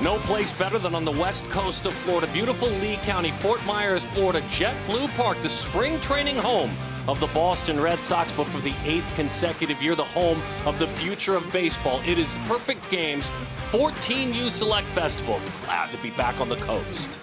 No place better than on the west coast of Florida. Beautiful Lee County, Fort Myers, Florida. JetBlue Park, the spring training home of the Boston Red Sox, but for the 8th consecutive year, the home of the future of baseball. It is perfect games, 14U Select Festival. Glad to be back on the coast.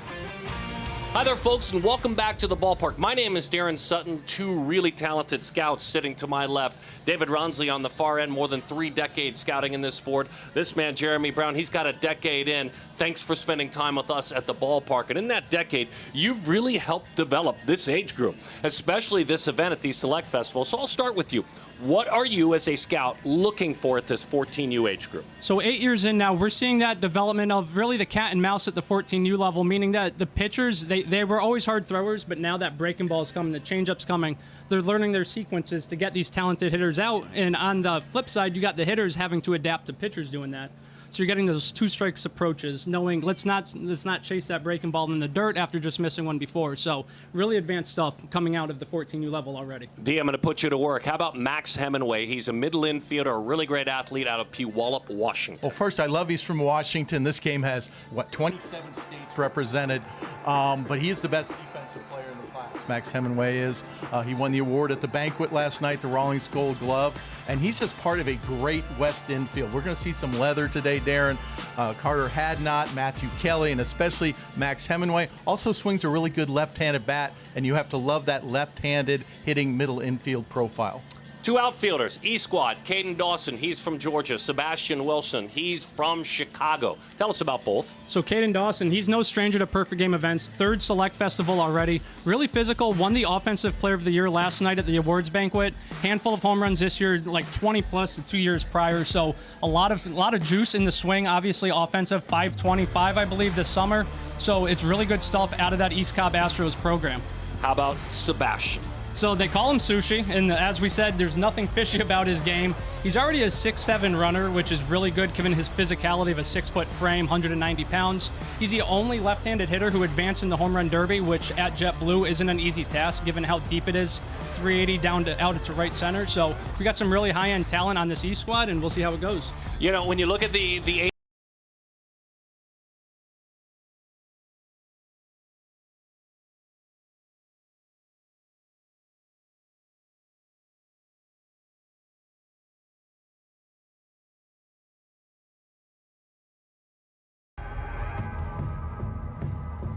Hi there, folks, and welcome back to the ballpark. My name is Darren Sutton. Two really talented scouts sitting to my left. David Ronsley on the far end, more than 3 decades scouting in this sport. This man, Jeremy Brown, he's got a decade in. Thanks for spending time with us at the ballpark. And in that decade, you've really helped develop this age group, especially this event at the Select Festival. So I'll start with you. What are you, as a scout, looking for at this 14U age group? So 8 years in now, we're seeing that development of really the cat and mouse at the 14U level, meaning that the pitchers, they were always hard throwers, but now that breaking ball is coming, the changeup's coming, they're learning their sequences to get these talented hitters out. And on the flip side, you got the hitters having to adapt to pitchers doing that. So you're getting those 2 strikes approaches, knowing let's not chase that breaking ball in the dirt after just missing one before. So really advanced stuff coming out of the 14U level already. D, I'm going to put you to work. How about Max Hemingway? He's a middle infielder, a really great athlete out of Puyallup, Washington. Well, first, I love he's from Washington. This game has, 27 states represented, but he is the best defensive player in the class. Max Hemingway is. He won the award at the banquet last night, the Rawlings Gold Glove, and he's just part of a great West infield. We're going to see some leather today, Darren. Carter Hadnot, Matthew Kelly, and especially Max Hemingway. Also swings a really good left-handed bat, and you have to love that left-handed hitting middle infield profile. 2 outfielders, E-Squad, Caden Dawson, he's from Georgia. Sebastian Wilson, he's from Chicago. Tell us about both. So Caden Dawson, he's no stranger to perfect game events. 3rd Select Festival already. Really physical, won the Offensive Player of the Year last night at the awards banquet. Handful of home runs this year, like 20 plus the 2 years prior. So a lot of juice in the swing. Obviously offensive, 525, I believe, this summer. So it's really good stuff out of that East Cobb Astros program. How about Sebastian? So they call him Sushi, and as we said, there's nothing fishy about his game. He's already a 6'7" runner, which is really good given his physicality of a 6-foot frame, 190 pounds. He's the only left-handed hitter who advanced in the home run derby, which at JetBlue isn't an easy task given how deep it is, 380 down to out to right center. So we got some really high-end talent on this E-Squad, and we'll see how it goes. You know, when you look at the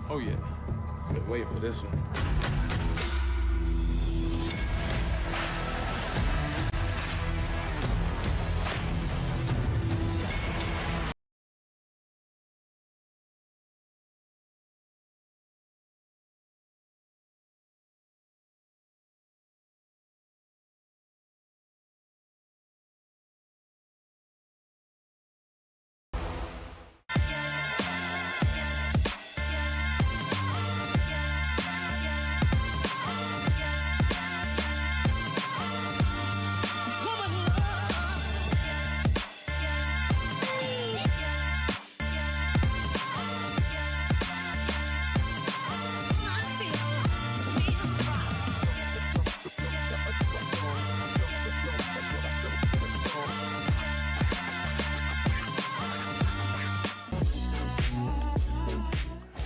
Oh yeah, good wait for this one.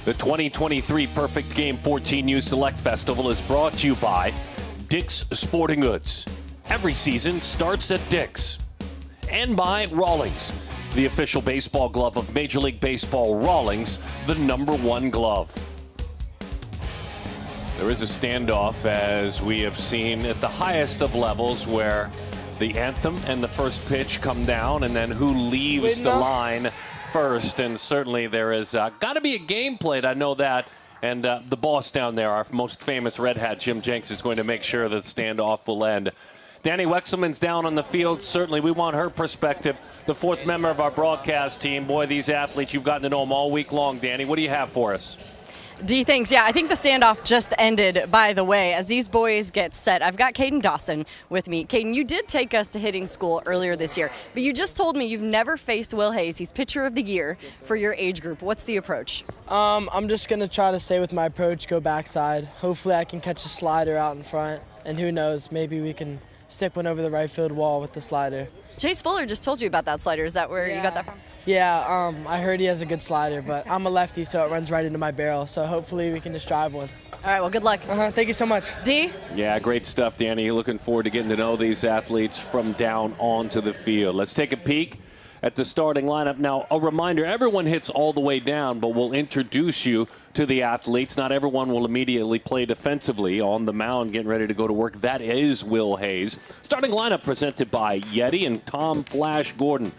The 2023 Perfect Game 14U Select Festival is brought to you by Dick's Sporting Goods. Every season starts at Dick's. And by Rawlings, the official baseball glove of Major League Baseball. Rawlings, the #1 glove. There is a standoff, as we have seen at the highest of levels, where the anthem and the first pitch come down, and then who leaves the line first. And certainly there is got to be a game played, I know that. And the boss down there, our most famous Red Hat, Jim Jenks, is going to make sure that the standoff will end. Danny Wexelman's down on the field. Certainly, we want her perspective. The fourth member of our broadcast team. Boy, these athletes, you've gotten to know them all week long. Danny, what do you have for us? D, thanks. Yeah, I think the standoff just ended, by the way, as these boys get set. I've got Caden Dawson with me. Caden, you did take us to hitting school earlier this year, but you just told me you've never faced Will Hayes. He's pitcher of the year for your age group. What's the approach? I'm just going to try to stay with my approach, go backside. Hopefully I can catch a slider out in front, and who knows, maybe we can stick one over the right field wall with the slider. Chase Fuller just told you about that slider. Is that where you got that from? Yeah, I heard he has a good slider, but I'm a lefty, so it runs right into my barrel. So hopefully we can just drive one. All right, well, good luck. Thank you so much. D? Yeah, great stuff, Danny. Looking forward to getting to know these athletes from down onto the field. Let's take a peek at the starting lineup. Now, a reminder, everyone hits all the way down, but we'll introduce you to the athletes. Not everyone will immediately play defensively on the mound, getting ready to go to work. That is Will Hayes. Starting lineup presented by Yeti and Tom Flash Gordon.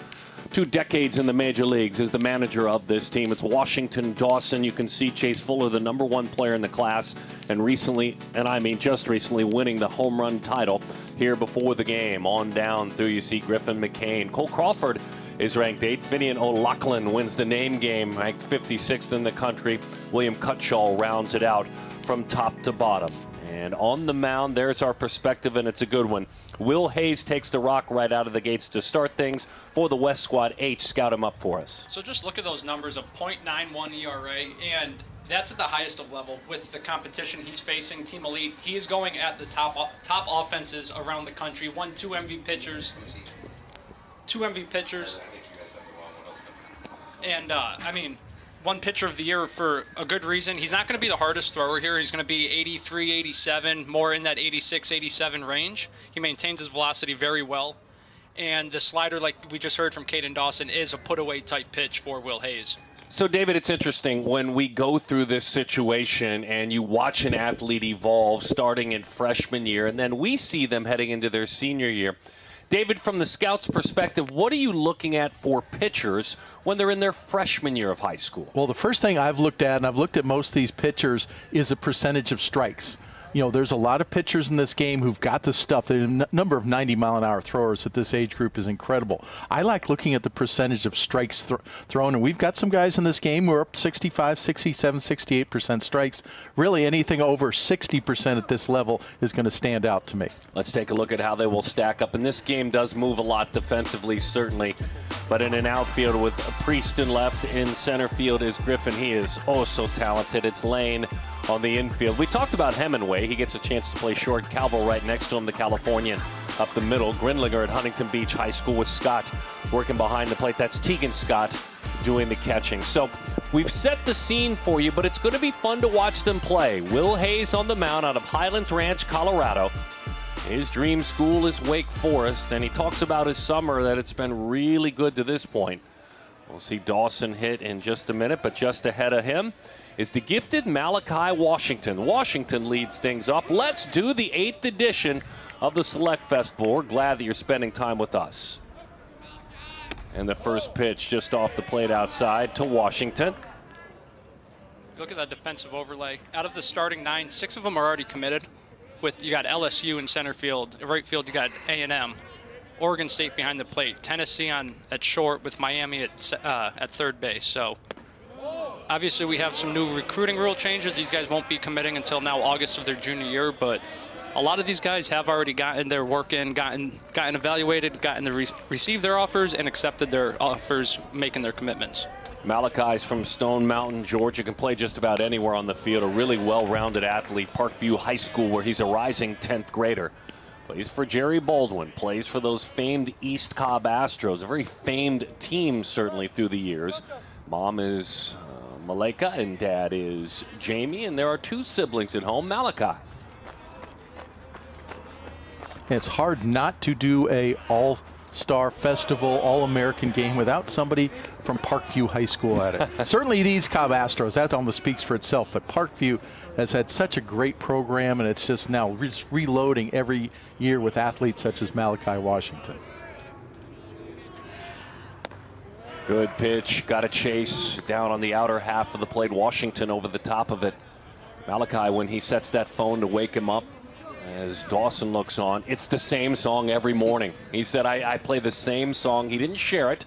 2 decades in the major leagues as the manager of this team. It's Washington Dawson. You can see Chase Fuller, the #1 player in the class, and recently, and I mean just recently, winning the home run title here before the game. On down through, you see Griffin McCain. Cole Crawford is ranked 8th. Finian O'Loughlin wins the name game, ranked 56th in the country. William Cutshall rounds it out from top to bottom. And on the mound, there's our perspective, and it's a good one. Will Hayes takes the rock right out of the gates to start things for the West Squad. H, scout him up for us. So just look at those numbers of .91 ERA, and that's at the highest of level with the competition he's facing, Team Elite. He is going at the top offenses around the country. 2 MV pitchers. 2 MV pitchers. And, one pitcher of the year for a good reason. He's not going to be the hardest thrower here. He's going to be 83, 87, more in that 86, 87 range. He maintains his velocity very well. And the slider, like we just heard from Caden Dawson, is a put-away type pitch for Will Hayes. So, David, it's interesting when we go through this situation and you watch an athlete evolve starting in freshman year, and then we see them heading into their senior year. David, from the scout's perspective, what are you looking at for pitchers when they're in their freshman year of high school? Well, the first thing I've looked at, and I've looked at most of these pitchers, is the percentage of strikes. You know, there's a lot of pitchers in this game who've got the stuff. The number of 90-mile-an-hour throwers at this age group is incredible. I like looking at the percentage of strikes thrown, and we've got some guys in this game who are up 65, 67, 68% strikes. Really, anything over 60% at this level is going to stand out to me. Let's take a look at how they will stack up. And this game does move a lot defensively, certainly. But in an outfield with Priest in left, in center field is Griffin. He is oh so talented. It's Lane on the infield. We talked about Hemingway. He gets a chance to play short. Calvo right next to him, the Californian up the middle. Grinlinger at Huntington Beach High School with Scott working behind the plate. That's Tegan Scott doing the catching. So we've set the scene for you, but it's going to be fun to watch them play. Will Hayes on the mound out of Highlands Ranch, Colorado. His dream school is Wake Forest, and he talks about his summer, that it's been really good to this point. We'll see Dawson hit in just a minute, but just ahead of him is the gifted Malachi Washington. Washington leads things up. Let's do the 8th edition of the Select Festival. We're glad that you're spending time with us. And the first pitch just off the plate outside to Washington. Look at that defensive overlay. Out of the starting 9, 6 of them are already committed. You got LSU in center field. Right field, you got A&M. Oregon State behind the plate. Tennessee at short with Miami at third base. So obviously we have some new recruiting rule changes. These guys won't be committing until now August of their junior year, but a lot of these guys have already gotten their work in, gotten evaluated, received their offers, and accepted their offers, making their commitments. Malachi's from Stone Mountain, Georgia, can play just about anywhere on the field. A really well-rounded athlete. Parkview High School, where he's a rising 10th grader. Plays for Jerry Baldwin, plays for those famed East Cobb Astros, a very famed team certainly through the years. Mom is Malika and dad is Jamie, and there are 2 siblings at home, Malachi. It's hard not to do a all-star festival, all-American game without somebody from Parkview High School at it. Certainly these Cobb Astros, that almost speaks for itself, but Parkview has had such a great program, and it's just now reloading every year with athletes such as Malachi Washington. Good pitch, got a chase down on the outer half of the plate. Washington over the top of it. Malachi, when he sets that phone to wake him up, As Dawson looks on, it's the same song every morning. He said, I play the same song. He didn't share it.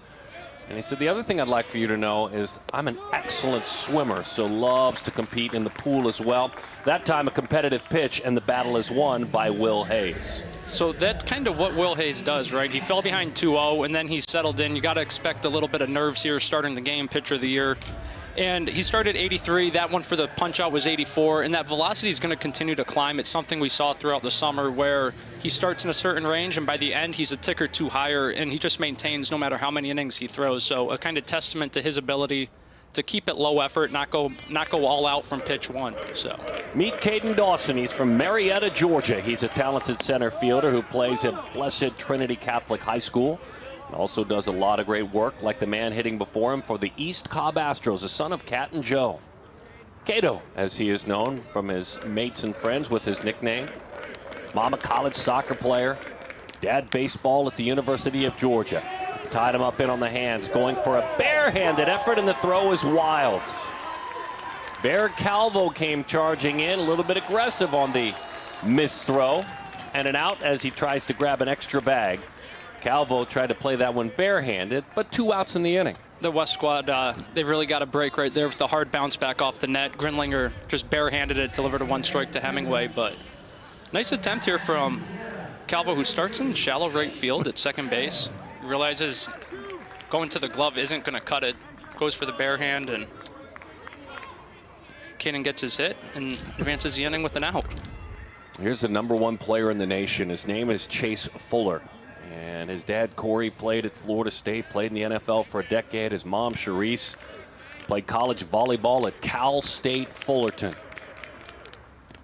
And he said, the other thing I'd like for you to know is I'm an excellent swimmer, so loves to compete in the pool as well. That time a competitive pitch, and the battle is won by Will Hayes. So that's kind of what Will Hayes does, right? He fell behind 2-0, and then he settled in. You got to expect a little bit of nerves here starting the game, pitcher of the year. And he started 83. That one for the punch-out was 84. And that velocity is going to continue to climb. It's something we saw throughout the summer where he starts in a certain range, and by the end, he's a tick or two higher, and he just maintains no matter how many innings he throws. So a kind of testament to his ability to keep it low effort, not go all out from pitch one. So meet Caden Dawson. He's from Marietta, Georgia. He's a talented center fielder who plays at Blessed Trinity Catholic High School. Also does a lot of great work, like the man hitting before him for the East Cobb Astros, a son of Cat and Joe. Cato, as he is known from his mates and friends with his nickname. Mom a college soccer player. Dad baseball at the University of Georgia. Tied him up in on the hands, going for a barehanded effort, and the throw is wild. Bear Calvo came charging in, a little bit aggressive on the missed throw. And an out as he tries to grab an extra bag. Calvo tried to play that one barehanded, but 2 outs in the inning. The West squad, they've really got a break right there with the hard bounce back off the net. Grinlinger just barehanded it, delivered a 1-strike to Hemingway, but nice attempt here from Calvo, who starts in shallow right field at second base. He realizes going to the glove isn't going to cut it. Goes for the barehand, and Caden gets his hit and advances the inning with an out. Here's the #1 player in the nation. His name is Chase Fuller. And his dad, Corey, played at Florida State, played in the NFL for a decade. His mom, Charisse, played college volleyball at Cal State Fullerton.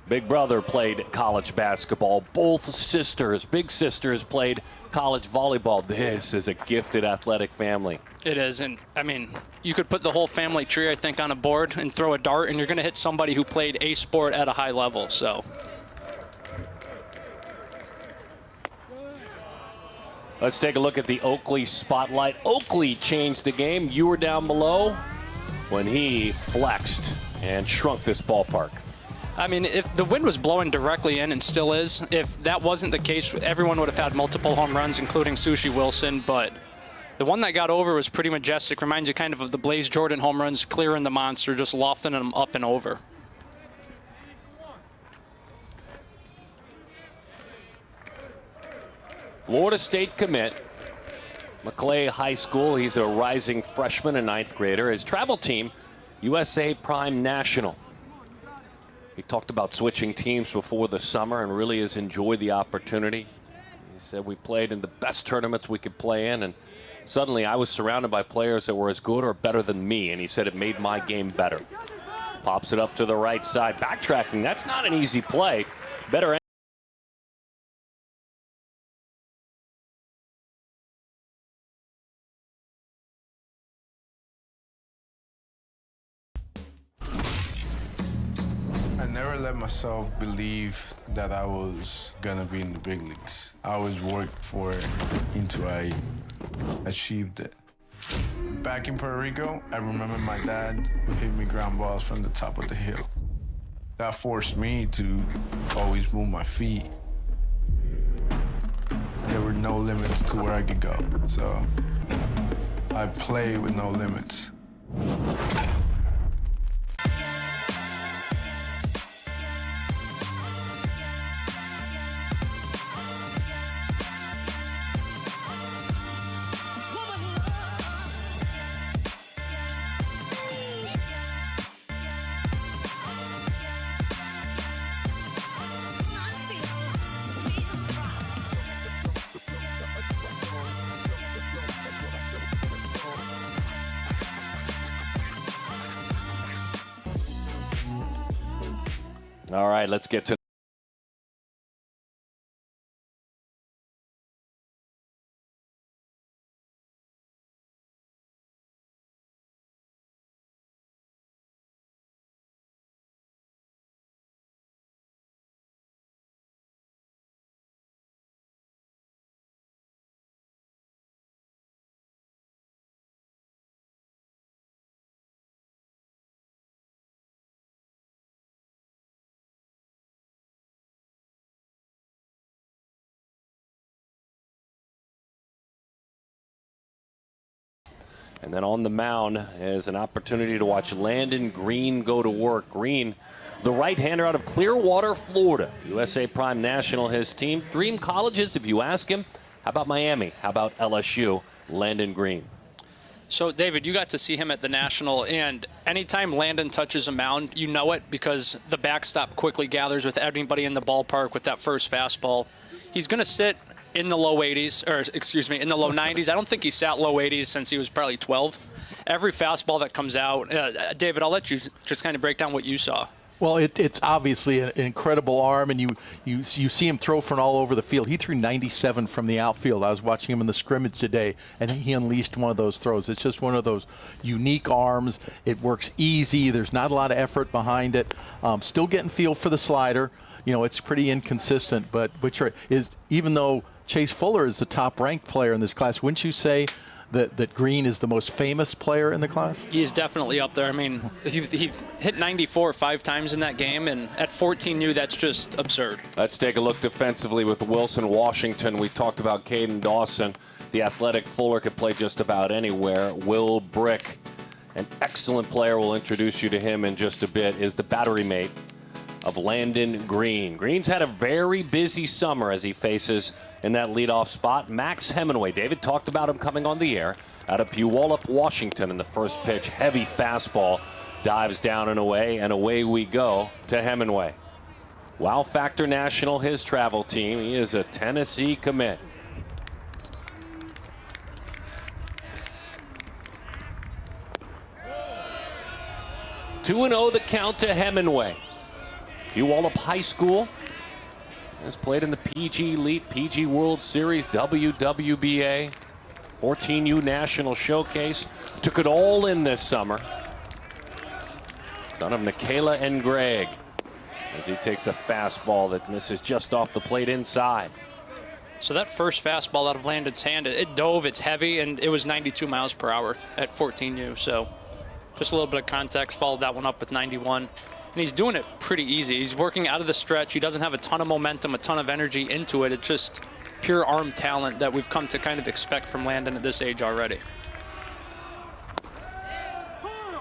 Big brother played college basketball. Both sisters, big sisters, played college volleyball. This is a gifted athletic family. It is, and I mean, you could put the whole family tree, I think, on a board and throw a dart, and you're going to hit somebody who played a sport at a high level, so. Let's take a look at the Oakley spotlight. Oakley changed the game. You were down below when he flexed and shrunk this ballpark. I mean, if the wind was blowing directly in, and still is, if that wasn't the case, everyone would have had multiple home runs, including Sushi Wilson. But the one that got over was pretty majestic. Reminds you kind of the Blaze Jordan home runs, clearing the monster, just lofting them up and over. Florida State commit, McClay High School. He's a rising freshman and 9th grader. His travel team, USA Prime National. He talked about switching teams before the summer and really has enjoyed the opportunity. He said, we played in the best tournaments we could play in, and suddenly I was surrounded by players that were as good or better than me, and he said it made my game better. Pops it up to the right side. Backtracking, that's not an easy play. Better I never let myself believe that I was gonna be in the big leagues. I always worked for it until I achieved it. Back in Puerto Rico, I remember my dad would hit me ground balls from the top of the hill. That forced me to always move my feet. There were no limits to where I could go, so I played with no limits. All right, let's get to And then on the mound is an opportunity to watch Landon Green go to work. Green, the right-hander out of Clearwater, Florida. USA Prime National, his team. Dream colleges, if you ask him. How about Miami? How about LSU? Landon Green. So, David, you got to see him at the National, and anytime Landon touches a mound, you know it because the backstop quickly gathers with everybody in the ballpark with that first fastball. He's going to sit in the low 80s, or excuse me, in the low 90s. I don't think he sat low 80s since he was probably 12. Every fastball that comes out, David, I'll let you just kind of break down what you saw. Well, it's obviously an incredible arm, and you see him throw from all over the field. He threw 97 from the outfield. I was watching him in the scrimmage today, and he unleashed one of those throws. It's just one of those unique arms. It works easy. There's not a lot of effort behind it. Still getting feel for the slider. You know, it's pretty inconsistent, but even though Chase Fuller is the top-ranked player in this class, wouldn't you say that Green is the most famous player in the class? He is definitely up there. I mean, he hit 94 5 times in that game, and at 14U, that's just absurd. Let's take a look defensively with Wilson Washington. We talked about Caden Dawson. The athletic Fuller could play just about anywhere. Will Brick, an excellent player, we'll introduce you to him in just a bit, is the battery mate of Landon Green. Green's had a very busy summer as he faces in that leadoff spot Max Hemingway. David talked about him coming on the air out of Puyallup, Washington, in the first pitch. Heavy fastball dives down and away we go to Hemingway. Wow Factor National, his travel team. He is a Tennessee commit. Two and 0 the count to Hemingway. Puyallup High School has played in the PG Elite, PG World Series, WWBA, 14U National Showcase. Took it all in this summer. Son of Nikayla and Greg, as he takes a fastball that misses just off the plate inside. So that first fastball out of Landon's hand, it dove, it's heavy, and it was 92 miles per hour at 14U. So just a little bit of context, followed that one up with 91. And he's doing it pretty easy. He's working out of the stretch. He doesn't have a ton of momentum, a ton of energy into it. It's just pure arm talent that we've come to kind of expect from Landon at this age already.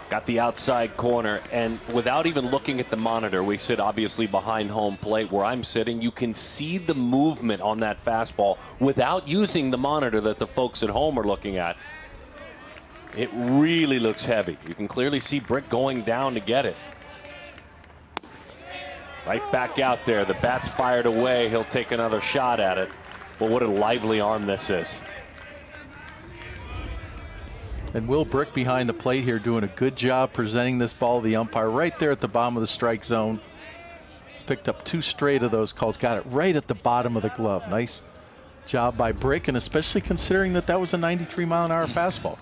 Got the outside corner, and without even looking at the monitor, we sit obviously behind home plate where I'm sitting. You can see the movement on that fastball without using the monitor that the folks at home are looking at. It really looks heavy. You can clearly see Brick going down to get it. Right back out there. The bat's fired away. He'll take another shot at it. But what a lively arm this is. And Will Brick behind the plate here doing a good job presenting this ball to the umpire right there at the bottom of the strike zone. He's picked up 2 straight of those calls. Got it right at the bottom of the glove. Nice job by Brick, and especially considering that was a 93-mile-an-hour fastball.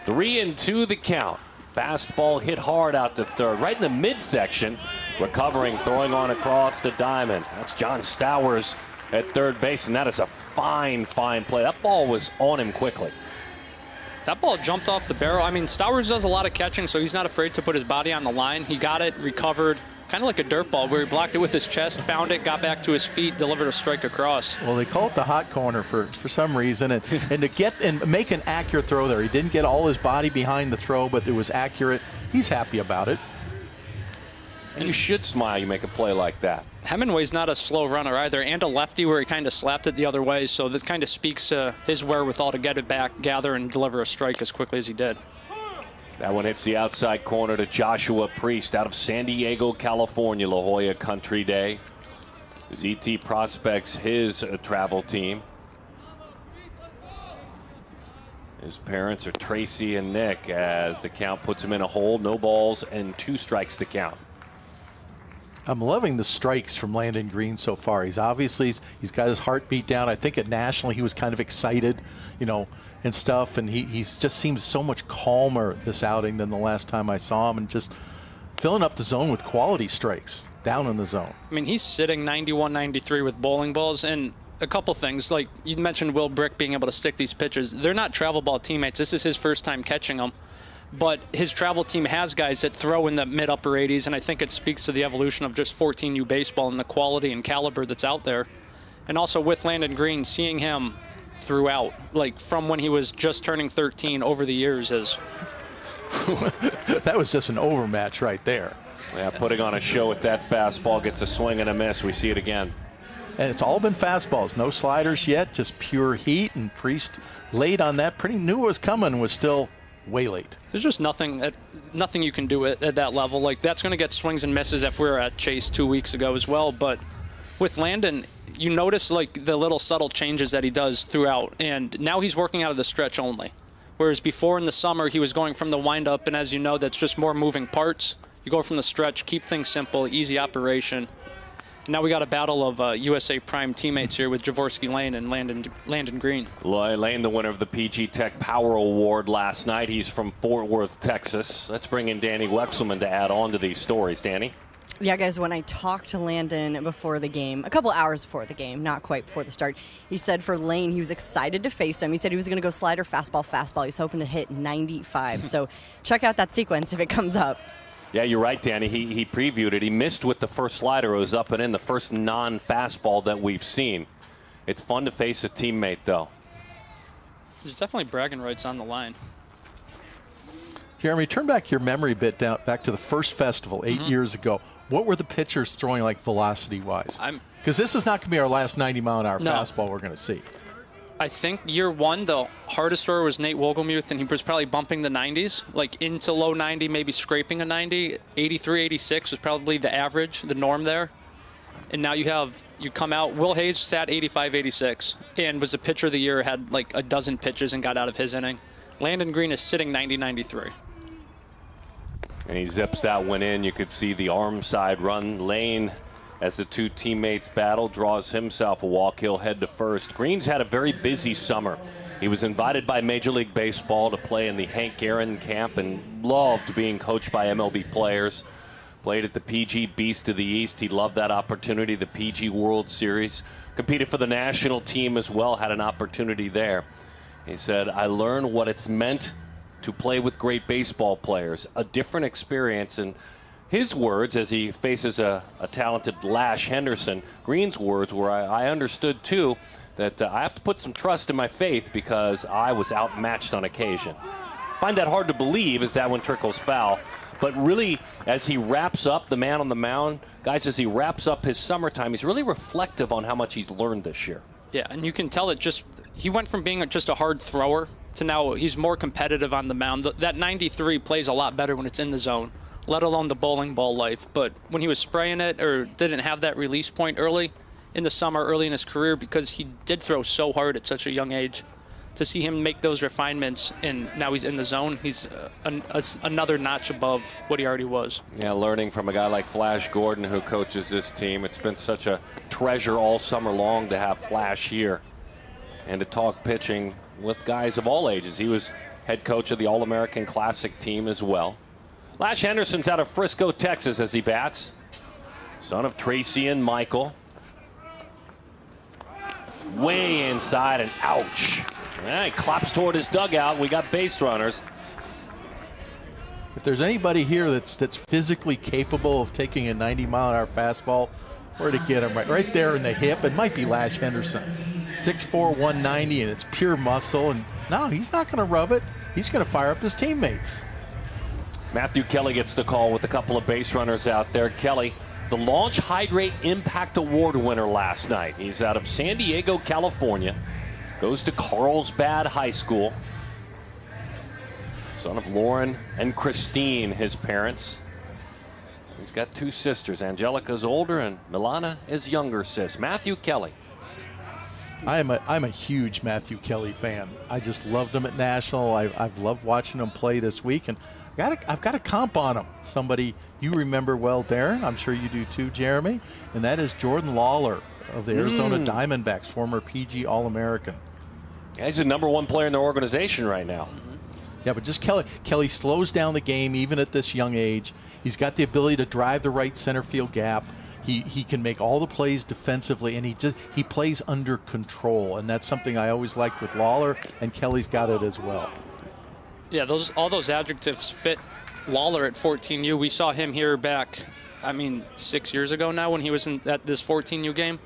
3-2 the count. Fastball hit hard out to third, right in the midsection. Recovering, throwing on across the diamond. That's John Stowers at third base, and that is a fine, fine play. That ball was on him quickly. That ball jumped off the barrel. I mean, Stowers does a lot of catching, so he's not afraid to put his body on the line. He got it, recovered, kind of like a dirt ball where he blocked it with his chest, found it, got back to his feet, delivered a strike across. Well, they call it the hot corner for some reason, and to get and make an accurate throw there. He didn't get all his body behind the throw, but it was accurate. He's happy about it. And you should smile. You make a play like that. Hemingway's not a slow runner either, and a lefty where he kind of slapped it the other way, so this kind of speaks to his wherewithal to get it back, gather, and deliver a strike as quickly as he did. That one hits the outside corner to Joshua Priest out of San Diego, California, La Jolla Country Day. ZT prospects his travel team. His parents are Tracy and Nick as the count puts him in a hole. No balls and 2 strikes to count. I'm loving the strikes from Landon Green so far. He's obviously he's got his heartbeat down. I think at National he was kind of excited, and stuff, and he just seems so much calmer this outing than the last time I saw him, and just filling up the zone with quality strikes down in the zone. I mean, he's sitting 91, 93 with bowling balls, and a couple things. Like you mentioned Will Brick being able to stick these pitches. They're not travel ball teammates. This is his first time catching them. But his travel team has guys that throw in the mid-upper 80s, and I think it speaks to the evolution of just 14U baseball and the quality and caliber that's out there. And also with Landon Green, seeing him throughout, like from when he was just turning 13 over the years. That was just an overmatch right there. Yeah, putting on a show with that fastball, gets a swing and a miss. We see it again. And it's all been fastballs, no sliders yet, just pure heat. And Priest late on that, pretty knew it was coming, was still way late. There's just nothing you can do at that level. Like, that's going to get swings and misses if we were at Chase 2 weeks ago as well. But with Landon, you notice like the little subtle changes that he does throughout, and now he's working out of the stretch only. Whereas before in the summer, he was going from the windup, and as you know, that's just more moving parts. You go from the stretch, keep things simple, easy operation. Now we got a battle of USA Prime teammates here with Javorsky Lane and Landon Green. Lane, the winner of the PG Tech Power Award last night. He's from Fort Worth, Texas. Let's bring in Danny Wexelman to add on to these stories. Danny? Yeah, guys, when I talked to Landon before the game, a couple hours before the game, not quite before the start, he said for Lane, he was excited to face him. He said he was going to go slider, fastball. He was hoping to hit 95. So check out that sequence if it comes up. Yeah, you're right, Danny. He previewed it. He missed with the first slider. It was up and in, the first non-fastball that we've seen. It's fun to face a teammate, though. There's definitely bragging rights on the line. Jeremy, turn back your memory bit back to the first festival 8 years ago. What were the pitchers throwing like velocity-wise? Because this is not going to be our last 90-mile-an-hour fastball we're going to see. I think year one, the hardest thrower was Nate Wogelmuth, and he was probably bumping the 90s, like into low 90, maybe scraping a 90. 83, 86 was probably the average, the norm there. And now you come out, Will Hayes sat 85, 86, and was the pitcher of the year, had like a dozen pitches and got out of his inning. Landon Green is sitting 90, 93. And he zips that one in. You could see the arm side run. Lane, as the two teammates battle, draws himself a walk. He'll head to first. Green's had a very busy summer. He was invited by Major League Baseball to play in the Hank Aaron camp and loved being coached by MLB players. Played at the PG Beast of the East. He loved that opportunity, the PG World Series. Competed for the national team as well, had an opportunity there. He said, I learned what it's meant to play with great baseball players, a different experience. And his words, as he faces a talented Lash Henderson, Green's words were, I understood too that I have to put some trust in my faith because I was outmatched on occasion. Find that hard to believe as that one trickles foul. But really, as he wraps up, the man on the mound, guys, as he wraps up his summertime, he's really reflective on how much he's learned this year. Yeah, and you can tell he went from being just a hard thrower to now he's more competitive on the mound. That 93 plays a lot better when it's in the zone, let alone the bowling ball life. But when he was spraying it or didn't have that release point early in the summer, early in his career, because he did throw so hard at such a young age, to see him make those refinements and now he's in the zone, he's another notch above what he already was. Yeah, learning from a guy like Flash Gordon who coaches this team. It's been such a treasure all summer long to have Flash here and to talk pitching with guys of all ages. He was head coach of the All-American Classic team as well. Lash Henderson's out of Frisco, Texas as he bats. Son of Tracy and Michael. Way inside and ouch. Yeah, he claps toward his dugout. We got base runners. If there's anybody here that's physically capable of taking a 90-mile-an-hour fastball, where to get him? Right there in the hip. It might be Lash Henderson. 6'4", 190, and it's pure muscle. And no, he's not going to rub it. He's going to fire up his teammates. Matthew Kelly gets the call with a couple of base runners out there. Kelly, the Launch Hydrate Impact Award winner last night. He's out of San Diego, California. Goes to Carlsbad High School. Son of Lauren and Christine, his parents. He's got two sisters. Angelica's older and Milana is younger sis. Matthew Kelly. I'm a huge Matthew Kelly fan. I just loved him at National. I've loved watching him play this week, and I've got a comp on him. Somebody you remember well, Darren. I'm sure you do too, Jeremy. And that is Jordan Lawler of the Arizona Diamondbacks, former PG All-American. Yeah, he's the #1 player in their organization right now. Yeah, but just Kelly slows down the game even at this young age. He's got the ability to drive the right center field gap. He can make all the plays defensively, and he plays under control, and that's something I always liked with Lawler, and Kelly's got it as well. Yeah, all those adjectives fit Lawler at 14U. We saw him here back, 6 years ago now when he was at this 14U game.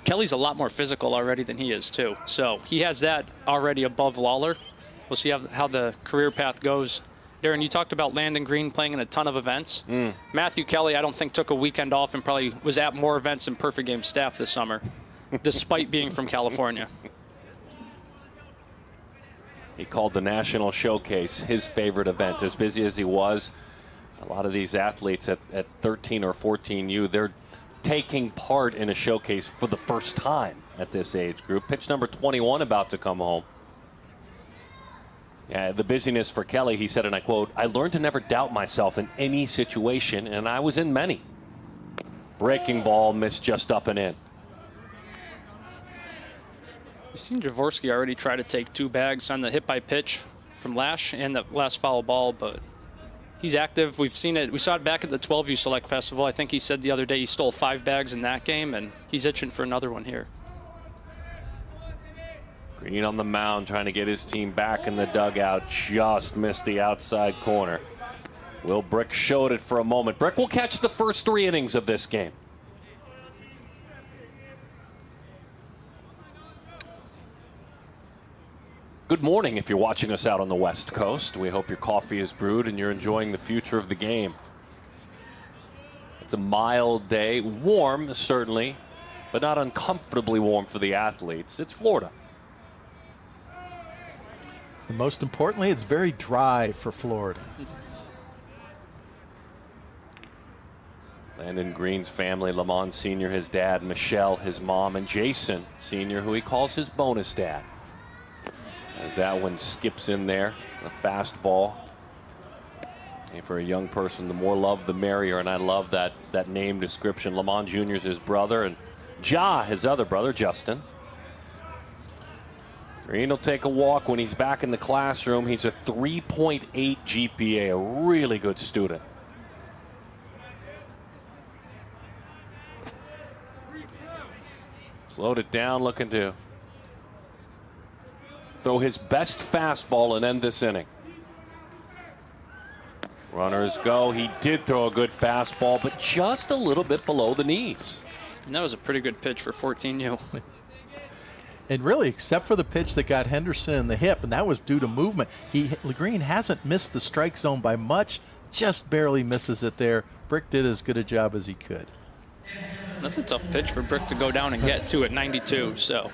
Kelly's a lot more physical already than he is, too. So he has that already above Lawler. We'll see how the career path goes. Darren, you talked about Landon Green playing in a ton of events. Matthew Kelly, I don't think, took a weekend off and probably was at more events than Perfect Game staff this summer, despite being from California. He called the National Showcase his favorite event. As busy as he was, a lot of these athletes at 13 or 14U, they're taking part in a showcase for the first time at this age group. Pitch number 21 about to come home. Yeah, the busyness for Kelly, he said, and I quote, "I learned to never doubt myself in any situation, and I was in many." Breaking ball missed just up and in. We've seen Jaworski already try to take 2 bags on the hit by pitch from Lash and the last foul ball, but he's active. We've seen it. We saw it back at the 12U Select Festival. I think he said the other day he stole 5 bags in that game, and he's itching for another one here. Green on the mound trying to get his team back in the dugout. Just missed the outside corner. Will Brick showed it for a moment. Brick will catch the first 3 innings of this game. Good morning if you're watching us out on the West Coast. We hope your coffee is brewed and you're enjoying the future of the game. It's a mild day. Warm, certainly, but not uncomfortably warm for the athletes. It's Florida. And most importantly, it's very dry for Florida. Landon Green's family, Lamont Sr., his dad, Michelle, his mom, and Jason Sr., who he calls his bonus dad. As that one skips in there, a fastball. And for a young person, the more love, the merrier, and I love that name description. Lamont Jr. is his brother, and Ja, his other brother, Justin. Green will take a walk when he's back in the classroom. He's a 3.8 GPA, a really good student. Slowed it down, looking to throw his best fastball and end this inning. Runners go. He did throw a good fastball, but just a little bit below the knees. And that was a pretty good pitch for 14U. And really, except for the pitch that got Henderson in the hip, and that was due to movement, Green hasn't missed the strike zone by much, just barely misses it there. Brick did as good a job as he could. That's a tough pitch for Brick to go down and get to at 92, so.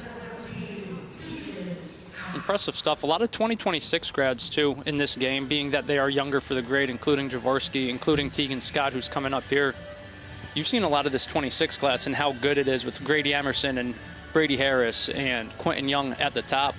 Impressive stuff. A lot of 2026 grads, too, in this game, being that they are younger for the grade, including Jaworski, including Tegan Scott, who's coming up here. You've seen a lot of this 26 class and how good it is with Grady Emerson and Brady Harris and Quentin Young at the top.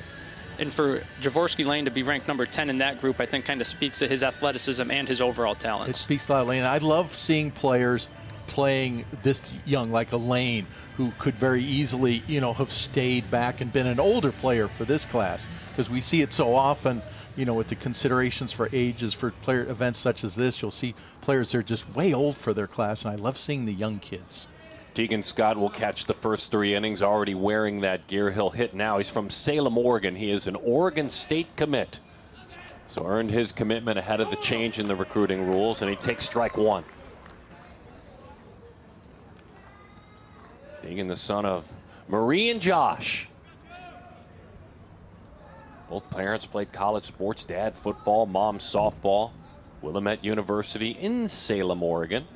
And for Jaworski Lane to be ranked number 10 in that group, I think kind of speaks to his athleticism and his overall talent. It speaks a lot, Lane. I love seeing players playing this young, like a Lane, who could very easily, have stayed back and been an older player for this class, because we see it so often, with the considerations for ages for player events such as this. You'll see players that are just way old for their class, and I love seeing the young kids. Tegan Scott will catch the first 3 innings, already wearing that gear. He'll hit now. He's from Salem, Oregon. He is an Oregon State commit, so earned his commitment ahead of the change in the recruiting rules, and he takes strike 1. Tegan, the son of Marie and Josh. Both parents played college sports. Dad football, mom softball. Willamette University in Salem, Oregon.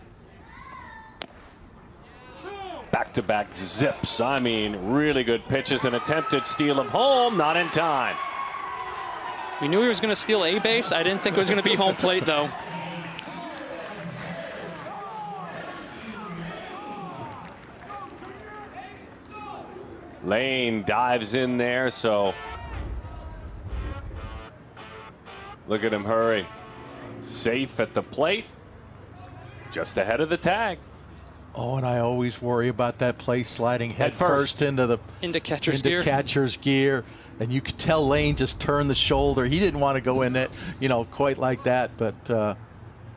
Back-to-back zips. I mean, really good pitches. An attempted steal of home, not in time. We knew he was going to steal a base. I didn't think it was going to be home plate, though. Lane dives in there, so look at him hurry. Safe at the plate, just ahead of the tag. Oh, and I always worry about that play sliding head first into catcher's gear. And you could tell Lane just turned the shoulder. He didn't want to go in it, quite like that. But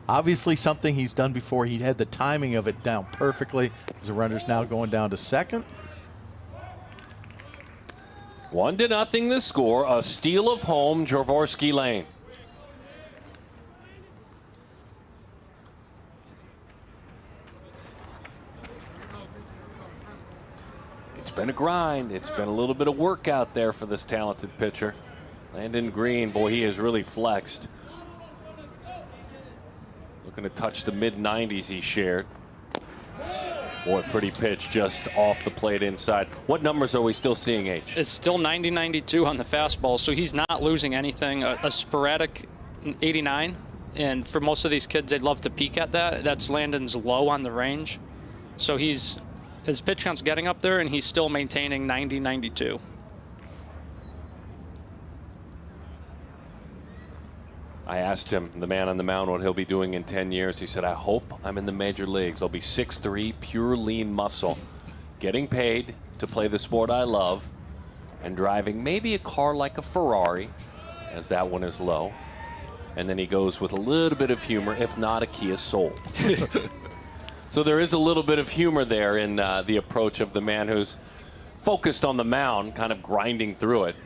obviously something he's done before. He had the timing of it down perfectly. The runner's now going down to second. 1-0 the score. A steal of home, Jaworski Lane. It's been a grind. It's been a little bit of work out there for this talented pitcher. Landon Green, boy, he has really flexed. Looking to touch the mid-90s he shared. Boy, pretty pitch just off the plate inside. What numbers are we still seeing, H? It's still 90-92 on the fastball, so he's not losing anything. A sporadic 89, and for most of these kids, they'd love to peak at that. That's Landon's low on the range. So his pitch count's getting up there, and he's still maintaining 90-92. I asked him, the man on the mound, what he'll be doing in 10 years. He said, I hope I'm in the major leagues. I'll be 6'3", pure lean muscle, getting paid to play the sport I love, and driving maybe a car like a Ferrari, as that one is low. And then he goes with a little bit of humor, if not a Kia Soul. So there is a little bit of humor there in the approach of the man who's focused on the mound, kind of grinding through it.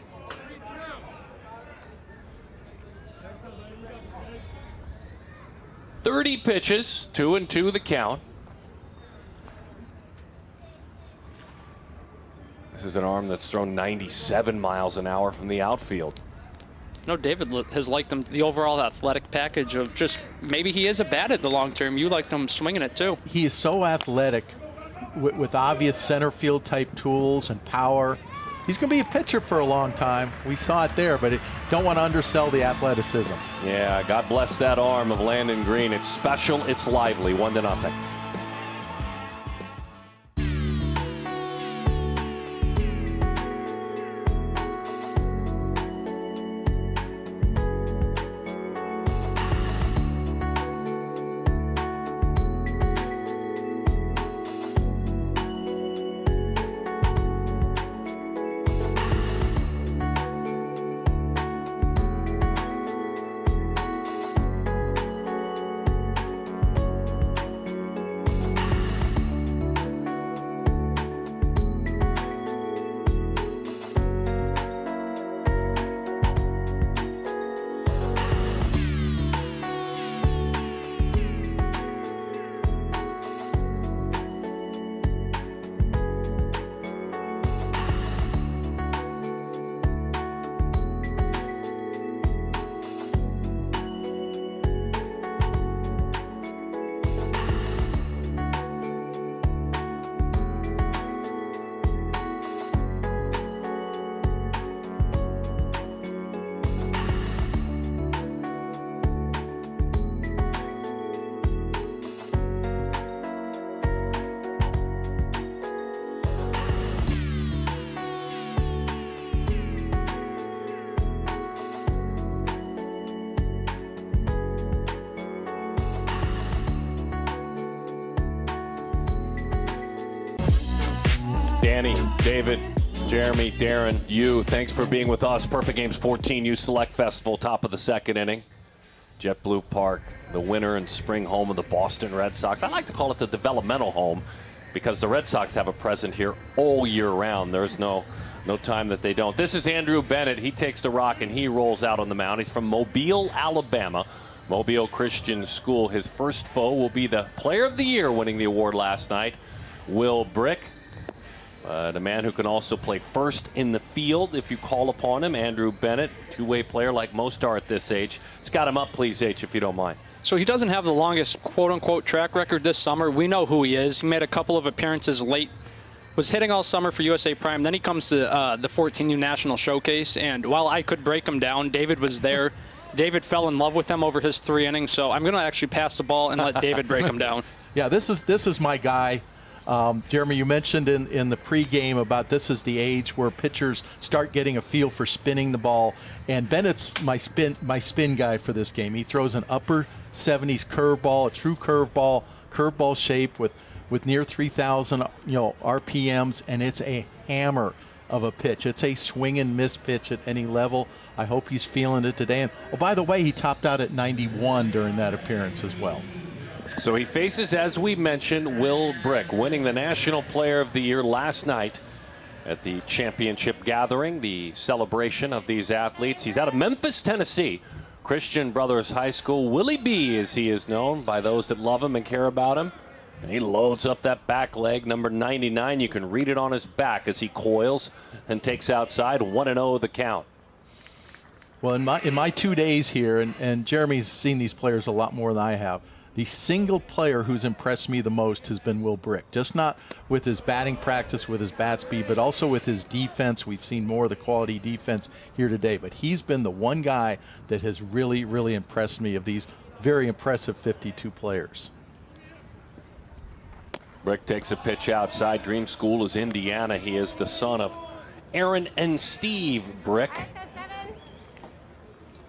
.30 pitches, 2-2 the count. This is an arm that's thrown 97 miles an hour from the outfield. No, David has liked him, the overall athletic package of just maybe he is a bat at the long term. You liked him swinging it too. He is so athletic with obvious center field type tools and power. He's going to be a pitcher for a long time. We saw it there, but don't want to undersell the athleticism. Yeah, God bless that arm of Landon Green. It's special, it's lively, 1-0. Danny, David, Jeremy, Darren, you, thanks for being with us. Perfect Games 14U Select Festival, top of the second inning. JetBlue Park, the winter and spring home of the Boston Red Sox. I like to call it the developmental home because the Red Sox have a present here all year round. There's no time that they don't. This is Andrew Bennett. He takes the rock and he rolls out on the mound. He's from Mobile, Alabama. Mobile Christian School. His first foe will be the Player of the Year winning the award last night, Will Brick. The man who can also play first in the field if you call upon him, Andrew Bennett, two-way player like most are at this age. Scout him up, please, H, if you don't mind. So he doesn't have the longest quote-unquote track record this summer. We know who he is. He made a couple of appearances late, was hitting all summer for USA Prime. Then he comes to the 14U National Showcase, and while I could break him down, David was there. David fell in love with him over his 3 innings, so I'm going to actually pass the ball and let David break him down. Yeah, this is my guy. Jeremy, you mentioned in the pregame about this is the age where pitchers start getting a feel for spinning the ball, and Bennett's my spin guy for this game. He throws an upper 70s curveball, a true curveball shape with near 3,000 RPMs, and it's a hammer of a pitch. It's a swing and miss pitch at any level. I hope he's feeling it today. And oh, by the way, he topped out at 91 during that appearance as well. So he faces, as we mentioned, Will Brick, winning the National Player of the Year last night at the championship gathering, the celebration of these athletes. He's out of Memphis, Tennessee, Christian Brothers High School. Willie B, as he is known by those that love him and care about him. And he loads up that back leg, number 99. You can read it on his back as he coils and takes outside. 1-0 the count. Well, in my 2 days here, and Jeremy's seen these players a lot more than I have, the single player who's impressed me the most has been Will Brick. Just not with his batting practice, with his bat speed, but also with his defense. We've seen more of the quality defense here today, but he's been the one guy that has really, really impressed me of these very impressive 52 players. Brick takes a pitch outside. Dream School is Indiana. He is the son of Aaron and Steve Brick.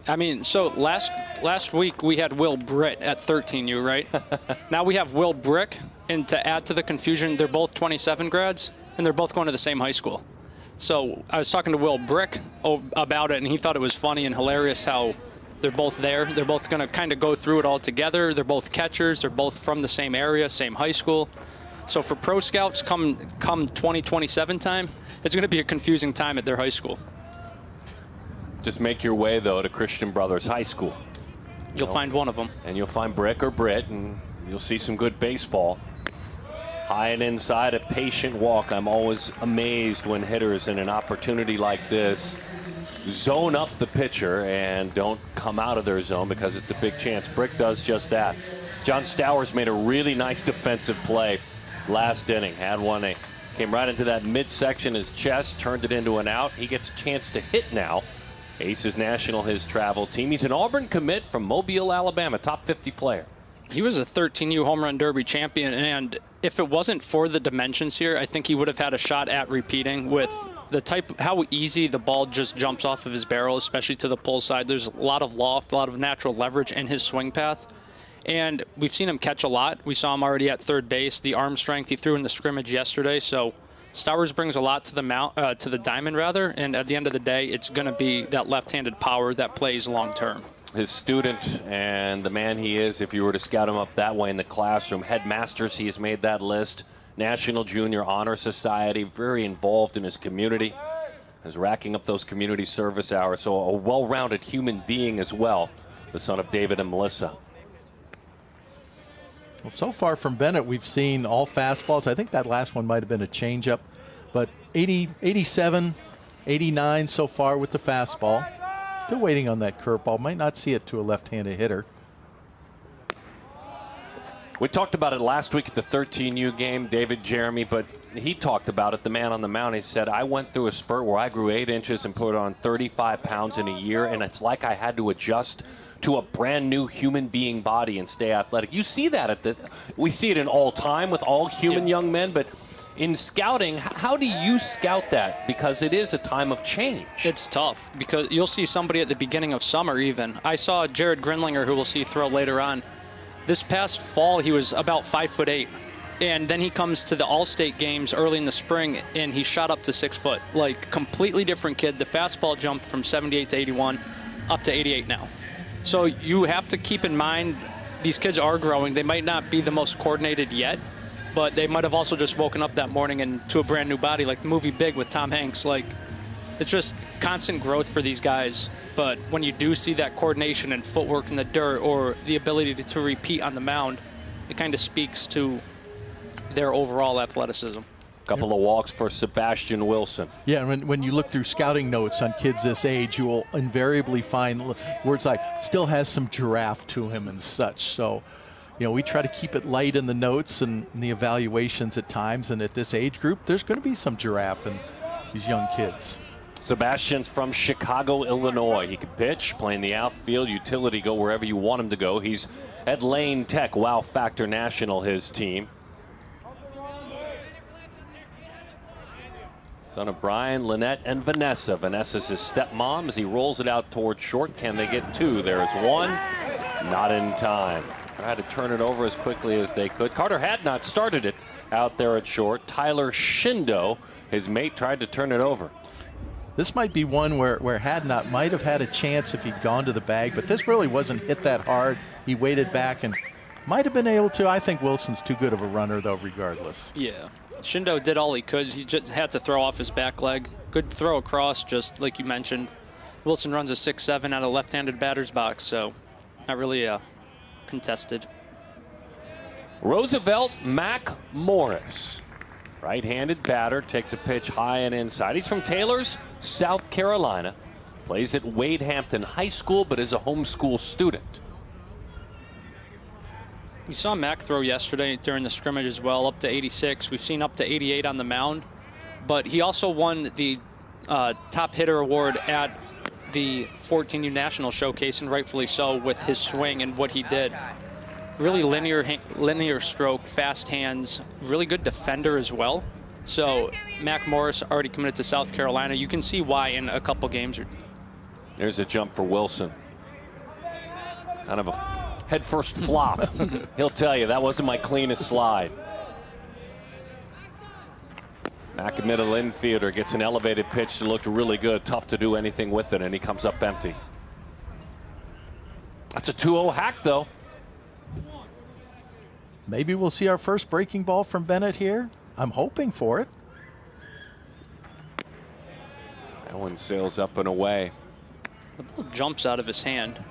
I mean, so last week we had Will Britt at 13U, right? Now we have Will Brick, and to add to the confusion, they're both 27 grads, and they're both going to the same high school. So I was talking to Will Brick about it, and he thought it was funny and hilarious how they're both there. They're both going to kind of go through it all together. They're both catchers. They're both from the same area, same high school. So for pro scouts come 2027 time, it's going to be a confusing time at their high school. Just make your way, though, to Christian Brothers High School. You'll find one of them. And you'll find Brick or Britt, and you'll see some good baseball. High and inside, a patient walk. I'm always amazed when hitters in an opportunity like this zone up the pitcher and don't come out of their zone because it's a big chance. Brick does just that. John Stowers made a really nice defensive play last inning. Had one, came right into that midsection, his chest, turned it into an out. He gets a chance to hit now. Aces National, his travel team. He's an Auburn commit from Mobile, Alabama, top 50 player. He was a 13U home run derby champion, and if it wasn't for the dimensions here, I think he would have had a shot at repeating with the how easy the ball just jumps off of his barrel, especially to the pull side. There's a lot of loft, a lot of natural leverage in his swing path, and we've seen him catch a lot. We saw him already at third base, the arm strength he threw in the scrimmage yesterday, so Stowers brings a lot to the diamond, and at the end of the day, it's going to be that left-handed power that plays long-term. His student and the man he is, if you were to scout him up that way in the classroom. Headmasters, he has made that list. National Junior Honor Society, very involved in his community. Is racking up those community service hours. So a well-rounded human being as well, the son of David and Melissa. Well, so far from Bennett, we've seen all fastballs. I think that last one might have been a changeup, but 80, 87, 89 so far with the fastball. Still waiting on that curveball. Might not see it to a left-handed hitter. We talked about it last week at the 13U game, David Jeremy, but he talked about it, the man on the mound. He said, I went through a spurt where I grew 8 inches and put on 35 pounds in a year, and it's like I had to adjust to a brand new human being body and stay athletic. You see that we see it in all time with all human young men, but in scouting, how do you scout that? Because it is a time of change. It's tough because you'll see somebody at the beginning of summer even. I saw Jared Grinlinger, who we'll see throw later on. This past fall, he was about 5'8", and then he comes to the All-State games early in the spring, and he shot up to 6 foot. Like, completely different kid. The fastball jumped from 78 to 81 up to 88 now. So you have to keep in mind these kids are growing. They might not be the most coordinated yet, but they might have also just woken up that morning and to a brand new body, like the movie Big with Tom Hanks. Like, it's just constant growth for these guys. But when you do see that coordination and footwork in the dirt or the ability to repeat on the mound, it kind of speaks to their overall athleticism. Couple of walks for Sebastian Wilson. Yeah, and when you look through scouting notes on kids this age, you will invariably find words like still has some giraffe to him and such. So, you know, we try to keep it light in the notes and in the evaluations at times. And at this age group, there's going to be some giraffe in these young kids. Sebastian's from Chicago, Illinois. He can pitch, play in the outfield, utility, go wherever you want him to go. He's at Lane Tech, Wow Factor National, his team. Son of Brian, Lynette, and Vanessa. Vanessa's his stepmom as he rolls it out towards short. Can they get 2? There's 1. Not in time. Tried to turn it over as quickly as they could. Carter Hadnot started it out there at short. Tyler Shindo, his mate, tried to turn it over. This might be one where Hadnot might have had a chance if he'd gone to the bag, but this really wasn't hit that hard. He waited back and might have been able to. I think Wilson's too good of a runner, though, regardless. Yeah. Shindo did all he could. He just had to throw off his back leg. Good throw across, just like you mentioned. Wilson runs a 6'7" out of left-handed batter's box, so not really contested. Roosevelt Mac Morris. Right-handed batter, takes a pitch high and inside. He's from Taylors, South Carolina. Plays at Wade Hampton High School, but is a homeschool student. We saw Mac throw yesterday during the scrimmage as well, up to 86. We've seen up to 88 on the mound. But he also won the top hitter award at the 14U National Showcase, and rightfully so, with his swing and what he did. Really linear stroke, fast hands, really good defender as well. So Mac Morris already committed to South Carolina. You can see why in a couple games. There's a jump for Wilson. Kind of a head-first flop. He'll tell you, that wasn't my cleanest slide. Mac, a middle infielder, gets an elevated pitch that looked really good. Tough to do anything with it, and he comes up empty. That's a 2-0 hack, though. Maybe we'll see our first breaking ball from Bennett here. I'm hoping for it. That one sails up and away. The ball jumps out of his hand.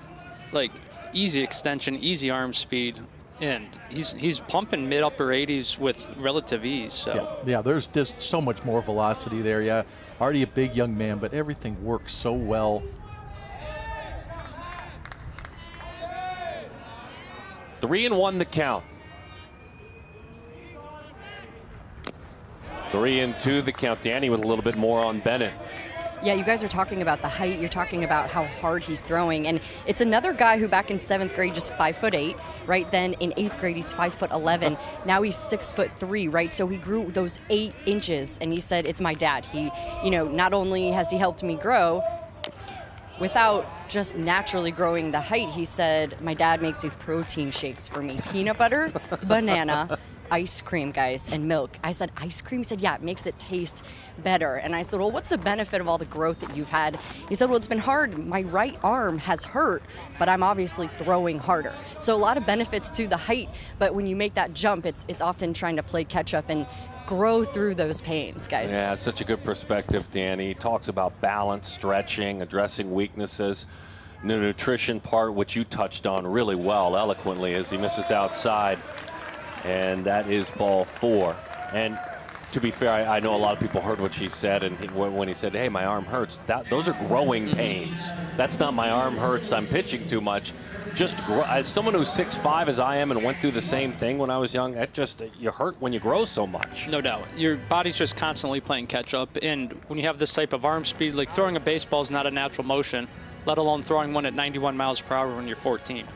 Like, easy extension, easy arm speed. And he's pumping mid-upper 80s with relative ease. So. Yeah, there's just so much more velocity there. Yeah, already a big young man, but everything works so well. 3-1 the count. 3-2 the count. Danny with a little bit more on Bennett. Yeah, you guys are talking about the height. You're talking about how hard he's throwing. And it's another guy who back in 7th grade, just 5'8", right? Then in 8th grade, he's 5'11". Now he's 6'3", right? So he grew those 8 inches. And he said, it's my dad. He, not only has he helped me grow without just naturally growing the height, he said, my dad makes these protein shakes for me. Peanut butter, banana, ice cream, guys, and milk. I said, ice cream? He said, yeah, it makes it taste better. And I said, well, what's the benefit of all the growth that you've had? He said, well, it's been hard. My right arm has hurt, but I'm obviously throwing harder. So a lot of benefits to the height, but when you make that jump, it's often trying to play catch up and grow through those pains, guys. Yeah, such a good perspective, Danny. He talks about balance, stretching, addressing weaknesses. The nutrition part, which you touched on really well, eloquently, as he misses outside. And that is ball 4. And to be fair, I know a lot of people heard what she said, and when he said, hey, my arm hurts, those are growing pains. That's not my arm hurts, I'm pitching too much. Just as someone who's 6'5" as I am and went through the same thing when I was young, you hurt when you grow so much. No doubt. Your body's just constantly playing catch up, and when you have this type of arm speed, like throwing a baseball is not a natural motion, let alone throwing one at 91 miles per hour when you're 14.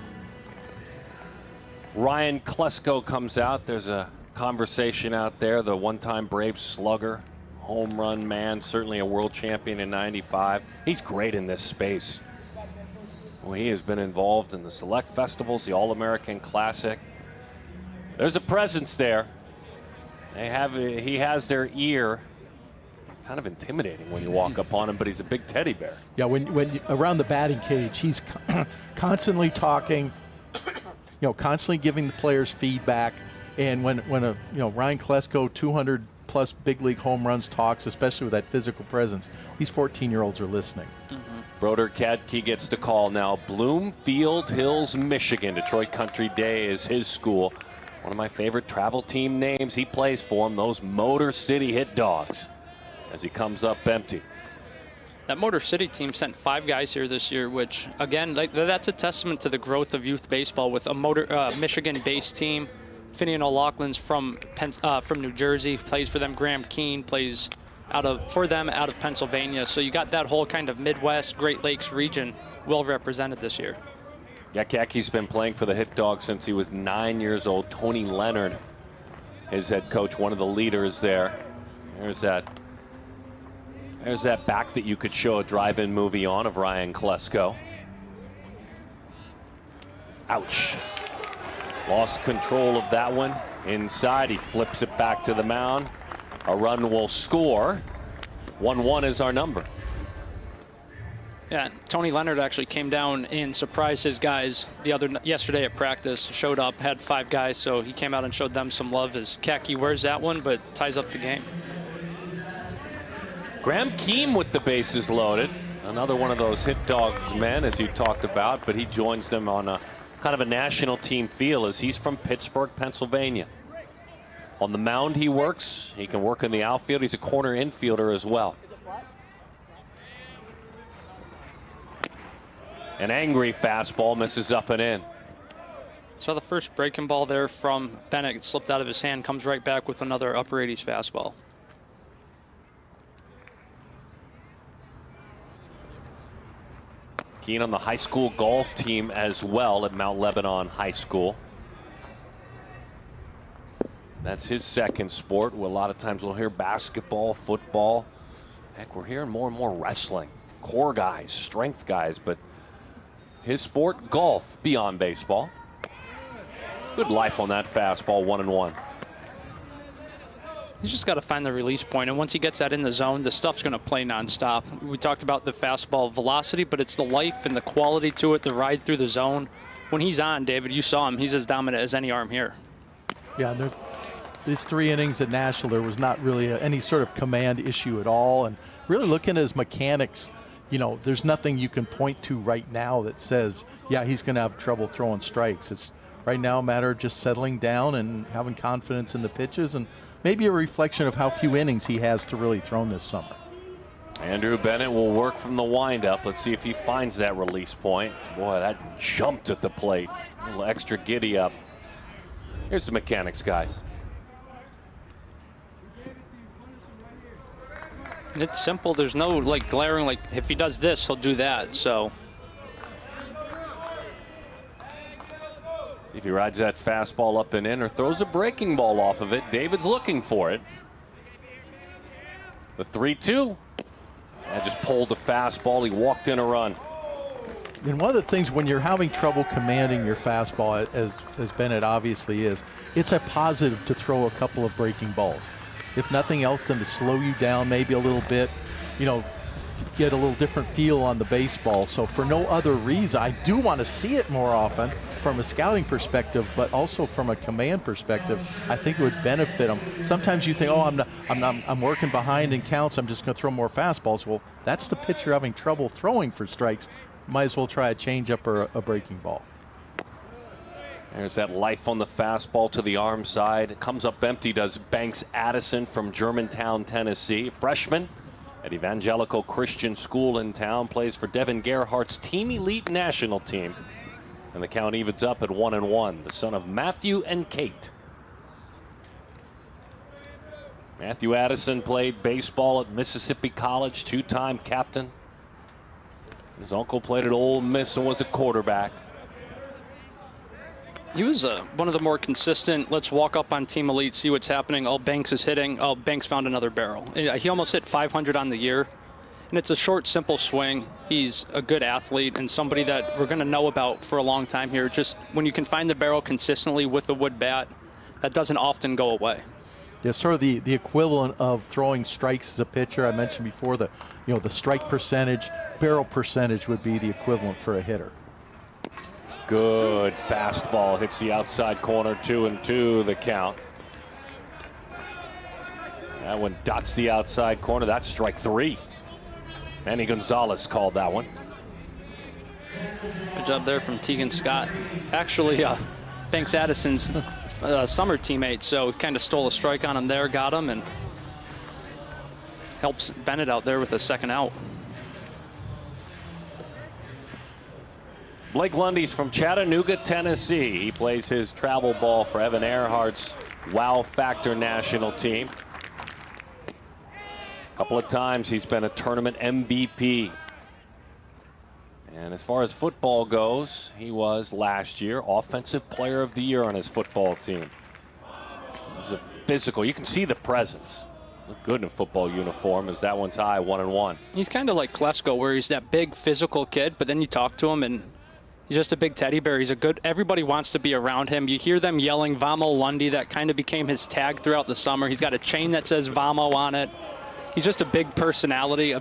Ryan Klesko comes out. There's a conversation out there. The one-time Braves slugger, home run man, certainly a world champion in '95. He's great in this space. Well, he has been involved in the select festivals, the All-American Classic. There's a presence there. He has their ear. It's kind of intimidating when you walk up on him, but he's a big teddy bear. Yeah, when around the batting cage, he's constantly talking. Constantly giving the players feedback, and when Ryan Klesko, 200-plus big league home runs, talks, especially with that physical presence, these 14-year-olds are listening. Broder Kadke gets the call now. Bloomfield Hills, Michigan. Detroit Country Day is his school. One of my favorite travel team names. He plays for them, those Motor City Hit Dogs, as he comes up empty. That Motor City team sent 5 guys here this year, which, again, that's a testament to the growth of youth baseball with a Michigan-based team. Finian O'Loughlin's from New Jersey, plays for them. Graham Keene plays out of Pennsylvania. So you got that whole kind of Midwest, Great Lakes region well represented this year. Yeah, Kaki's been playing for the Hit Dogs since he was 9 years old. Tony Leonard, his head coach, one of the leaders there. There's that back that you could show a drive-in movie on of Ryan Klesko. Ouch. Lost control of that one. Inside, he flips it back to the mound. A run will score. 1-1 is our number. Yeah, Tony Leonard actually came down and surprised his guys yesterday at practice. Showed up, had 5 guys, so he came out and showed them some love as Kaki wears that one, but ties up the game. Graham Keene with the bases loaded. Another one of those Hit Dogs men, as you talked about, but he joins them on a kind of a national team feel as he's from Pittsburgh, Pennsylvania. On the mound he works. He can work in the outfield. He's a corner infielder as well. An angry fastball misses up and in. Saw the first breaking ball there from Bennett. It slipped out of his hand, comes right back with another upper 80s fastball. Keen on the high school golf team as well at Mount Lebanon High School. That's his second sport. Well, a lot of times we'll hear basketball, football. Heck, we're hearing more and more wrestling. Core guys, strength guys, but his sport, golf, beyond baseball. Good life on that fastball, 1-1. He's just got to find the release point, and once he gets that in the zone, the stuff's going to play nonstop. We talked about the fastball velocity, but it's the life and the quality to it, the ride through the zone. When he's on, David, you saw him. He's as dominant as any arm here. Yeah, these 3 innings at Nashville, there was not really any sort of command issue at all. And really looking at his mechanics, you know, there's nothing you can point to right now that says, yeah, he's going to have trouble throwing strikes. It's right now a matter of just settling down and having confidence in the pitches, and maybe a reflection of how few innings he has to really throw this summer. Andrew Bennett will work from the windup. Let's see if he finds that release point. Boy, that jumped at the plate. A little extra giddy up. Here's the mechanics, guys. And it's simple. There's no like glaring, like if he does this, he'll do that. So See if he rides that fastball up and in or throws a breaking ball off of it. David's looking for it. The 3-2. I just pulled the fastball. He walked in a run. And one of the things when you're having trouble commanding your fastball, as Bennett obviously is, it's a positive to throw a couple of breaking balls. If nothing else than to slow you down maybe a little bit, you know, get a little different feel on the baseball. So for no other reason, I do want to see it more often from a scouting perspective, but also from a command perspective. I think it would benefit him. Sometimes you think, oh, I'm working behind in counts, I'm just going to throw more fastballs. Well, that's the pitcher having trouble throwing for strikes. Might as well try a changeup or a breaking ball. There's that life on the fastball to the arm side. It comes up empty, does Banks Addison from Germantown, Tennessee. Freshman at Evangelical Christian School in town. Plays for Devin Gerhardt's Team Elite National Team. And the count evens up at 1-1. The son of Matthew and Kate. Matthew Addison played baseball at Mississippi College, 2-time captain. His uncle played at Ole Miss and was a quarterback. He was one of the more consistent, let's walk up on Team Elite, see what's happening. Oh, Banks is hitting. Oh, Banks found another barrel. He almost hit 500 on the year. And it's a short, simple swing. He's a good athlete and somebody that we're going to know about for a long time here. Just when you can find the barrel consistently with the wood bat, that doesn't often go away. Yeah, sort of the equivalent of throwing strikes as a pitcher. I mentioned before the strike percentage, barrel percentage would be the equivalent for a hitter. Good fastball hits the outside corner, 2-2 the count. That one dots the outside corner. That's strike 3. Manny Gonzalez called that one. Good job there from Tegan Scott. Actually, Banks Addison's summer teammate, so kind of stole a strike on him there, got him, and helps Bennett out there with a second out. Blake Lundy's from Chattanooga, Tennessee. He plays his travel ball for Evan Earhart's Wow Factor national team. A couple of times he's been a tournament MVP. And as far as football goes, he was last year Offensive Player of the Year on his football team. He's a physical. You can see the presence. Look good in a football uniform as that one's high, 1-1. He's kind of like Klesko, where he's that big physical kid, but then you talk to him and he's just a big teddy bear. He's a good, everybody wants to be around him. You hear them yelling Vamo Lundy. That kind of became his tag throughout the summer. He's got a chain that says Vamo on it. He's just a big personality,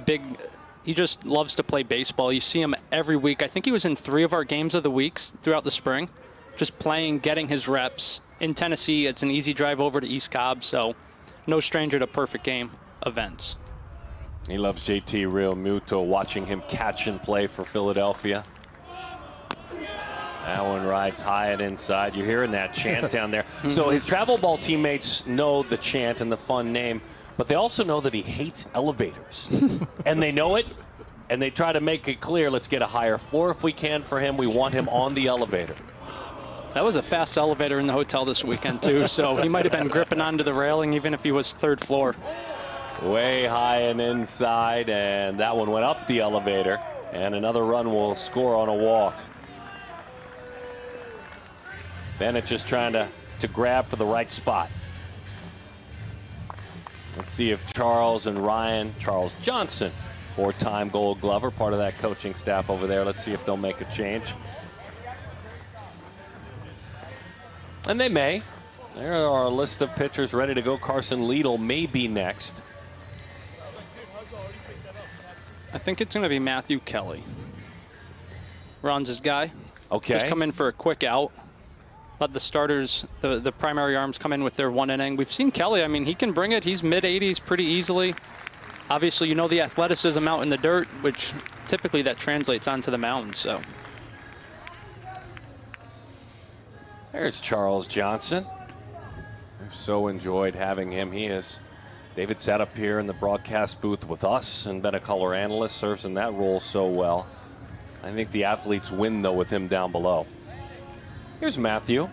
he just loves to play baseball. You see him every week. I think he was in 3 of our games of the weeks throughout the spring, just playing, getting his reps. In Tennessee, it's an easy drive over to East Cobb, so no stranger to perfect game events. He loves JT Real Muto, watching him catch and play for Philadelphia. That one rides high and inside. You're hearing that chant down there. So his travel ball teammates know the chant and the fun name, but they also know that he hates elevators. And they know it, and they try to make it clear, let's get a higher floor if we can for him. We want him on the elevator. That was a fast elevator in the hotel this weekend, too, so he might have been gripping onto the railing even if he was third floor. Way high and inside, and that one went up the elevator, and another run will score on a walk. Bennett just trying to grab for the right spot. Let's see if Charles Johnson, 4-time Gold Glover, part of that coaching staff over there. Let's see if they'll make a change. And they may. There are a list of pitchers ready to go. Carson Liedl may be next. I think it's going to be Matthew Kelly. Ron's his guy. Okay. Just come in for a quick out. Let the starters, the primary arms, come in with their 1 inning. We've seen Kelly. I mean, he can bring it. He's mid-80s pretty easily. Obviously, you know the athleticism out in the dirt, which typically that translates onto the mound. So there's Charles Johnson. I've so enjoyed having him. David sat up here in the broadcast booth with us and been a color analyst, serves in that role so well. I think the athletes win, though, with him down below. Here's Matthew.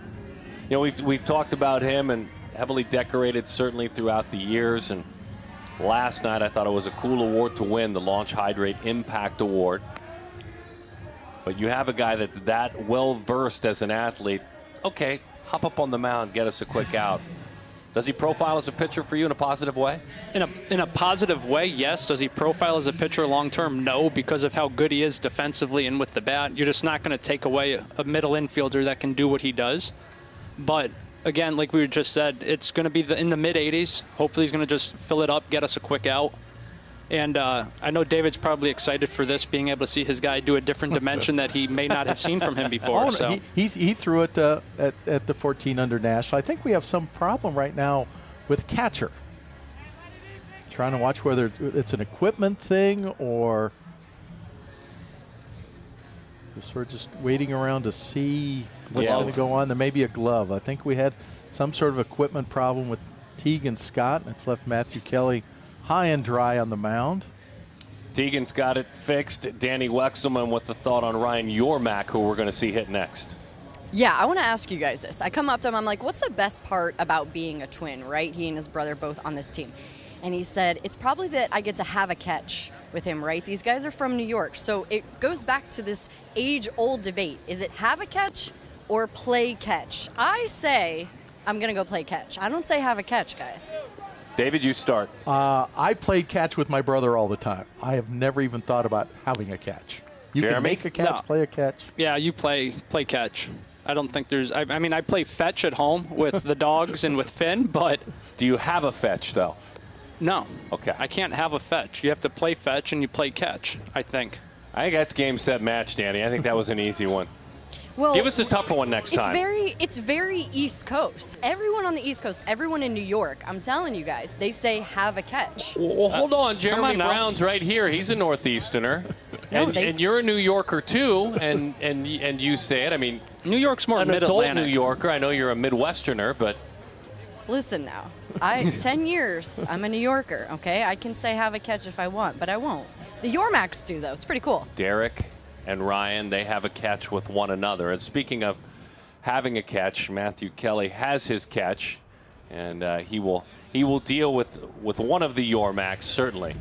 You know, we've talked about him and heavily decorated certainly throughout the years. And last night I thought it was a cool award to win, the Launch Hydrate Impact Award. But you have a guy that's that well-versed as an athlete. Okay, hop up on the mound, get us a quick out. Does he profile as a pitcher for you in a positive way? In a positive way, yes. Does he profile as a pitcher long-term? No, because of how good he is defensively and with the bat. You're just not going to take away a middle infielder that can do what he does. But, again, like we just said, it's going to be in the mid-80s. Hopefully he's going to just fill it up, get us a quick out. And I know David's probably excited for this, being able to see his guy do a different dimension that he may not have seen from him before. Oh, so he threw it at the 14 under National. I think we have some problem right now with catcher. Trying to watch whether it's an equipment thing or we're just waiting around to see what's going to go on. There may be a glove. I think we had some sort of equipment problem with Teagan Scott, and it's left Matthew Kelly high and dry on the mound. Teagan's got it fixed. Danny Wexelman with the thought on Ryan Yormack, who we're going to see hit next. Yeah, I want to ask you guys this. I come up to him, I'm like, what's the best part about being a twin, right? He and his brother both on this team. And he said, it's probably that I get to have a catch with him, right? These guys are from New York. So it goes back to this age-old debate. Is it have a catch or play catch? I say I'm going to go play catch. I don't say have a catch, guys. David, you start. I played catch with my brother all the time. I have never even thought about having a catch. You Jeremy? can make a catch, play a catch. yeah, you play catch. I don't think there's. I mean, I play fetch at home with the dogs and with Finn, but Do you have a fetch, though? no. Okay. I can't have a fetch. You have to play fetch and you play catch, I think. I think that's game, set, match, Danny. I think that was an easy one. Well, Give us a tougher one next time. It's very East Coast. Everyone on the East Coast, everyone in New York, I'm telling you guys, they say have a catch. Well, hold on. Jeremy on now. Brown's right here. He's a Northeasterner. No, and you're a New Yorker, too, and you say it. I mean, New York's more an adult mid-Atlantic. New Yorker. I know you're a Midwesterner, but Listen now, 10 years, I'm a New Yorker, okay? I can say have a catch if I want, but I won't. The Yormacks do, though. It's pretty cool. Derek and Ryan, they have a catch with one another. And speaking of having a catch, Matthew Kelly has his catch, and he will deal with one of the Yormacks, certainly.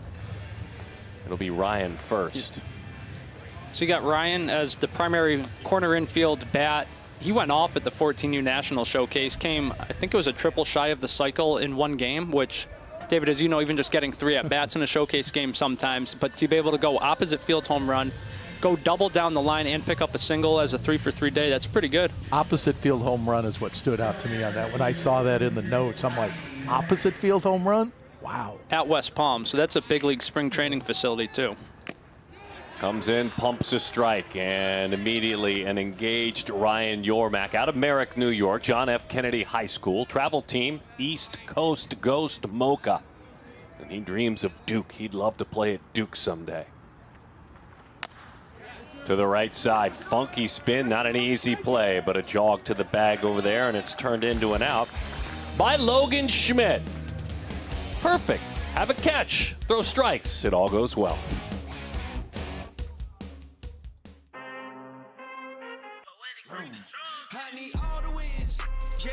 It'll be Ryan first. So you got Ryan as the primary corner infield bat. He went off at the 14U National Showcase, came, I think it was a triple shy of the cycle in one game, which, David, as you know, even just getting 3 at-bats in a showcase game sometimes, but to be able to go opposite field home run, go double down the line and pick up a single as a 3-for-3 day, that's pretty good. Opposite field home run is what stood out to me on that. When I saw that in the notes, I'm like, opposite field home run? Wow. At West Palm, so that's a big league spring training facility, too. Comes in, pumps a strike, and immediately an engaged Ryan Yormack out of Merrick, New York, John F. Kennedy High School, travel team, East Coast Ghost Mocha. And he dreams of Duke. He'd love to play at Duke someday. To the right side, funky spin, not an easy play, but a jog to the bag over there, and it's turned into an out by Logan Schmidt. Perfect. Have a catch, throw strikes, it all goes well. I need all the wins. Yeah.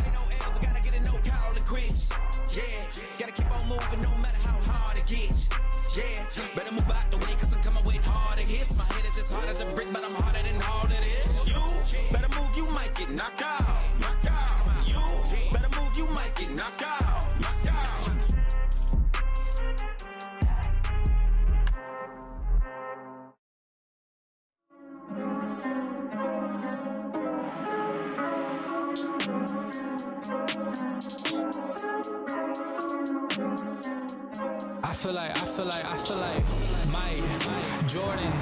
Ain't no L's, I gotta get a no call and quits. Yeah. Gotta keep on moving no matter how hard it gets. Yeah. Better move out the way, cause I'm coming with harder hits. My head is as hard as a brick, but I'm harder than all of this. You better move, you might get knocked out. Knocked out. You better move, you might get knocked out. Knocked out. I feel like Mike Jordan.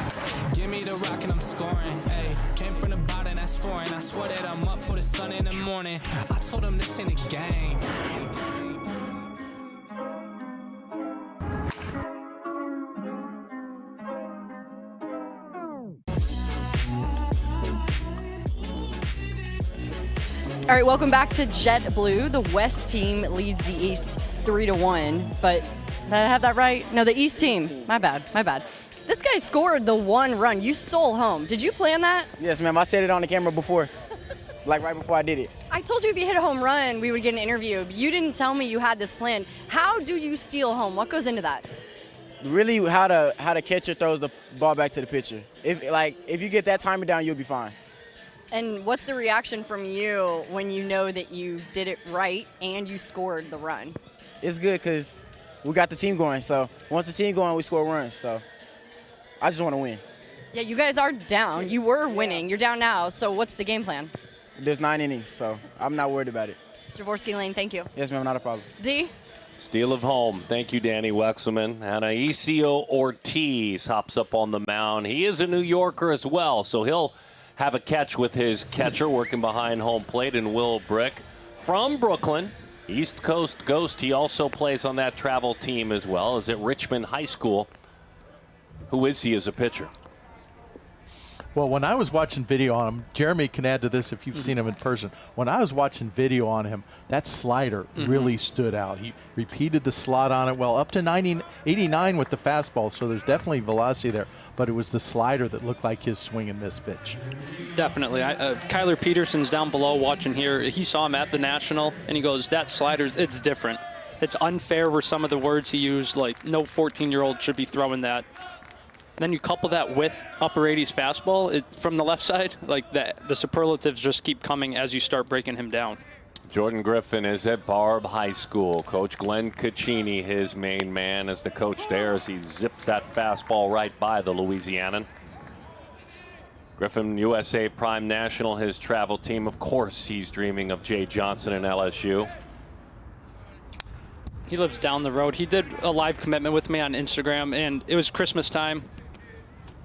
Give me the rock and I'm scoring. Hey, came from the bottom, that's foreign. I swear that I'm up for the sun in the morning. I told him this ain't a game. All right, welcome back to JetBlue. The West team leads the East 3-1, but did I have that right? No, the East team. My bad. This guy scored the one run. You stole home. Did you plan that? Yes, ma'am. I said it on the camera before, like right before I did it. I told you if you hit a home run, we would get an interview. You didn't tell me you had this plan. How do you steal home? What goes into that? Really, how the catcher throws the ball back to the pitcher. If you get that timer down, you'll be fine. And what's the reaction from you when you know that you did it right and you scored the run? It's good because we got the team going. So once the team going, we score runs. So I just want to win. Yeah, you guys are down. You were winning. You're down now. So what's the game plan? There's 9 innings, so I'm not worried about it. Jaworski Lane, thank you. Yes, ma'am, not a problem. D? Steal of home. Thank you, Danny Wexelman. And Aisio Ortiz hops up on the mound. He is a New Yorker as well, so he'll have a catch with his catcher working behind home plate in Will Brick. From Brooklyn, East Coast Ghost, he also plays on that travel team as well. Is at Richmond High School. Who is he as a pitcher? Well, when I was watching video on him, Jeremy can add to this if you've seen him in person. When I was watching video on him, that slider really stood out. He repeated the slot on it, well, up to 89 with the fastball, so there's definitely velocity there. But it was the slider that looked like his swing and miss pitch. Definitely. Kyler Peterson's down below watching here. He saw him at the National, and he goes, that slider, it's different. It's unfair were some of the words he used, like no 14-year-old should be throwing that. Then you couple that with upper 80s fastball from the left side, like the superlatives just keep coming as you start breaking him down. Jordan Griffin is at Barb High School. Coach Glenn Caccini, his main man, as the coach there as he zips that fastball right by the Louisianan. Griffin, USA Prime National, his travel team. Of course, he's dreaming of Jay Johnson and LSU. He lives down the road. He did a live commitment with me on Instagram, and it was Christmas time.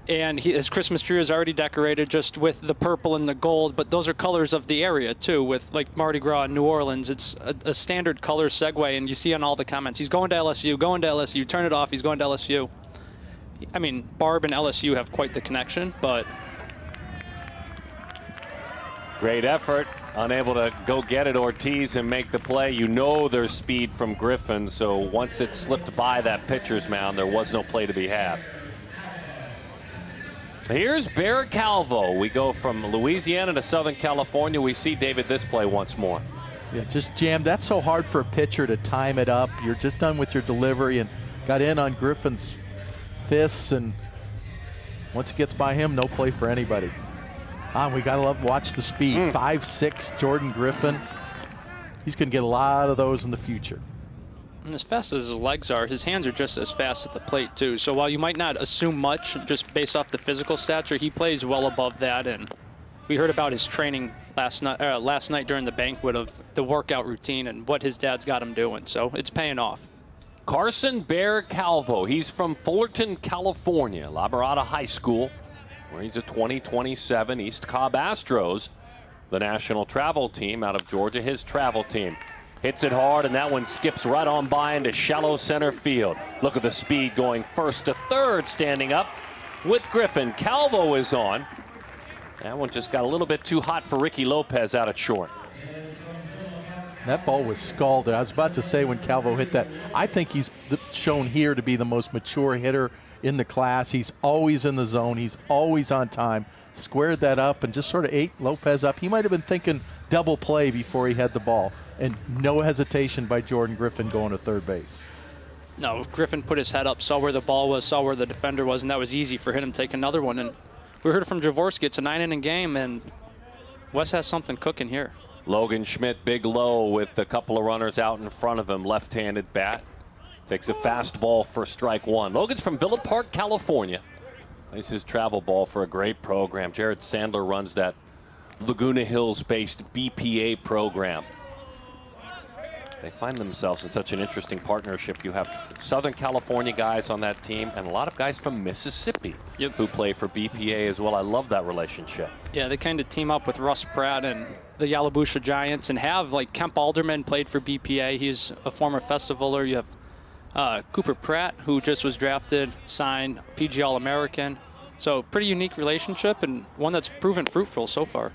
And his Christmas tree is already decorated just with the purple and the gold, but those are colors of the area too, with like Mardi Gras in New Orleans. It's a standard color segue, and you see on all the comments, he's going to LSU, turn it off, he's going to LSU. I mean, Barb and LSU have quite the connection, but... Great effort. Unable to go get it, Ortiz, and make the play. You know there's speed from Griffin, so once it slipped by that pitcher's mound, there was no play to be had. Here's Bear Calvo. We go from Louisiana to Southern California. We see, David, this play once more. Yeah, just jammed. That's so hard for a pitcher to time it up. You're just done with your delivery and got in on Griffin's fists, and once it gets by him, no play for anybody. We got to watch the speed. 5'6", Jordan Griffin. He's going to get a lot of those in the future. And as fast as his legs are, his hands are just as fast at the plate, too. So while you might not assume much just based off the physical stature, he plays well above that. And we heard about his training last night during the banquet of the workout routine and what his dad's got him doing. So it's paying off. Carson Bear Calvo. He's from Fullerton, California, La Mirada High School, where he's a 2027 East Cobb Astros, the national travel team out of Georgia, his travel team. Hits it hard, and that one skips right on by into shallow center field. Look at the speed going first to third, standing up. with Griffin. Calvo is on. That one just got a little bit too hot for Ricky Lopez out at short. That ball was scalded. I was about to say when Calvo hit that, I think he's shown here to be the most mature hitter in the class. He's always in the zone. He's always on time. Squared that up and just sort of ate Lopez up. He might have been thinking double play before he had the ball. And no hesitation by Jordan Griffin going to third base. No, Griffin put his head up, saw where the ball was, saw where the defender was, and that was easy for him to take another one. And we heard from Jaworski, it's a 9-inning game, and Wes has something cooking here. Logan Schmidt, big low with a couple of runners out in front of him. Left-handed bat. Takes a fastball for strike one. Logan's from Villa Park, California. This is his travel ball for a great program. Jared Sandler runs that Laguna Hills-based BPA program. They find themselves in such an interesting partnership. You have Southern California guys on that team and a lot of guys from Mississippi who play for BPA as well. I love that relationship. Yeah, they kind of team up with Russ Pratt and the Yalabusha Giants and have, like, Kemp Alderman played for BPA. He's a former festivaler. You have Cooper Pratt, who just was drafted, signed, PG All-American. So pretty unique relationship and one that's proven fruitful so far.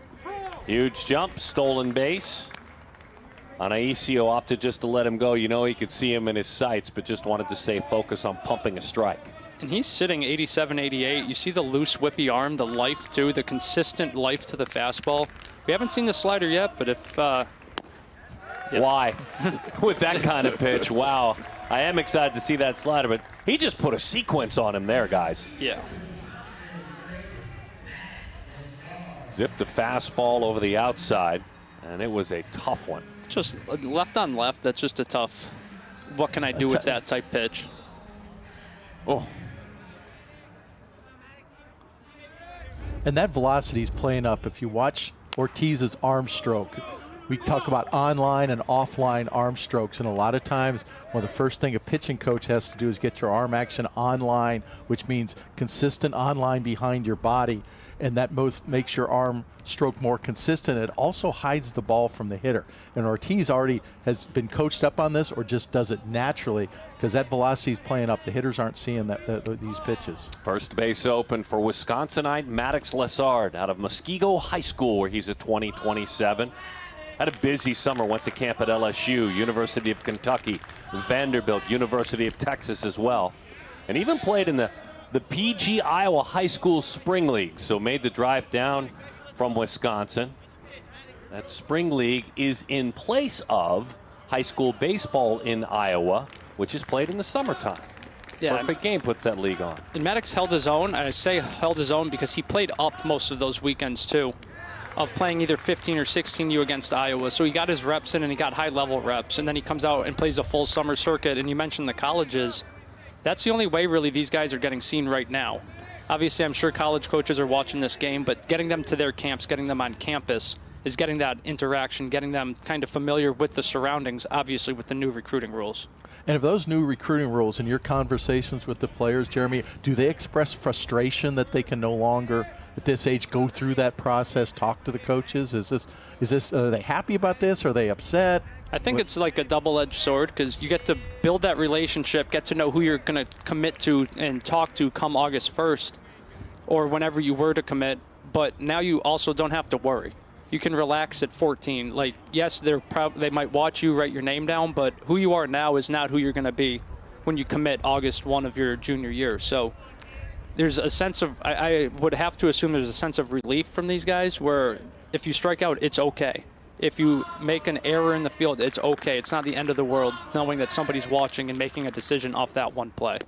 Huge jump, stolen base. Anaisio opted just to let him go. You know he could see him in his sights, but just wanted to stay focused on pumping a strike. And he's sitting 87, 88. You see the loose, whippy arm, the life, too, the consistent life to the fastball. We haven't seen the slider yet, but if... Why? With that kind of pitch, wow. I am excited to see that slider, but he just put a sequence on him there, guys. Yeah. Zipped the fastball over the outside, and it was a tough one. Just left on left, that's just a tough, what can I do with that type pitch? Oh. And that velocity is playing up. If you watch Ortiz's arm stroke, we talk about online and offline arm strokes, and a lot of times, well, the first thing a pitching coach has to do is get your arm action online, which means consistent online behind your body, and that both makes your arm stroke more consistent. It also hides the ball from the hitter. And Ortiz already has been coached up on this or just does it naturally because that velocity is playing up. The hitters aren't seeing these pitches. First base open for Wisconsinite Maddox Lessard out of Muskego High School, where he's a 2027. Had a busy summer, went to camp at LSU, University of Kentucky, Vanderbilt, University of Texas as well. And even played in the PG Iowa High School Spring League, so made the drive down from Wisconsin. That Spring League is in place of high school baseball in Iowa, which is played in the summertime. Yeah, Perfect game puts that league on. And Maddox held his own. I say held his own because he played up most of those weekends, too, of playing either 15 or 16U against Iowa. So he got his reps in and he got high-level reps. And then he comes out and plays a full summer circuit. And you mentioned the colleges. That's the only way, really, these guys are getting seen right now. Obviously, I'm sure college coaches are watching this game, but getting them to their camps, getting them on campus is getting that interaction, getting them kind of familiar with the surroundings, obviously, with the new recruiting rules. And if those new recruiting rules, in your conversations with the players, Jeremy, do they express frustration that they can no longer, at this age, go through that process, talk to the coaches? Is this? Are they happy about this? Are they upset? I think it's like a double-edged sword because you get to build that relationship, get to know who you're going to commit to and talk to come August 1st or whenever you were to commit, but now you also don't have to worry. You can relax at 14. Like, yes, they might watch you write your name down, but who you are now is not who you're going to be when you commit August 1 of your junior year. So there's a sense of, I would have to assume there's a sense of relief from these guys where if you strike out, it's okay. If you make an error in the field, it's okay. It's not the end of the world knowing that somebody's watching and making a decision off that one play.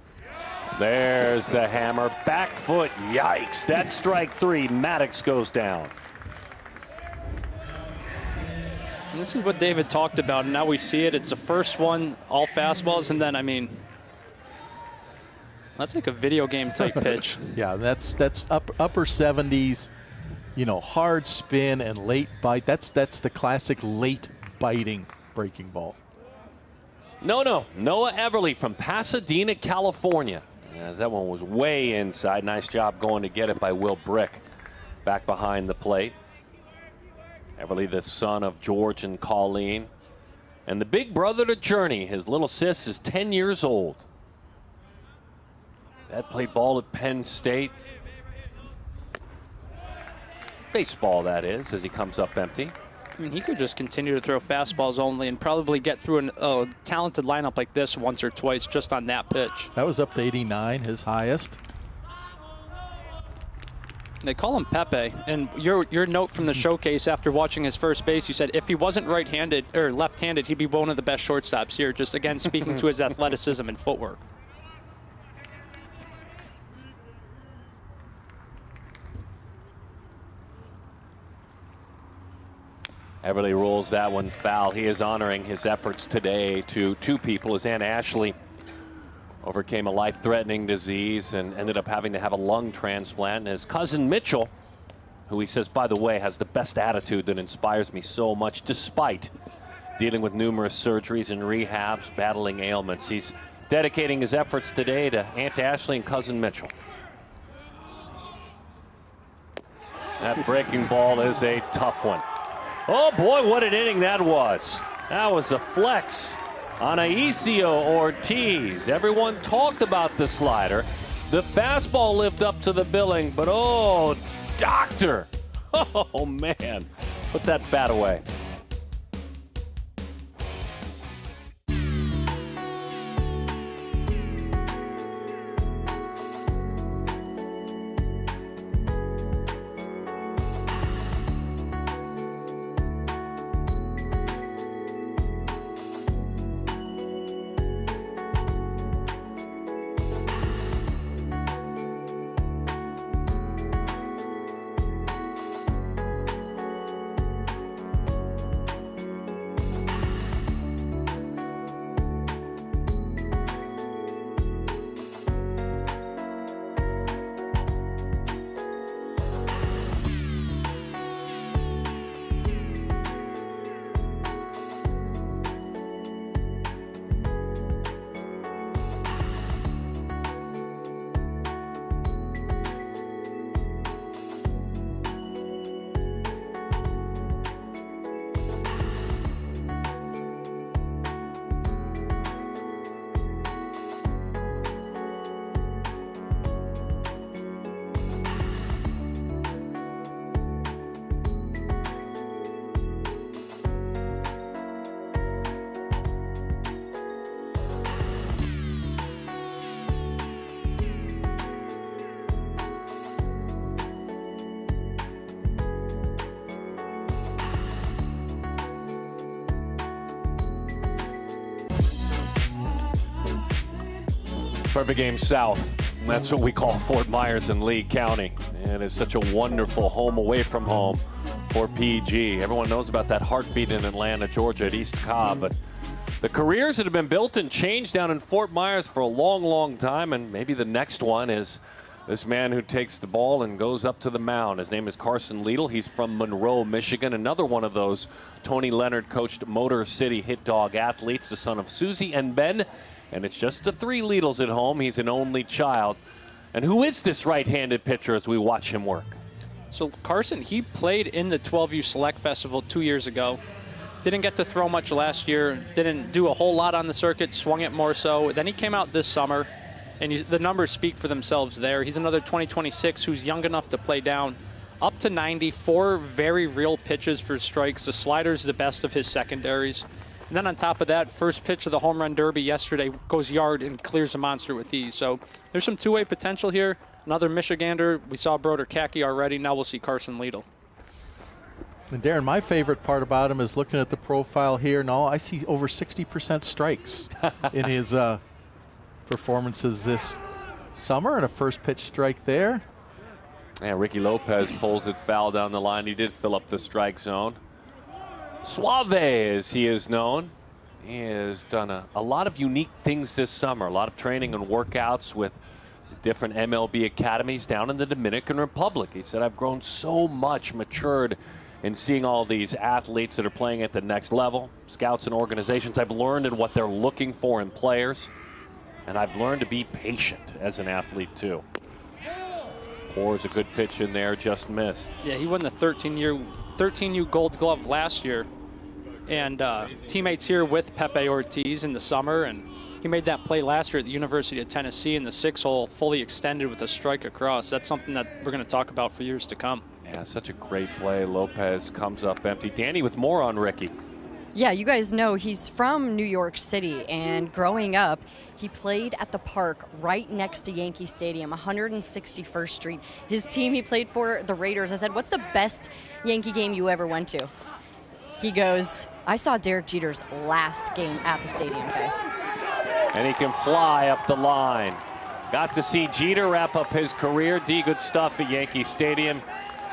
There's the hammer. Back foot. Yikes. That's strike three. Maddox goes down. And this is what David talked about, and now we see it. It's the first one, all fastballs, and then, I mean, that's like a video game type pitch. Yeah, that's upper 70s. You know, hard spin and late bite. That's the classic late biting breaking ball. Noah Everly from Pasadena, California. As that one was way inside. Nice job going to get it by Will Brick back behind the plate. Everly, the son of George and Colleen. And the big brother to Journey. His little sis is 10 years old. Dad played ball at Penn State. Baseball, that is, as he comes up empty. I mean, he could just continue to throw fastballs only and probably get through a talented lineup like this once or twice just on that pitch. That was up to 89, his highest. They call him Pepe, and your note from the showcase after watching his first base, you said if he wasn't right-handed or left-handed, he'd be one of the best shortstops here. Just again speaking to his athleticism and footwork. Everly rules that one foul. He is honoring his efforts today to two people as Aunt Ashley overcame a life-threatening disease and ended up having to have a lung transplant. And his cousin Mitchell, who he says, by the way, has the best attitude that inspires me so much, despite dealing with numerous surgeries and rehabs, battling ailments. He's dedicating his efforts today to Aunt Ashley and cousin Mitchell. That breaking ball is a tough one. Oh boy, what an inning that was. That was a flex on Aisio Ortiz. Everyone talked about the slider. The fastball lived up to the billing, but oh, doctor. Oh man, put that bat away. Perfect Game South. That's what we call Fort Myers in Lee County. And it's such a wonderful home away from home for PG. Everyone knows about that heartbeat in Atlanta, Georgia at East Cobb. But the careers that have been built and changed down in Fort Myers for a long, long time. And maybe the next one is this man who takes the ball and goes up to the mound. His name is Carson Liedl. He's from Monroe, Michigan. Another one of those Tony Leonard coached Motor City Hit Dog athletes, the son of Susie and Ben. And it's just the three Liedls at home. He's an only child. And who is this right-handed pitcher as we watch him work? So Carson, he played in the 12U Select Festival 2 years ago. Didn't get to throw much last year. Didn't do a whole lot on the circuit. Swung it more so. Then he came out this summer, and the numbers speak for themselves there. He's another 2026 who's young enough to play down. Up to 90, 4 very real pitches for strikes. The slider's the best of his secondaries. And then on top of that, first pitch of the home run derby yesterday goes yard and clears a monster with ease. So there's some two-way potential here. Another Michigander. We saw Broder Kaki already. Now we'll see Carson Liedl. And Darren, my favorite part about him is looking at the profile here. No, I see over 60% strikes in his performances this summer, and a first pitch strike there. Yeah, Ricky Lopez pulls it foul down the line. He did fill up the strike zone. Suave, as he is known. He has done a lot of unique things this summer. A lot of training and workouts with different MLB academies down in the Dominican Republic. He said, I've grown so much, matured in seeing all these athletes that are playing at the next level. Scouts and organizations, I've learned in what they're looking for in players. And I've learned to be patient as an athlete, too. Pours a good pitch in there, just missed. Yeah, he won the 13U Gold Glove last year. And teammates here with Pepe Ortiz in the summer. And He made that play last year at the University of Tennessee in the 6-hole, fully extended with a strike across. That's something that we're going to talk about for years to come. Yeah, such a great play. Lopez comes up empty. Danny with more on Ricky. Yeah, you guys know he's from New York City, and growing up, he played at the park right next to Yankee Stadium, 161st Street. His team he played for, the Raiders. I said, what's the best Yankee game you ever went to? He goes, I saw Derek Jeter's last game at the stadium, guys. And he can fly up the line. Got to see Jeter wrap up his career. Good stuff at Yankee Stadium.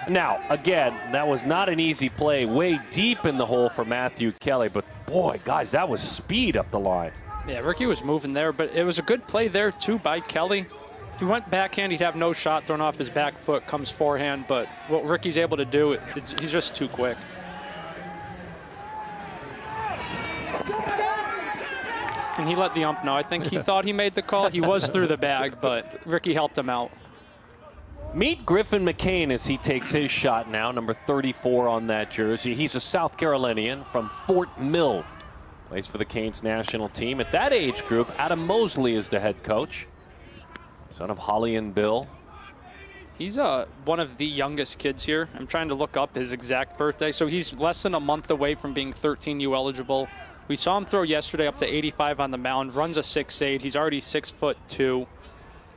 Now, again, that was not an easy play, way deep in the hole for Matthew Kelly, but boy, guys, that was speed up the line. Yeah, Ricky was moving there, but it was a good play there, too, by Kelly. If he went backhand, he'd have no shot thrown off his back foot, comes forehand, but what Ricky's able to do, he's just too quick. And he let the ump know. I think he thought he made the call. He was through the bag, but Ricky helped him out. Meet Griffin McCain as he takes his shot now, number 34 on that jersey. He's a South Carolinian from Fort Mill. Plays for the Canes national team. At that age group, Adam Mosley is the head coach. Son of Holly and Bill. He's one of the youngest kids here. I'm trying to look up his exact birthday. So he's less than a month away from being 13U eligible. We saw him throw yesterday up to 85 on the mound. Runs a 6'8". He's already 6'2".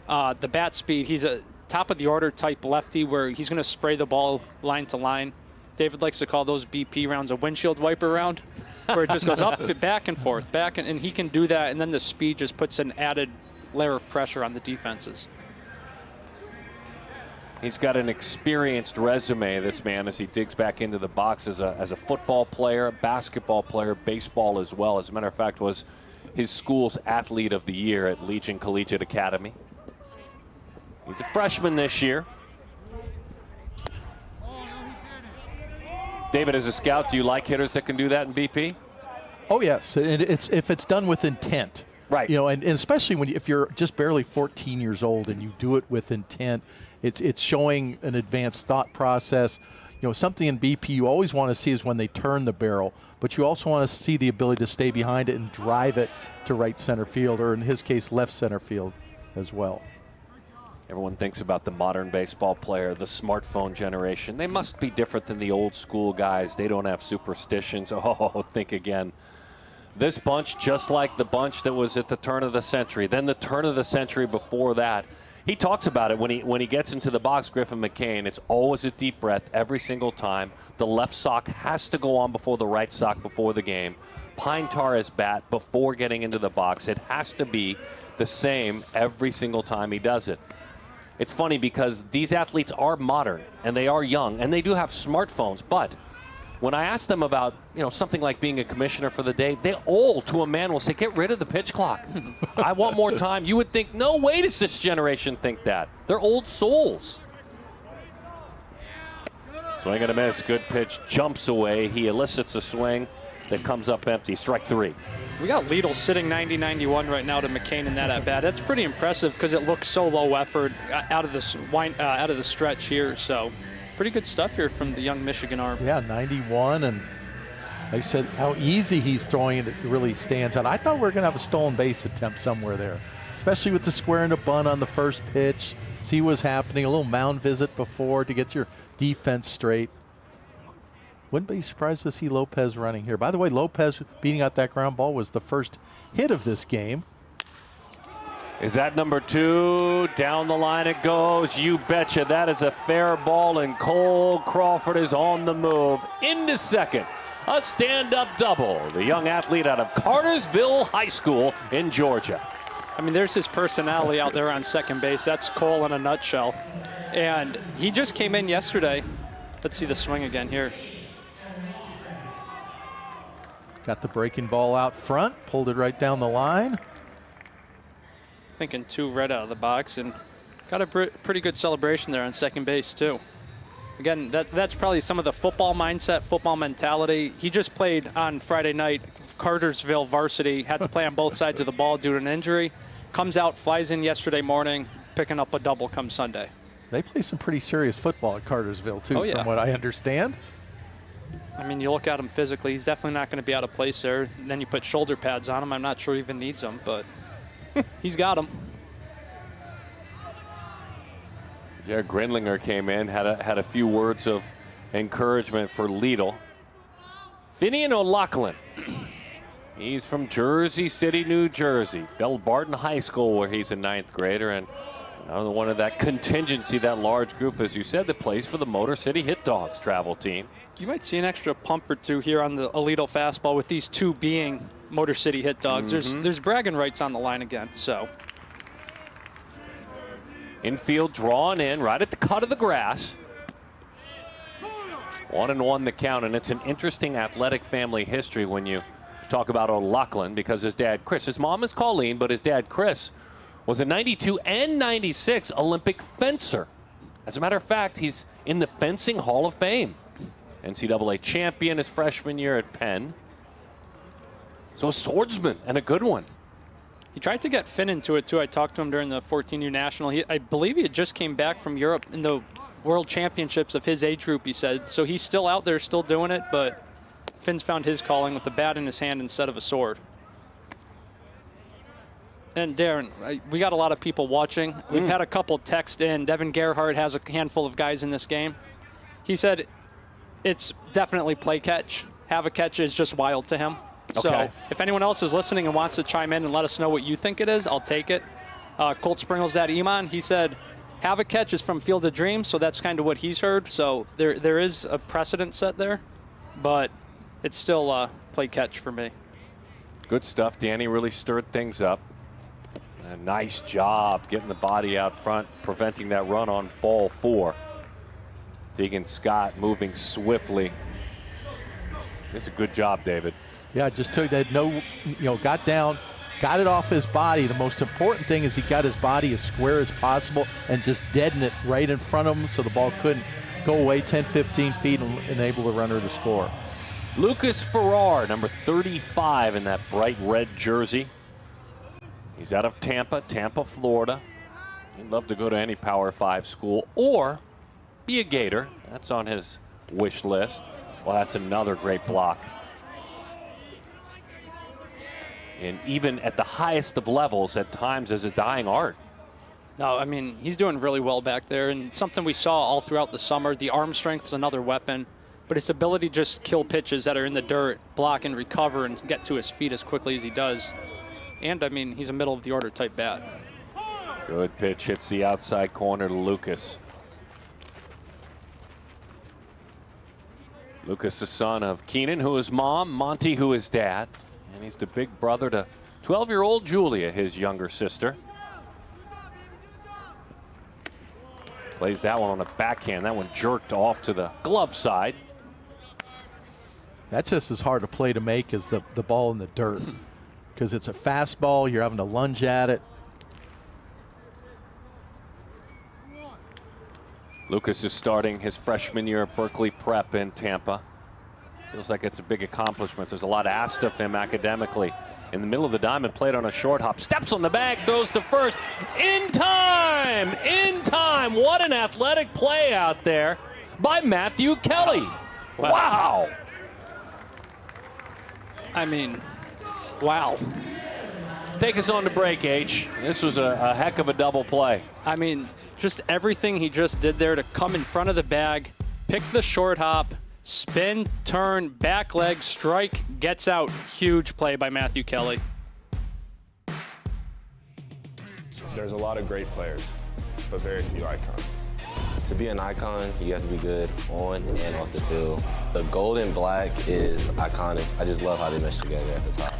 The bat speed, he's a top of the order type lefty where he's going to spray the ball line to line. David likes to call those BP rounds a windshield wiper round, where it just goes up, back and forth, and he can do that, and then the speed just puts an added layer of pressure on the defenses. He's got an experienced resume, this man, as he digs back into the box as a football player, basketball player, baseball as well. As a matter of fact, was his school's athlete of the year at Legion Collegiate Academy. He's a freshman this year. David, as a scout, do you like hitters that can do that in BP? Oh, yes. And if it's done with intent. Right. You know, and especially if you're just barely 14 years old and you do it with intent, it's showing an advanced thought process. You know, something in BP you always want to see is when they turn the barrel, but you also want to see the ability to stay behind it and drive it to right center field, or in his case, left center field as well. Everyone thinks about the modern baseball player, the smartphone generation. They must be different than the old school guys. They don't have superstitions. Oh, think again. This bunch, just like the bunch that was at the turn of the century, then the turn of the century before that. He talks about it when he gets into the box, Griffin McCain. It's always a deep breath every single time. The left sock has to go on before the right sock before the game. Pine tar his bat before getting into the box. It has to be the same every single time he does it. It's funny because these athletes are modern and they are young and they do have smartphones, but when I ask them about, something like being a commissioner for the day, they all, to a man, will say, get rid of the pitch clock. I want more time. You would think, no way does this generation think that. They're old souls. Swing and a miss. Good pitch. Jumps away. He elicits a swing that comes up empty. Strike three. We got Liedl sitting 90-91 right now to McCain in that at bat. That's pretty impressive because it looks so low effort out of the stretch here. So pretty good stuff here from the young Michigan arm. Yeah, 91, and like I said, how easy he's throwing it really stands out. I thought we were going to have a stolen base attempt somewhere there, especially with the square and a bunt on the first pitch. See what's happening. A little mound visit before to get your defense straight. Wouldn't be surprised to see Lopez running here. By the way, Lopez beating out that ground ball was the first hit of this game. Is that number 2? Down the line it goes. You betcha. That is a fair ball, and Cole Crawford is on the move into second. A stand-up double. The young athlete out of Cartersville High School in Georgia. I mean, there's his personality out there on second base. That's Cole in a nutshell. And he just came in yesterday. Let's see the swing again here. Got the breaking ball out front, pulled it right down the line. Thinking 2 right out of the box, and got a pretty good celebration there on second base too. Again, that's probably some of the football mindset, football mentality. He just played on Friday night, Cartersville varsity, had to play on both sides of the ball due to an injury. Comes out, flies in yesterday morning, picking up a double come Sunday. They play some pretty serious football at Cartersville too, from what I understand. I mean, you look at him physically, he's definitely not going to be out of place there. And then you put shoulder pads on him. I'm not sure he even needs them, but He's got him. Jared Grindlinger came in, had a few words of encouragement for Lidl. Finian O'Loughlin. He's from Jersey City, New Jersey. Bell Barton High School, where he's a 9th grader, and another one of that contingency, that large group, as you said, that plays for the Motor City Hit Dogs travel team. You might see an extra pump or two here on the Alito fastball with these two being Motor City Hit Dogs. There's bragging rights on the line again, so. Infield drawn in right at the cut of the grass. 1-1 the count, and it's an interesting athletic family history when you talk about O'Loughlin, because his dad, Chris, his mom is Colleen, but his dad, Chris, was a 92 and 96 Olympic fencer. As a matter of fact, he's in the Fencing Hall of Fame. NCAA champion his freshman year at Penn. So a swordsman, and a good one. He tried to get Finn into it, too. I talked to him during the 14U National. I believe he had just came back from Europe in the World Championships of his age group, he said. So he's still out there, still doing it, but Finn's found his calling with a bat in his hand instead of a sword. And Darren, we got a lot of people watching. We've had a couple text in. Devin Gerhardt has a handful of guys in this game. He said it's definitely play catch. Have a catch is just wild to him. Okay. So if anyone else is listening and wants to chime in and let us know what you think it is, I'll take it. Colt Springle's dad, Iman, he said have a catch is from Field of Dreams, so that's kind of what he's heard. So there is a precedent set there, but it's still play catch for me. Good stuff. Danny really stirred things up. A nice job getting the body out front, preventing that run on ball 4. Deegan Scott moving swiftly. It's a good job, David. Yeah, just took that, got down, got it off his body. The most important thing is he got his body as square as possible and just deadened it right in front of him so the ball couldn't go away 10, 15 feet and enable the runner to score. Lucas Farrar, number 35 in that bright red jersey. He's out of Tampa, Florida. He'd love to go to any Power 5 school or be a Gator. That's on his wish list. Well, that's another great block. And even at the highest of levels, at times, is a dying art. No, I mean, he's doing really well back there, and something we saw all throughout the summer. The arm strength is another weapon, but his ability to just kill pitches that are in the dirt, block and recover and get to his feet as quickly as he does. And, I mean, he's a middle-of-the-order type bat. Good pitch, hits the outside corner to Lucas. Lucas, the son of Keenan, who is mom, Monty, who is dad. And he's the big brother to 12-year-old Julia, his younger sister. Plays that one on a backhand. That one jerked off to the glove side. That's just as hard a play to make as the ball in the dirt. Because it's a fastball, you're having to lunge at it. Lucas is starting his freshman year at Berkeley Prep in Tampa. Feels like it's a big accomplishment. There's a lot asked of him academically. In the middle of the diamond, played on a short hop, steps on the bag, throws to first. In time! In time! What an athletic play out there by Matthew Kelly. Wow! I mean, wow. Take us on to break, H. This was a heck of a double play. I mean, just everything he just did there to come in front of the bag, pick the short hop, spin, turn, back leg, strike, gets out. Huge play by Matthew Kelly. There's a lot of great players, but very few icons. To be an icon, you have to be good on and off the field. The gold and black is iconic. I just love how they mesh together at the top.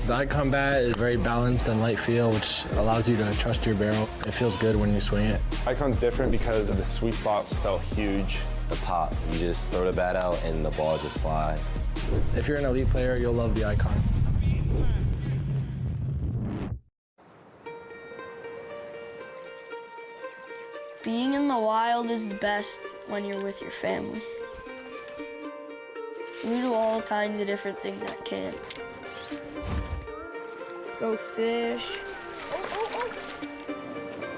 The icon bat is very balanced and light feel, which allows you to trust your barrel. It feels good when you swing it. Icon's different because the sweet spot felt huge. The pop, you just throw the bat out and the ball just flies. If you're an elite player, you'll love the icon. Being in the wild is the best when you're with your family. We do all kinds of different things at camp. Go fish,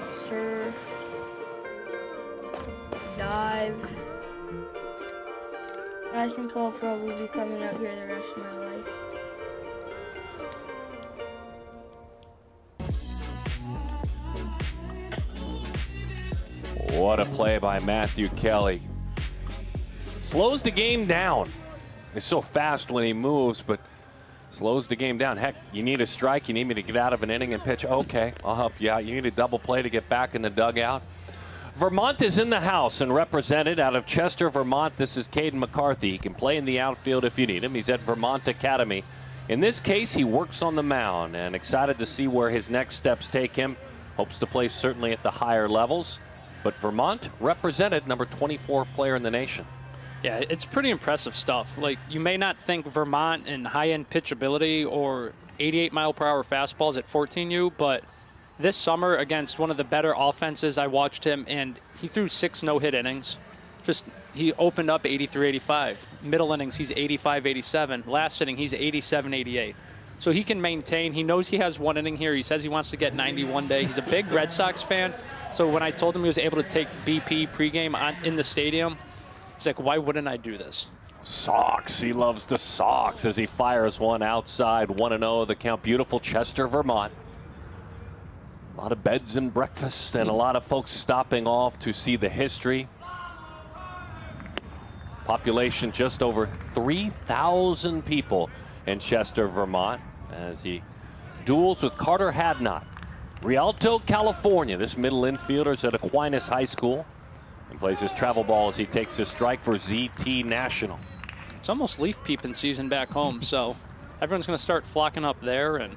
surf, dive. I think I'll probably be coming out here the rest of my life. What a play by Matthew Kelly. Slows the game down. He's so fast when he moves, but slows the game down. Heck, you need a strike. You need me to get out of an inning and pitch. Okay, I'll help you out. You need a double play to get back in the dugout. Vermont is in the house and represented out of Chester, Vermont. This is Caden McCarthy. He can play in the outfield if you need him. He's at Vermont Academy. In this case, he works on the mound, and excited to see where his next steps take him. Hopes to play certainly at the higher levels. But Vermont represented, number 24 player in the nation. Yeah, it's pretty impressive stuff. Like, you may not think Vermont and high-end pitchability or 88-mile-per-hour fastballs at 14U, but this summer against one of the better offenses, I watched him, and he threw 6 no-hit innings. He opened up 83-85. Middle innings, he's 85-87. Last inning, he's 87-88. So he can maintain. He knows he has 1 inning here. He says he wants to get 90 one day. He's a big Red Sox fan. So when I told him he was able to take BP pregame in the stadium, he's like, why wouldn't I do this? Sox. He loves the Sox as he fires one outside. 1-0 the count. Beautiful Chester, Vermont. A lot of beds and breakfast and a lot of folks stopping off to see the history. Population just over 3,000 people in Chester, Vermont, as he duels with Carter Hadnot. Rialto, California. This middle infielder is at Aquinas High School and plays his travel ball as he takes his strike for ZT National. It's almost leaf peeping season back home, so everyone's going to start flocking up there. And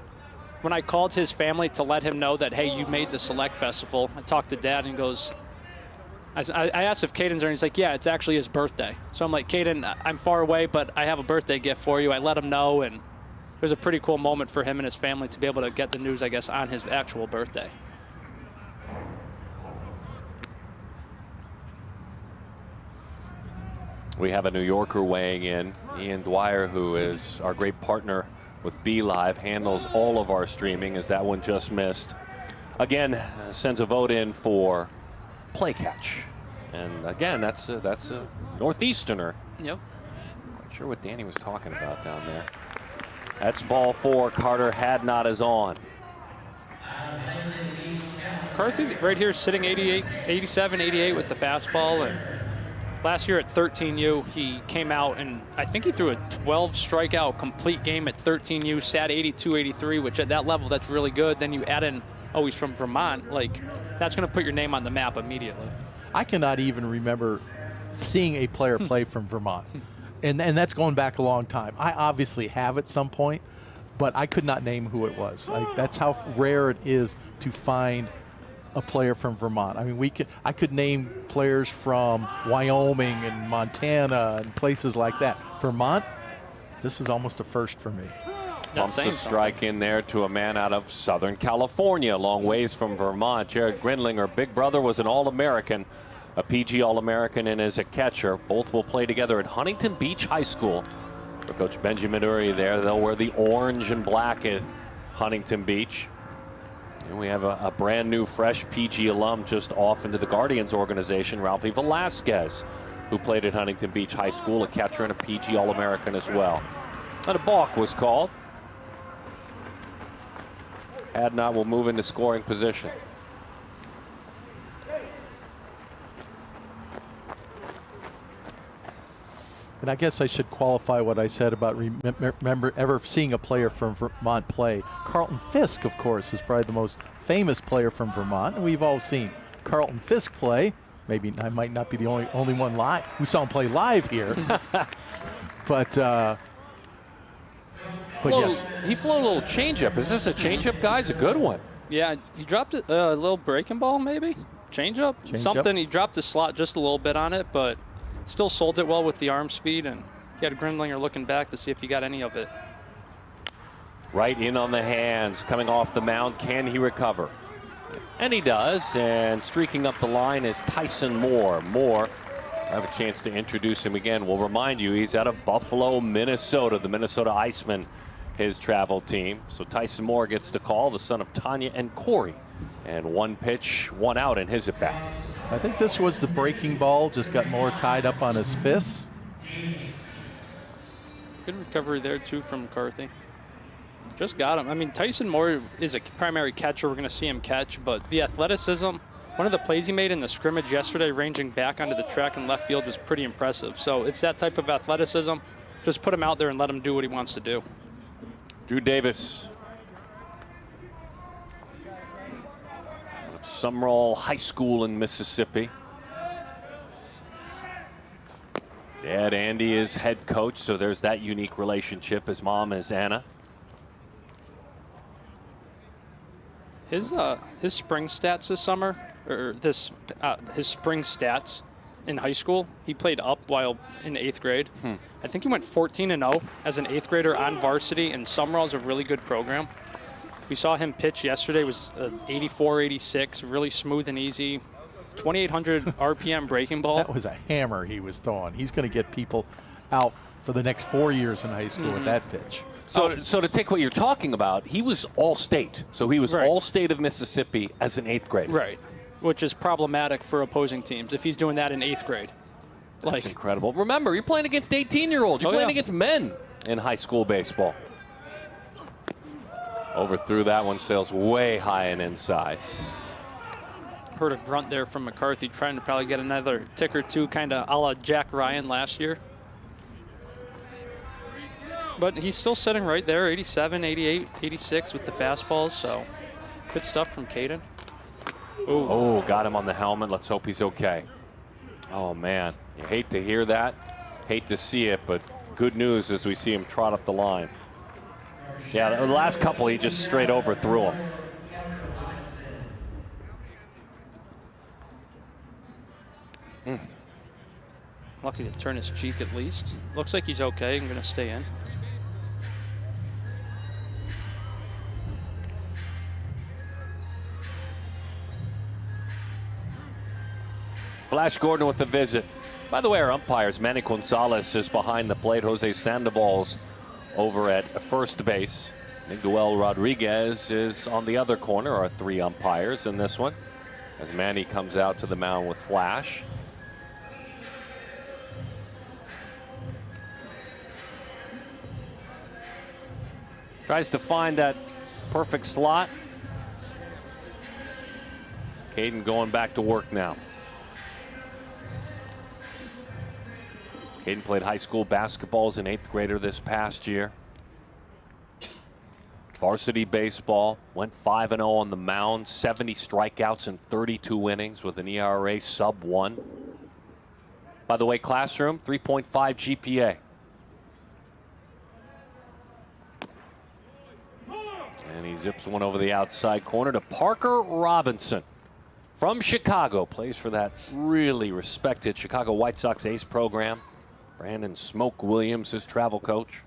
when I called his family to let him know that, hey, you made the Select Festival, I talked to Dad and he goes, I asked if Caden's there, and he's like, yeah, it's actually his birthday. So I'm like, Caden, I'm far away, but I have a birthday gift for you. I let him know, and it was a pretty cool moment for him and his family to be able to get the news, I guess, on his actual birthday. We have a New Yorker weighing in. Ian Dwyer, who is our great partner with B Live, handles all of our streaming, as that one just missed. Again, sends a vote in for play catch. And again, that's a Northeasterner. Yep. Not sure what Danny was talking about down there. That's ball 4. Carter Hadnot is on. McCarthy right here sitting 87, 88 with the fastball. And last year at 13U, he came out and I think he threw a 12 strikeout complete game at 13U, sat 82, 83, which at that level, that's really good. Then you add in, oh, he's from Vermont. Like, that's going to put your name on the map immediately. I cannot even remember seeing a player play from Vermont. And that's going back a long time. I obviously have at some point, but I could not name who it was. That's how rare it is to find a player from Vermont. I mean, I could name players from Wyoming and Montana and places like that. Vermont, this is almost a first for me. Bumps a strike in there to a man out of Southern California, a long ways from Vermont. Jared Grindlinger, big brother, was an All-American, a PG All-American, and is a catcher. Both will play together at Huntington Beach High School. For Coach Benjamin Uri there, they'll wear the orange and black at Huntington Beach. And we have a brand new, fresh PG alum just off into the Guardians organization, Ralphie Velasquez, who played at Huntington Beach High School, a catcher and a PG All-American as well. And a balk was called. Hadnot will move into scoring position. And I guess I should qualify what I said about remember ever seeing a player from Vermont play. Carlton Fisk, of course, is probably the most famous player from Vermont, and we've all seen Carlton Fisk play. Maybe I might not be the only one live who saw him play live here, but yes. He flew a little changeup. Is this a changeup, guys? A good one. Yeah, he dropped a little breaking ball, maybe? Changeup? Something. He dropped the slot just a little bit on it, but still sold it well with the arm speed, and he had Grindlinger looking back to see if he got any of it. Right in on the hands, coming off the mound. Can he recover? And he does, and streaking up the line is Tyson Moore. Moore, I have a chance to introduce him again. We'll remind you, he's out of Buffalo, Minnesota, the Minnesota Icemen, his travel team. So Tyson Moore gets the call, the son of Tanya and Corey. And 1 pitch, 1 out in his at-bat. I think this was the breaking ball, just got Moore tied up on his fists. Good recovery there, too, from McCarthy. Just got him. I mean, Tyson Moore is a primary catcher. We're going to see him catch, but the athleticism, One of the plays he made in the scrimmage yesterday, ranging back onto the track in left field, was pretty impressive. So it's that type of athleticism. Just put him out there and let him do what he wants to do. Drew Davis. Summerall High School in Mississippi. Dad Andy is head coach, so there's that unique relationship. His mom is Anna. His spring stats this summer, or his spring stats in high school, he played up while in 8th grade. I think he went 14-0 as an 8th grader on varsity, and Summerall's a really good program. We saw him pitch yesterday, was 84, 86, really smooth and easy. 2,800 RPM breaking ball. That was a hammer he was throwing. He's going to get people out for the next 4 years in high school with that pitch. So to take what you're talking about, he was all-state. So he was all-state of Mississippi as an 8th grader. Right, which is problematic for opposing teams if he's doing that in 8th grade. That's incredible. Remember, you're playing against 18-year-olds. You're playing against men in high school baseball. Overthrew that one, sails way high and inside. Heard a grunt there from McCarthy, trying to probably get another tick or two, kind of a la Jack Ryan last year. But he's still sitting right there, 87, 88, 86 with the fastballs, so good stuff from Caden. Oh, got him on the helmet. Let's hope he's okay. Oh, man. You hate to hear that, hate to see it, but good news as we see him trot up the line. Yeah, the last couple, he just straight overthrew him. Lucky to turn his cheek at least. Looks like he's okay. I'm going to stay in. Flash Gordon with a visit. By the way, our umpires, Manny Gonzalez is behind the plate. Jose Sandoval's over at first base. Miguel Rodriguez is on the other corner. Our 3 umpires in this one, as Manny comes out to the mound with Flash. Tries to find that perfect slot. Caden going back to work now. Caden played high school basketball as an 8th grader this past year. Varsity baseball, went 5-0 on the mound, 70 strikeouts in 32 innings with an ERA sub 1. By the way, classroom, 3.5 GPA. And he zips one over the outside corner to Parker Robinson from Chicago. Plays for that really respected Chicago White Sox ace program. Brandon Smoke Williams, his travel coach.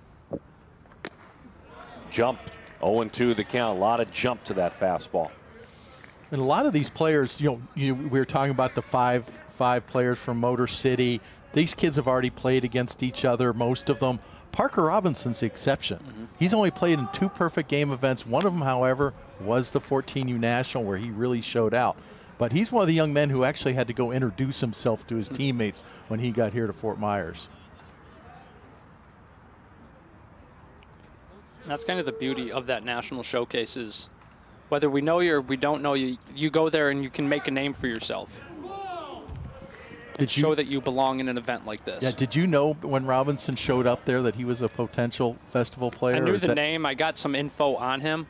Jump, 0-2 the count. A lot of jump to that fastball. And a lot of these players, we were talking about the five players from Motor City. These kids have already played against each other, most of them. Parker Robinson's the exception. He's only played in 2 perfect game events. One of them, however, was the 14U National, where he really showed out. But he's one of the young men who actually had to go introduce himself to his teammates when he got here to Fort Myers. That's kind of the beauty of that national showcase is whether we know you or we don't know you, you go there and you can make a name for yourself. Show that you belong in an event like this. Yeah, did you know when Robinson showed up there that he was a potential festival player? I knew the name. I got some info on him,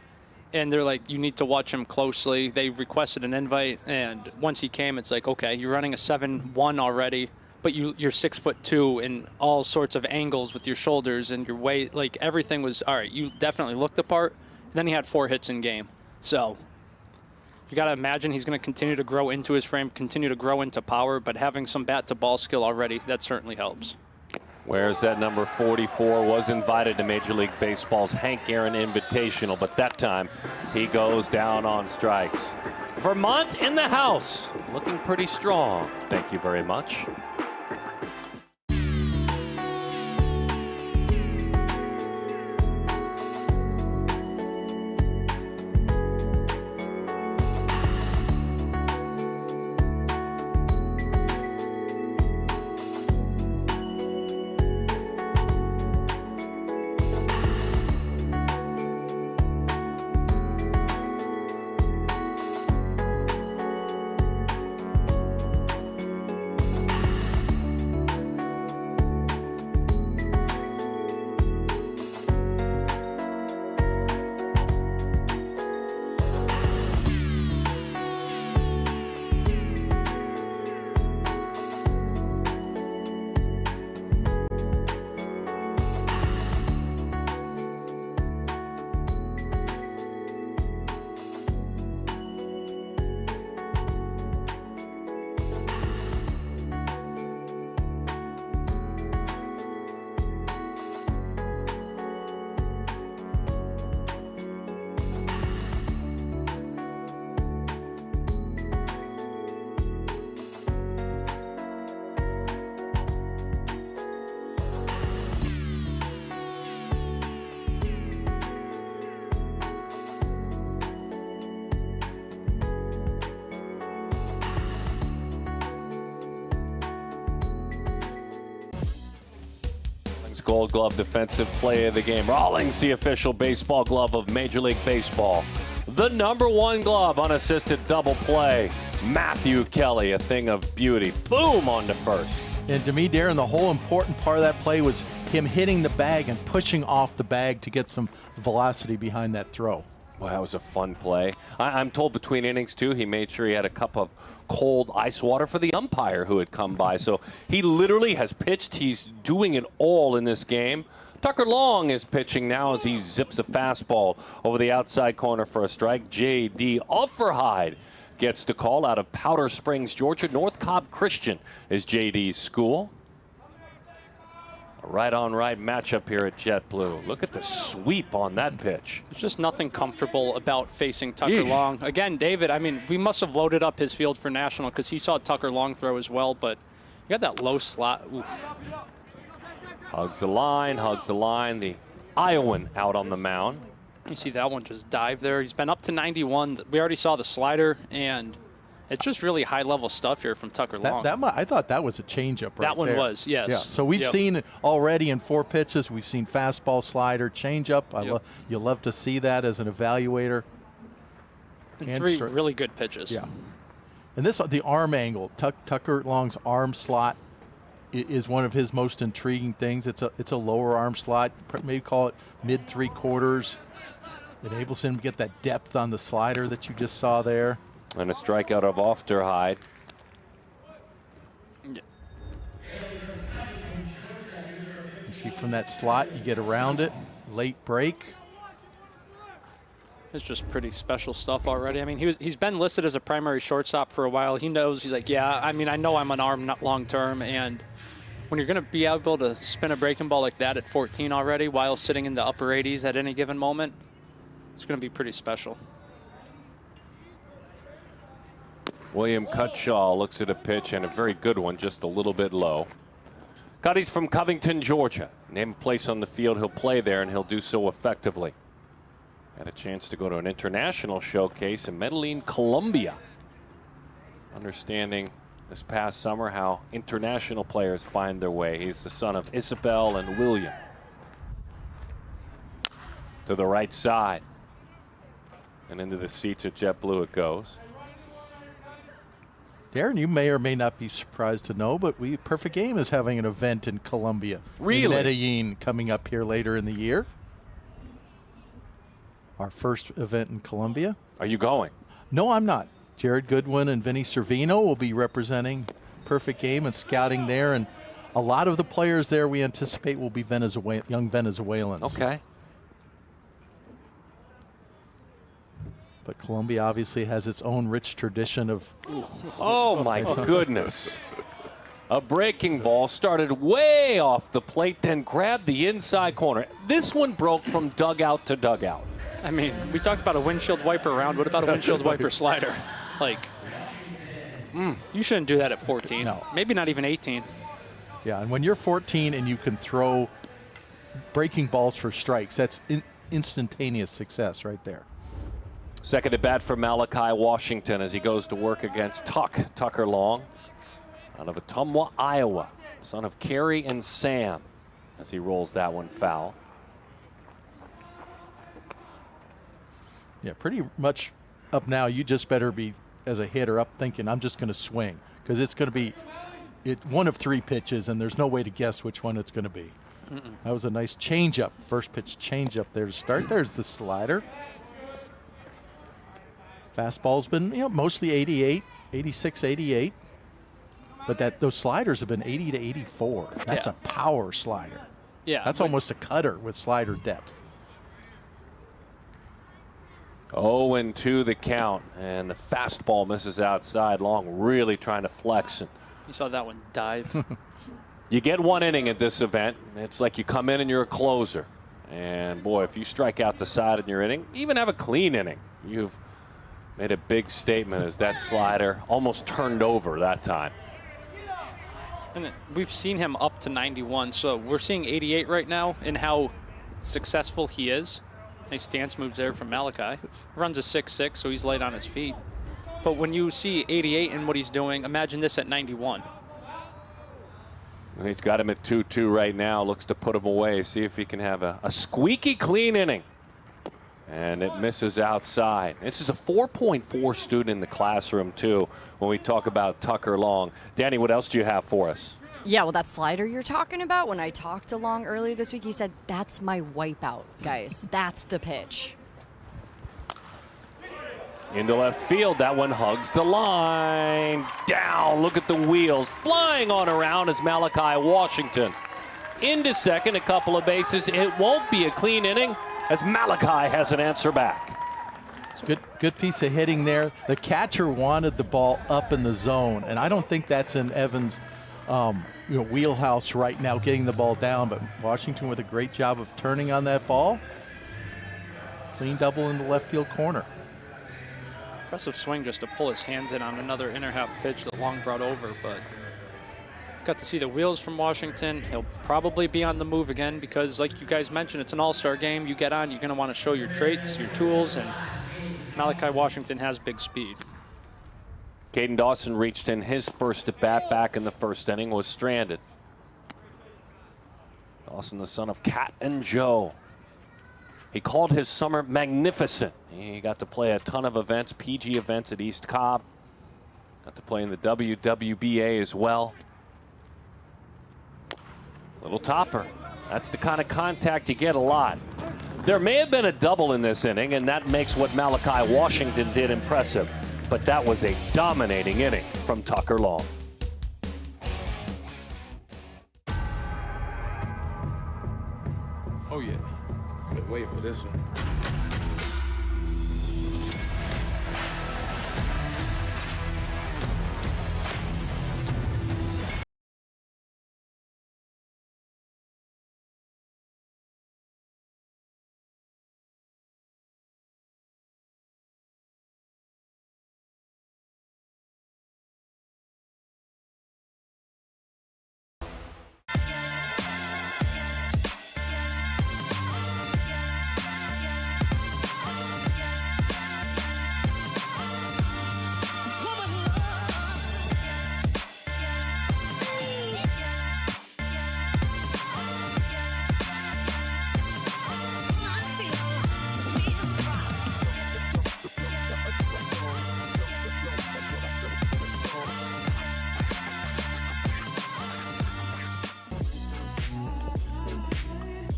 and they're like, you need to watch him closely. They requested an invite, and once he came, it's like, okay, you're running a 7-1 already, but you're 6'2" in all sorts of angles with your shoulders and your weight. Like, everything was, all right, you definitely looked the part. And then he had 4 hits in game. So you got to imagine he's going to continue to grow into his frame, continue to grow into power, but having some bat-to-ball skill already, that certainly helps. Where's that number 44? Was invited to Major League Baseball's Hank Aaron Invitational, but that time he goes down on strikes. Vermont in the house, looking pretty strong. Thank you very much. first Gold Glove Defensive Player of the Game. Rawlings, the official baseball glove of Major League Baseball. The #1 glove, unassisted double play. Matthew Kelly, a thing of beauty. Boom on to first. And to me, Darren, the whole important part of that play was him hitting the bag and pushing off the bag to get some velocity behind that throw. Well, that was a fun play. I'm told between innings, too, he made sure he had a cup of cold ice water for the umpire who had come by. So he literally has pitched. He's doing it all in this game. Tucker Long is pitching now as he zips a fastball over the outside corner for a strike. J.D. Offerhide gets the call out of Powder Springs, Georgia. North Cobb Christian is J.D.'s school. A right-on-right matchup here at JetBlue. Look at the sweep on that pitch. There's just nothing comfortable about facing Tucker Long. Again, David, I mean, we must have loaded up his field for National because he saw Tucker Long throw as well, but you got that low slot. Oof. Hugs the line, the Iowan out on the mound. You see that one just dive there. He's been up to 91. We already saw the slider, and it's just really high-level stuff here from Tucker Long. I thought that was a changeup right That one there. was, yes. Yeah, so we've seen it already in 4 pitches. We've seen fastball, slider, changeup. You love to see that as an evaluator. And 3 really good pitches. Yeah. And the arm angle, Tucker Long's arm slot is one of his most intriguing things. It's a lower arm slot, maybe call it mid 3/4. Enables him to get that depth on the slider that you just saw there. And a strikeout of Offerhide. You see from that slot, you get around it, late break. It's just pretty special stuff already. I mean, he's been listed as a primary shortstop for a while. He knows, he's like, yeah, I mean, I know I'm an arm not long term, and when you're going to be able to spin a breaking ball like that at 14 already while sitting in the upper 80s at any given moment, it's going to be pretty special. William Cutshaw looks at a pitch, and a very good one, just a little bit low. Cuddy's from Covington, Georgia. Name a place on the field, he'll play there, and he'll do so effectively. Had a chance to go to an international showcase in Medellin, Colombia. Understanding this past summer how international players find their way. He's the son of Isabel and William. To the right side. And into the seats at JetBlue it goes. Darren, you may or may not be surprised to know, but Perfect Game is having an event in Colombia. Really? In Medellin, coming up here later in the year. Our first event in Colombia. Are you going? No, I'm not. Jared Goodwin and Vinny Servino will be representing Perfect Game and scouting there, and a lot of the players there we anticipate will be young Venezuelans. Okay. But Colombia obviously has its own rich tradition of... Oh, my goodness. A breaking ball started way off the plate, then grabbed the inside corner. This one broke from dugout to dugout. I mean, we talked about a windshield wiper round. What about a windshield wiper slider? Like, you shouldn't do that at 14. No. Maybe not even 18. Yeah, and when you're 14 and you can throw breaking balls for strikes, that's instantaneous success right there. Second at bat for Malachi Washington as he goes to work against Tucker Long out of Ottumwa, Iowa, son of Carrie and Sam, as he rolls that one foul. Yeah, pretty much up now. You just better be, as a hitter, up thinking, I'm just going to swing, because it's going to be one of 3 pitches, and there's no way to guess which one it's going to be. That was a nice changeup, first pitch changeup there to start. There's the slider. Fastball's been mostly 88, 86, 88, but those sliders have been 80 to 84. That's a power slider. Yeah, that's almost a cutter with slider depth. 0-2 the count, and the fastball misses outside. Long really trying to flex. And you saw that one dive. You get 1 inning at this event. It's like you come in and you're a closer. And, boy, if you strike out the side in your inning, even have a clean inning, you've made a big statement as that slider almost turned over that time. And we've seen him up to 91, so we're seeing 88 right now in how successful he is. Nice stance moves there from Malachi. Runs a 6'6", so he's light on his feet. But when you see 88 and what he's doing, imagine this at 91. And he's got him at 2-2 right now. Looks to put him away. See if he can have a squeaky clean inning. And it misses outside. This is a 4.4 student in the classroom, too, when we talk about Tucker Long. Danny, what else do you have for us? Yeah, well, that slider you're talking about, when I talked to Long earlier this week, he said, that's my wipeout, guys. That's the pitch. Into left field, that one hugs the line. Down, look at the wheels flying on around as Malachi Washington. Into second, a couple of bases. It won't be a clean inning as Malachi has an answer back. It's good piece of hitting there. The catcher wanted the ball up in the zone, and I don't think that's in Evans' wheelhouse right now, getting the ball down, but Washington with a great job of turning on that ball. Clean double in the left field corner. Impressive swing just to pull his hands in on another inner half pitch that Long brought over, but got to see the wheels from Washington. He'll probably be on the move again because, like you guys mentioned, it's an all-star game. You get on, you're going to want to show your traits, your tools, and Malachi Washington has big speed. Caden Dawson reached in his first at-bat back in the first inning, was stranded. Dawson, the son of Kat and Joe. He called his summer magnificent. He got to play a ton of events, PG events at East Cobb. Got to play in the WWBA as well. Little topper. That's the kind of contact you get a lot. There may have been a double in this inning, and that makes what Malachi Washington did impressive. But that was a dominating inning from Tucker Long. Oh, yeah. Been waiting for this one.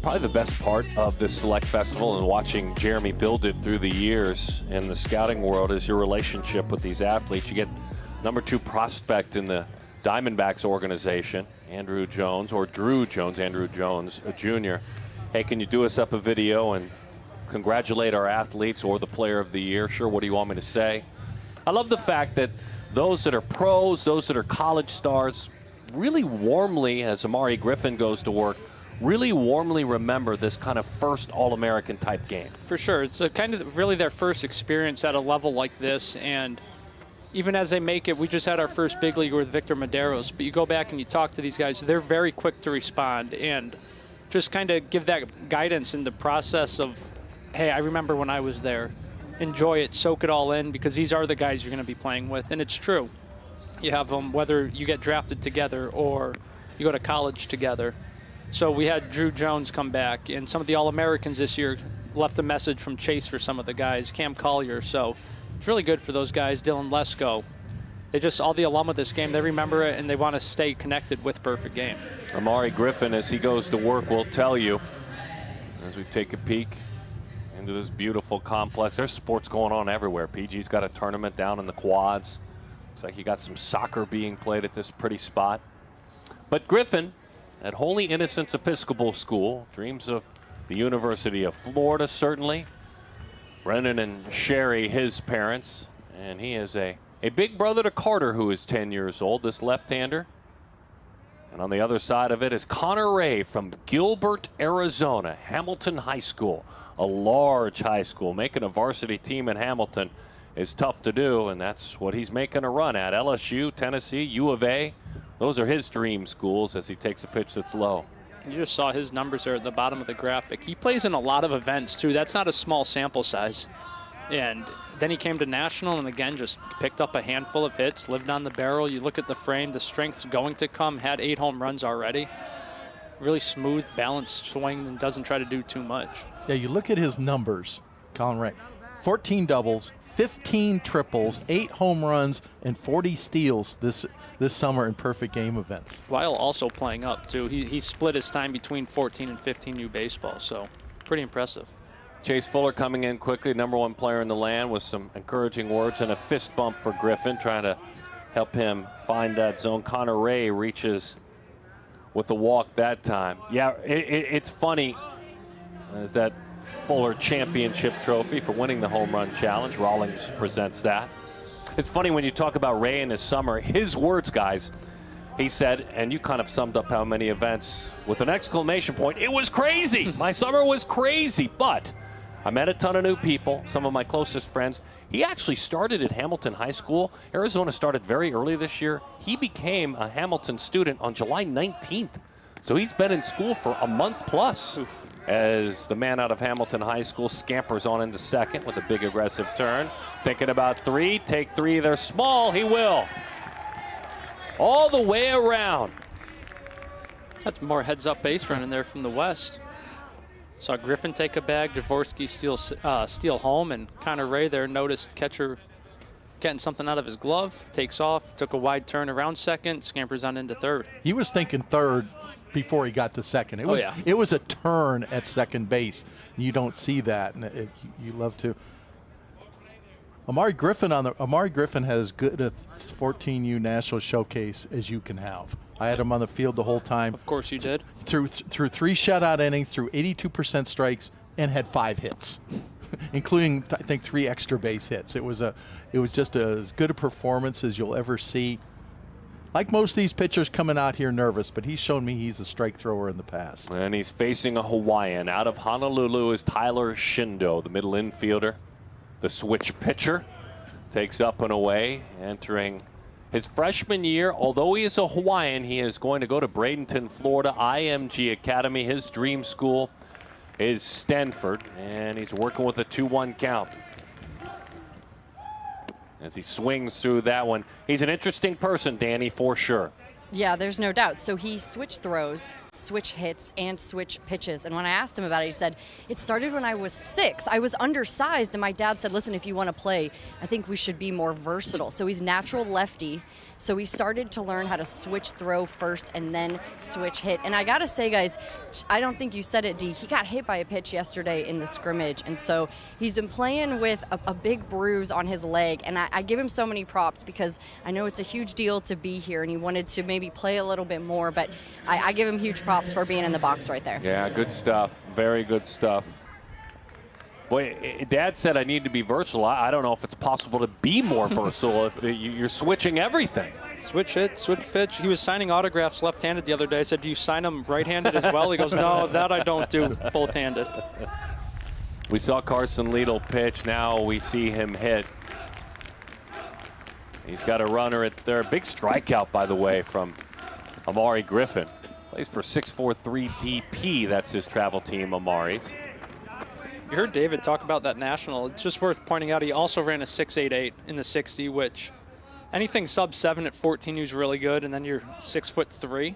Probably the best part of this Select Festival and watching Jeremy build it through the years in the scouting world is your relationship with these athletes. You get #2 prospect in the Diamondbacks organization, Andrew Jones, or Drew Jones, Andrew Jones Jr. Hey, can you do us up a video and congratulate our athletes or the player of the year? Sure, what do you want me to say? I love the fact that those that are pros, those that are college stars, really warmly, as Amari Griffin goes to work, really warmly remember this kind of first All-American type game. For sure. It's a kind of really their first experience at a level like this, and even as they make it, we just had our first big league with Victor Maderos, but you go back and you talk to these guys, they're very quick to respond and just kind of give that guidance in the process of, hey, I remember when I was there. Enjoy it, soak it all in, because these are the guys you're going to be playing with, and it's true. You have them whether you get drafted together or you go to college together. So we had Drew Jones come back, and some of the All-Americans this year left a message from Chase for some of the guys, Cam Collier. So it's really good for those guys, Dylan Lesko. They just, all the alum of this game, they remember it, and they want to stay connected with Perfect Game. Amari Griffin, as he goes to work, will tell you, as we take a peek into this beautiful complex, there's sports going on everywhere. PG's got a tournament down in the quads. Looks like you got some soccer being played at this pretty spot. But Griffin, at Holy Innocents Episcopal School, dreams of the University of Florida, certainly. Brennan and Sherry, his parents. And he is a big brother to Carter, who is 10 years old, this left-hander. And on the other side of it is Connor Ray from Gilbert, Arizona, Hamilton High School, a large high school. Making a varsity team in Hamilton is tough to do, and that's what he's making a run at. LSU, Tennessee, U of A. Those are his dream schools as he takes a pitch that's low. You just saw his numbers there at the bottom of the graphic. He plays in a lot of events, too. That's not a small sample size. And then he came to National and again just picked up a handful of hits, lived on the barrel. You look at the frame, the strength's going to come, had 8 home runs already. Really smooth, balanced swing and doesn't try to do too much. Yeah, you look at his numbers, Colin Ray. 14 doubles, 15 triples, 8 home runs, and 40 steals this summer in perfect game events. While also playing up, too. He split his time between 14 and 15U baseball, so pretty impressive. Chase Fuller coming in quickly, #1 player in the land, with some encouraging words and a fist bump for Griffin, trying to help him find that zone. Connor Ray reaches with the walk that time. Yeah, it's funny as that Fuller championship trophy for winning the home run challenge. Rawlings presents that. It's funny when you talk about Ray in his summer, his words, guys. He said, and you kind of summed up how many events with an exclamation point. It was crazy. My summer was crazy, but I met a ton of new people, some of my closest friends. He actually started at Hamilton High School. Arizona started very early this year. He became a Hamilton student on July 19th. So he's been in school for a month plus. As the man out of Hamilton High School scampers on into second with a big aggressive turn. Thinking about 3, take 3, they're small, he will. All the way around. That's more heads-up base running there from the west. Saw Griffin take a bag, Dvorsky steal home, and Connor Ray there noticed catcher getting something out of his glove, takes off, took a wide turn around second, scampers on into third. He was thinking third before he got to second. It was a turn at second base. You don't see that, and you love to. Amari Griffin has as good a 14U National Showcase as you can have. I had him on the field the whole time. Of course you did. Through 3 shutout innings, through 82% strikes, and had 5 hits, including I think 3 extra base hits. It was just as good a performance as you'll ever see. Like most of these pitchers coming out here nervous, but he's shown me he's a strike thrower in the past. And he's facing a Hawaiian. Out of Honolulu is Tyler Shindo, the middle infielder. The switch pitcher takes up and away, entering his freshman year. Although he is a Hawaiian, he is going to go to Bradenton, Florida, IMG Academy. His dream school is Stanford, and he's working with a 2-1 count. As he swings through that one. He's an interesting person, Danny, for sure. Yeah, there's no doubt. So he switch throws, switch hits, and switch pitches. And when I asked him about it, he said, it started when I was 6. I was undersized, and my dad said, listen, if you want to play, I think we should be more versatile. So he's natural lefty. So he started to learn how to switch throw first and then switch hit. And I got to say, guys, I don't think you said it, D. He got hit by a pitch yesterday in the scrimmage. And so he's been playing with a big bruise on his leg. And I give him so many props because I know it's a huge deal to be here, and he wanted to maybe play a little bit more. But I give him huge props for being in the box right there. Yeah, good stuff. Very good stuff. Boy, Dad said I need to be versatile. I don't know if it's possible to be more versatile if you're switching everything. Switch hit, switch pitch. He was signing autographs left-handed the other day. I said, do you sign them right-handed as well? He goes, no, that I don't do, both-handed. We saw Carson Liedl pitch. Now we see him hit. He's got a runner at third. Big strikeout, by the way, from Amari Griffin. Plays for 6'4" DP. That's his travel team, Amari's. You heard David talk about that national. It's just worth pointing out he also ran a 6.88 in the 60, which anything sub 7 at 14 is really good, and then you're 6'3".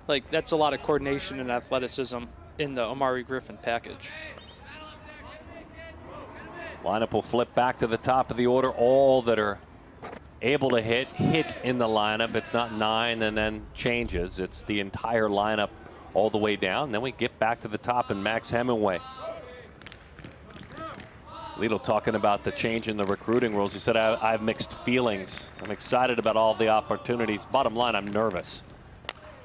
Like, that's a lot of coordination and athleticism in the Amari Griffin package. Lineup will flip back to the top of the order. All that are able to hit in the lineup. It's not 9 and then changes. It's the entire lineup all the way down. Then we get back to the top and Max Hemingway. Liedl talking about the change in the recruiting rules. He said, I have mixed feelings. I'm excited about all the opportunities. Bottom line, I'm nervous.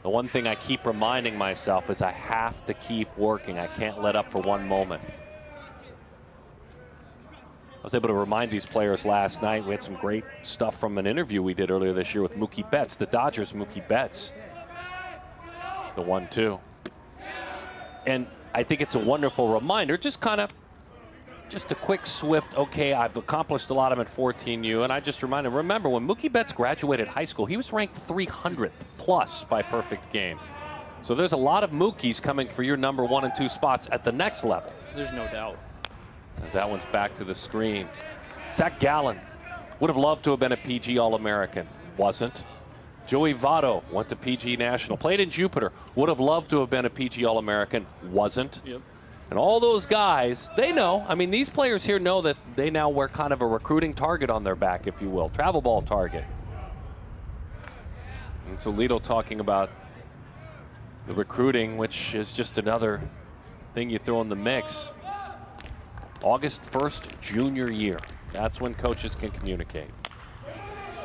The one thing I keep reminding myself is I have to keep working. I can't let up for one moment. I was able to remind these players last night. We had some great stuff from an interview we did earlier this year with Mookie Betts, the Dodgers' Mookie Betts. The 1-2. And I think it's a wonderful reminder, just a quick, swift, okay, I've accomplished a lot of them at 14U, and I just remind him, remember, when Mookie Betts graduated high school, he was ranked 300th plus by perfect game. So there's a lot of Mookies coming for your number 1 and 2 spots at the next level. There's no doubt. As that one's back to the screen. Zach Gallen would have loved to have been a PG All-American. Wasn't. Joey Votto went to PG National. Played in Jupiter. Would have loved to have been a PG All-American. Wasn't. Yep. And all those guys, they know. I mean, these players here know that they now wear kind of a recruiting target on their back, if you will. Travel ball target. And so Lito talking about the recruiting, which is just another thing you throw in the mix. August 1st, junior year. That's when coaches can communicate.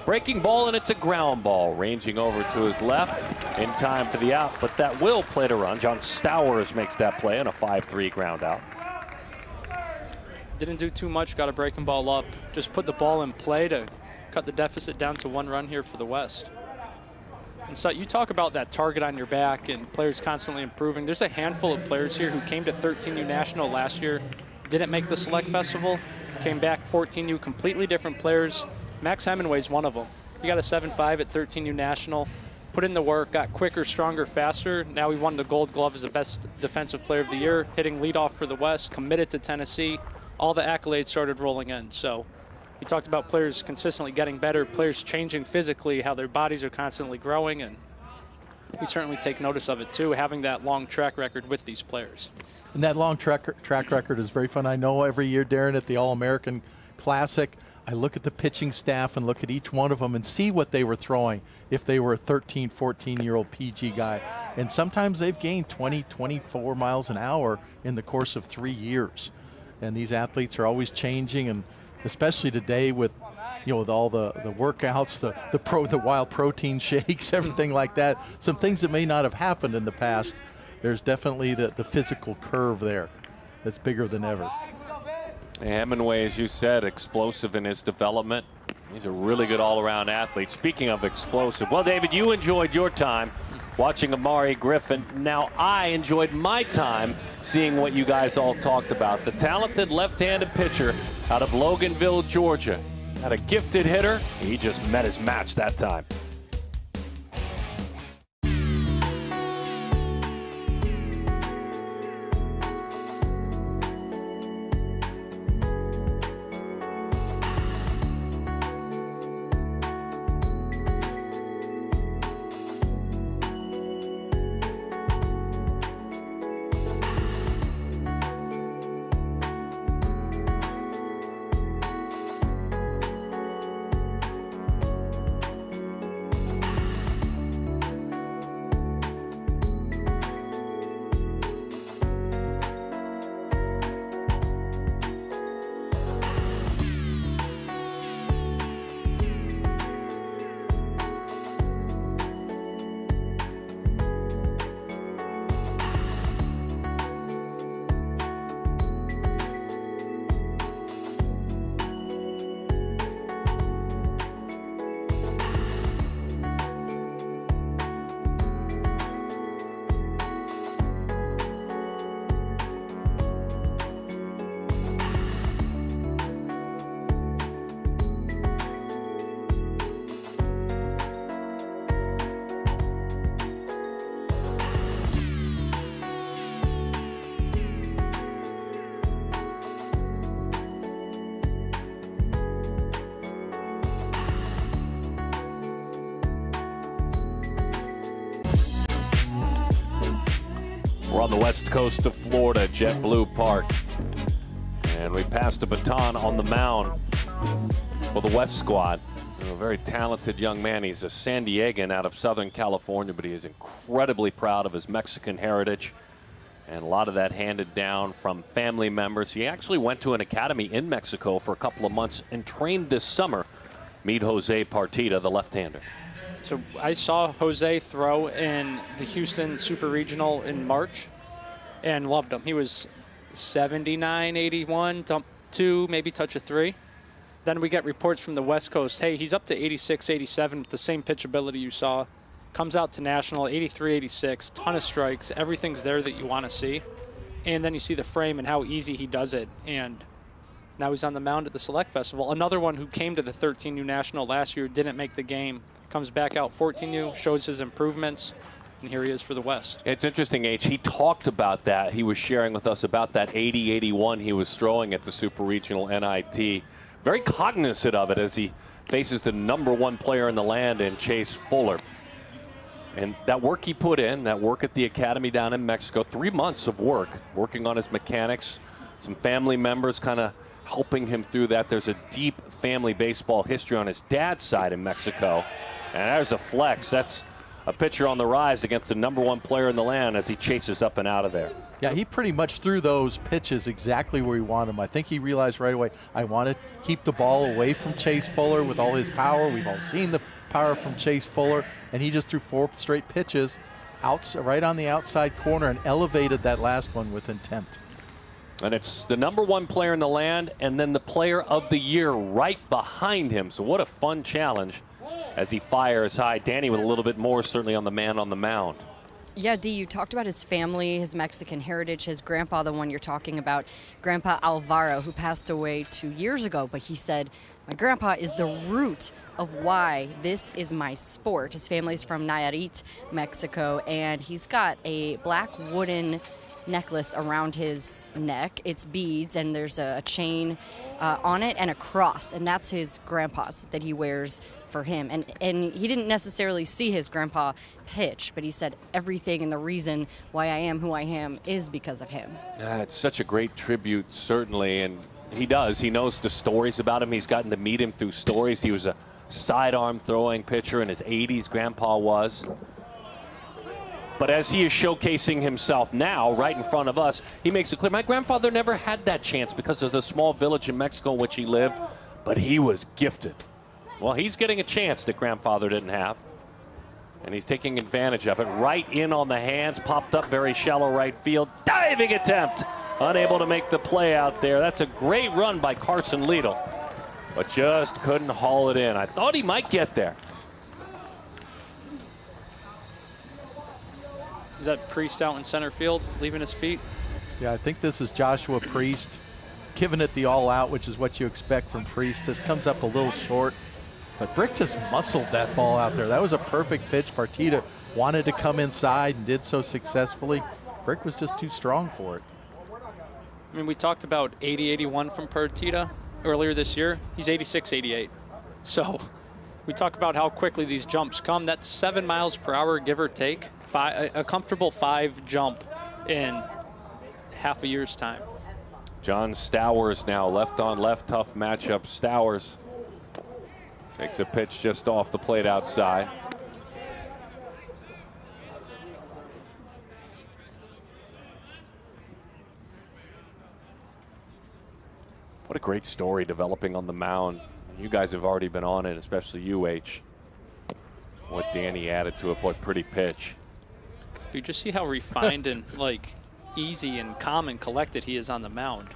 Breaking ball, and it's a ground ball. Ranging over to his left in time for the out, but that will play to run. John Stowers makes that play on a 5-3 ground out. Didn't do too much, got a breaking ball up. Just put the ball in play to cut the deficit down to 1 run here for the West. And so you talk about that target on your back and players constantly improving. There's a handful of players here who came to 13U National last year, didn't make the Select Festival, came back 14U, completely different players. Max Hemingway's one of them. He got a 7.5 at 13U National, put in the work, got quicker, stronger, faster. Now he won the Gold Glove as the best defensive player of the year, hitting leadoff for the West, committed to Tennessee. All the accolades started rolling in. So he talked about players consistently getting better, players changing physically, how their bodies are constantly growing, and we certainly take notice of it too, having that long track record with these players. And that long track record is very fun. I know every year, Darren, at the All-American Classic, I look at the pitching staff and look at each one of them and see what they were throwing if they were a 13, 14-year-old PG guy. And sometimes they've gained 20, 24 miles an hour in the course of 3 years. And these athletes are always changing, and especially today with, with all the workouts, the wild protein shakes, everything like that, some things that may not have happened in the past. There's definitely the physical curve there that's bigger than ever. Hemingway, as you said, explosive in his development. He's a really good all-around athlete. Speaking of explosive, well, David, you enjoyed your time watching Amari Griffin. Now I enjoyed my time seeing what you guys all talked about. The talented left-handed pitcher out of Loganville, Georgia. Had a gifted hitter. He just met his match that time. We're on the west coast of Florida, JetBlue Park. And we passed the baton on the mound for the West squad. A very talented young man. He's a San Diegan out of Southern California, but he is incredibly proud of his Mexican heritage. And a lot of that handed down from family members. He actually went to an academy in Mexico for a couple of months and trained this summer. Meet Jose Partida, the left-hander. So I saw Jose throw in the Houston Super Regional in March and loved him. He was 79, 81, dump 2, maybe touch a 3. Then we get reports from the West Coast, hey, he's up to 86, 87 with the same pitchability you saw. Comes out to National, 83, 86, ton of strikes. Everything's there that you want to see. And then you see the frame and how easy he does it. And now he's on the mound at the Select Festival. Another one who came to the 13U National last year, didn't make the game. Comes back out 14U, shows his improvements. and here he is for the West. It's interesting, H. He talked about that. He was sharing with us about that 80-81 he was throwing at the Super Regional NIT. Very cognizant of it as he faces the #1 player in the land in Chase Fuller. And that work he put in, that work at the academy down in Mexico, 3 months of work, working on his mechanics, some family members kind of helping him through that. There's a deep family baseball history on his dad's side in Mexico. And there's a flex. That's a pitcher on the rise against the #1 player in the land as he chases up and out of there. Yeah, he pretty much threw those pitches exactly where he wanted them. I think he realized right away, I want to keep the ball away from Chase Fuller with all his power. We've all seen the power from Chase Fuller, and he just threw 4 straight pitches right on the outside corner and elevated that last one with intent. And it's the #1 player in the land and then the player of the year right behind him. So what a fun challenge as he fires high. Danny with a little bit more certainly on the man on the mound. Yeah, Dee, you talked about his family, his Mexican heritage, his grandpa, the one you're talking about, Grandpa Alvaro, who passed away 2 years ago. But he said, my grandpa is the root of why this is my sport. His family's from Nayarit, Mexico, and he's got a black wooden necklace around his neck. It's beads, and there's a chain on it and a cross, and that's his grandpa's that he wears for him. And he didn't necessarily see his grandpa pitch, but he said everything and the reason why I am who I am is because of him. It's such a great tribute, certainly, and he does. He knows the stories about him. He's gotten to meet him through stories. He was a sidearm throwing pitcher in his 80s, Grandpa was. But as he is showcasing himself now right in front of us, he makes it clear, my grandfather never had that chance because of the small village in Mexico in which he lived, but he was gifted. Well, he's getting a chance that grandfather didn't have, and he's taking advantage of it. Right in on the hands, popped up very shallow right field. Diving attempt, unable to make the play out there. That's a great run by Carson Liedl, but just couldn't haul it in. I thought he might get there. Is that Priest out in center field, leaving his feet? Yeah, I think this is Joshua Priest giving it the all out, which is what you expect from Priest. This comes up a little short, but Brick just muscled that ball out there. That was a perfect pitch. Partita wanted to come inside and did so successfully. Brick was just too strong for it. I mean, we talked about 80-81 from Partita earlier this year. He's 86-88. So we talk about how quickly these jumps come. That's 7 miles per hour, give or take. A comfortable 5 jump in half a year's time. John Stowers now, left on left, tough matchup. Stowers takes a pitch just off the plate outside. What a great story developing on the mound. You guys have already been on it, especially you, H. What Danny added to it, what pretty pitch. You just see how refined and like easy and calm and collected he is on the mound.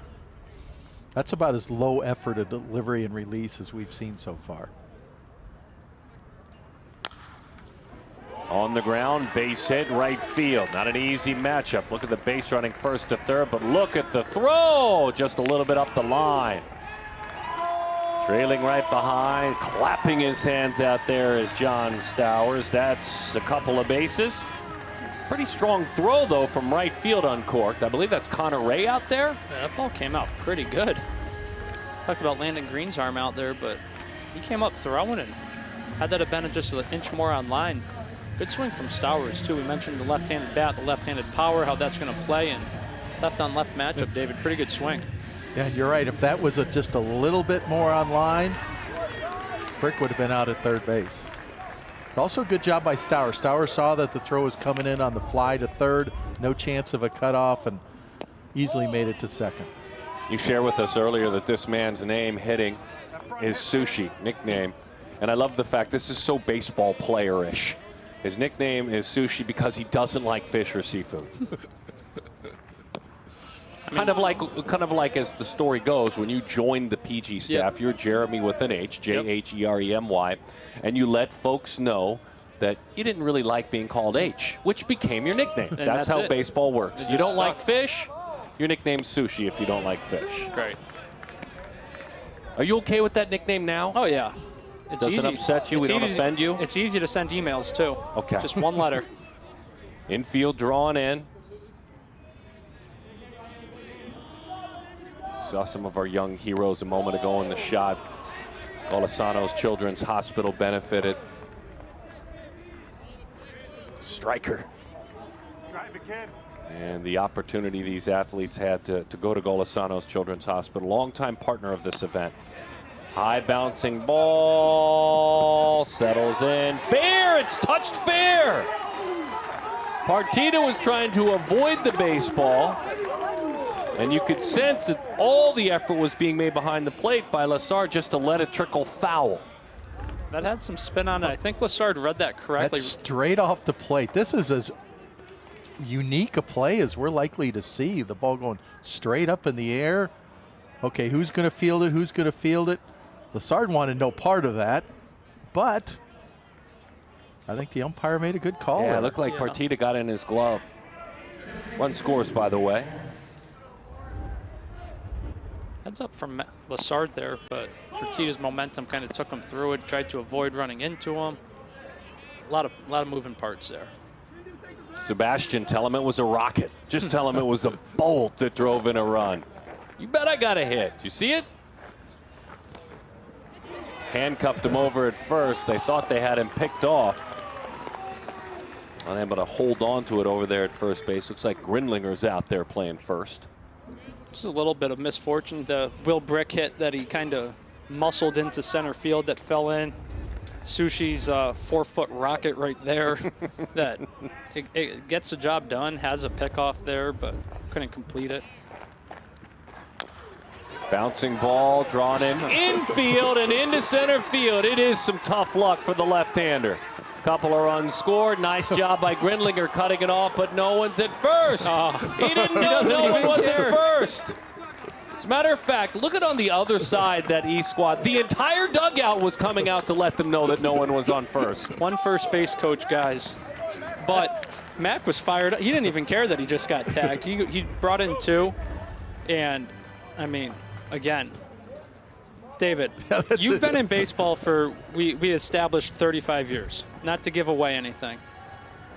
That's about as low effort a delivery and release as we've seen so far. On the ground, base hit, right field. Not an easy matchup. Look at the base running first to third, but look at the throw. Just a little bit up the line. Trailing right behind, clapping his hands out there is John Stowers. That's a couple of bases. Pretty strong throw, though, from right field uncorked. I believe that's Connor Ray out there. Yeah, that ball came out pretty good. Talked about Landon Green's arm out there, but he came up throwing, and had that have been just an inch more on line. Good swing from Stowers, too. We mentioned the left-handed bat, the left-handed power, how that's going to play, and left-on-left matchup, David. Pretty good swing. Yeah, you're right. If that was just a little bit more on line, Brick would have been out at third base. Also, good job by Stowers. Stowers saw that the throw was coming in on the fly to third, no chance of a cutoff, and easily made it to second. You shared with us earlier that this man's name hitting is Sushi, nickname. And I love the fact this is so baseball player-ish. His nickname is Sushi because he doesn't like fish or seafood. Kind of like as the story goes, when you joined the PG staff, you're Jeremy with an H, J-H-E-R-E-M-Y, and you let folks know that you didn't really like being called H, which became your nickname. That's how baseball works. You don't like fish, your nickname's Sushi if you don't like fish. Great. Are you okay with that nickname now? Oh, yeah. It's Doesn't easy. upset you? We don't offend you? It's easy to send emails, too. Okay. Just one letter. Infield drawn in. Saw some of our young heroes a moment ago in the shot. Golisano's Children's Hospital benefited. Striker. And the opportunity these athletes had to go to Golisano's Children's Hospital, longtime partner of this event. High bouncing ball, settles in, fair, it's touched fair. Partita was trying to avoid the baseball, and you could sense that all the effort was being made behind the plate by Lessard just to let it trickle foul. That had some spin on it. I think Lessard read that correctly. That's straight off the plate. This is as unique a play as we're likely to see. The ball going straight up in the air. Okay, who's going to field it? Who's going to field it? Lessard wanted no part of that, but I think the umpire made a good call. Yeah, it looked like Partita got in his glove. Run scores, by the way. Heads up from Lessard there, but Partita's momentum kind of took him through it, tried to avoid running into him. A lot of moving parts there. Sebastian, tell him it was a rocket. Just tell him it was a bolt that drove in a run. You bet I got a hit. You see it? Handcuffed him over at first. They thought they had him picked off. Unable to hold on to it over there at first base. Looks like Grindlinger's out there playing first. Just a little bit of misfortune. The Will Brick hit that he kind of muscled into center field that fell in. Sushi's 4-foot rocket right there. That it gets the job done, has a pickoff there, but couldn't complete it. Bouncing ball drawn in infield and into center field. It is some tough luck for the left-hander. Couple of runs scored. Nice job by Grindlinger cutting it off, but no one's at first. He didn't know no one was at first. As a matter of fact, look at on the other side, that East squad. The entire dugout was coming out to let them know that no one was on first. One first base coach, guys. But Mac was fired up. He didn't even care that he just got tagged. He brought in 2. And, I mean, again, David, you've been in baseball for, we established 35 years. Not to give away anything.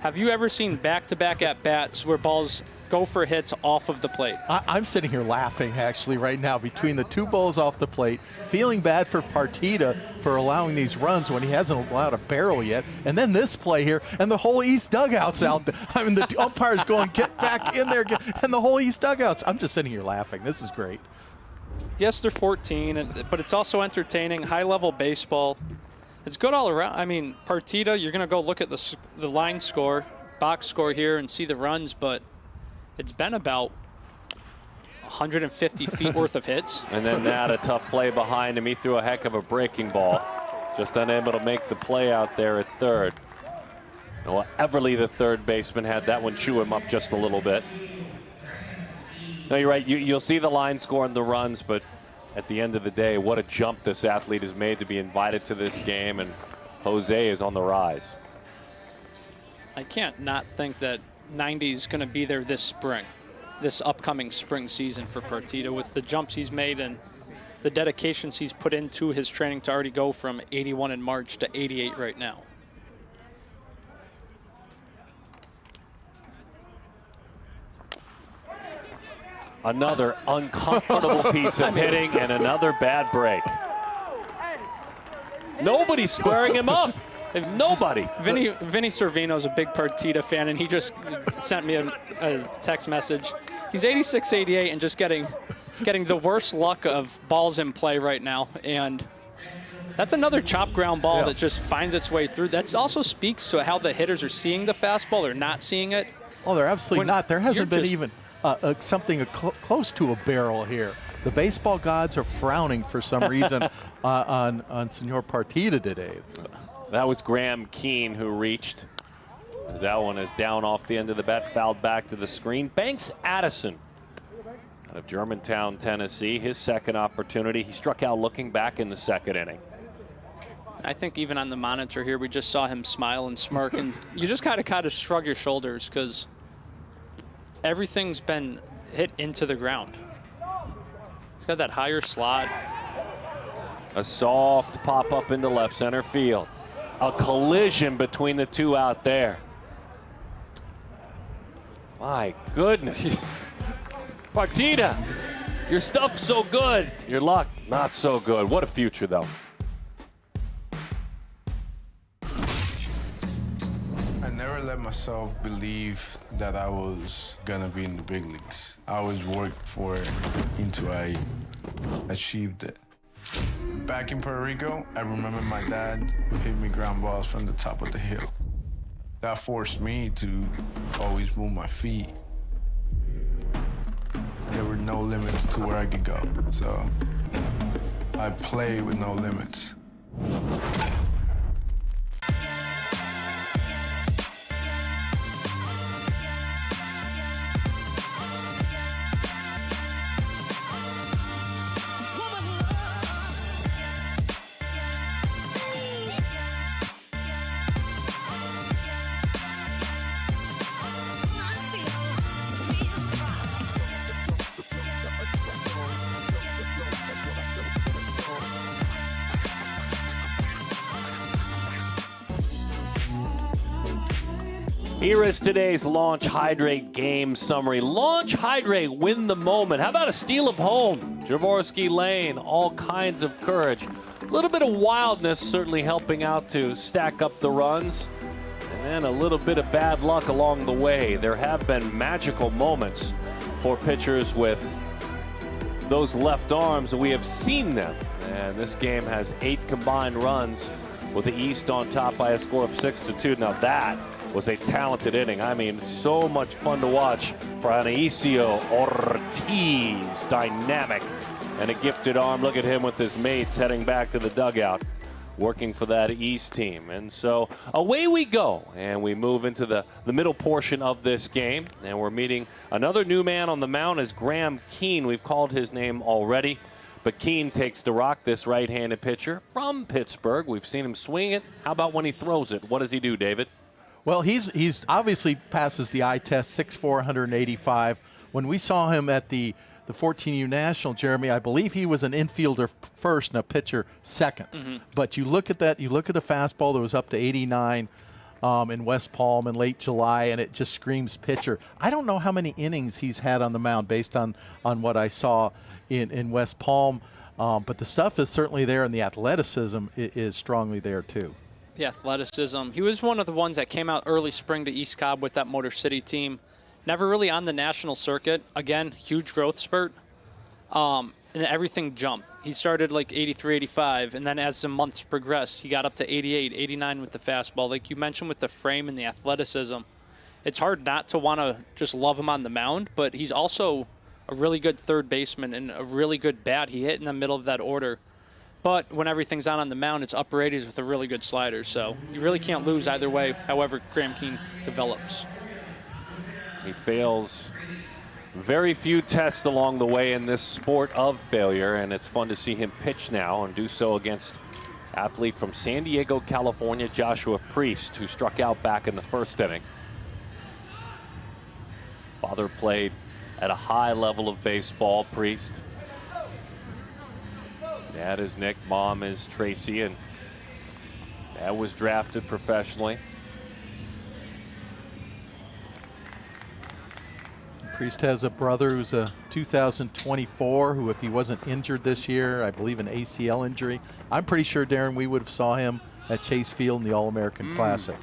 Have you ever seen back-to-back at-bats where balls go for hits off of the plate? I'm sitting here laughing, actually, right now, between the 2 balls off the plate, feeling bad for Partita for allowing these runs when he hasn't allowed a barrel yet, and then this play here, and the whole East dugout's out there. I mean, the umpire's going, get back in there, and the whole East dugout's. I'm just sitting here laughing. This is great. Yes, they're 14, but it's also entertaining, high-level baseball. It's good all around. I mean, Partita, you're going to go look at the line score, box score here, and see the runs, but it's been about 150 feet worth of hits. And then that, a tough play behind him. He threw a heck of a breaking ball. Just unable to make the play out there at third. Well, Everly, the third baseman, had that one chew him up just a little bit. No, you're right. You'll see the line score and the runs, but at the end of the day, what a jump this athlete has made to be invited to this game, and Jose is on the rise. I can't not think that 90 is going to be there this spring, this upcoming spring season for Partita, with the jumps he's made and the dedications he's put into his training to already go from 81 in March to 88 right now. Another uncomfortable piece of hitting and another bad break. Nobody's squaring him up. Nobody. Vinny Servino's a big Partita fan, and he just sent me a text message. He's 86, 88, and just getting the worst luck of balls in play right now. And that's another chop ground ball that just finds its way through. That also speaks to how the hitters are seeing the fastball. They're not seeing it. Oh, they're absolutely not. There hasn't been even something close to a barrel here. The baseball gods are frowning for some reason on Senor Partita today. That was Graham Keene who reached. As that one is down off the end of the bat, fouled back to the screen. Banks Addison out of Germantown, Tennessee. His second opportunity. He struck out looking back in the second inning. I think even on the monitor here, we just saw him smile and smirk, and you just kind of shrug your shoulders because everything's been hit into the ground. He's got that higher slot. A soft pop up into left center field. A collision between the two out there. My goodness. Partida, your stuff's so good. Your luck, not so good. What a future, though. I never let myself believe that I was gonna be in the big leagues. I always worked for it until I achieved it. Back in Puerto Rico, I remember my dad would hit me ground balls from the top of the hill. That forced me to always move my feet. There were no limits to where I could go, so I played with no limits. Here is today's Launch Hydrate game summary. Launch Hydrate, win the moment. How about a steal of home? Jaworski Lane, all kinds of courage. A little bit of wildness certainly helping out to stack up the runs. And then a little bit of bad luck along the way. There have been magical moments for pitchers with those left arms, and we have seen them. And this game has 8 combined runs with the East on top by a score of 6-2. Now that was a talented inning. I mean, so much fun to watch for Anaisio Ortiz. Dynamic and a gifted arm. Look at him with his mates heading back to the dugout, working for that East team. And so away we go, and we move into the middle portion of this game, and we're meeting another new man on the mound is Graham Keane. We've called his name already, but Keane takes the rock, this right-handed pitcher from Pittsburgh. We've seen him swing it. How about when he throws it? What does he do, David? Well, he's obviously passes the eye test, 6'4", 185. When we saw him at the 14U National, Jeremy, I believe he was an infielder first and a pitcher second. Mm-hmm. But you look at that, you look at the fastball that was up to 89 in West Palm in late July, and it just screams pitcher. I don't know how many innings he's had on the mound based on what I saw in West Palm, but the stuff is certainly there, and the athleticism is strongly there too. The athleticism. He was one of the ones that came out early spring to East Cobb with that Motor City team. Never really on the national circuit. Again, huge growth spurt. And everything jumped. He started like 83, 85, and then as the months progressed, he got up to 88, 89 with the fastball. Like you mentioned with the frame and the athleticism, it's hard not to want to just love him on the mound, but he's also a really good third baseman and a really good bat. He hit in the middle of that order. But when everything's on the mound, it's upper 80s with a really good slider. So you really can't lose either way, however Graham Keane develops. He fails very few tests along the way in this sport of failure, and it's fun to see him pitch now and do so against athlete from San Diego, California, Joshua Priest, who struck out back in the first inning. Father played at a high level of baseball, Priest. Dad is Nick, mom is Tracy, and dad was drafted professionally. Priest has a brother who's a 2024 who, if he wasn't injured this year, I believe an ACL injury. I'm pretty sure, Darren, we would have saw him at Chase Field in the All-American Classic.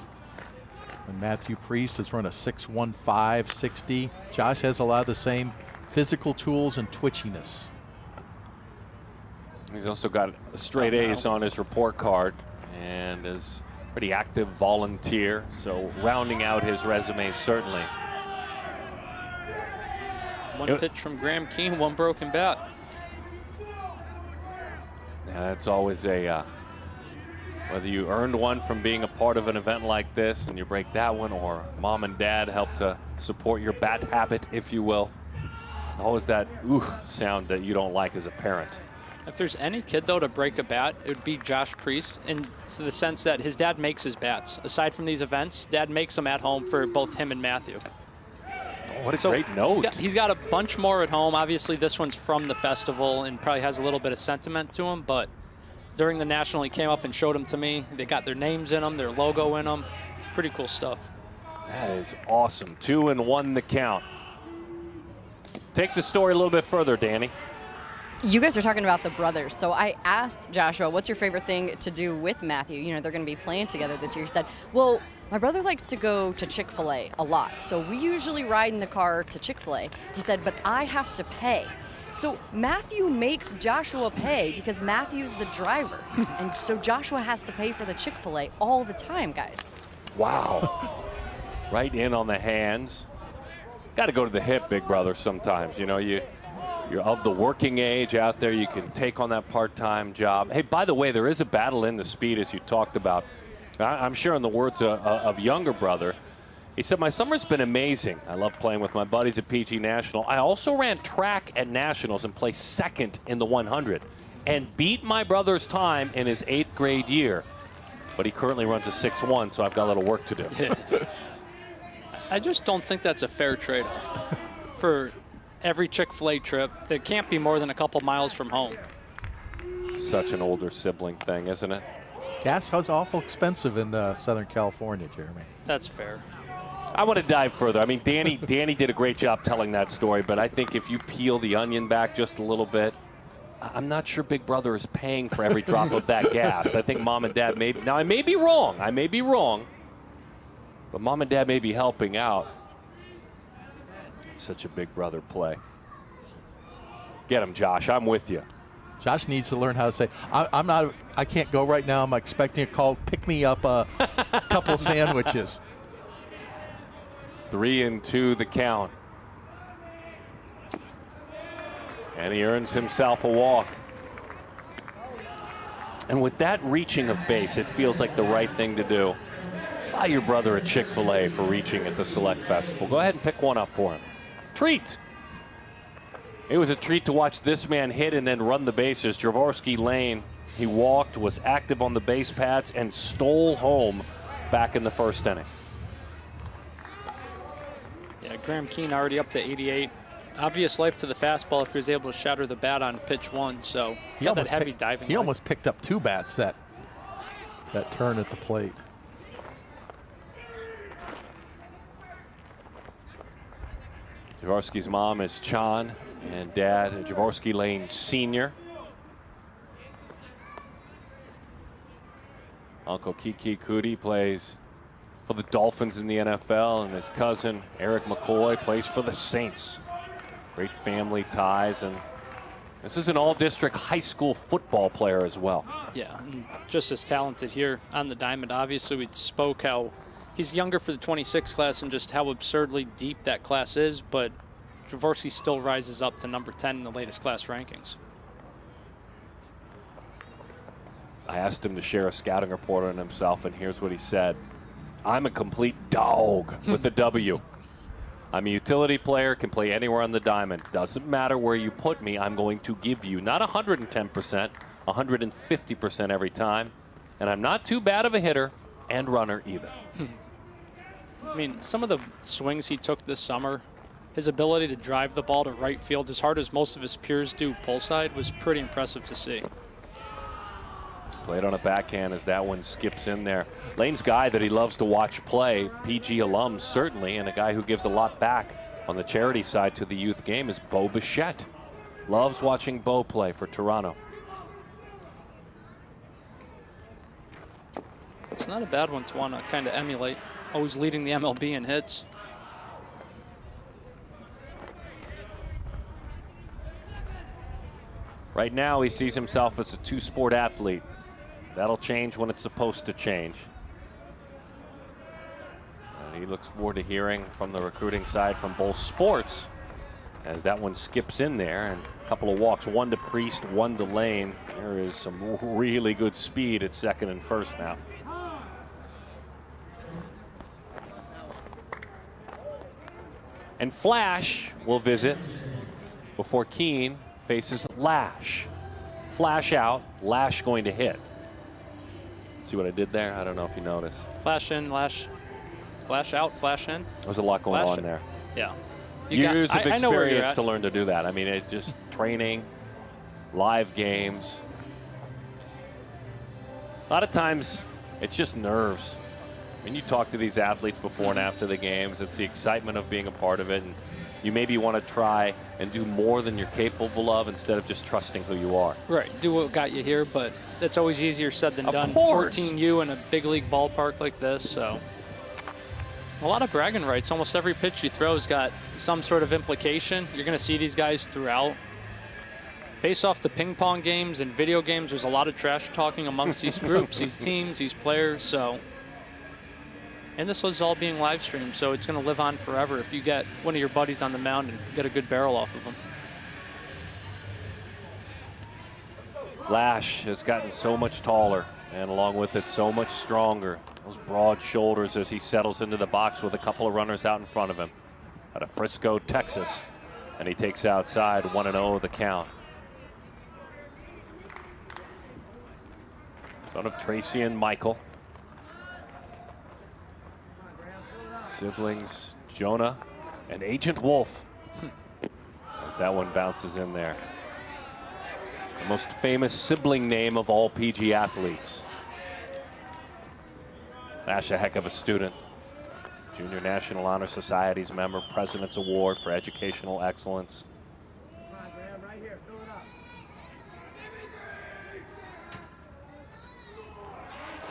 And Matthew Priest has run a 6.15 60. Josh has a lot of the same physical tools and twitchiness. He's also got straight A's on his report card and is a pretty active volunteer, so rounding out his resume certainly. One pitch from Graham Keane, one broken bat. Yeah, that's always a, whether you earned one from being a part of an event like this and you break that one, or mom and dad help to support your bat habit, if you will. It's always that ooh sound that you don't like as a parent. If there's any kid, though, to break a bat, it would be Josh Priest, in the sense that his dad makes his bats. Aside from these events, dad makes them at home for both him and Matthew. Oh, what a great note. He's got a bunch more at home. Obviously, this one's from the festival and probably has a little bit of sentiment to him, but during the National, he came up and showed them to me. They got their names in them, their logo in them. Pretty cool stuff. That is awesome. 2-1 the count. Take the story a little bit further, Danny. You guys are talking about the brothers. So I asked Joshua, what's your favorite thing to do with Matthew? You know, they're going to be playing together this year. He said, well, my brother likes to go to Chick-fil-A a lot. So we usually ride in the car to Chick-fil-A. He said, but I have to pay. So Matthew makes Joshua pay because Matthew's the driver. And so Joshua has to pay for the Chick-fil-A all the time, guys. Wow. Right in on the hands. Got to go to the hip, big brother, sometimes. You know, you're of the working age out there. You can take on that part-time job. Hey, by the way, there is a battle in the speed, as you talked about. I'm sure in the words of younger brother, he said, my summer's been amazing. I love playing with my buddies at PG National. I also ran track at Nationals and placed second in the 100 and beat my brother's time in his 8th grade year. But he currently runs a 6-1, so I've got a little work to do. I just don't think that's a fair trade-off. For every Chick-fil-A trip, it can't be more than a couple miles from home. Such an older sibling thing, isn't it? Gas is awful expensive in Southern California, Jeremy. That's fair. I want to dive further. I mean, Danny did a great job telling that story, but I think if you peel the onion back just a little bit, I'm not sure Big Brother is paying for every drop of that gas. I think Mom and Dad now I may be wrong, but Mom and Dad may be helping out. It's such a Big Brother play. Get him, Josh. I'm with you. Josh needs to learn how to say, I can't go right now. I'm expecting a call. Pick me up a couple of sandwiches. 3-2 the count. And he earns himself a walk. And with that reaching of base, it feels like the right thing to do. Buy your brother a Chick-fil-A for reaching at the Select Festival. Go ahead and pick one up for him. Treat. It was a treat to watch this man hit and then run the bases. Jaworski Lane, he walked, was active on the base paths, and stole home back in the first inning. Yeah, Graham Keane already up to 88. Obvious life to the fastball if he was able to shatter the bat on pitch 1. So he got that heavy diving. He almost picked up 2 bats that turn at the plate. Jaworski's mom is Chan, and dad, Jaworski Lane Sr. Uncle Kiki Kuti plays for the Dolphins in the NFL, and his cousin, Eric McCoy, plays for the Saints. Great family ties, and this is an all-district high school football player as well. Yeah, and just as talented here on the diamond. Obviously, we spoke how he's younger for the 26 class and just how absurdly deep that class is, but Jaworski still rises up to number 10 in the latest class rankings. I asked him to share a scouting report on himself, and here's what he said. I'm a complete dog with a W. I'm a utility player, can play anywhere on the diamond. Doesn't matter where you put me, I'm going to give you not 110%, 150% every time. And I'm not too bad of a hitter and runner either. I mean, some of the swings he took this summer, his ability to drive the ball to right field as hard as most of his peers do pull side was pretty impressive to see. Played on a backhand as that one skips in there. Lane's guy that he loves to watch play, PG alum certainly, and a guy who gives a lot back on the charity side to the youth game is Bo Bichette. Loves watching Bo play for Toronto. It's not a bad one to want to kind of emulate. Always leading the MLB in hits. Right now he sees himself as a two-sport athlete. That'll change when it's supposed to change. And he looks forward to hearing from the recruiting side from both sports as that one skips in there. And a couple of walks, one to Priest, one to Lane. There is some really good speed at second and first now. And Flash will visit before Keene faces Lash. Flash out, Lash going to hit. See what I did there? I don't know if you noticed. Flash in, Lash out, flash in. There's a lot going on there. Yeah. Years of experience to learn to do that. I mean, it's just training, live games. A lot of times, it's just nerves. When you talk to these athletes before and after the games, it's the excitement of being a part of it, and you maybe want to try and do more than you're capable of instead of just trusting who you are. Right, do what got you here, but that's always easier said than Of done. course. 14U in a big league ballpark like this, so a lot of bragging rights. Almost every pitch you throw has got some sort of implication. You're going to see these guys throughout. Based off the ping pong games and video games, there's a lot of trash talking amongst these groups, these teams, these players. So, and this was all being live streamed, so it's going to live on forever if you get one of your buddies on the mound and get a good barrel off of them. Lash has gotten so much taller, and along with it, so much stronger. Those broad shoulders as he settles into the box with a couple of runners out in front of him. Out of Frisco, Texas, and he takes outside 1-0 the count. Son of Tracy and Michael. Siblings Jonah and Agent Wolf. As that one bounces in there. The most famous sibling name of all PG athletes. Lash, a heck of a student. Junior National Honor Society's member, President's Award for Educational Excellence.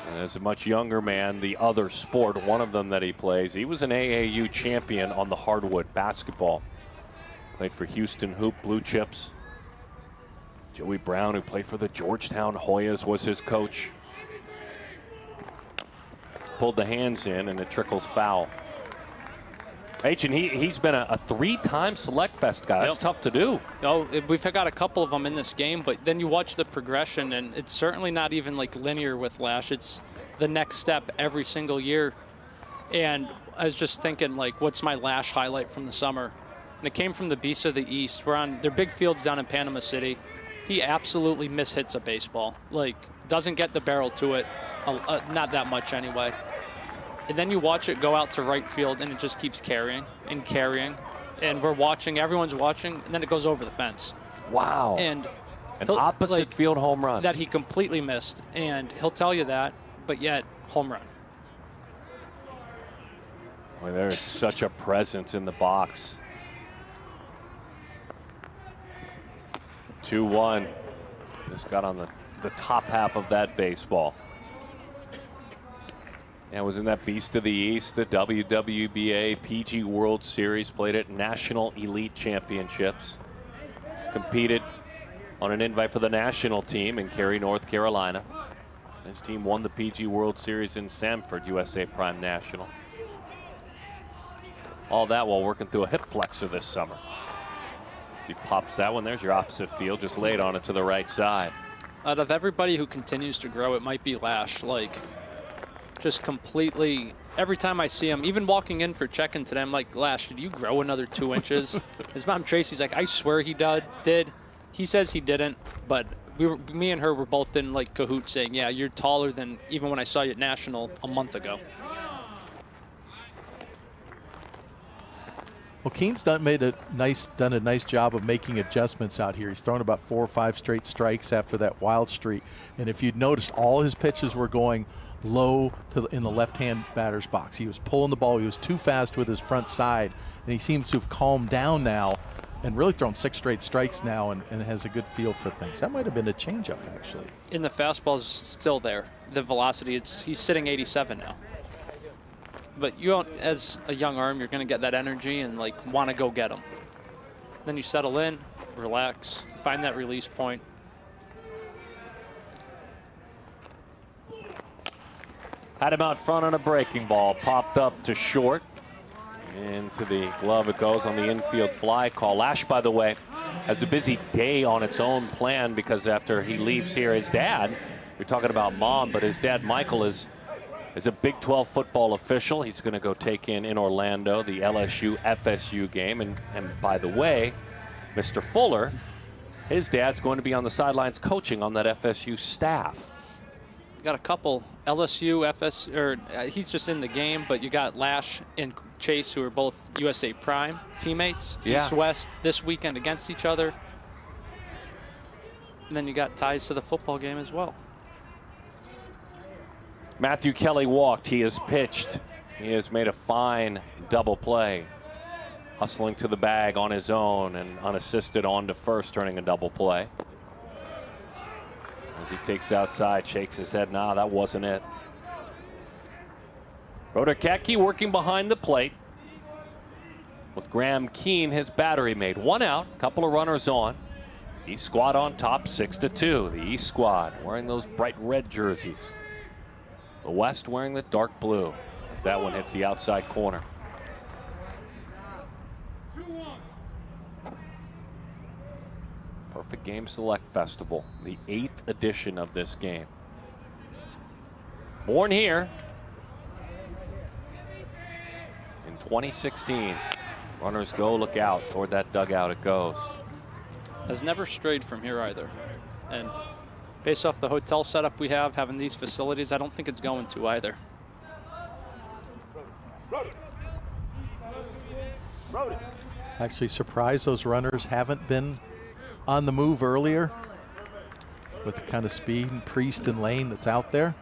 And as a much younger man, the other sport, one of them that he plays, he was an AAU champion on the hardwood basketball. Played for Houston Hoop Blue Chips. Joey Brown, who played for the Georgetown Hoyas, was his coach. Pulled the hands in, and it trickles foul. And he's been a three-time Select Fest guy. That's tough to do. Oh, we've got a couple of them in this game, but then you watch the progression, and it's certainly not even like linear with Lash. It's the next step every single year. And I was just thinking, like, what's my Lash highlight from the summer? And it came from the Beasts of the East. We're on their big fields down in Panama City. He absolutely mishits a baseball. Like, doesn't get the barrel to it, not that much anyway. And then you watch it go out to right field, and it just keeps carrying and carrying. And we're watching, everyone's watching, and then it goes over the fence. Wow. And an opposite field home run. That he completely missed. And he'll tell you that, but yet, home run. Boy, there is such a presence in the box. 2-1. Just got on the top half of that baseball. And was in that Beast of the East, the WWBA PG World Series, played at National Elite Championships. Competed on an invite for the national team in Cary, North Carolina. His team won the PG World Series in Sanford, USA Prime National. All that while working through a hip flexor this summer. As he pops that one, there's your opposite field, just laid on it to the right side. Out of everybody who continues to grow, it might be Lash. Like, just completely, every time I see him, even walking in for check-in today, I'm like, Lash, did you grow another 2 inches? His mom Tracy's like, I swear he did. He says he didn't, but me and her were both in like cahoots saying, yeah, you're taller than even when I saw you at National a month ago. Well, Keene's done a nice job of making adjustments out here. He's thrown about 4 or 5 straight strikes after that wild streak. And if you'd noticed, all his pitches were going low in the left-hand batter's box. He was pulling the ball. He was too fast with his front side, and he seems to have calmed down now and really thrown 6 straight strikes now and has a good feel for things. That might have been a changeup, actually. And the fastball's still there. The velocity, he's sitting 87 now. But you don't, as a young arm, you're going to get that energy and like want to go get him. Then you settle in, relax, find that release point. Had him out front on a breaking ball, popped up to short. Into the glove it goes on the infield fly call. Lash, by the way, has a busy day on its own plan because after he leaves here, his dad, we're talking about mom, but his dad, Michael, is a Big 12 football official. He's going to go take in Orlando the LSU-FSU game. And by the way, Mr. Fuller, his dad's going to be on the sidelines coaching on that FSU staff. Got a couple LSU, he's just in the game, but you got Lash and Chase, who are both USA Prime teammates, East-West this weekend against each other. And then you got ties to the football game as well. Matthew Kelly walked. He has pitched. He has made a fine double play. Hustling to the bag on his own and unassisted on to first, turning a double play. As he takes outside, shakes his head. Nah, that wasn't it. Rodakecki working behind the plate. With Graham Keene, his battery made. 1 out, couple of runners on. East squad on top, 6-2. The East squad wearing those bright red jerseys. The West wearing the dark blue. As that one hits the outside corner. Perfect Game Select Festival, the 8th edition of this game. Born here in 2016. Runners go, look out. Toward that dugout it goes. Has never strayed from here either. And based off the hotel setup we have, having these facilities, I don't think it's going to either. Actually surprised those runners haven't been on the move earlier with the kind of speed and Priest and Lane that's out there.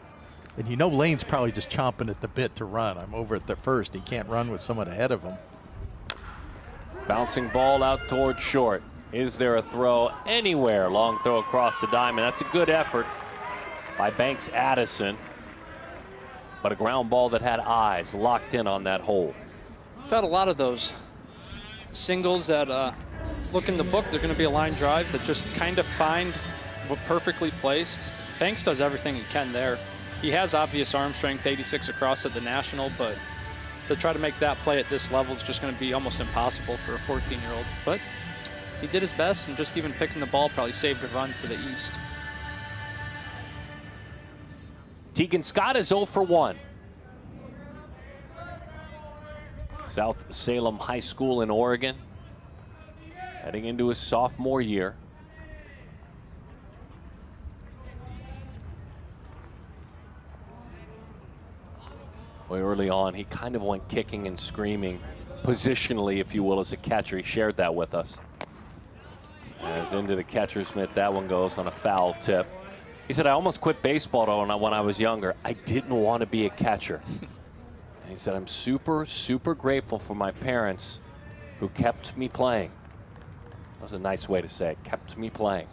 And you know Lane's probably just chomping at the bit to run. I'm over at the first. He can't run with someone ahead of him. Bouncing ball out towards short. Is there a throw anywhere? Long throw across the diamond. That's a good effort by Banks Addison. But a ground ball that had eyes locked in on that hole. We've had a lot of those singles that look in the book. They're going to be a line drive that just kind of find what perfectly placed. Banks does everything he can there. He has obvious arm strength, 86 across at the National, but to try to make that play at this level is just going to be almost impossible for a 14-year-old. But he did his best, and just even picking the ball probably saved a run for the East. Tegan Scott is 0 for 1. South Salem High School in Oregon, heading into his sophomore year. Way early on, he kind of went kicking and screaming, positionally, if you will, as a catcher. He shared that with us. As into the catcher's mitt, that one goes on a foul tip. He said, I almost quit baseball when I was younger. I didn't want to be a catcher. And he said, I'm super, super grateful for my parents who kept me playing. That was a nice way to say it, kept me playing.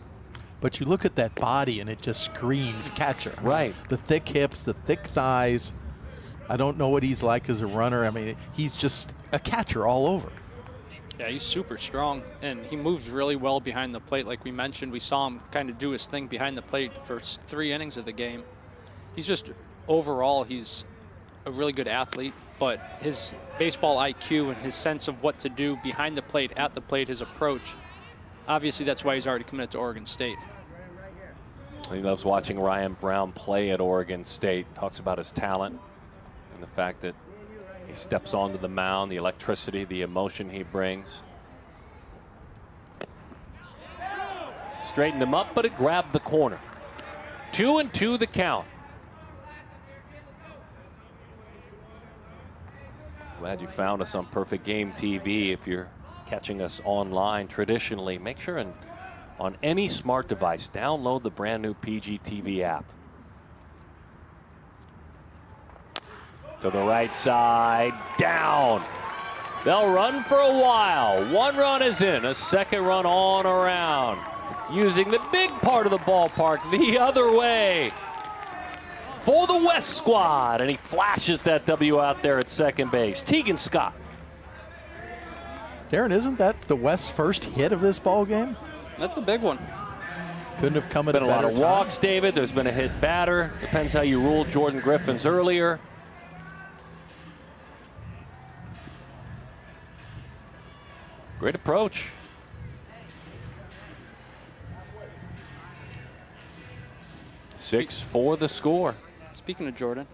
But you look at that body and it just screams catcher. Right. The thick hips, the thick thighs. I don't know what he's like as a runner. I mean, he's just a catcher all over. Yeah, he's super strong, and he moves really well behind the plate. Like we mentioned, we saw him kind of do his thing behind the plate for 3 innings of the game. He's just, overall, he's a really good athlete, but his baseball IQ and his sense of what to do behind the plate, at the plate, his approach, obviously that's why he's already committed to Oregon State. He loves watching Ryan Brown play at Oregon State. Talks about his talent and the fact that he steps onto the mound, the electricity, the emotion he brings. Straightened him up, but it grabbed the corner. 2-2 the count. Glad you found us on Perfect Game TV. If you're catching us online traditionally, make sure and on any smart device, download the brand new PGTV app. To the right side, down. They'll run for a while. 1 run is in, a second run on around. Using the big part of the ballpark the other way for the West squad. And he flashes that W out there at second base. Tegan Scott. Darren, isn't that the West's first hit of this ball game? That's a big one. Couldn't have come at been a lot better of time. walks, David. There's been a hit batter. Depends how you ruled Jordan Griffin's earlier. Great approach. Six for the score. Speaking of Jordan.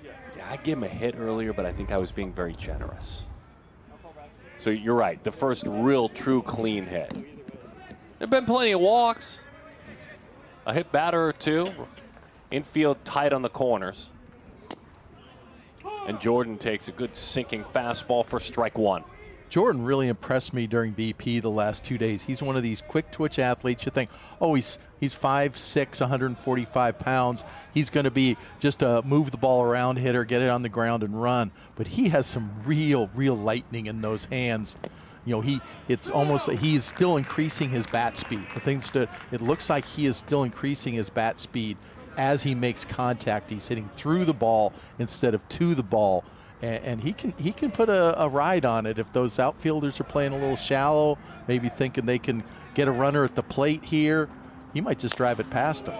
Yeah, I gave him a hit earlier, but I think I was being very generous. So you're right. The first real, true, clean hit. There have been plenty of walks. A hit batter or two. Infield tight on the corners. And Jordan takes a good sinking fastball for strike 1. Jordan really impressed me during BP the last 2 days. He's one of these quick twitch athletes. You think, oh, he's 5'6", 145 pounds. He's going to be just a move the ball around hitter, get it on the ground and run. But he has some real lightning in those hands. You know, it's almost he is still increasing his bat speed. It looks like he is still increasing his bat speed as he makes contact. He's hitting through the ball instead of to the ball. And he can put a ride on it if those outfielders are playing a little shallow, maybe thinking they can get a runner at the plate here. He might just drive it past them.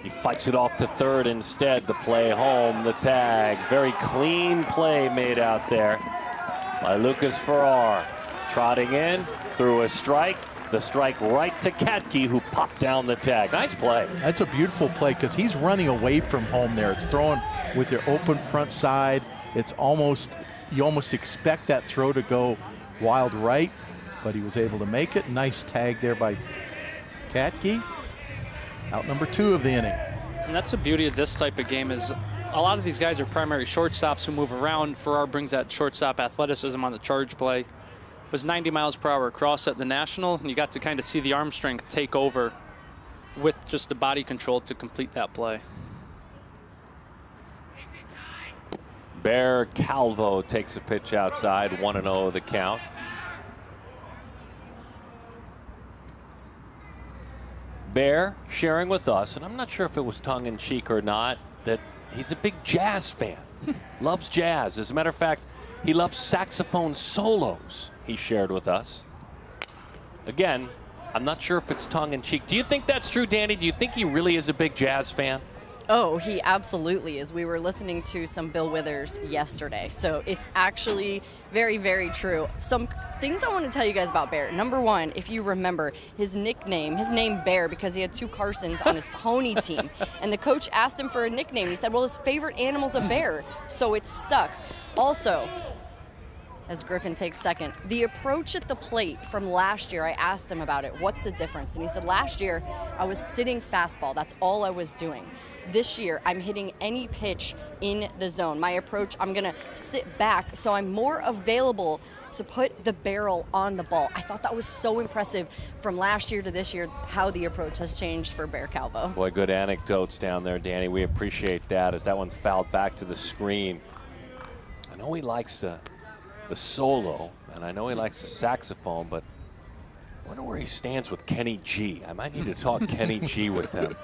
He fights it off to third instead. The play home, the tag. Very clean play made out there by Lucas Farrar. Trotting in, through a strike. The strike right to Katke, who popped down the tag. Nice play. That's a beautiful play because he's running away from home there. It's throwing with your open front side. It's you almost expect that throw to go wild right, but he was able to make it. Nice tag there by Katke. Out number 2 of the inning. And that's the beauty of this type of game is a lot of these guys are primary shortstops who move around. Farrar brings that shortstop athleticism on the charge play. It was 90 miles per hour across at the National, and you got to kind of see the arm strength take over with just the body control to complete that play. Bear Calvo takes a pitch outside, 1-0 the count. Bear sharing with us, and I'm not sure if it was tongue-in-cheek or not, that he's a big jazz fan. Loves jazz. As a matter of fact, he loves saxophone solos, he shared with us. Again, I'm not sure if it's tongue-in-cheek. Do you think that's true, Danny? Do you think he really is a big jazz fan? Oh, he absolutely is. We were listening to some Bill Withers yesterday, so it's actually very true. Some things I want to tell you guys about Bear. Number 1, if you remember his name Bear because he had 2 Carsons on his pony team, and the coach asked him for a nickname. He said, well, his favorite animal's a bear, so it's stuck. Also, as Griffin takes second, the approach at the plate from last year, I asked him about it. What's the difference? And he said, last year, I was sitting fastball. That's all I was doing. This year, I'm hitting any pitch in the zone. My approach, I'm going to sit back, so I'm more available to put the barrel on the ball. I thought that was so impressive from last year to this year, how the approach has changed for Bear Calvo. Boy, good anecdotes down there, Danny. We appreciate that as that one's fouled back to the screen. I know he likes the solo, and I know he likes the saxophone, but I wonder where he stands with Kenny G. I might need to talk Kenny G with him.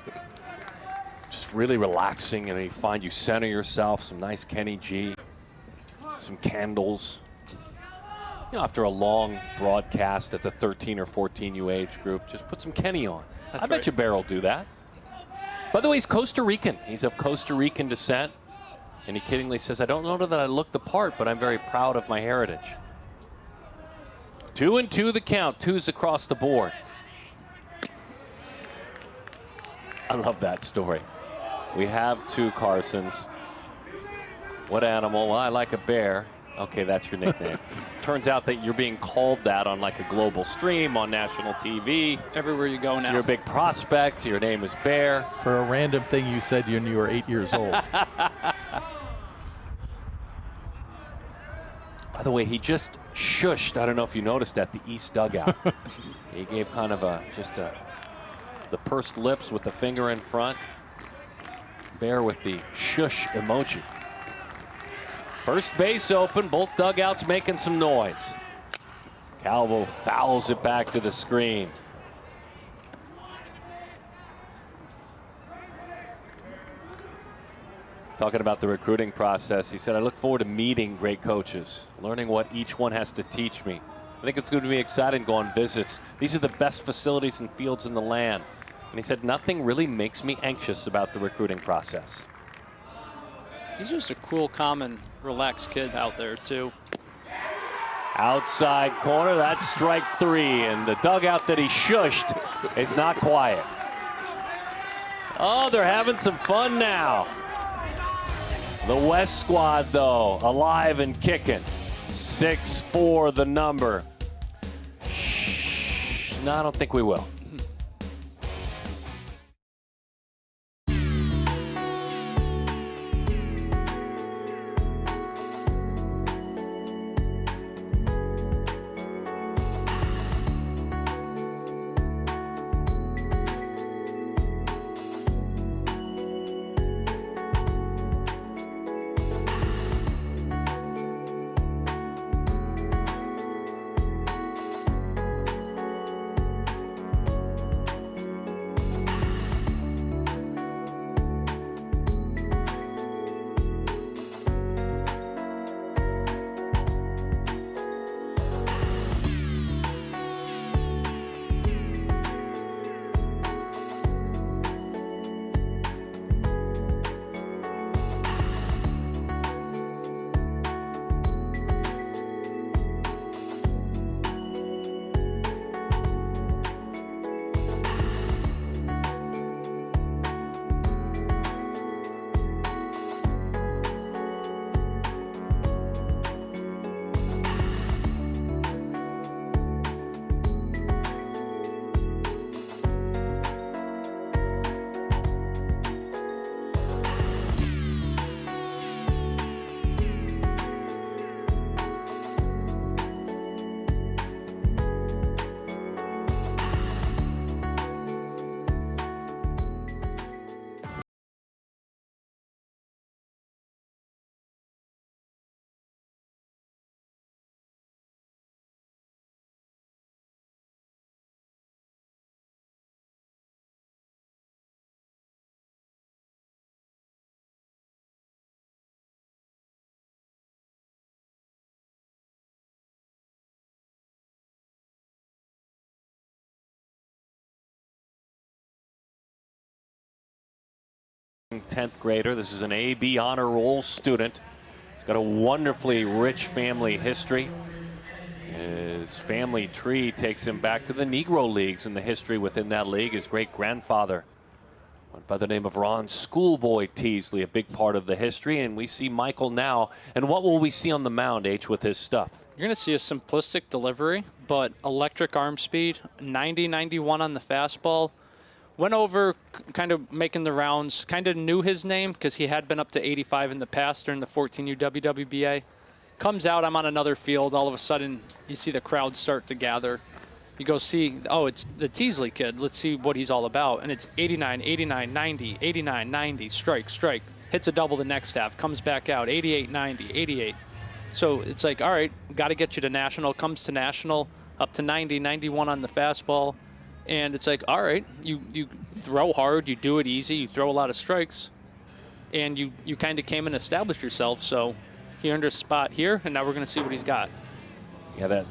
Just really relaxing, and you center yourself, some nice Kenny G, some candles. You know, after a long broadcast at the 13 or 14U age group, just put some Kenny on. I bet you Bear will do that. By the way, he's Costa Rican. He's of Costa Rican descent. And he kiddingly says, I don't know that I look the part, but I'm very proud of my heritage. 2-2 the count. 2s across the board. I love that story. We have 2 Carsons. What animal? Well, I like a bear. Okay, that's your nickname. Turns out that you're being called that on like a global stream on national TV. Everywhere you go now. You're a big prospect. Your name is Bear. For a random thing you said when you were 8 years old. By the way, he just shushed, I don't know if you noticed that, the East dugout. He gave kind of the pursed lips with the finger in front. Bear with the shush emoji. First base open, both dugouts making some noise. Calvo fouls it back to the screen. Talking about the recruiting process, he said, I look forward to meeting great coaches, learning what each one has to teach me. I think it's going to be exciting going on visits. These are the best facilities and fields in the land. And he said, nothing really makes me anxious about the recruiting process. He's just a cool, calm, and relaxed kid out there, too. Outside corner, that's strike 3. And the dugout that he shushed is not quiet. Oh, they're having some fun now. The West squad, though, alive and kicking. 6-4 the number. Shh. No, I don't think we will. 10th grader. This is an A.B. honor roll student. He's got a wonderfully rich family history. His family tree takes him back to the Negro Leagues in the history within that league. His great-grandfather went by the name of Ron Schoolboy Teasley, a big part of the history. And we see Michael now. And what will we see on the mound, H, with his stuff? You're going to see a simplistic delivery, but electric arm speed, 90-91 on the fastball. Went over, kind of making the rounds, kind of knew his name because he had been up to 85 in the past during the 14U WWBA. Comes out, I'm on another field. All of a sudden, you see the crowd start to gather. You go see, oh, it's the Teasley kid. Let's see what he's all about. And it's 89, 89, 90, 89, 90, strike, strike. Hits a double the next half, comes back out, 88, 90, 88. So it's like, all right, got to get you to national. Comes to national, up to 90, 91 on the fastball. And it's like, all right, you throw hard, you do it easy, you throw a lot of strikes, and you kind of came and established yourself. So he earned a spot here, and now we're going to see what he's got. Yeah, that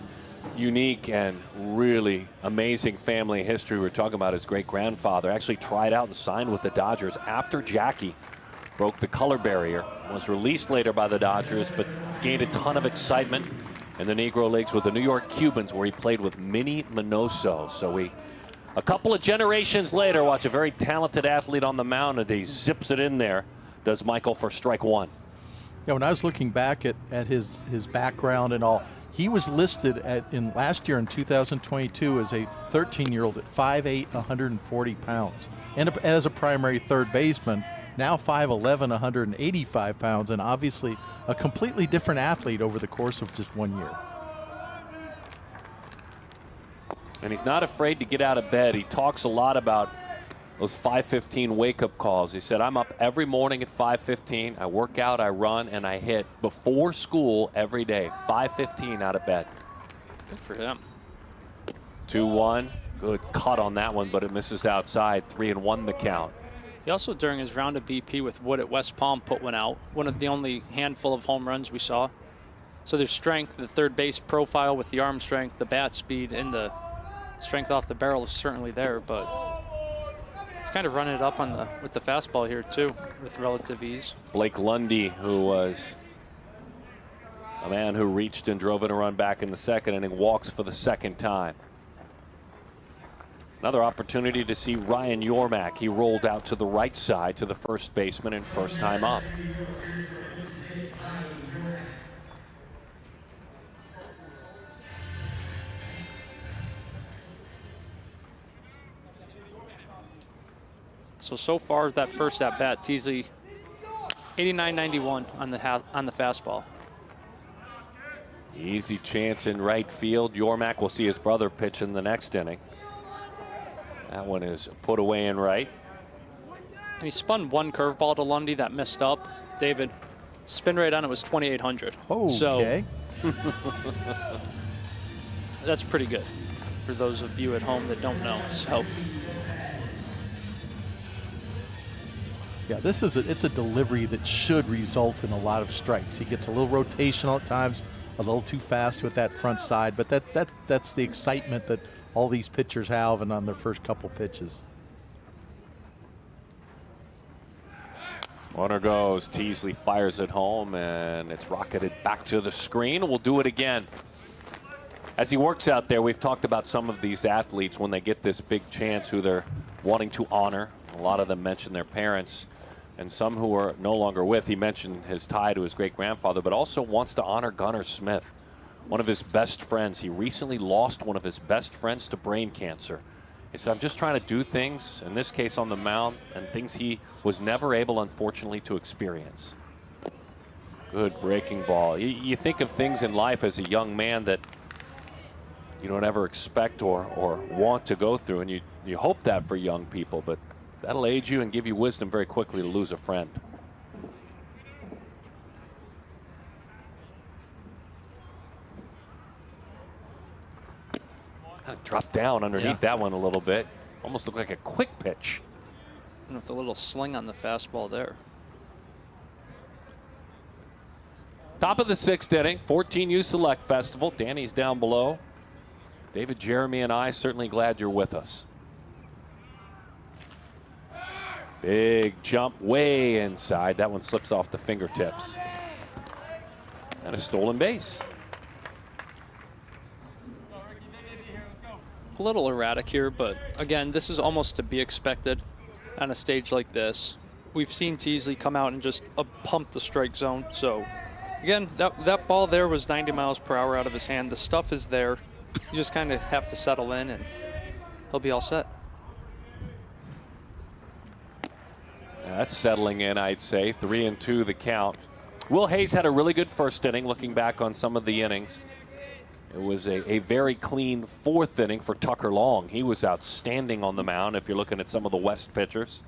unique and really amazing family history we're talking about. His great-grandfather actually tried out and signed with the Dodgers after Jackie broke the color barrier, was released later by the Dodgers, but gained a ton of excitement in the Negro Leagues with the New York Cubans, where he played with Minnie Minoso. So a couple of generations later, watch a very talented athlete on the mound, and he zips it in there, does Michael, for strike one. Yeah, when I was looking back at his background and all, he was listed in last year in 2022 as a 13-year-old at 5'8", 140 pounds, and as a primary third baseman. Now 5'11", 185 pounds, and obviously a completely different athlete over the course of just 1 year. And he's not afraid to get out of bed. He talks a lot about those 5:15 wake-up calls. He said, I'm up every morning at 5:15. I work out, I run, and I hit before school every day. 5:15 out of bed. Good for him. 2-1. Good cut on that one, but it misses outside. 3-1 the count. He also, during his round of BP with Wood at West Palm, put one out. One of the only handful of home runs we saw. So there's strength, the third base profile with the arm strength, the bat speed, and the strength off the barrel is certainly there, but he's kind of running it up with the fastball here too, with relative ease. Blake Lundy, who was a man who reached and drove in a run back in the second inning, walks for the second time. Another opportunity to see Ryan Yormack. He rolled out to the right side to the first baseman and first time up. So far that first at bat, Teasley 89-91 on the fastball. Easy chance in right field. Yormack will see his brother pitch in the next inning. That one is put away in right. And he spun one curveball to Lundy that missed up. David, spin rate on it was 2,800. Oh, okay. So that's pretty good for those of you at home that don't know. So. Yeah, it's a delivery that should result in a lot of strikes. He gets a little rotational at times, a little too fast with that front side, but that's the excitement that all these pitchers have and on their first couple pitches. Runner goes. Teasley fires it home, and it's rocketed back to the screen. We'll do it again. As he works out there, we've talked about some of these athletes when they get this big chance who they're wanting to honor. A lot of them mention their parents, and some who are no longer with. He mentioned his tie to his great-grandfather, but also wants to honor Gunnar Smith, one of his best friends. He recently lost one of his best friends to brain cancer. He said, I'm just trying to do things, in this case on the mound, and things he was never able, unfortunately, to experience. Good breaking ball. You think of things in life as a young man that you don't ever expect or want to go through, and you hope that for young people, but that'll age you and give you wisdom very quickly to lose a friend. Kind of dropped down underneath that one a little bit. Almost looked like a quick pitch. And with a little sling on the fastball there. Top of the sixth inning, 14U Select Festival. Danny's down below. David, Jeremy, and I certainly glad you're with us. Big jump way inside. That one slips off the fingertips. And a stolen base. A little erratic here, but again, this is almost to be expected on a stage like this. We've seen Teasley come out and just pump the strike zone. So again, that ball there was 90 miles per hour out of his hand. The stuff is there. You just kind of have to settle in and he'll be all set. That's settling in, I'd say. 3-2 the count. Will Hayes had a really good first inning, looking back on some of the innings. It was a very clean fourth inning for Tucker Long. He was outstanding on the mound if you're looking at some of the West pitchers.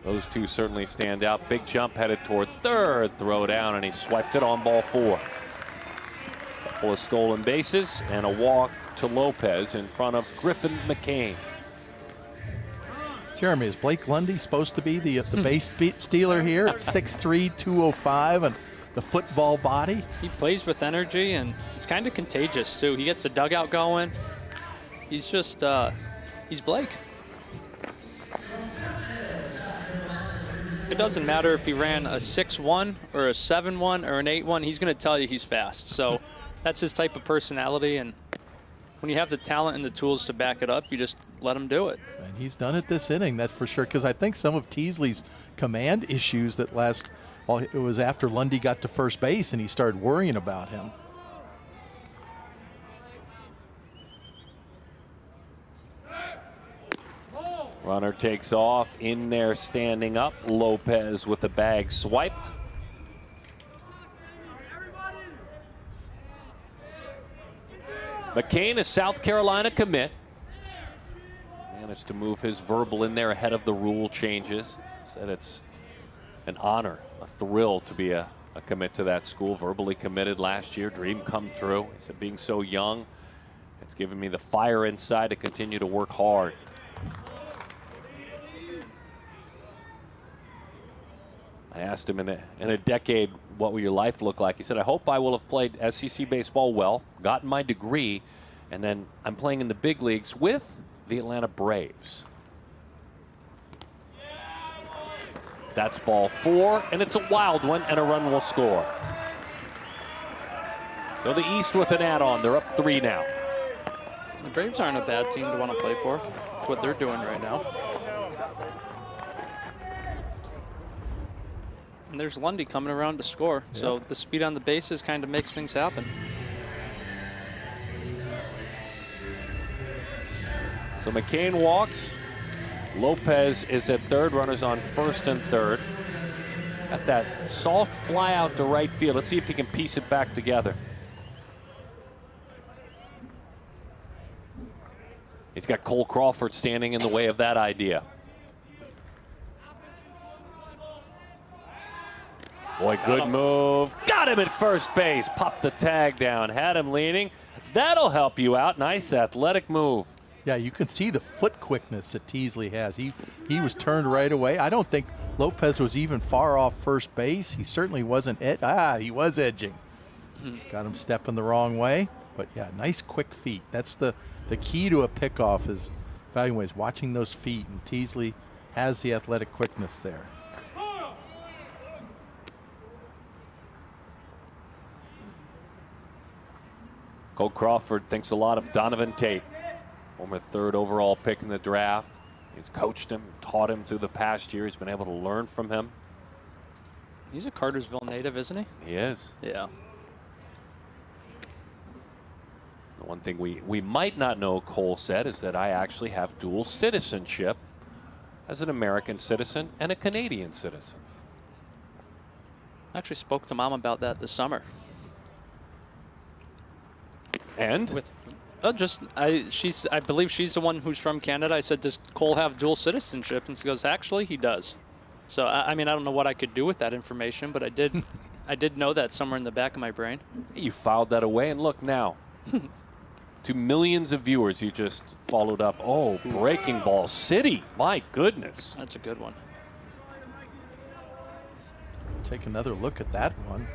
Those two certainly stand out. Big jump headed toward third, throw down, and he swiped it on ball 4. Couple of stolen bases and a walk to Lopez in front of Griffin McCain. Jeremy, is Blake Lundy supposed to be the base stealer here at 6'3", 205, and the football body? He plays with energy, and it's kind of contagious, too. He gets the dugout going. He's just, he's Blake. It doesn't matter if he ran a 6'1", or a 7'1", or an 8'1", he's going to tell you he's fast. So that's his type of personality, and when you have the talent and the tools to back it up, you just let him do it. And he's done it this inning, that's for sure, because I think some of Teasley's command issues that well, it was after Lundy got to first base and he started worrying about him. Runner takes off, in there standing up. Lopez with the bag swiped. McCain, a South Carolina commit. Managed to move his verbal in there ahead of the rule changes. Said it's an honor, a thrill to be a commit to that school. Verbally committed last year, dream come true. He said being so young, it's given me the fire inside to continue to work hard. I asked him in a decade, what will your life look like? He said, I hope I will have played SEC baseball well, gotten my degree, and then I'm playing in the big leagues with the Atlanta Braves. That's ball 4, and it's a wild one, and a run will score. So the East with an add-on. They're up 3 now. The Braves aren't a bad team to want to play for. That's what they're doing right now. And there's Lundy coming around to score. Yep. So the speed on the bases kind of makes things happen. So McCain walks. Lopez is at third. Runners on first and third. Got that soft fly out to right field. Let's see if he can piece it back together. He's got Cole Crawford standing in the way of that idea. Boy, good move. Got him at first base. Popped the tag down. Had him leaning. That'll help you out. Nice athletic move. Yeah, you can see the foot quickness that Teasley has. He was turned right away. I don't think Lopez was even far off first base. He certainly wasn't he was edging. Got him stepping the wrong way. But yeah, nice quick feet. That's the key to a pickoff is valuing watching those feet, and Teasley has the athletic quickness there. Cole Crawford thinks a lot of Donovan Tate, former 3rd overall pick in the draft. He's coached him, taught him through the past year. He's been able to learn from him. He's a Cartersville native, isn't he? He is. Yeah. The one thing we might not know, Cole said, is that I actually have dual citizenship as an American citizen and a Canadian citizen. I actually spoke to Mom about that this summer. And? I believe she's the one who's from Canada. I said, does Cole have dual citizenship? And she goes, actually, he does. So, I mean, I don't know what I could do with that information, but I did know that somewhere in the back of my brain. You filed that away, and look now. To millions of viewers, you just followed up. Oh, Breaking Ball City. My goodness. That's a good one. Take another look at that one.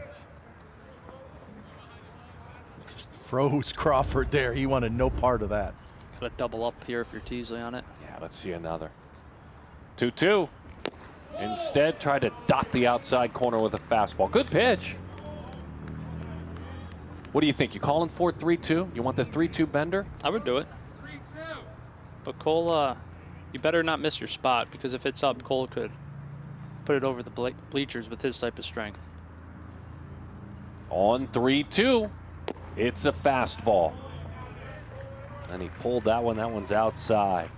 Froze Crawford there. He wanted no part of that. Got to double up here if you're Teasley on it. Yeah, let's see another. 2-2. Instead, try to dot the outside corner with a fastball. Good pitch. What do you think? You calling for 3-2? You want the 3-2 bender? I would do it. But Cole, you better not miss your spot, because if it's up, Cole could put it over the bleachers with his type of strength. On 3-2, it's a fastball. And he pulled that one. That one's outside.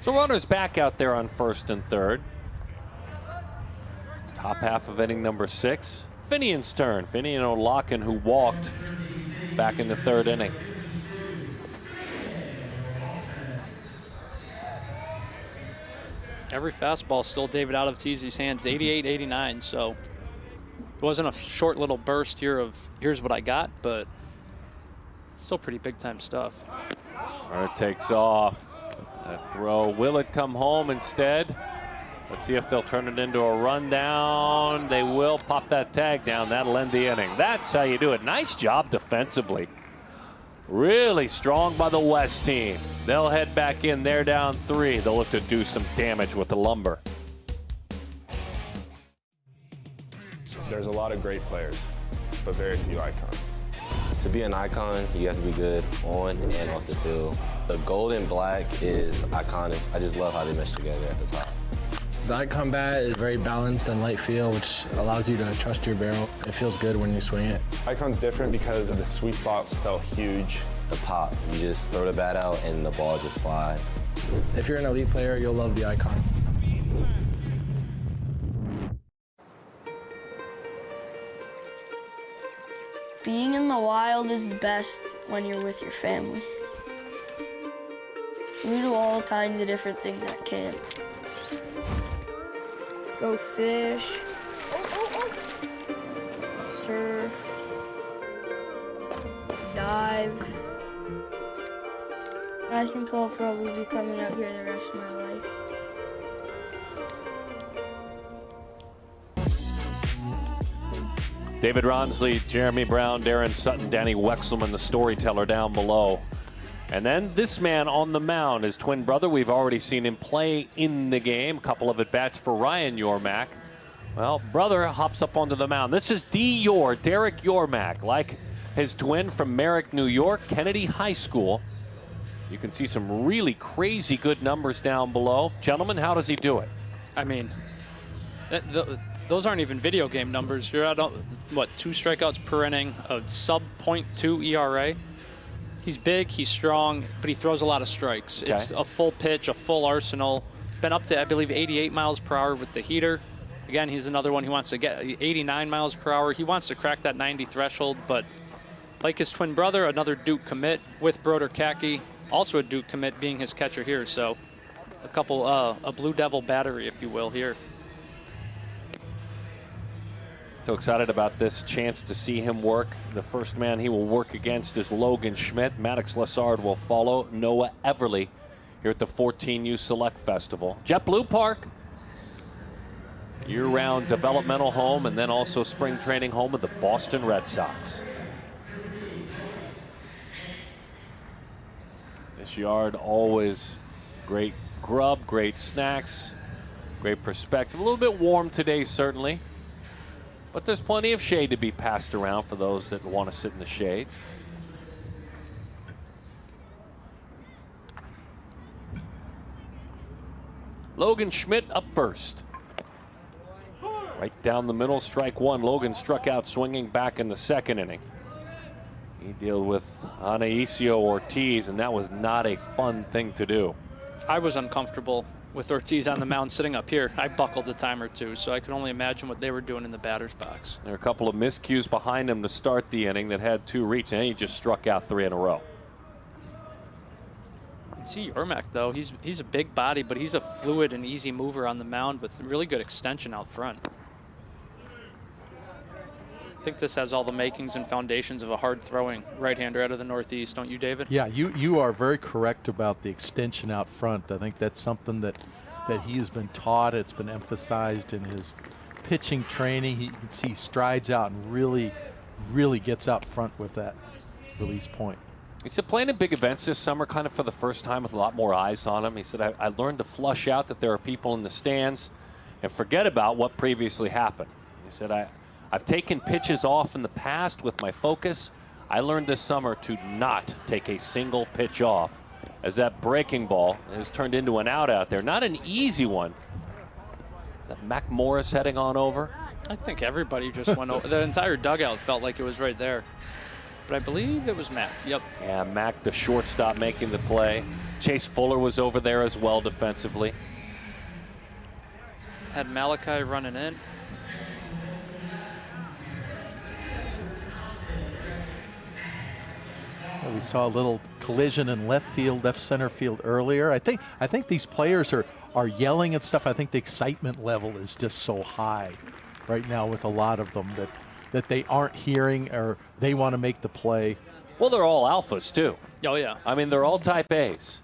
So runners back out there on first and third. Top half of inning number 6. Finian's turn. Finian O'Loughlin, who walked back in the third inning. Every fastball still David out of Teasley's hands, 88, 89. So it wasn't a short little burst here of here's what I got, but still pretty big time stuff. Runner takes off. That throw, will it come home instead? Let's see if they'll turn it into a rundown. They will pop that tag down. That'll end the inning. That's how you do it. Nice job defensively. Really strong by the West team. They'll head back in. They're down 3. They'll look to do some damage with the lumber. There's a lot of great players, but very few icons. To be an icon, you have to be good on and off the field. The gold and black is iconic. I just love how they mesh together at the top. The icon bat is very balanced and light feel, which allows you to trust your barrel. It feels good when you swing it. Icon's different because the sweet spot felt huge. The pop, you just throw the bat out and the ball just flies. If you're an elite player, you'll love the icon. Being in the wild is the best when you're with your family. We do all kinds of different things at camp. Go fish, surf, dive. I think I'll probably be coming out here the rest of my life. David Ronsley, Jeremy Brown, Darren Sutton, Danny Wexelman, the storyteller down below. And then this man on the mound, his twin brother. We've already seen him play in the game. A couple of at-bats for Ryan Yormack. Well, brother hops up onto the mound. This is Derek Yormack, like his twin from Merrick, New York, Kennedy High School. You can see some really crazy good numbers down below. Gentlemen, how does he do it? I mean, those aren't even video game numbers. You're at, 2 strikeouts per inning, a sub .2 ERA. He's big, he's strong, but he throws a lot of strikes. Okay. It's a full pitch, a full arsenal. Been up to, I believe, 88 miles per hour with the heater. Again, he's another one who wants to get 89 miles per hour. He wants to crack that 90 threshold, but like his twin brother, another Duke commit with Broder Kaki, also a Duke commit being his catcher here. So a Blue Devil battery, if you will, here. So excited about this chance to see him work. The first man he will work against is Logan Schmidt. Maddox Lessard will follow. Noah Everly here at the 14U Select Festival. JetBlue Park, year-round developmental home, and then also spring training home of the Boston Red Sox. This yard always great grub, great snacks, great perspective. A little bit warm today, certainly. But there's plenty of shade to be passed around for those that want to sit in the shade. Logan Schmidt up first. Right down the middle, strike one. Logan struck out swinging back in the second inning. He dealt with Anaisio Ortiz, and that was not a fun thing to do. I was uncomfortable with Ortiz on the mound sitting up here. I buckled a time or two, so I could only imagine what they were doing in the batter's box. There are a couple of miscues behind him to start the inning that had 2 reach, and he just struck out 3 in a row. See Yormack, though, he's a big body, but he's a fluid and easy mover on the mound with really good extension out front. I think this has all the makings and foundations of a hard-throwing right-hander out of the Northeast, don't you, David? Yeah, you are very correct about the extension out front. I think that's something that he has been taught. It's been emphasized in his pitching training. You can see strides out and really gets out front with that release point. He said playing in big events this summer kind of for the first time with a lot more eyes on him. He said, I learned to flush out that there are people in the stands and forget about what previously happened. He said, I've taken pitches off in the past with my focus. I learned this summer to not take a single pitch off, as that breaking ball has turned into an out there. Not an easy one. Is that Mac Morris heading on over? I think everybody just went over. The entire dugout felt like it was right there. But I believe it was Mac. Yep. Yeah, Mac, the shortstop, making the play. Chase Fuller was over there as well defensively. Had Malachi running in. We saw a little collision in left field, left center field earlier. I think these players are yelling and stuff. I think the excitement level is just so high right now with a lot of them that they aren't hearing, or they want to make the play. Well, they're all alphas too. Oh yeah. I mean, they're all type A's.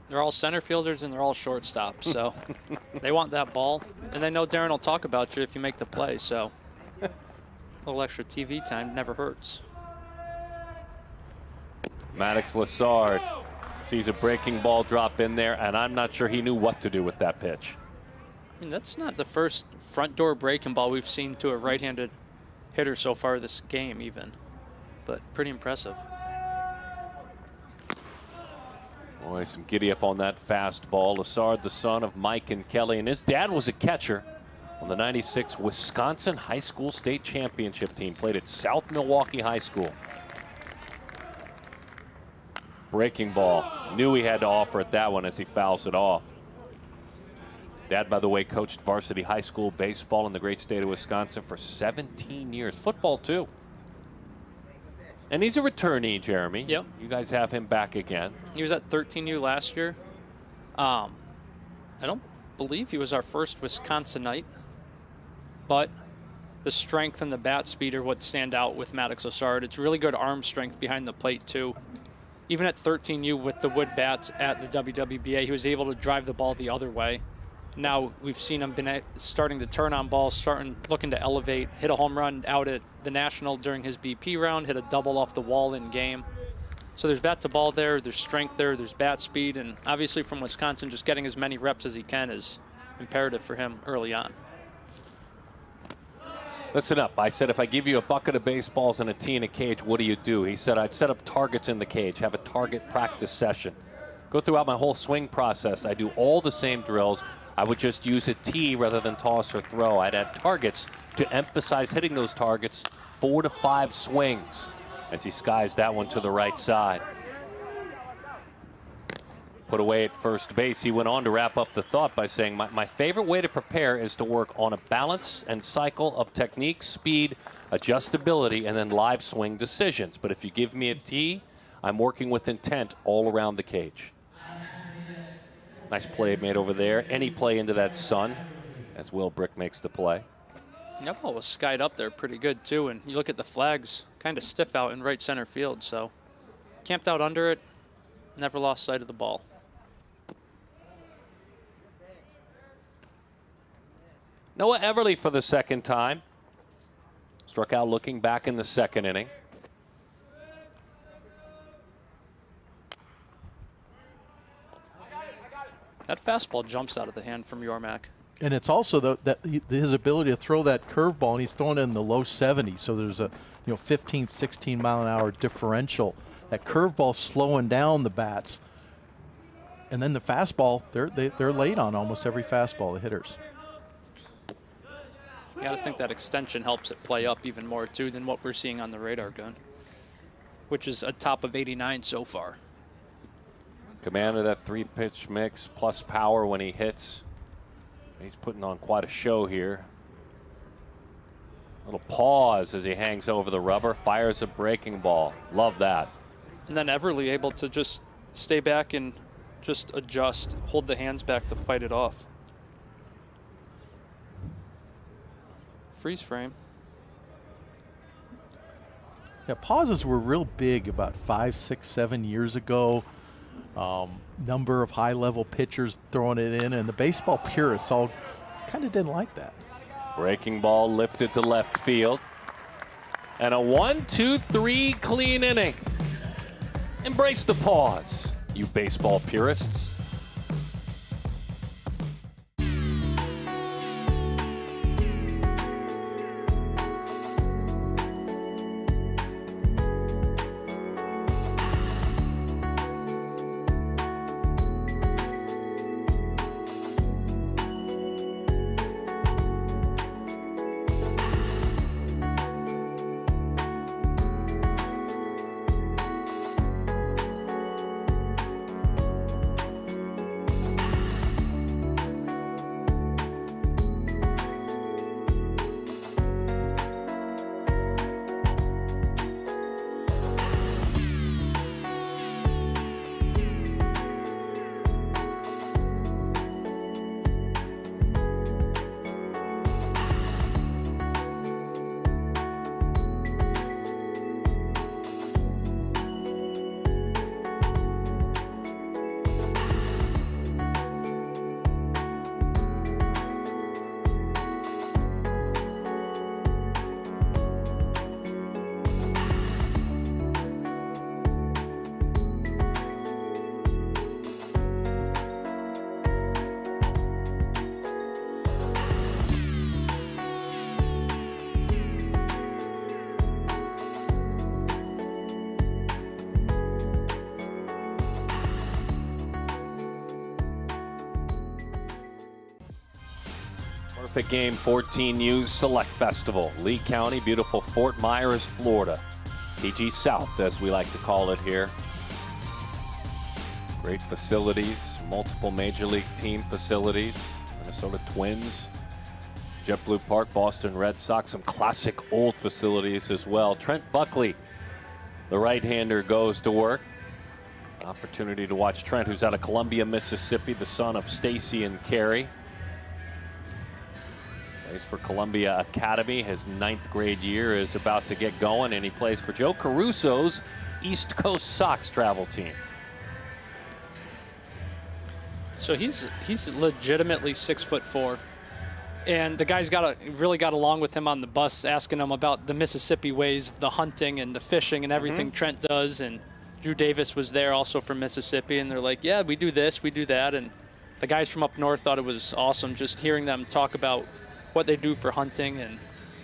They're all center fielders and they're all shortstops, so they want that ball. And they know Darren will talk about you if you make the play, so a little extra TV time never hurts. Maddox Lassard sees a breaking ball drop in there, and I'm not sure he knew what to do with that pitch. I mean, that's not the first front door breaking ball we've seen to a right-handed hitter so far this game even, but pretty impressive. Boy, some giddy up on that fastball. Lassard, the son of Mike and Kelly, and his dad was a catcher on the '96 Wisconsin High School State Championship team. Played at South Milwaukee High School. Breaking ball. Knew he had to offer at that one as he fouls it off. Dad, by the way, coached varsity high school baseball in the great state of Wisconsin for 17 years. Football, too. And he's a returnee, Jeremy. Yep. You guys have him back again. He was at 13U last year. I don't believe he was our first Wisconsinite, but the strength and the bat speed are what stand out with Maddox Lassard. It's really good arm strength behind the plate, too. Even at 13U with the wood bats at the WWBA, he was able to drive the ball the other way. Now we've seen him starting to turn on balls, looking to elevate, hit a home run out at the National during his BP round, hit a double off the wall in game. So there's bat to ball there, there's strength there, there's bat speed, and obviously from Wisconsin, just getting as many reps as he can is imperative for him early on. Listen up. I said, if I give you a bucket of baseballs and a tee in a cage, what do? He said, I'd set up targets in the cage, have a target practice session. Go throughout my whole swing process. I do all the same drills. I would just use a tee rather than toss or throw. I'd add targets to emphasize hitting those targets 4 to 5 swings as he skies that one to the right side. Put away at first base. He went on to wrap up the thought by saying, my favorite way to prepare is to work on a balance and cycle of technique, speed, adjustability, and then live swing decisions. But if you give me a tee, I'm working with intent all around the cage. Nice play made over there. Any play into that sun as Will Brick makes the play. That ball was skied up there pretty good, too. And you look at the flags, kind of stiff out in right center field. So camped out under it, never lost sight of the ball. Noah Everly for the second time. Struck out looking back in the second inning. That fastball jumps out of the hand from Yormak. And it's also his ability to throw that curveball, and he's throwing it in the low 70s. So there's a 15, 16 mile an hour differential. That curveball slowing down the bats, and then the fastball, they're late on almost every fastball, the hitters. You got to think that extension helps it play up even more too than what we're seeing on the radar gun, which is a top of 89 so far. Command of that 3-pitch mix plus power when he hits. He's putting on quite a show here. Little pause as he hangs over the rubber, fires a breaking ball. Love that. And then Everly able to just stay back and just adjust, hold the hands back to fight it off. Freeze frame. Yeah, pauses were real big about 5, 6, 7 years ago. Number of high-level pitchers throwing it in, and the baseball purists all kind of didn't like that. Breaking ball lifted to left field. And a 1-2-3 clean inning. Embrace the pause, you baseball purists. Perfect Game 14U Select Festival, Lee County, beautiful Fort Myers, Florida. PG South, as we like to call it here. Great facilities, multiple Major League team facilities. Minnesota Twins, JetBlue Park, Boston Red Sox, some classic old facilities as well. Trent Buckley, the right-hander, goes to work. Opportunity to watch Trent, who's out of Columbia, Mississippi, the son of Stacy and Carrie. Plays for Columbia Academy. His 9th grade year is about to get going, and he plays for Joe Caruso's East Coast Sox travel team. So he's legitimately 6'4", and the guys really got along with him on the bus, asking him about the Mississippi ways, the hunting and the fishing and everything Trent does. And Drew Davis was there also from Mississippi, and they're like, yeah, we do this, we do that. And the guys from up north thought it was awesome just hearing them talk about what they do for hunting and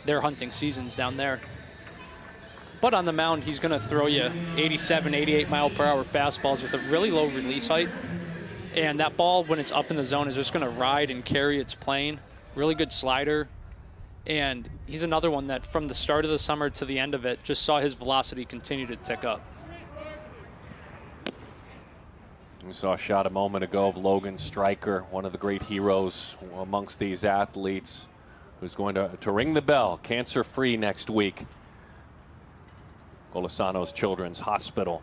their hunting seasons down there. But on the mound, he's going to throw you 87, 88 mile per hour fastballs with a really low release height. And that ball, when it's up in the zone, is just going to ride and carry its plane. Really good slider. And he's another one that from the start of the summer to the end of it, just saw his velocity continue to tick up. We saw a shot a moment ago of Logan Stryker, one of the great heroes amongst these athletes, who's going to ring the bell, cancer-free next week. Golisano's Children's Hospital,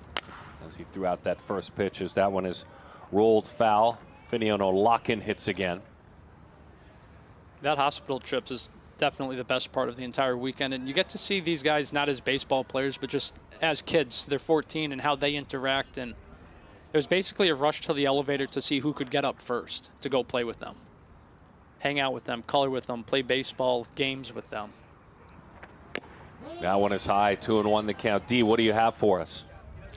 as he threw out that first pitch, as that one is rolled foul. Finian O'Loughlin hits again. That hospital trip is definitely the best part of the entire weekend. And you get to see these guys not as baseball players, but just as kids. They're 14 and how they interact. And it was basically a rush to the elevator to see who could get up first to go play with them. Hang out with them, color with them, play baseball games with them. That one is high, 2-1 the count. D, what do you have for us?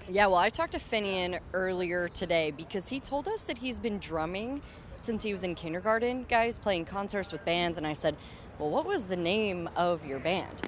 Yeah, well, I talked to Finian earlier today because he told us that he's been drumming since he was in kindergarten, guys, playing concerts with bands. And I said, well, what was the name of your band?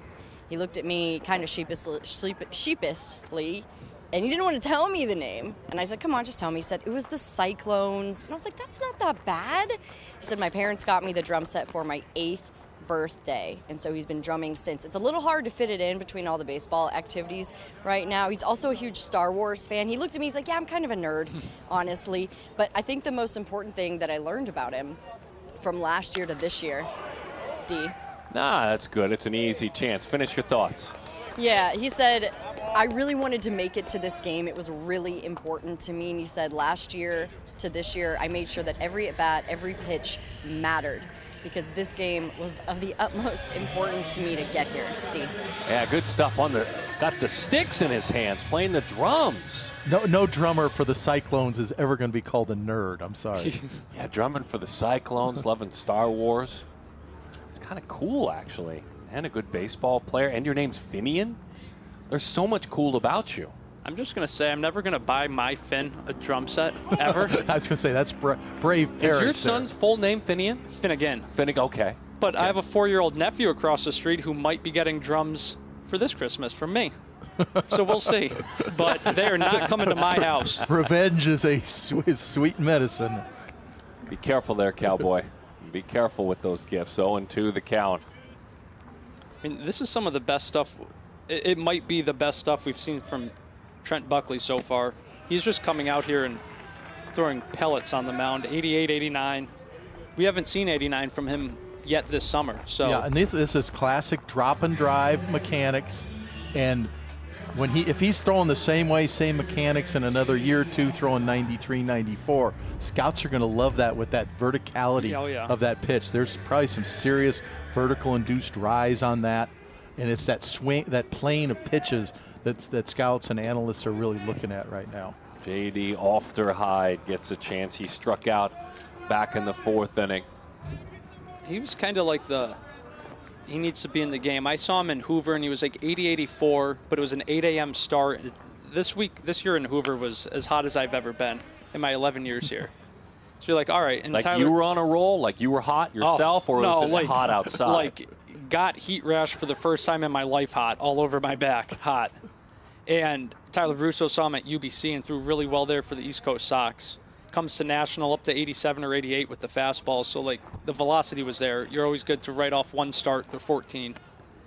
He looked at me kind of sheepishly, and he didn't want to tell me the name. And I said, come on, just tell me. He said, it was the Cyclones. And I was like, that's not that bad. He said, my parents got me the drum set for my 8th birthday, and so he's been drumming since. It's a little hard to fit it in between all the baseball activities right now. He's also a huge Star Wars fan. He looked at me, he's like, yeah, I'm kind of a nerd, honestly. But I think the most important thing that I learned about him from last year to this year, D. Nah, that's good. It's an easy chance. Finish your thoughts. Yeah, he said, I really wanted to make it to this game. It was really important to me. And he said, last year to this year, I made sure that every at-bat, every pitch mattered, because this game was of the utmost importance to me to get here, D. Yeah, good stuff on got the sticks in his hands, playing the drums. No drummer for the Cyclones is ever going to be called a nerd. I'm sorry. Yeah, drumming for the Cyclones, loving Star Wars. It's kind of cool, actually. And a good baseball player. And your name's Finian? There's so much cool about you. I'm just going to say I'm never going to buy my Finn a drum set, ever. I was going to say, that's brave Is parents your there. son's full name Finian? Finnegan. Finnegan, okay. But I have a 4-year-old nephew across the street who might be getting drums for this Christmas from me. So we'll see. But they are not coming to my house. Revenge is a sweet medicine. Be careful there, Cowboy. Be careful with those gifts. 0-2 the count. I mean, this is some of the best stuff. It might be the best stuff we've seen from Trent Buckley so far. He's just coming out here and throwing pellets on the mound. 88, 89. We haven't seen 89 from him yet this summer. So yeah, and this is classic drop and drive mechanics. And if he's throwing the same way, same mechanics in another year or two, throwing 93, 94, scouts are going to love that with that verticality of that pitch. There's probably some serious vertical induced rise on that. And it's that swing, that plane of pitches that scouts and analysts are really looking at right now. J.D. Ofterhide gets a chance. He struck out back in the 4th inning. he was kind of like he needs to be in the game. I saw him in Hoover, and he was like 80-84, but it was an 8 a.m. start. This year in Hoover was as hot as I've ever been in my 11 years here. So you're like, all right. And like Tyler, you were on a roll? Like you were hot yourself, or was it hot outside? Like got heat rash for the first time in my life hot, all over my back, hot. And Tyler Russo saw him at UBC and threw really well there for the East Coast Sox. Comes to National up to 87 or 88 with the fastball. So, like, the velocity was there. You're always good to write off one start to 14.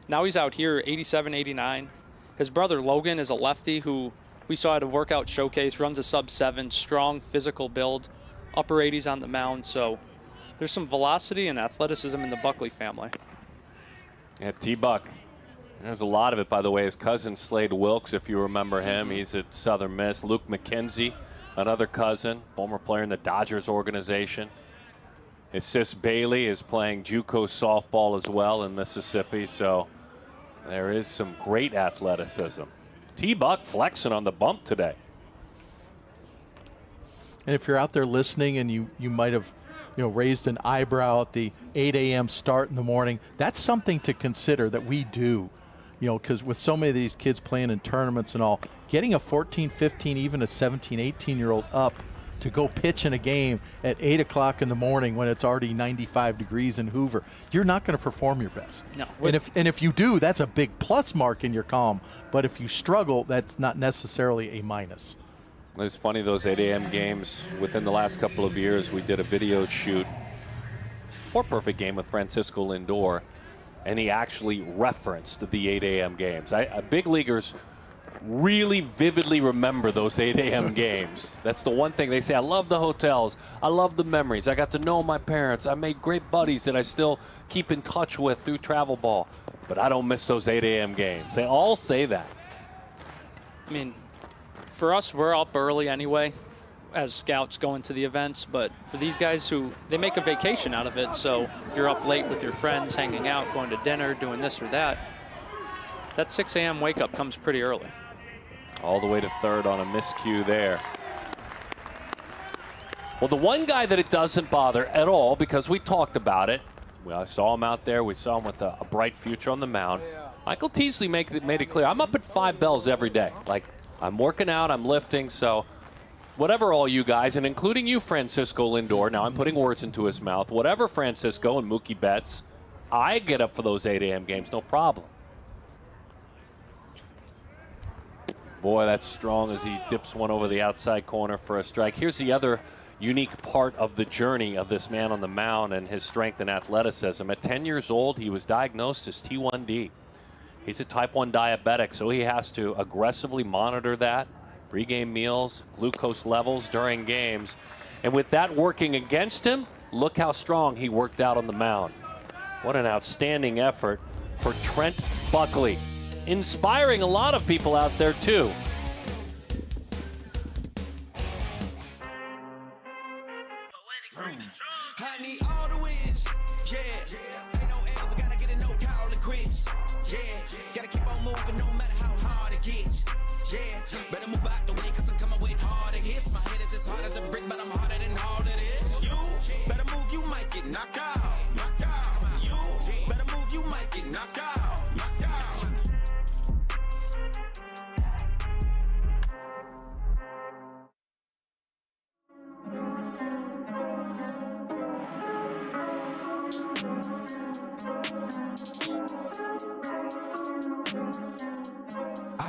Now he's out here 87, 89. His brother Logan is a lefty who we saw at a workout showcase, runs a sub-7, strong physical build, upper 80s on the mound. So there's some velocity and athleticism in the Buckley family. Yeah, T-Buck. There's a lot of it, by the way. His cousin Slade Wilkes, if you remember him, he's at Southern Miss. Luke McKenzie, another cousin, former player in the Dodgers organization. His sis Bailey is playing JUCO softball as well in Mississippi, so there is some great athleticism. T-Buck flexing on the bump today. And if you're out there listening and you might have raised an eyebrow at the 8 a.m. start in the morning, that's something to consider that we do. Because with so many of these kids playing in tournaments and all, getting a 14, 15, even a 17, 18-year-old up to go pitch in a game at 8 o'clock in the morning when it's already 95 degrees in Hoover, you're not going to perform your best. No. And if you do, that's a big plus mark in your column. But if you struggle, that's not necessarily a minus. It's funny, those 8 a.m. games. Within the last couple of years, we did a video shoot for Perfect Game with Francisco Lindor, and he actually referenced the 8 a.m. games. Big leaguers really vividly remember those 8 a.m. games. That's the one thing they say. I love the hotels. I love the memories. I got to know my parents. I made great buddies that I still keep in touch with through travel ball. But I don't miss those 8 a.m. games. They all say that. I mean, for us, we're up early anyway as scouts going to the events, but for these guys they make a vacation out of it. So if you're up late with your friends, hanging out, going to dinner, doing this or that 6 a.m. wake up comes pretty early. All the way to third on a miscue there. Well, the one guy that it doesn't bother at all, because we talked about it, I saw him out there, we saw him with a bright future on the mound. Michael Teasley made it clear, I'm up at 5 bells every day. Like, I'm working out, I'm lifting, so whatever all you guys, and including you, Francisco Lindor, now I'm putting words into his mouth, whatever Francisco and Mookie Betts, I get up for those 8 a.m. games, no problem. Boy, that's strong as he dips one over the outside corner for a strike. Here's the other unique part of the journey of this man on the mound and his strength and athleticism. At 10 years old, he was diagnosed as T1D. He's a type 1 diabetic, so he has to aggressively monitor that, pregame meals, glucose levels during games. And with that working against him, look how strong he worked out on the mound. What an outstanding effort for Trent Buckley. Inspiring a lot of people out there, too. I need all the wins, yeah. Ain't no L's, I gotta get a no call and quits, yeah. Gotta keep on moving no matter how hard it gets, yeah. Better move out the way, cause I'm coming with harder hits. My head is as hard as a brick, but I'm harder than all of this. You better move, you might get knocked out, knocked out. You better move, you might get knocked out, knocked out.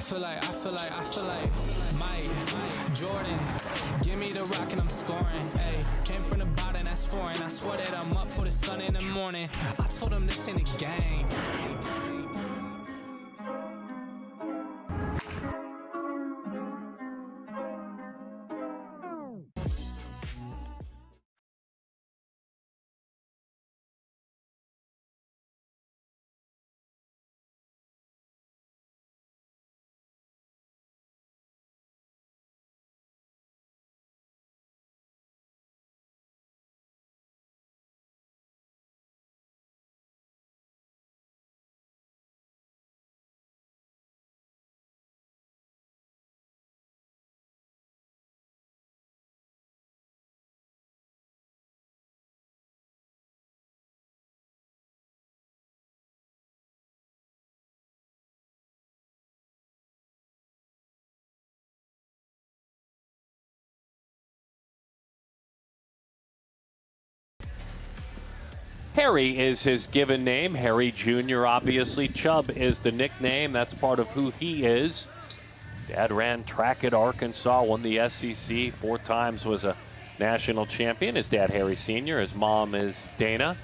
feel like Mike, Jordan, give me the rock and I'm scoring. Hey, came from the bottom, that's scoring. I swear that I'm up for the sun in the morning. I told them this ain't a game. Harry is his given name. Harry Jr., obviously. Chubb is the nickname. That's part of who he is. Dad ran track at Arkansas, won the SEC 4 times, was a national champion. His dad, Harry Sr., his mom is Dana.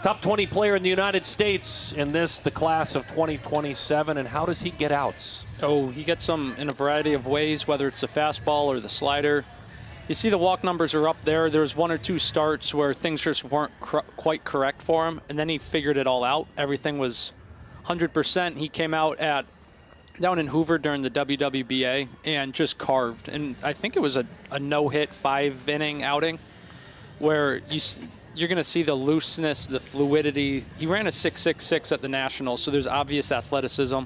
Top 20 player in the United States in this, the class of 2027. And how does he get outs? Oh, he gets them in a variety of ways, whether it's the fastball or the slider. You see the walk numbers are up there. There's 1 or 2 starts where things just weren't quite correct for him, and then he figured it all out. Everything was 100%. He came out down in Hoover during the WWBA and just carved. And I think it was a no-hit 5-inning outing where you're going to see the looseness, the fluidity. He ran a 6.66 at the Nationals, so there's obvious athleticism.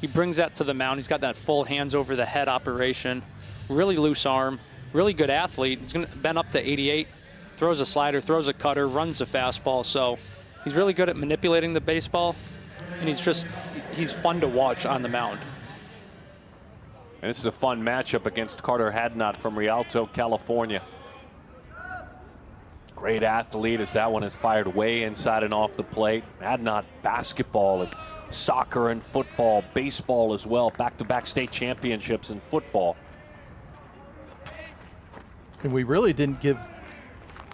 He brings that to the mound. He's got that full hands over the head operation, really loose arm. Really good athlete. He's been up to 88, throws a slider, throws a cutter, runs a fastball. So he's really good at manipulating the baseball, and he's fun to watch on the mound. And this is a fun matchup against Carter Hadnot from Rialto, California. Great athlete as that one is fired way inside and off the plate. Hadnot basketball and soccer and football, baseball as well. Back-to-back state championships in football. And we really didn't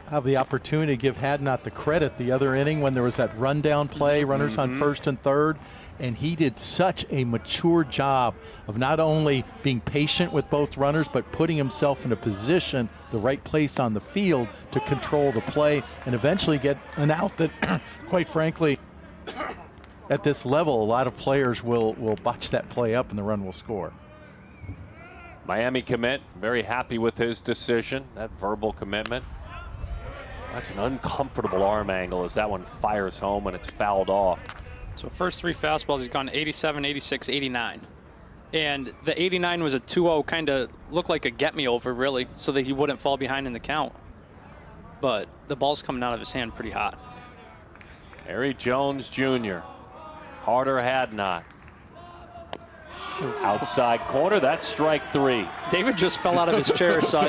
have the opportunity to give Hadnot the credit the other inning when there was that rundown play, runners on first and third. And he did such a mature job of not only being patient with both runners, but putting himself in a position, the right place on the field to control the play and eventually get an out that, quite frankly, at this level, a lot of players will botch that play up and the run will score. Miami commit, very happy with his decision, that verbal commitment. That's an uncomfortable arm angle as that one fires home and it's fouled off. So first 3 fastballs, he's gone 87, 86, 89. And the 89 was a 2-0, kind of looked like a get-me-over, really, so that he wouldn't fall behind in the count. But the ball's coming out of his hand pretty hot. Harry Jones Jr., Carter Hadnot. Outside corner, that's strike 3. David just fell out of his chair, so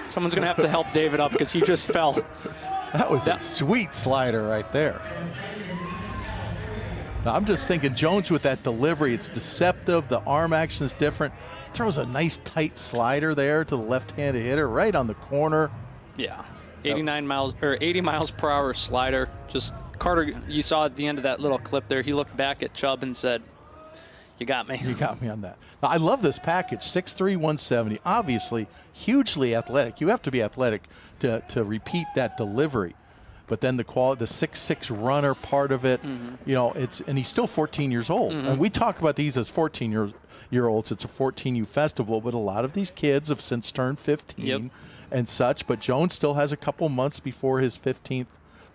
someone's going to have to help David up because he just fell. That was a sweet slider right there. Now, I'm just thinking Jones with that delivery, it's deceptive, the arm action is different. Throws a nice tight slider there to the left-handed hitter right on the corner. Yeah, 80 miles per hour slider. Just Carter, you saw at the end of that little clip there, he looked back at Chubb and said, "You got me." You got me on that. Now, I love this package, 6'3", 170. Obviously, hugely athletic. You have to be athletic to repeat that delivery. But then the 6'6" runner part of it, you know, and he's still 14 years old. And we talk about these as 14-year-olds. It's a 14U festival, but a lot of these kids have since turned 15 and such. But Jones still has a couple months before his 15th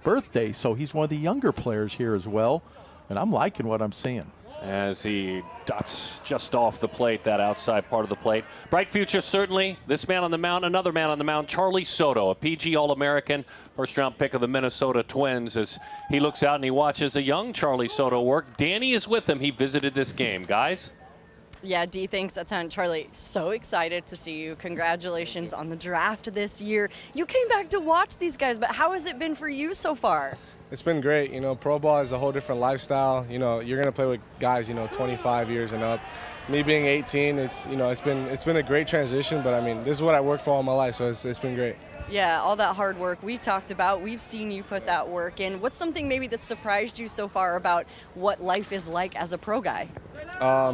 birthday, so he's one of the younger players here as well. And I'm liking what I'm seeing. As he dots just off the plate, that outside part of the plate. Bright future, certainly. This man on the mound, another man on the mound, Charlie Soto, a PG All-American, first-round pick of the Minnesota Twins. As he looks out and he watches a young Charlie Soto work. Danny is with him. He visited this game. Guys? Yeah, D, thanks a ton. Charlie, so excited to see you. Congratulations on the draft this year. You came back to watch these guys, but how has it been for you so far? It's been great. You know, pro ball is a whole different lifestyle. You know, you're going to play with guys, 25 years and up. me being 18, it's been a great transition. But I mean, this is what I worked for all my life, so it's been great. Yeah, all that hard work we've talked about, we've seen you put that work in. What's something maybe that surprised you so far about what life is like as a pro guy?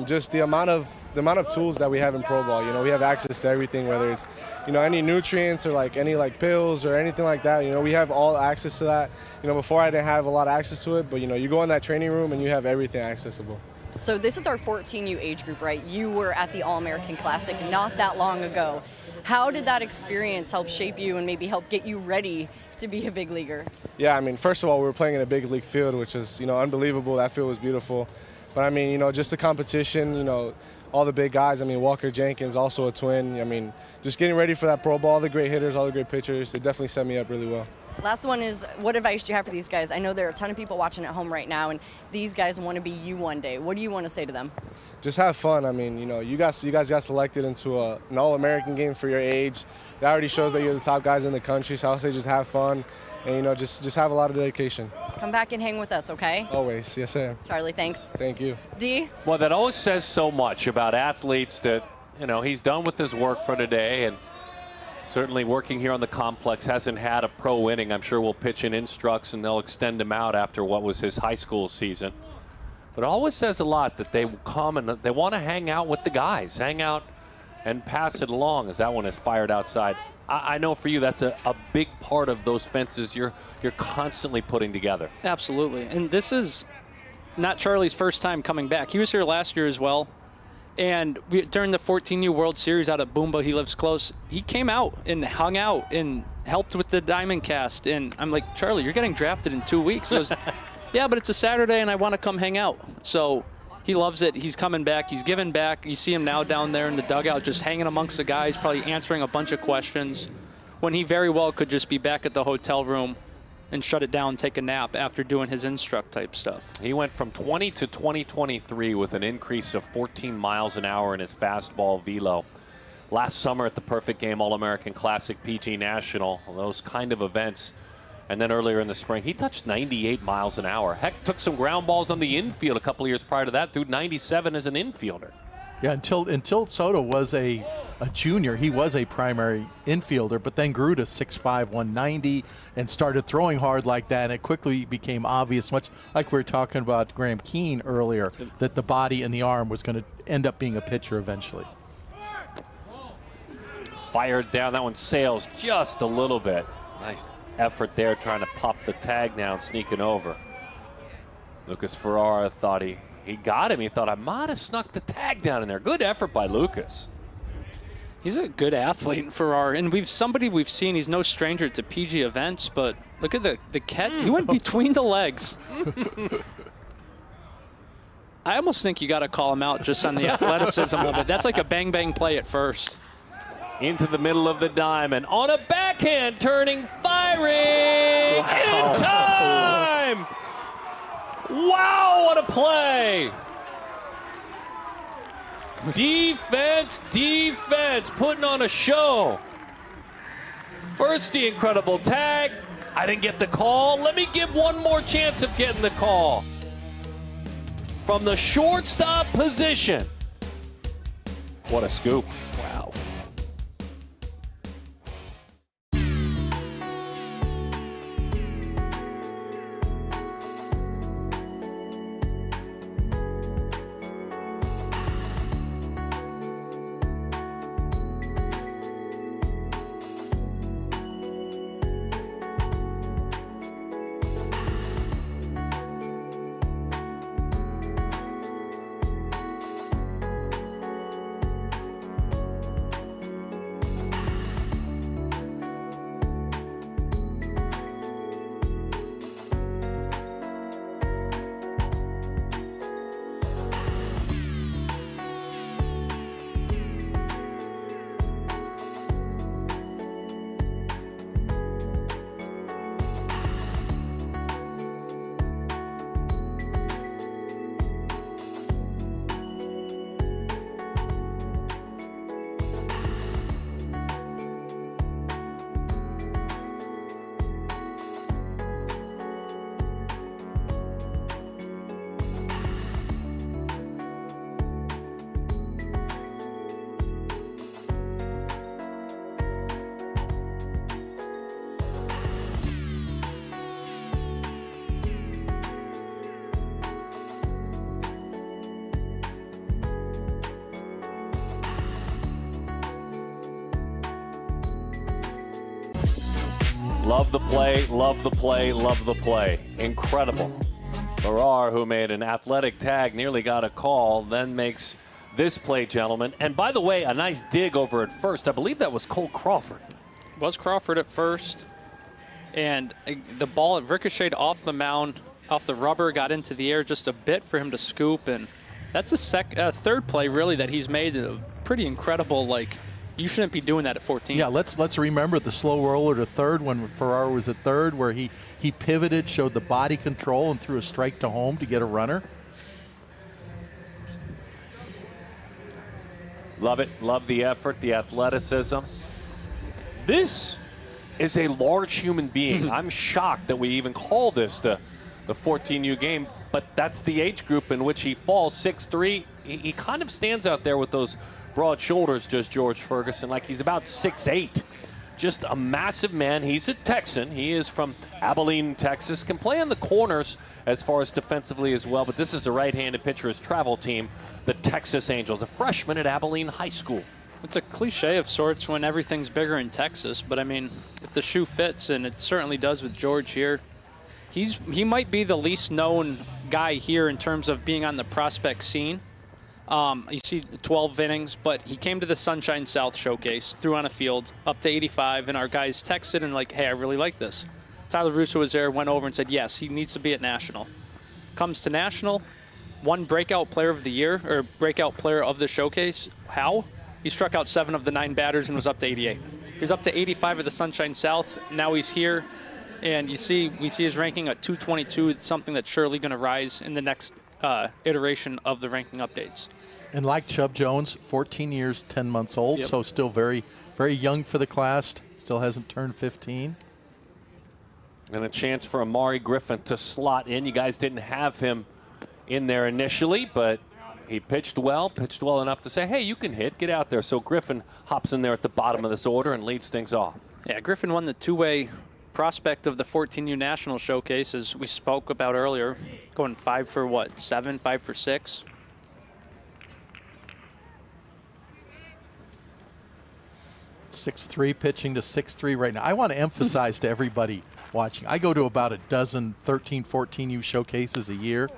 Just the amount of tools that we have in pro ball. You know, we have access to everything, whether it's, you know, any nutrients or like any like pills or anything like that. You know, we have all access to that. You know, before I didn't have a lot of access to it, but you know, you go in that training room and you have everything accessible. So this is our 14U age group, right? You were at the All-American Classic not that long ago. How did that experience help shape you and maybe help get you ready to be a big leaguer? Yeah, I mean, first of all, we were playing in a big league field, which is, you know, unbelievable. That field was beautiful. But I mean, you know, just the competition, you know, all the big guys. I mean, Walker Jenkins, also a twin. I mean, just getting ready for that pro ball, all the great hitters, all the great pitchers, it definitely set me up really well. Last one is, what advice do you have for these guys? I know there are a ton of people watching at home right now, and these guys want to be you one day. What do you want to say to them? Just have fun. I mean, you know, you guys got selected into an All-American game for your age. That already shows that you're the top guys in the country. So I would say just have fun, and you know, just have a lot of dedication. Come back and hang with us, okay? Always, yes, sir. Charlie, thanks. Thank you. D? Well, that always says so much about athletes that, you know, he's done with his work for today, and certainly working here on the complex, hasn't had a pro inning. I'm sure we'll pitch in instructs and they'll extend him out after what was his high school season. But it always says a lot that they come and they want to hang out with the guys, hang out and pass it along, as that one is fired outside. I know for you that's a big part of those fences you're constantly putting together. Absolutely. And this is not Charlie's first time coming back. He was here last year as well. And during the 14U World Series out at Boomba, he lives close, he came out and hung out and helped with the Diamond Cast. And I'm like, Charlie, you're getting drafted in 2 weeks. He goes, yeah, but it's a Saturday and I want to come hang out. So he loves it. He's coming back. He's giving back. You see him now down there in the dugout just hanging amongst the guys, probably answering a bunch of questions, when he very well could just be back at the hotel room and shut it down, take a nap after doing his instruct type stuff. He went from 20 to 2023 with an increase of 14 miles an hour in his fastball velo. Last summer at the Perfect Game All-American Classic PG National, those kind of events. And then earlier in the spring, he touched 98 miles an hour. Heck, took some ground balls on the infield a couple of years prior to that, threw 97 as an infielder. Yeah, until Soto was a junior, he was a primary infielder, but then grew to 6'5", 190, and started throwing hard like that. And it quickly became obvious, much like we were talking about Graham Keane earlier, that the body and the arm was going to end up being a pitcher eventually. Fired down. That one sails just a little bit. Nice effort there trying to pop the tag down, sneaking over. Lucas Ferrara thought he got him. He thought, I might have snuck the tag down in there. Good effort by Lucas. He's a good athlete in Ferrara, and we've seen. He's no stranger to PG events, but look at the cat. He went between the legs. I almost think you got to call him out just on the athleticism of it. That's like a bang-bang play at first. Into the middle of the diamond. On a backhand, turning, firing! Wow. In time! Wow, what a play! Defense, putting on a show. First, the incredible tag. I didn't get the call. Let me give one more chance of getting the call. From the shortstop position. What a scoop. Wow. Love the play, love the play, love the play. Incredible. Farrar, who made an athletic tag, nearly got a call, then makes this play, gentlemen. And by the way, a nice dig over at first. I believe that was Cole Crawford. Was Crawford at first. And the ball ricocheted off the mound, off the rubber, got into the air just a bit for him to scoop. And that's a third play, really, that he's made pretty incredible. Like, you shouldn't be doing that at 14. Yeah, let's remember the slow roller to third when Farrar was at third, where he pivoted, showed the body control, and threw a strike to home to get a runner. Love it. Love the effort, the athleticism. This is a large human being. I'm shocked that we even call this the 14U game, but that's the age group in which he falls. 6'3". He kind of stands out there with those broad shoulders, just George Ferguson, like he's about 6'8". Just a massive man. He's a Texan. He is from Abilene, Texas. Can play in the corners as far as defensively as well, but this is a right-handed pitcher, his travel team, the Texas Angels, a freshman at Abilene High School. It's a cliche of sorts when everything's bigger in Texas, but I mean, if the shoe fits, and it certainly does with George here, he might be the least known guy here in terms of being on the prospect scene. You see 12 innings, but he came to the Sunshine South Showcase, threw on a field, up to 85, and our guys texted and like, hey, I really like this. Tyler Russo was there, went over and said, yes, he needs to be at National. Comes to National, won Breakout Player of the Year, or Breakout Player of the Showcase. How? He struck out 7 of the 9 batters and was up to 88. He was up to 85 at the Sunshine South. Now he's here, and we see his ranking at 222. It's something that's surely going to rise in the next iteration of the ranking updates. And like Chubb Jones, 14 years, 10 months old, so still very, very young for the class. Still hasn't turned 15. And a chance for Amari Griffin to slot in. You guys didn't have him in there initially, but he pitched well enough to say, hey, you can hit, get out there. So Griffin hops in there at the bottom of this order and leads things off. Yeah, Griffin won the two-way prospect of the 14U National Showcase, as we spoke about earlier, going 5 for 7, 5 for 6. .63 pitching to 6'3" right now. I want to emphasize to everybody watching, I go to about a dozen 13, 14U showcases a year,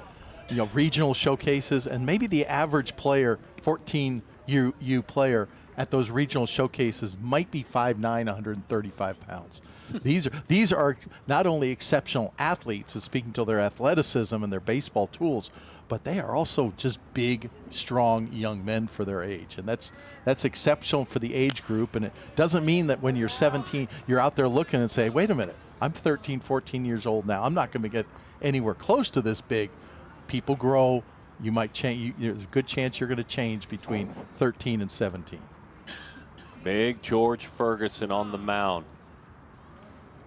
regional showcases, and maybe the average player, 14U player at those regional showcases might be 5'9", 135 pounds. These are not only exceptional athletes, speaking to their athleticism and their baseball tools, but they are also just big, strong young men for their age. And that's exceptional for the age group. And it doesn't mean that when you're 17, you're out there looking and say, wait a minute, I'm 13, 14 years old now. I'm not going to get anywhere close to this big. People grow. You might change. There's a good chance you're going to change between 13 and 17. Big George Ferguson on the mound.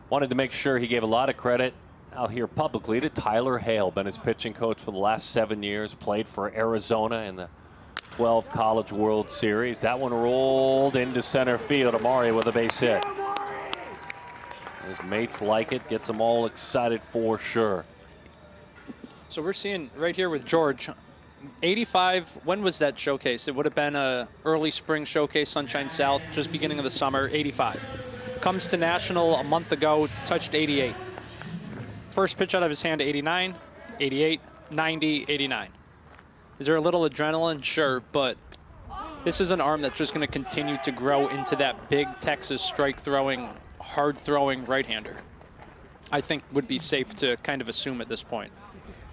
Wanted to make sure he gave a lot of credit out here publicly to Tyler Hale, been his pitching coach for the last 7 years, played for Arizona in the 12 College World Series. That one rolled into center field. Amari with a base hit. His mates like it, gets them all excited for sure. So we're seeing right here with George, 85, when was that showcase? It would have been a early spring showcase, Sunshine South, just beginning of the summer, 85. Comes to National a month ago, touched 88. First pitch out of his hand, 89, 88, 90, 89. Is there a little adrenaline? Sure, but this is an arm that's just going to continue to grow into that big Texas strike-throwing, hard-throwing right-hander. I think would be safe to kind of assume at this point.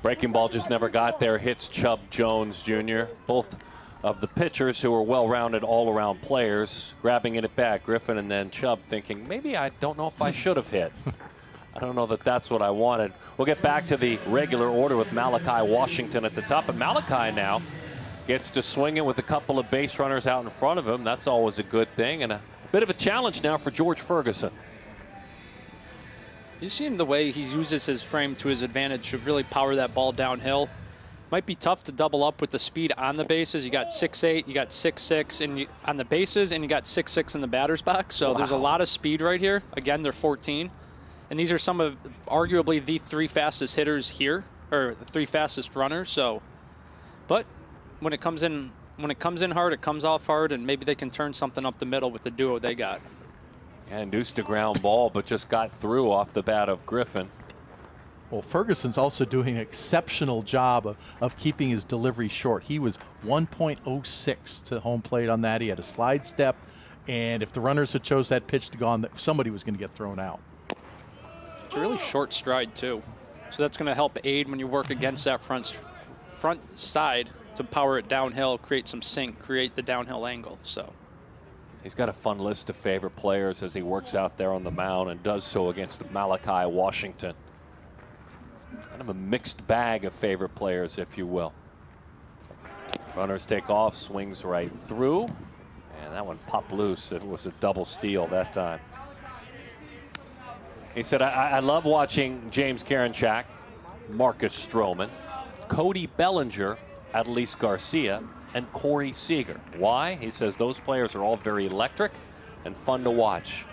Breaking ball just never got there. Hits Chubb Jones Jr. Both of the pitchers who are well-rounded all-around players grabbing it back. Griffin and then Chubb thinking, maybe I don't know if I should have hit. I don't know that that's what I wanted. We'll get back to the regular order with Malachi Washington at the top. But Malachi now gets to swing it with a couple of base runners out in front of him. That's always a good thing. And a bit of a challenge now for George Ferguson. You've seen the way he uses his frame to his advantage to really power that ball downhill. Might be tough to double up with the speed on the bases. You got 6'8", you got 6'6", on the bases, and you got 6'6" in the batter's box. So There's a lot of speed right here. Again, they're 14. And these are some of arguably the 3 fastest hitters here, or the 3 fastest runners. So, but when it comes in hard, it comes off hard, and maybe they can turn something up the middle with the duo they got. Yeah, induced a ground ball, but just got through off the bat of Griffin. Well, Ferguson's also doing an exceptional job of keeping his delivery short. He was 1.06 to home plate on that. He had a slide step, and if the runners had chose that pitch to go on, somebody was going to get thrown out. It's a really short stride, too. So that's going to help aid when you work against that front side to power it downhill, create some sink, create the downhill angle. So he's got a fun list of favorite players as he works out there on the mound and does so against Malachi Washington. Kind of a mixed bag of favorite players, if you will. Runners take off, swings right through, and that one popped loose. It was a double steal that time. He said, I love watching James Karinchak, Marcus Stroman, Cody Bellinger, Adolis Garcia, and Corey Seager. Why? He says those players are all very electric and fun to watch.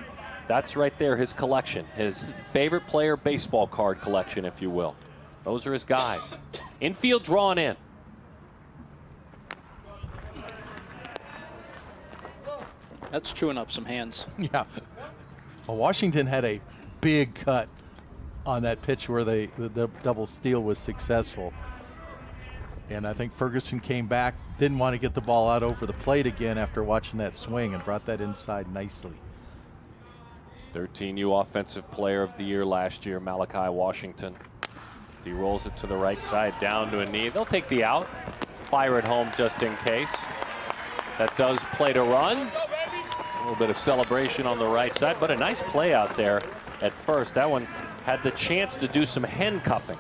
That's right there, his collection, his favorite player baseball card collection, if you will. Those are his guys. Infield drawn in. That's chewing up some hands. Yeah. Well, Washington had a big cut on that pitch where the double steal was successful. And I think Ferguson came back, didn't want to get the ball out over the plate again after watching that swing, and brought that inside nicely. 13U Offensive Player of the Year last year, Malachi Washington. He rolls it to the right side, down to a knee. They'll take the out, fire it home just in case. That does play to run. A little bit of celebration on the right side, but a nice play out there at first. That one had the chance to do some handcuffing.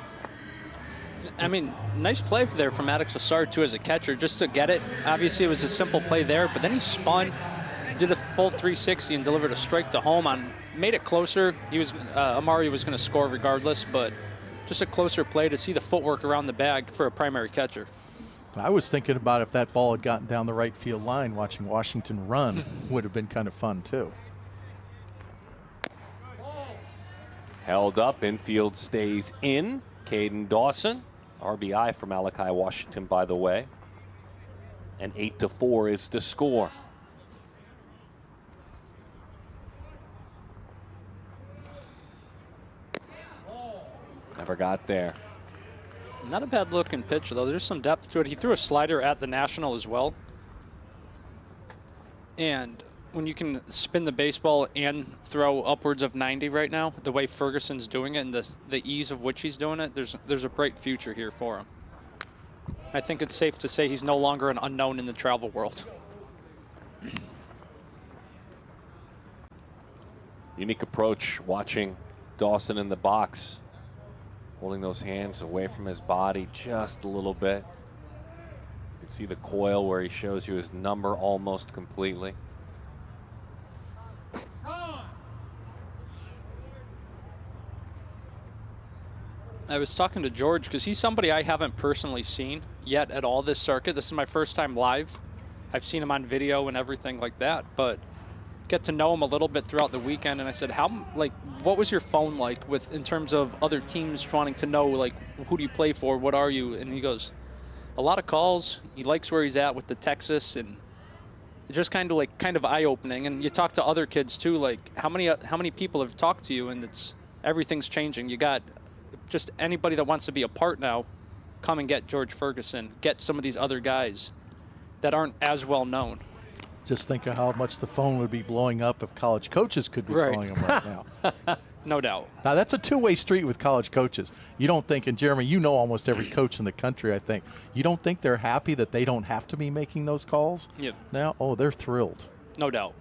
I mean, nice play there from Maddox Assard, too, as a catcher, just to get it. Obviously, it was a simple play there, but then he spun, did the full 360, and delivered a strike to home on. Made it closer. He was Amari was going to score regardless, but just a closer play to see the footwork around the bag for a primary catcher. I was thinking about if that ball had gotten down the right field line, watching Washington run would have been kind of fun, too. Held up, infield stays in. Caden Dawson, RBI for Malachi Washington, by the way. And 8-4 is the score. Never got there. Not a bad looking pitch, though. There's some depth to it. He threw a slider at the National as well. And when you can spin the baseball and throw upwards of 90 right now, the way Ferguson's doing it and the ease of which he's doing it, there's a bright future here for him. I think it's safe to say he's no longer an unknown in the travel world. Unique approach watching Dawson in the box, holding those hands away from his body just a little bit. You can see the coil where he shows you his number almost completely. I was talking to George because he's somebody I haven't personally seen yet at all this circuit. This is my first time live. I've seen him on video and everything like that, but get to know him a little bit throughout the weekend. And I said, what was your phone like in terms of other teams wanting to know, who do you play for? What are you? And he goes, a lot of calls. He likes where he's at with the Texas, and it's just kind of eye-opening. And you talk to other kids too, how many people have talked to you, and everything's changing. You got just anybody that wants to be a part now, come and get George Ferguson, get some of these other guys that aren't as well known. Just think of how much the phone would be blowing up if college coaches could be calling them right now. No doubt. Now, that's a two-way street with college coaches. You don't think, and Jeremy, you know almost every coach in the country, I think. You don't think they're happy that they don't have to be making those calls? Yep. Now, they're thrilled. No doubt.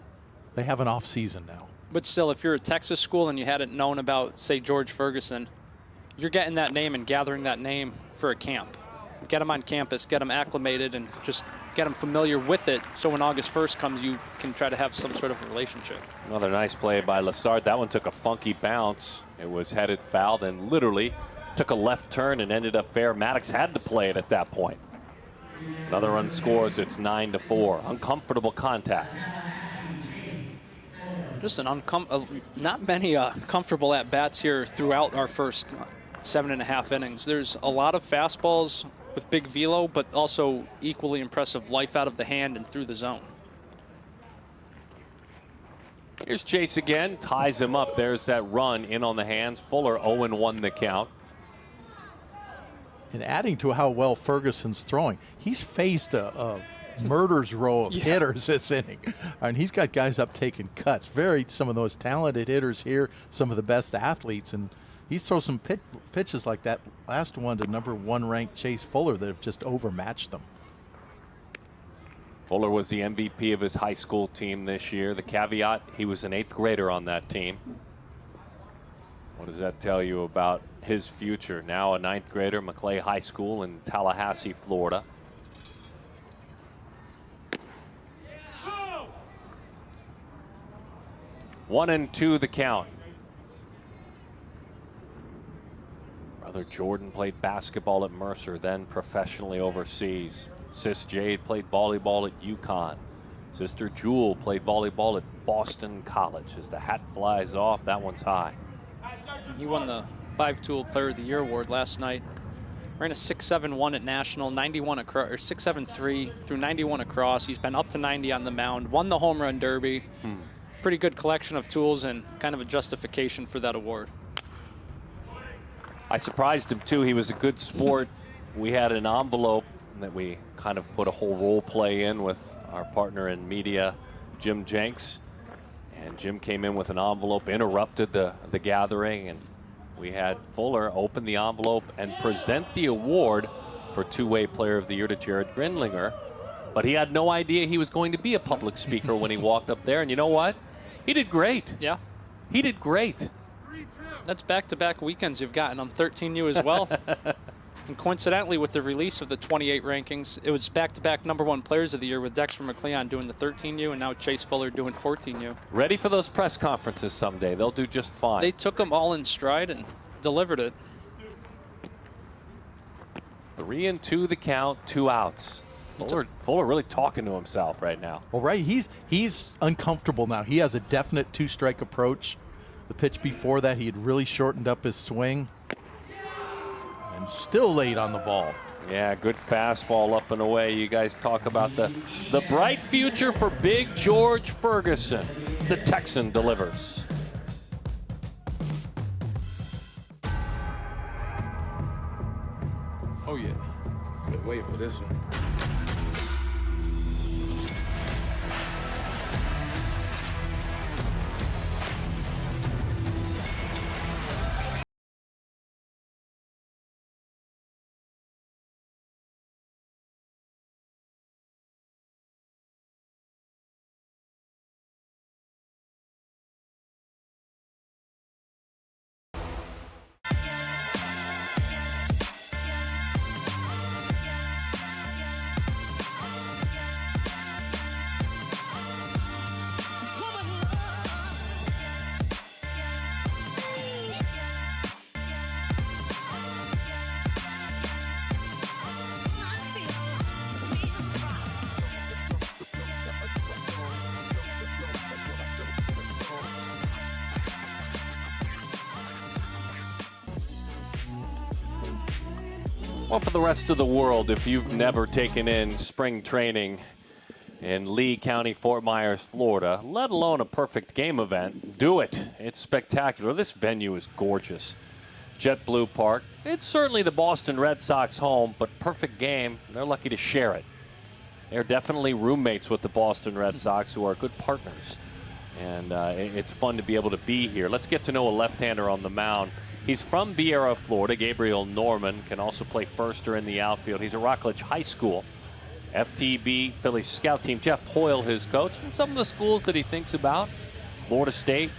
They have an off season now. But still, if you're a Texas school and you hadn't known about, say, George Ferguson, you're getting that name and gathering that name for a camp. Get them on campus, get them acclimated, and just get them familiar with it so when August 1st comes, you can try to have some sort of relationship. Another nice play by Lassard. That one took a funky bounce. It was headed foul, then literally took a left turn and ended up fair. Maddox had to play it at that point. Another run scores. It's 9-4. Uncomfortable contact. Just not many comfortable at-bats here throughout our first 7.5 innings. There's a lot of fastballs with big velo, but also equally impressive life out of the hand and through the zone. Here's Chase again, ties him up. There's that run in on the hands. Fuller 0-1 the count. And adding to how well Ferguson's throwing, he's faced a murder's row of hitters this inning. And he's got guys up taking cuts. Some of those talented hitters here, some of the best athletes. And he's thrown some pitches like that last one to number 1 ranked Chase Fuller that have just overmatched them. Fuller was the MVP of his high school team this year. The caveat, he was an 8th grader on that team. What does that tell you about his future? Now a 9th grader, McClay High School in Tallahassee, Florida. One and two the count. Brother Jordan played basketball at Mercer, then professionally overseas. Sis Jade played volleyball at UConn. Sister Jewel played volleyball at Boston College. As the hat flies off, that one's high. He won the 5-Tool Player of the Year award last night. Ran a 6.71 at National, 91 across, or 6.73 through 91 across. He's been up to 90 on the mound. Won the home run derby. Pretty good collection of tools and kind of a justification for that award. I surprised him too. He was a good sport. We had an envelope that we kind of put a whole role play in with our partner in media, Jim Jenks. And Jim came in with an envelope, interrupted the gathering, and we had Fuller open the envelope and present the award for two-way player of the year to Jared Grindlinger. But he had no idea he was going to be a public speaker when he walked up there. And you know what? He did great. Yeah. He did great. That's back-to-back weekends you've gotten on 13U as well. And coincidentally, with the release of the 28 rankings, it was back-to-back #1 players of the year with Dexter McLeon doing the 13U and now Chase Fuller doing 14U. Ready for those press conferences someday. They'll do just fine. They took them all in stride and delivered it. 3-2 the count, 2 outs. Fuller really talking to himself right now. Well, right, he's uncomfortable now. He has a definite 2-strike approach. The pitch before that, he had really shortened up his swing. And still late on the ball. Yeah, good fastball up and away. You guys talk about the bright future for Big George Ferguson. The Texan delivers. Oh, yeah. Been waiting for this one. Well, for the rest of the world, if you've never taken in spring training in Lee County, Fort Myers, Florida, let alone a perfect game event, do it. It's spectacular. This venue is gorgeous. JetBlue Park, it's certainly the Boston Red Sox home, but perfect game, they're lucky to share it. They're definitely roommates with the Boston Red Sox, who are good partners. And it's fun to be able to be here. Let's get to know a left-hander on the mound. He's from Viera, Florida. Gabriel Norman can also play first or in the outfield. He's at Rockledge High School. FTB Phillies scout team. Jeff Hoyle, his coach. And some of the schools that he thinks about: Florida State,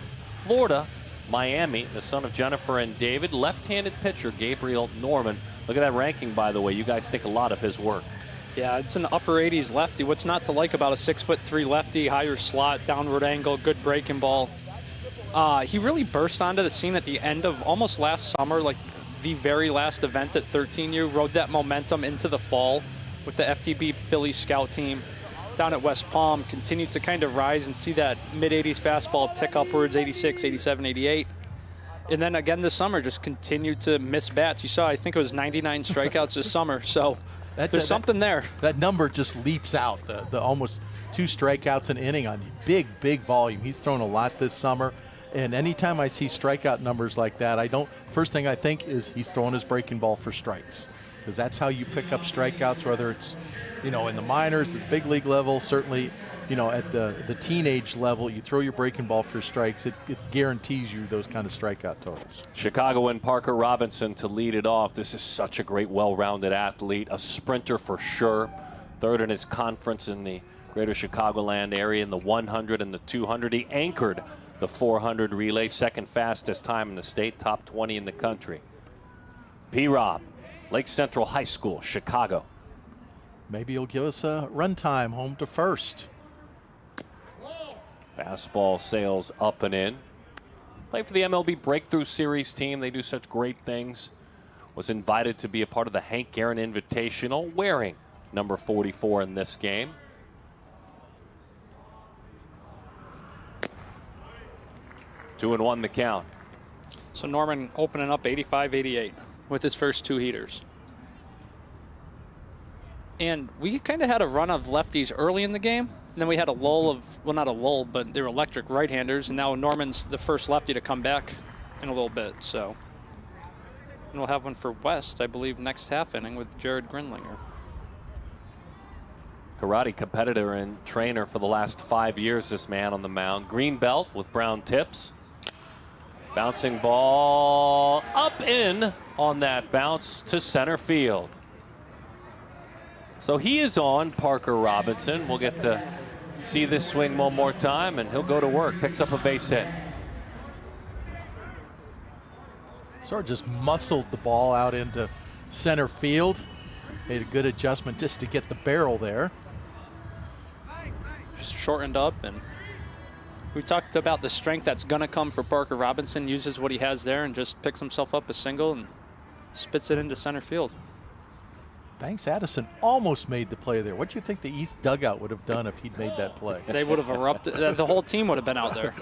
Florida, Miami, the son of Jennifer and David. Left-handed pitcher Gabriel Norman. Look at that ranking, by the way. You guys think a lot of his work. Yeah, it's an upper 80s lefty. What's not to like about a 6'3" lefty, higher slot, downward angle, good breaking ball. He really burst onto the scene at the end of almost last summer, like the very last event at 13U, rode that momentum into the fall with the FTB Phillies scout team down at West Palm, continued to kind of rise and see that mid-80s fastball tick upwards, 86, 87, 88. And then again this summer, just continued to miss bats. You saw, I think it was 99 strikeouts this summer, so there's something there. That number just leaps out, the almost 2 strikeouts an inning on big volume. He's thrown a lot this summer. And anytime I see strikeout numbers like that, first thing I think is he's throwing his breaking ball for strikes. Because that's how you pick up strikeouts, whether it's, in the minors, the big league level, certainly, at the teenage level, you throw your breaking ball for strikes, it guarantees you those kind of strikeout totals. Chicagoan Parker Robinson to lead it off. This is such a great, well-rounded athlete, a sprinter for sure. Third in his conference in the greater Chicagoland area in the 100 and the 200. He anchored the 400 relay, second fastest time in the state, top 20 in the country. P-Rob, Lake Central High School, Chicago. Maybe he'll give us a run time home to first. Fastball sails up and in. Played for the MLB Breakthrough Series team. They do such great things. Was invited to be a part of the Hank Aaron Invitational, wearing number 44 in this game. Two and one the count. So Norman opening up 85-88 with his first 2 heaters. And we kind of had a run of lefties early in the game. And then we had a lull of, well, not a lull, but they were electric right-handers. And now Norman's the first lefty to come back in a little bit. So, and we'll have one for West, I believe, next half inning with Jared Grinlinger. Karate competitor and trainer for the last 5 years, this man on the mound. Green belt with brown tips. Bouncing ball up in on that bounce to center field. So he is on, Parker Robinson. We'll get to see this swing one more time, and he'll go to work. Picks up a base hit. Sort of just muscled the ball out into center field. Made a good adjustment just to get the barrel there. Just shortened up, and we talked about the strength that's going to come for Parker Robinson. Uses what he has there and just picks himself up a single and spits it into center field. Banks Addison almost made the play there. What do you think the East dugout would have done if he'd made that play? They would have erupted. The whole team would have been out there.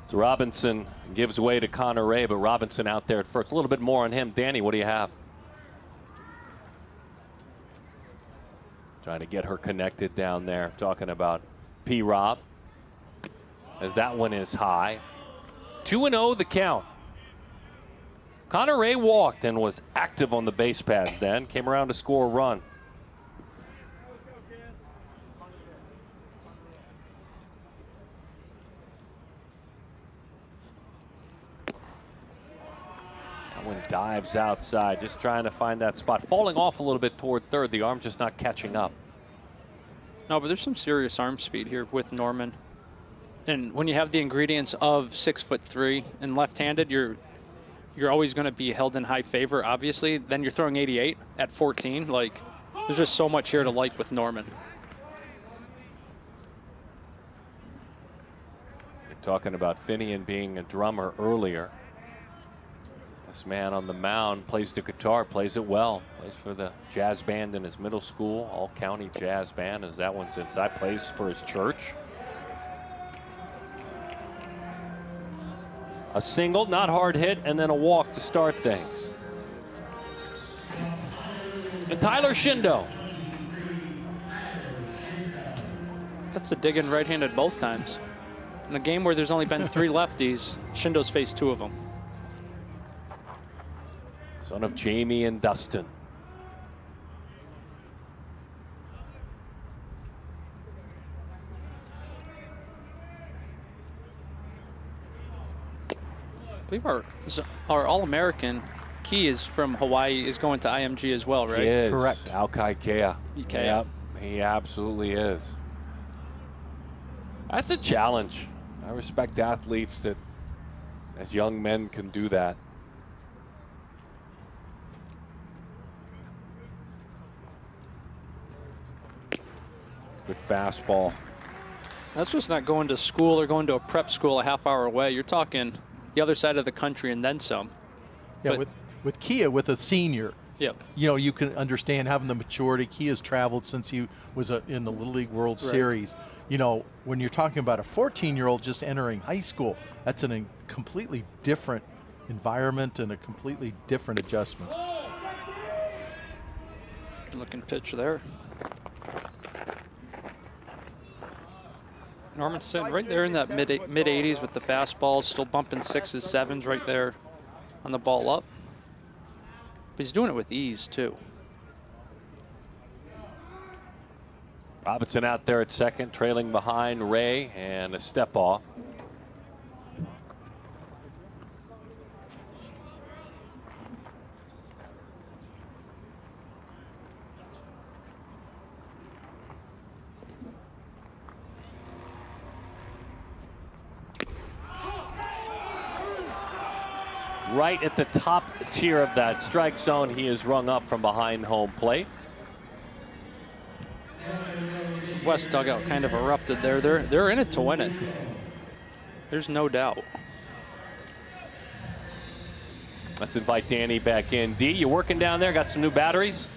So Robinson gives way to Connor Ray, but Robinson out there at first. A little bit more on him. Danny, what do you have? Trying to get her connected down there. Talking about P-Rob. As that one is high. 2-0 the count. Connor Ray walked and was active on the base paths then. Came around to score a run. That one dives outside, just trying to find that spot. Falling off a little bit toward third. The arm just not catching up. No, but there's some serious arm speed here with Norman. And when you have the ingredients of 6'3" and left-handed, you're always going to be held in high favor, obviously. Then you're throwing 88 at 14. Like, there's just so much here to like with Norman. You're talking about Finian being a drummer earlier. This man on the mound plays the guitar, plays it well. Plays for the jazz band in his middle school, all-county jazz band, as that one's inside. Plays for his church. A single, not hard hit, and then a walk to start things. And Tyler Shindo. That's a dig-in right-handed both times. In a game where there's only been 3 lefties, Shindo's faced 2 of them. Son of Jamie and Dustin. I believe our All-American Key is from Hawaii, is going to IMG as well, right? He is. Correct. Alkai Kea. Ikea. Yep, he absolutely is. That's a challenge. I respect athletes that, as young men, can do that. Good fastball. That's just not going to school or going to a prep school a half hour away. You're talking the other side of the country and then some. Yeah, but with Kia, with a senior, yep. You can understand having the maturity. Kia's traveled since he was in the Little League World Series. When you're talking about a 14-year-old just entering high school, that's a completely different environment and a completely different adjustment. Good looking pitch there. Norman's sitting right there in that mid 80s with the fastballs, still bumping 6s, 7s right there on the ball up. But he's doing it with ease, too. Robinson out there at second, trailing behind Ray, and a step off. Right at the top tier of that strike zone, he is rung up from behind home plate. West dugout kind of erupted there. They're in it to win it. There's no doubt. Let's invite Danny back in. D, you working down there? Got some new batteries?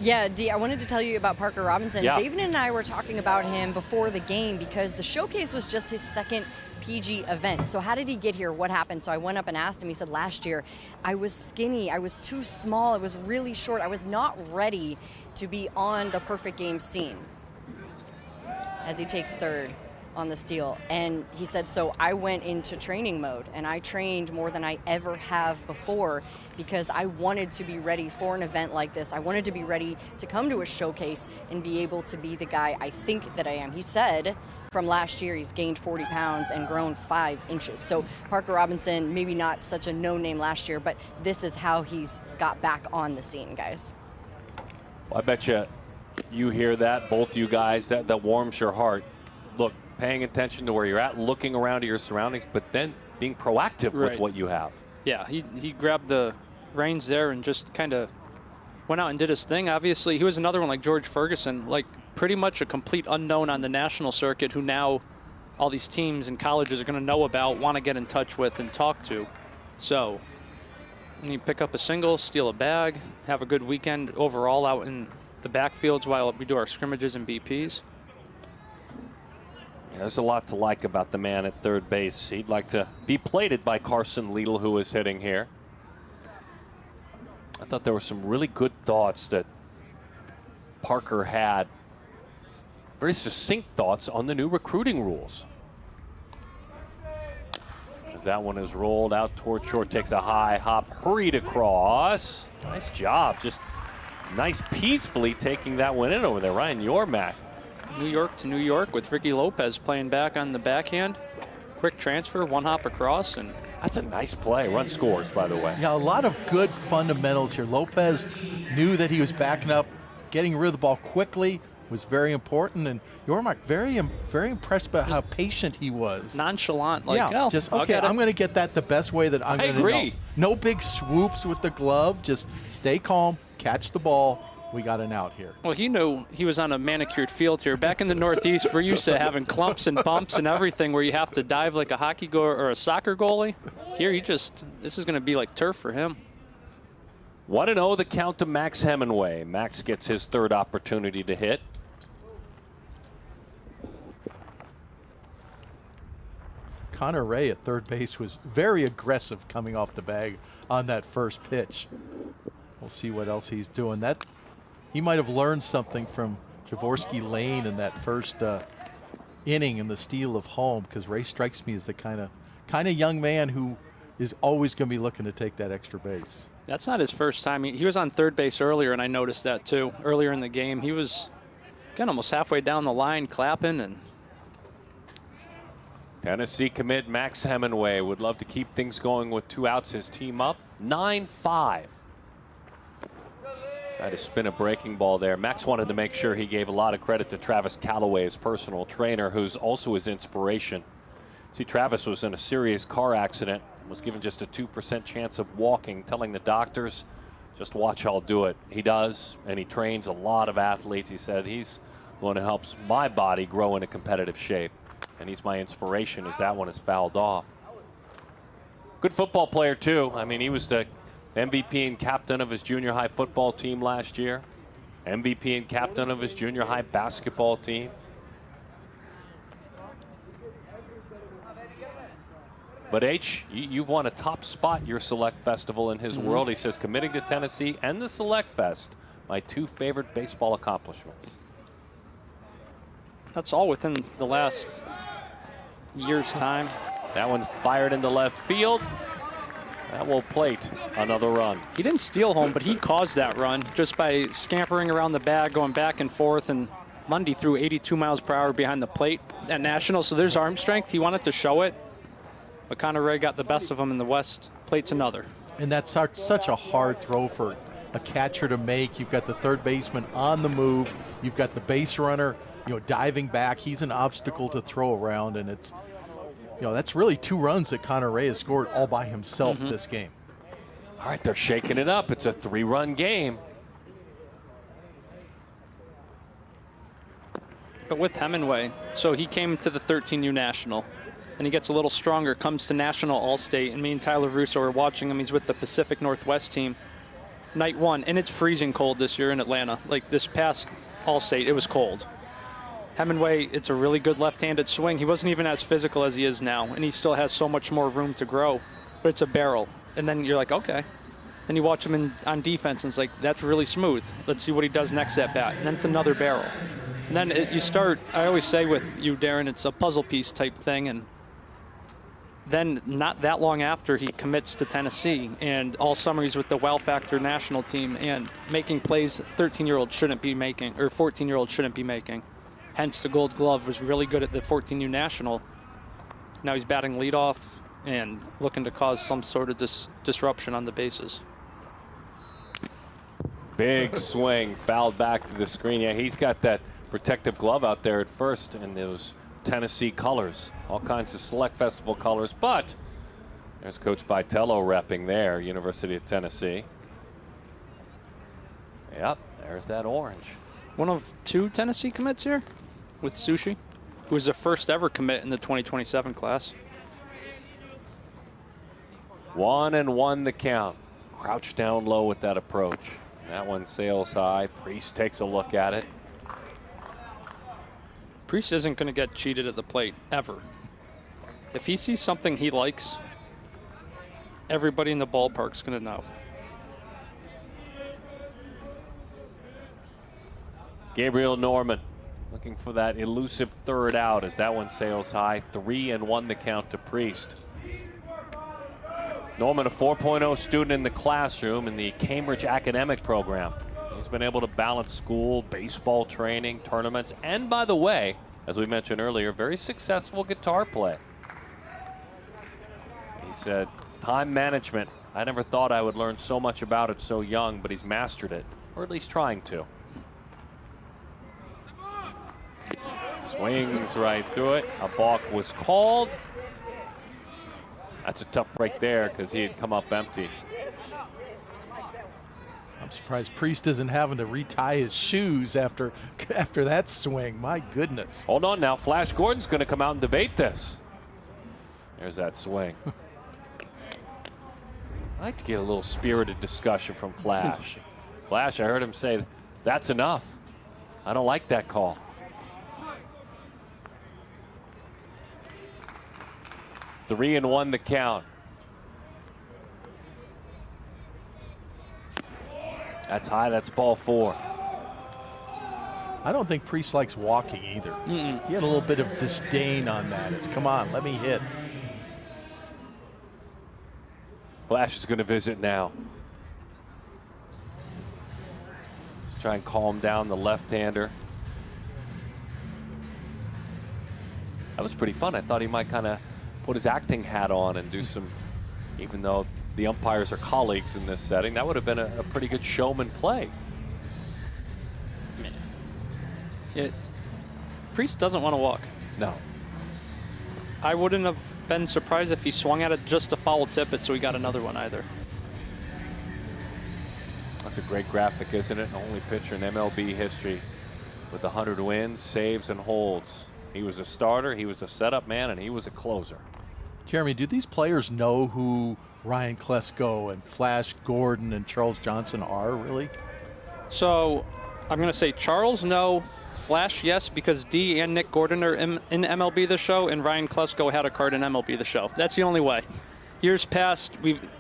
Yeah, D, I wanted to tell you about Parker Robinson. Yeah. David and I were talking about him before the game because the showcase was just his second PG event. So how did he get here? What happened? So I went up and asked him. He said, last year, I was skinny. I was too small. I was really short. I was not ready to be on the perfect game scene as he takes third on the steal. And he said, so I went into training mode and I trained more than I ever have before because I wanted to be ready for an event like this. I wanted to be ready to come to a showcase and be able to be the guy I think that I am. He said from last year he's gained 40 pounds and grown 5 inches. So Parker Robinson, maybe not such a known name last year, but this is how he's got back on the scene, guys. Well, I bet you hear that, both you guys, that warms your heart. Look, paying attention to where you're at, looking around at your surroundings, but then being proactive with what you have. Yeah, he grabbed the reins there and just kind of went out and did his thing. Obviously, he was another one like George Ferguson, like pretty much a complete unknown on the national circuit who now all these teams and colleges are going to know about, want to get in touch with and talk to. So, and you pick up a single, steal a bag, have a good weekend overall out in the backfields while we do our scrimmages and BPs. Yeah, there's a lot to like about the man at third base. He'd like to be plated by Carson Liedl, who is hitting here. I thought there were some really good thoughts that Parker had. Very succinct thoughts on the new recruiting rules. As that one is rolled out toward short, takes a high hop, hurried across. Nice job, just nice peacefully taking that one in over there. Ryan Yormack. New York to New York with Ricky Lopez playing back on the backhand. Quick transfer, one hop across, and that's a nice play. Run scores, by the way. Yeah, a lot of good fundamentals here. Lopez knew that he was backing up, getting rid of the ball quickly was very important, and Yormark very impressed by how patient he was. Nonchalant, like, yeah, oh, just okay. I'm going to get that the best way that I'm going to agree. No big swoops with the glove. Just stay calm, catch the ball. We got an out here. Well, he knew he was on a manicured field here. Back in the Northeast, we're used to having clumps and bumps and everything where you have to dive like a hockey goal or a soccer goalie. Here, this is going to be like turf for him. 1-0 the count to Max Hemingway. Max gets his third opportunity to hit. Connor Ray at third base was very aggressive coming off the bag on that first pitch. We'll see what else he's doing. That he might have learned something from Javorsky Lane in that first inning in the steal of home, because Ray strikes me as the kind of young man who is always going to be looking to take that extra base. That's not his first time. He was on third base earlier, and I noticed that too. Earlier in the game, he was again almost halfway down the line clapping. And Tennessee commit Max Hemingway would love to keep things going with 2 outs. His team up 9-5. Tried to spin a breaking ball there. Max wanted to make sure he gave a lot of credit to Travis Calloway, his personal trainer, who's also his inspiration. See, Travis was in a serious car accident, was given just a 2% chance of walking, telling the doctors, just watch, I'll do it. He does, and he trains a lot of athletes. He said he's going to help my body grow into competitive shape, and he's my inspiration as that one is fouled off. Good football player, too. I mean, he was the MVP and captain of his junior high football team last year. MVP and captain of his junior high basketball team. But H, you've won a top spot your Select Festival in his world. He says committing to Tennessee and the Select Fest, my 2 favorite baseball accomplishments. That's all within the last year's time. That one's fired into left field. That will plate another run. He didn't steal home, but he caused that run just by scampering around the bag, going back and forth, and Lundy threw 82 miles per hour behind the plate at National, so there's arm strength. He wanted to show it, but Connor Ray got the best of him in the West. Plate's another. And that's such a hard throw for a catcher to make. You've got the third baseman on the move. You've got the base runner, diving back. He's an obstacle to throw around, and it's, that's really 2 runs that Connor Ray has scored all by himself this game. All right, they're shaking it up. It's a 3-run game. But with Hemingway, so he came to the 13U National, and he gets a little stronger, comes to National All-State, and me and Tyler Russo are watching him. He's with the Pacific Northwest team. Night 1, and it's freezing cold this year in Atlanta. Like this past All-State, it was cold. Hemingway, it's a really good left-handed swing. He wasn't even as physical as he is now, and he still has so much more room to grow, but it's a barrel. And then you're like, okay. Then you watch him on defense, and it's like, that's really smooth. Let's see what he does next at bat. And then it's another barrel. And then you start, I always say with you, Darren, it's a puzzle piece type thing. And then not that long after, he commits to Tennessee. And all summer he's with the Wow Factor national team and making plays 13-year-olds shouldn't be making, or 14-year-olds shouldn't be making. Hence the Gold Glove, was really good at the 14U National. Now he's batting leadoff and looking to cause some sort of disruption on the bases. Big swing, fouled back to the screen. Yeah, he's got that protective glove out there at first, and those Tennessee colors, all kinds of Select Festival colors. But there's Coach Vitello repping there, University of Tennessee. Yep, there's that orange. One of 2 Tennessee commits here with Sushi, who was the first ever commit in the 2027 class. 1-1 the count. Crouch down low with that approach. That one sails high. Priest takes a look at it. Priest isn't going to get cheated at the plate, ever. If he sees something he likes, everybody in the ballpark's going to know. Gabriel Norman looking for that elusive third out as that one sails high. 3-1 the count to Priest. Norman, a 4.0 student in the classroom in the Cambridge academic program. He's been able to balance school, baseball training, tournaments, and by the way, as we mentioned earlier, very successful guitar play. He said, time management, I never thought I would learn so much about it so young, but he's mastered it, or at least trying to. Swings right through it. A balk was called. That's a tough break there because he had come up empty. I'm surprised Priest isn't having to retie his shoes after that swing. My goodness. Hold on now. Flash Gordon's going to come out and debate this. There's that swing. I like to get a little spirited discussion from Flash. Flash, I heard him say, that's enough. I don't like that call. 3-1 the count. That's high. That's ball 4. I don't think Priest likes walking either. He had a little bit of disdain on that. It's, come on, let me hit. Flash is going to visit now. Let's try and calm down the left-hander. That was pretty fun. I thought he might kind of put his acting hat on and do some, even though the umpires are colleagues in this setting, that would have been a pretty good showman play. Priest doesn't want to walk. No. I wouldn't have been surprised if he swung at it just to foul tip it so he got another one either. That's a great graphic, isn't it? Only pitcher in MLB history with 100 wins, saves, and holds. He was a starter, he was a setup man, and he was a closer. Jeremy, do these players know who Ryan Klesko and Flash Gordon and Charles Johnson are, really? So I'm going to say Charles, no. Flash, yes, because D and Nick Gordon are in MLB The Show, and Ryan Klesko had a card in MLB The Show. That's the only way. Years past,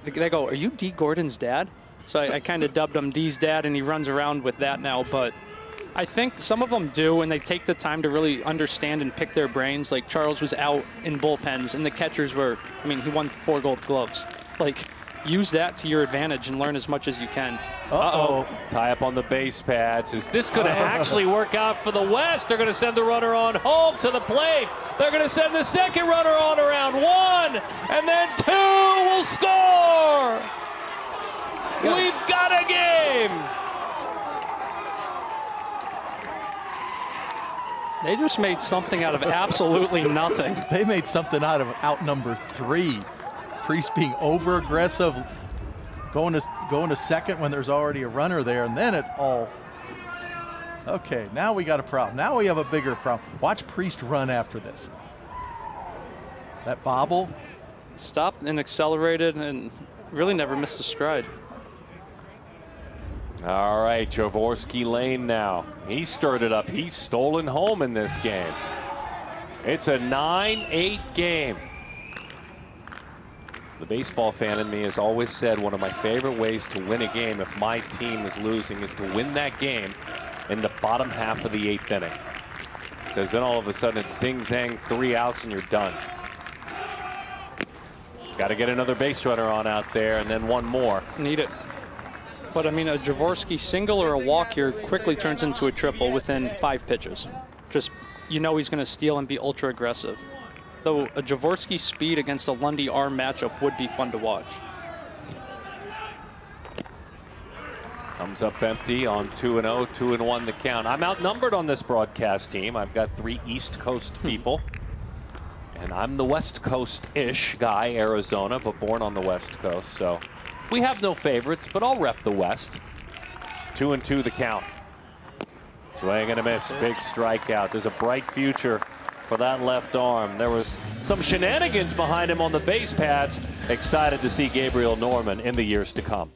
they go, are you D. Gordon's dad? So I kind of dubbed him D's dad, and he runs around with that now. But I think some of them do, and they take the time to really understand and pick their brains. Like Charles was out in bullpens, and the catchers were, I mean, he won 4 gold gloves. Like, use that to your advantage and learn as much as you can. Tie up on the base pads. Is this going to actually work out for the West? They're going to send the runner on home to the plate. They're going to send the second runner on around 1, and then 2 will score. We've got a game. They just made something out of absolutely nothing. They made something out of out number 3. Priest being over aggressive, going to second when there's already a runner there, and then it all. Okay, now we got a problem. Now we have a bigger problem. Watch Priest run after this. That bobble. Stopped and accelerated and really never missed a stride. All right, Jaworski Lane now. He stirred it up. He's stolen home in this game. It's a 9-8 game. The baseball fan in me has always said one of my favorite ways to win a game if my team is losing is to win that game in the bottom half of the 8th inning. Because then all of a sudden it's zing-zang, 3 outs, and you're done. Got to get another base runner on out there, and then one more. Need it. But, I mean, a Jaworski single or a walk here quickly turns into a triple within 5 pitches. Just, you know he's going to steal and be ultra aggressive. Though a Jaworski speed against a Lundy arm matchup would be fun to watch. Comes up empty on 2-0, 2-1 the count. I'm outnumbered on this broadcast team. I've got 3 East Coast people. And I'm the West Coast-ish guy, Arizona, but born on the West Coast. So we have no favorites, but I'll rep the West. 2-2 the count. Swing and a miss, big strikeout. There's a bright future for that left arm. There was some shenanigans behind him on the base pads. Excited to see Gabriel Norman in the years to come.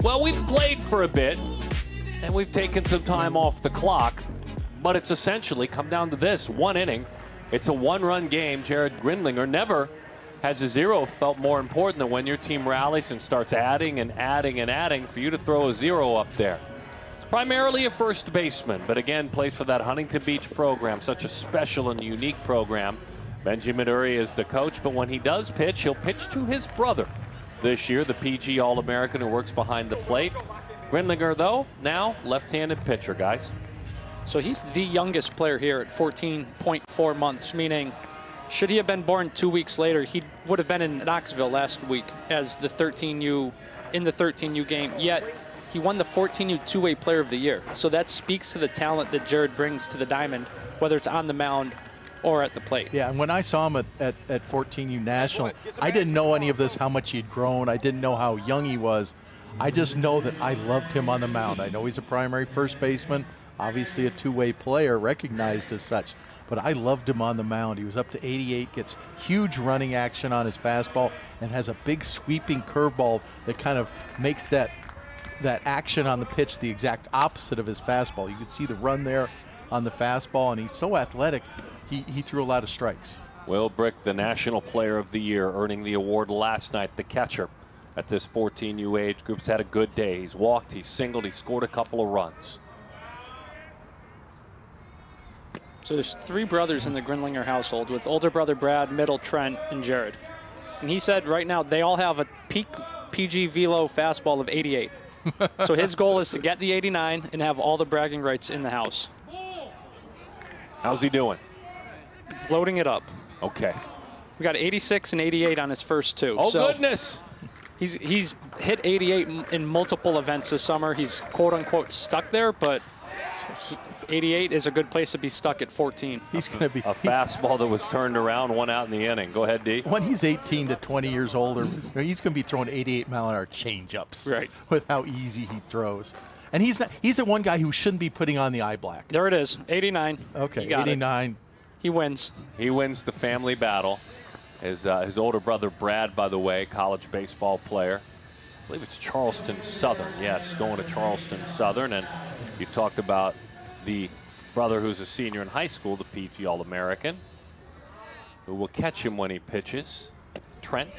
Well, we've played for a bit, and we've taken some time off the clock, but it's essentially come down to this. 1 inning. It's a 1-run game. Jared Grindlinger never has a 0 felt more important than when your team rallies and starts adding and adding and adding for you to throw a 0 up there. It's primarily a first baseman, but again, plays for that Huntington Beach program, such a special and unique program. Benjamin Uri is the coach, but when he does pitch, he'll pitch to his brother this year, the PG All-American who works behind the plate. Grindlinger, though, now left-handed pitcher, guys. So he's the youngest player here at 14.4 months, meaning should he have been born 2 weeks later, he would have been in Knoxville last week as the 13U in the 13U game, yet he won the 14U two-way player of the year. So that speaks to the talent that Jared brings to the diamond, whether it's on the mound or at the plate. Yeah, and when I saw him at 14U National, I didn't know any of this, how much he'd grown. I didn't know how young he was. I just know that I loved him on the mound. I know he's a primary first baseman, obviously a two-way player, recognized as such. But I loved him on the mound. He was up to 88, gets huge running action on his fastball, and has a big sweeping curveball that kind of makes that that action on the pitch, the exact opposite of his fastball. You could see the run there on the fastball, and he's so athletic, he threw a lot of strikes. Will Brick, the National Player of the Year, earning the award last night, the catcher at this 14U age group's had a good day. He's walked, he's singled, he scored a couple of runs. So there's 3 brothers in the Grinlinger household, with older brother Brad, middle Trent, and Jared. And he said right now they all have a peak PG velo fastball of 88. So his goal is to get the 89 and have all the bragging rights in the house. How's he doing? Loading it up. Okay. We got 86 and 88 on his first 2. Oh, so goodness. He's hit 88 in multiple events this summer. He's quote-unquote stuck there, but 88 is a good place to be stuck at 14. He's going to be a fastball that was turned around, 1 out in the inning. Go ahead, D. When he's 18 to 20 years older, he's going to be throwing 88-mile-an-hour changeups. Right. With how easy he throws. And he's the one guy who shouldn't be putting on the eye black. There it is, 89. Okay, He got 89. it. He wins. He wins the family battle. His older brother, Brad, by the way, college baseball player. I believe it's Charleston Southern. Yes, going to Charleston Southern. And you talked about the brother who's a senior in high school, the PG All-American, who will catch him when he pitches. Trent,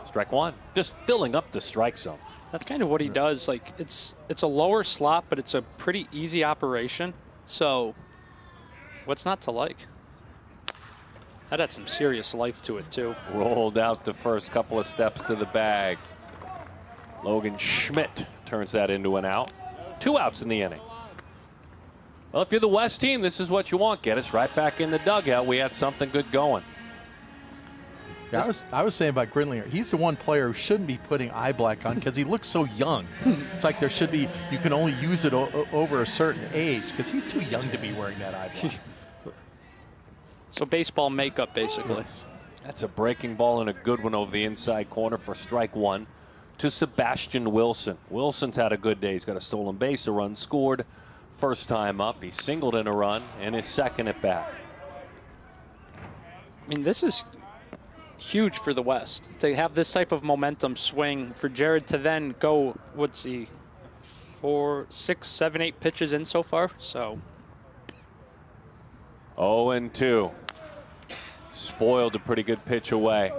strike 1. Just filling up the strike zone. That's kind of what he does. Like it's a lower slot, but it's a pretty easy operation. So what's not to like? That had some serious life to it, too. Rolled out the first couple of steps to the bag. Logan Schmidt turns that into an out. 2 outs in the inning. Well, if you're the West team, this is what you want. Get us right back in the dugout. We had something good going. Yeah, I was saying about Grinlinger, he's the one player who shouldn't be putting eye black on because he looks so young. It's like there should be, you can only use it over a certain age because he's too young to be wearing that eye black. So baseball makeup, basically. That's a breaking ball and a good one over the inside corner for strike 1 to Sebastian Wilson. Wilson's had a good day. He's got a stolen base, a run scored. First time up, he singled in a run and his second at bat. I mean, this is huge for the West to have this type of momentum swing for Jared to then go, what's he, 4, 6, 7, 8 pitches in so far. So 0-2. Spoiled a pretty good pitch away.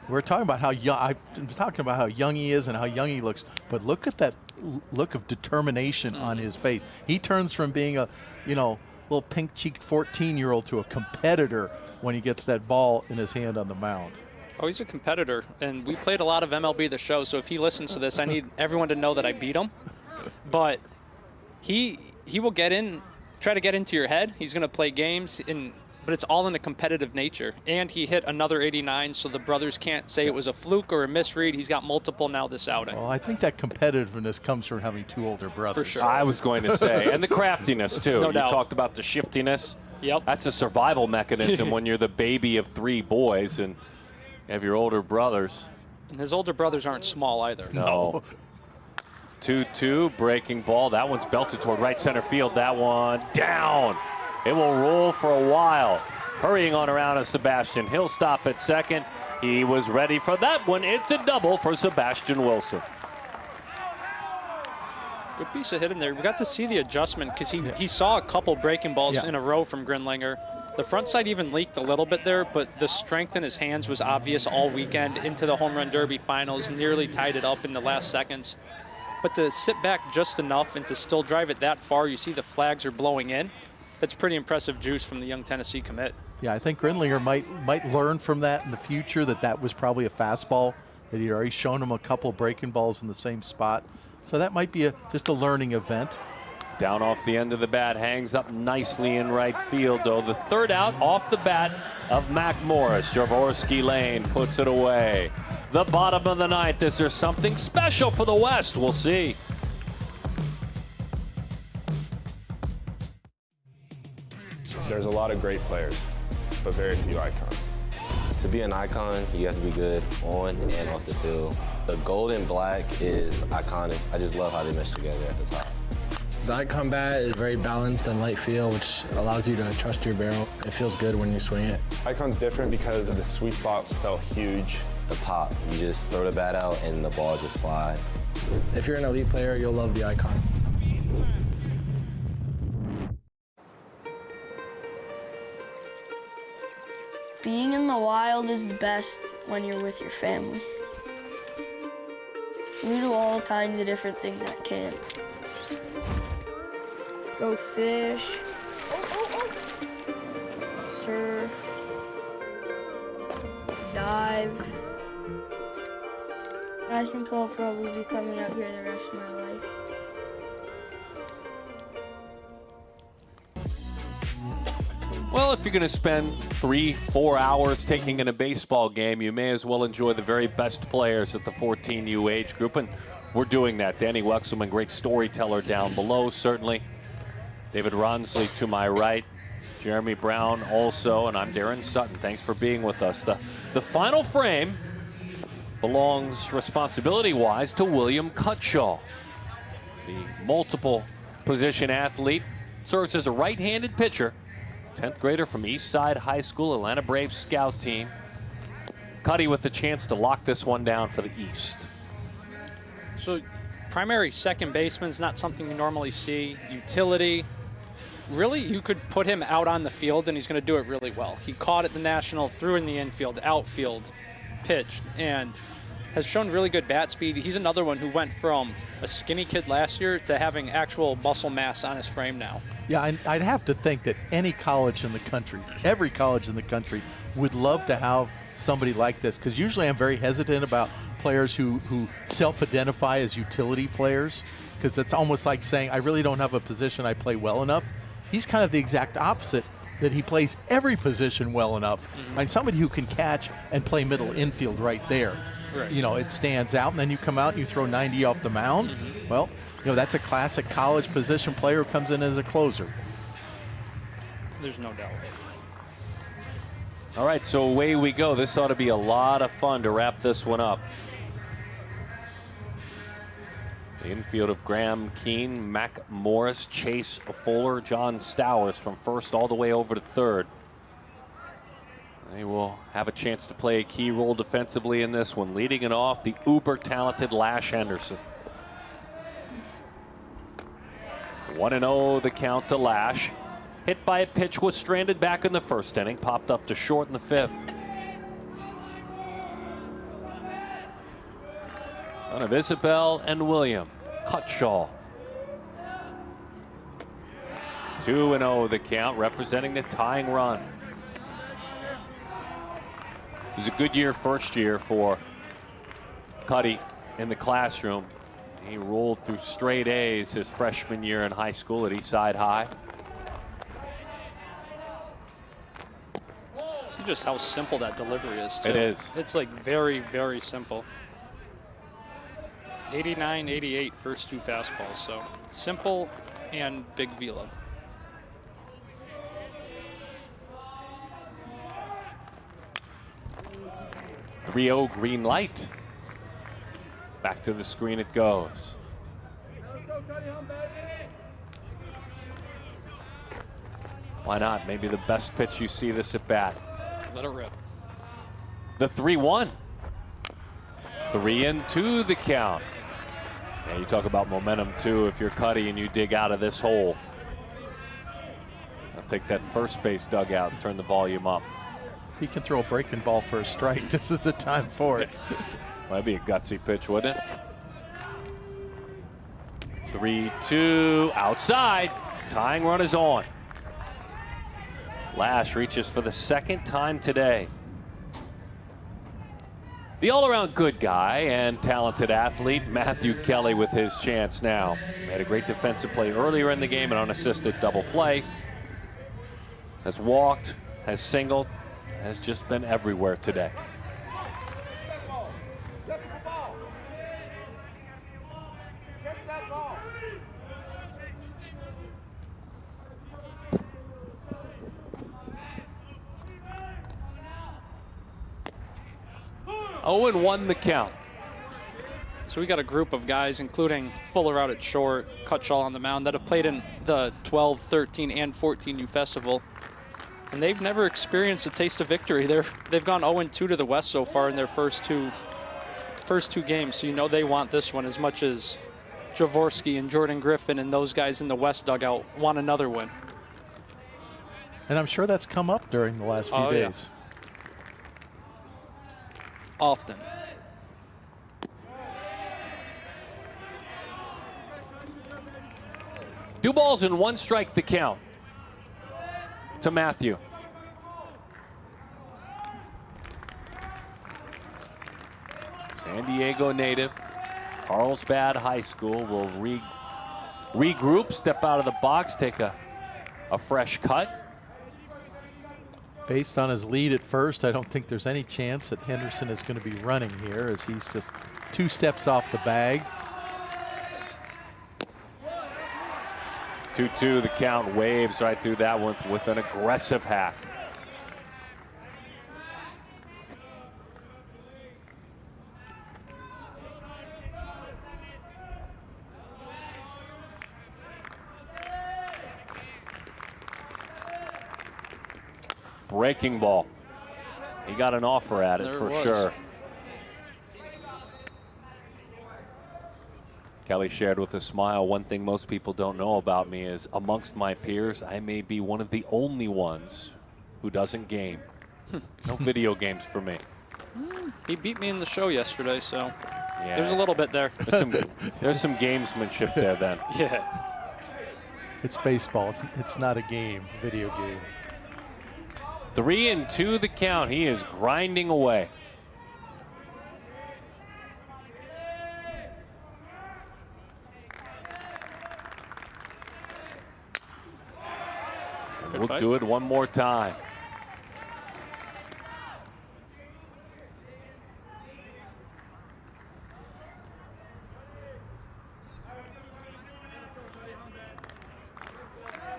We're talking about how young. I'm talking about how young he is and how young he looks. But look at that look of determination on his face. He turns from being a, little pink-cheeked 14-year-old to a competitor when he gets that ball in his hand on the mound. Oh, he's a competitor, and we played a lot of MLB The Show. So if he listens to this, I need everyone to know that I beat him. But he will try to get into your head. He's going to play games but it's all in a competitive nature. And he hit another 89, so the brothers can't say it was a fluke or a misread. He's got multiple now this outing. Well, I think that competitiveness comes from having 2 older brothers. For sure. I was going to say, and the craftiness, too. No doubt. You talked about the shiftiness. Yep. That's a survival mechanism when you're the baby of 3 boys and you have your older brothers. And his older brothers aren't small either. No. 2-2, breaking ball. That one's belted toward right center field. That one down. It will roll for a while. Hurrying on around is Sebastian. He'll stop at second. He was ready for that one. It's a double for Sebastian Wilson. Good piece of hit in there. We got to see the adjustment because he saw a couple breaking balls in a row from Grinlinger. The front side even leaked a little bit there, but the strength in his hands was obvious all weekend into the Home Run Derby finals, nearly tied it up in the last seconds. But to sit back just enough and to still drive it that far, you see the flags are blowing in. That's pretty impressive juice from the young Tennessee commit. Yeah, I think Grinlinger might learn from that in the future, that was probably a fastball, that he'd already shown him a couple breaking balls in the same spot. So that might be just a learning event. Down off the end of the bat, hangs up nicely in right field, though. The third out off the bat of Mac Morris. Javorsky Lane puts it away. The bottom of the 9th. Is there something special for the West? We'll see. There's a lot of great players, but very few icons. To be an icon, you have to be good on and off the field. The gold and black is iconic. I just love how they mesh together at the top. The icon bat is very balanced and light feel, which allows you to trust your barrel. It feels good when you swing it. Icon's different because the sweet spot felt huge. The pop, you just throw the bat out and the ball just flies. If you're an elite player, you'll love the icon. Being in the wild is the best when you're with your family. We do all kinds of different things at camp. Go fish, surf, dive. I think I'll probably be coming out here the rest of my life. Well, if you're going to spend 3-4 hours taking in a baseball game, you may as well enjoy the very best players at the 14U age group, and we're doing that. Danny Wexelman, great storyteller down below, certainly. David Ronsley to my right. Jeremy Brown also, and I'm Darren Sutton. Thanks for being with us. The final frame belongs responsibility-wise to William Cutshaw. The multiple position athlete serves as a right-handed pitcher. 10th grader from Eastside High School, Atlanta Braves scout team. Cuddy with the chance to lock this one down for the East. So primary second baseman's not something you normally see. Utility. Really, you could put him out on the field and he's going to do it really well. He caught at the National, threw in the infield, outfield, pitched, and has shown really good bat speed. He's another one who went from a skinny kid last year to having actual muscle mass on his frame now. Yeah, I'd have to think that any college in the country, every college in the country, would love to have somebody like this, because usually I'm very hesitant about players who self-identify as utility players, because it's almost like saying, I really don't have a position I play well enough. He's kind of the exact opposite, that he plays every position well enough. Mm-hmm. And somebody who can catch and play middle infield right there. Right. You know, it stands out, and then you come out and you throw 90 off the mound. Mm-hmm. Well, you know, that's a classic college position player who comes in as a closer. There's no doubt. All right, so away we go. This ought to be a lot of fun to wrap this one up. The infield of Graham Keene, Mac Morris, Chase Fuller, John Stowers from first all the way over to third. They will have a chance to play a key role defensively in this one. Leading it off, the uber-talented Lash Henderson. 1-0 the count to Lash. Hit by a pitch, was stranded back in the first inning, popped up to short in the fifth. Son of Isabel and William Cutshaw. 2-0 the count, representing the tying run. It was a good year, first year for Cuddy in the classroom. He rolled through straight A's his freshman year in high school at Eastside High. See just how simple that delivery is, too. It is. It's like very, very simple. 89, 88, first two fastballs. So simple and big velo. .30 green light. Back to the screen it goes. Why not? Maybe the best pitch you see this at bat. Let it rip. The 3-1. 3-2 the count. Yeah, you talk about momentum too. If you're Cuddy and you dig out of this hole, I'll take that first base dugout and turn the volume up. If he can throw a breaking ball for a strike, this is the time for it. That'd be a gutsy pitch, wouldn't it? 3-2 outside. Tying run is on. Lash reaches for the second time today. The all-around good guy and talented athlete, Matthew Kelly, with his chance now. Made a great defensive play earlier in the game, an unassisted double play. Has walked, has singled, has just been everywhere today. Oh, and 1 the count. So we got a group of guys, including Fuller out at short, Cutshaw on the mound, that have played in the 12, 13, and 14U Festival. And they've never experienced a taste of victory. They've gone 0-2 to the West so far in their first two first 2 games, so you know they want this one as much as Javorsky and Jordan Griffin and those guys in the West dugout want another win. And I'm sure that's come up during the last few days. Often. 2 balls and 1 strike the count to Matthew. San Diego native, Carlsbad High School will regroup, step out of the box, take a fresh cut. Based on his lead at first, I don't think there's any chance that Henderson is going to be running here, as he's just 2 steps off the bag. 2-2, the count, waves right through that one with an aggressive hack. Breaking ball. He got an offer at it for sure. Kelly shared with a smile, one thing most people don't know about me is amongst my peers, I may be one of the only ones who doesn't game. No video games for me. He beat me in the show yesterday, so yeah. There's a little bit there. There's some gamesmanship there then. Yeah. It's baseball. It's not a game, video game. 3-2 the count. He is grinding away. We'll do it one more time.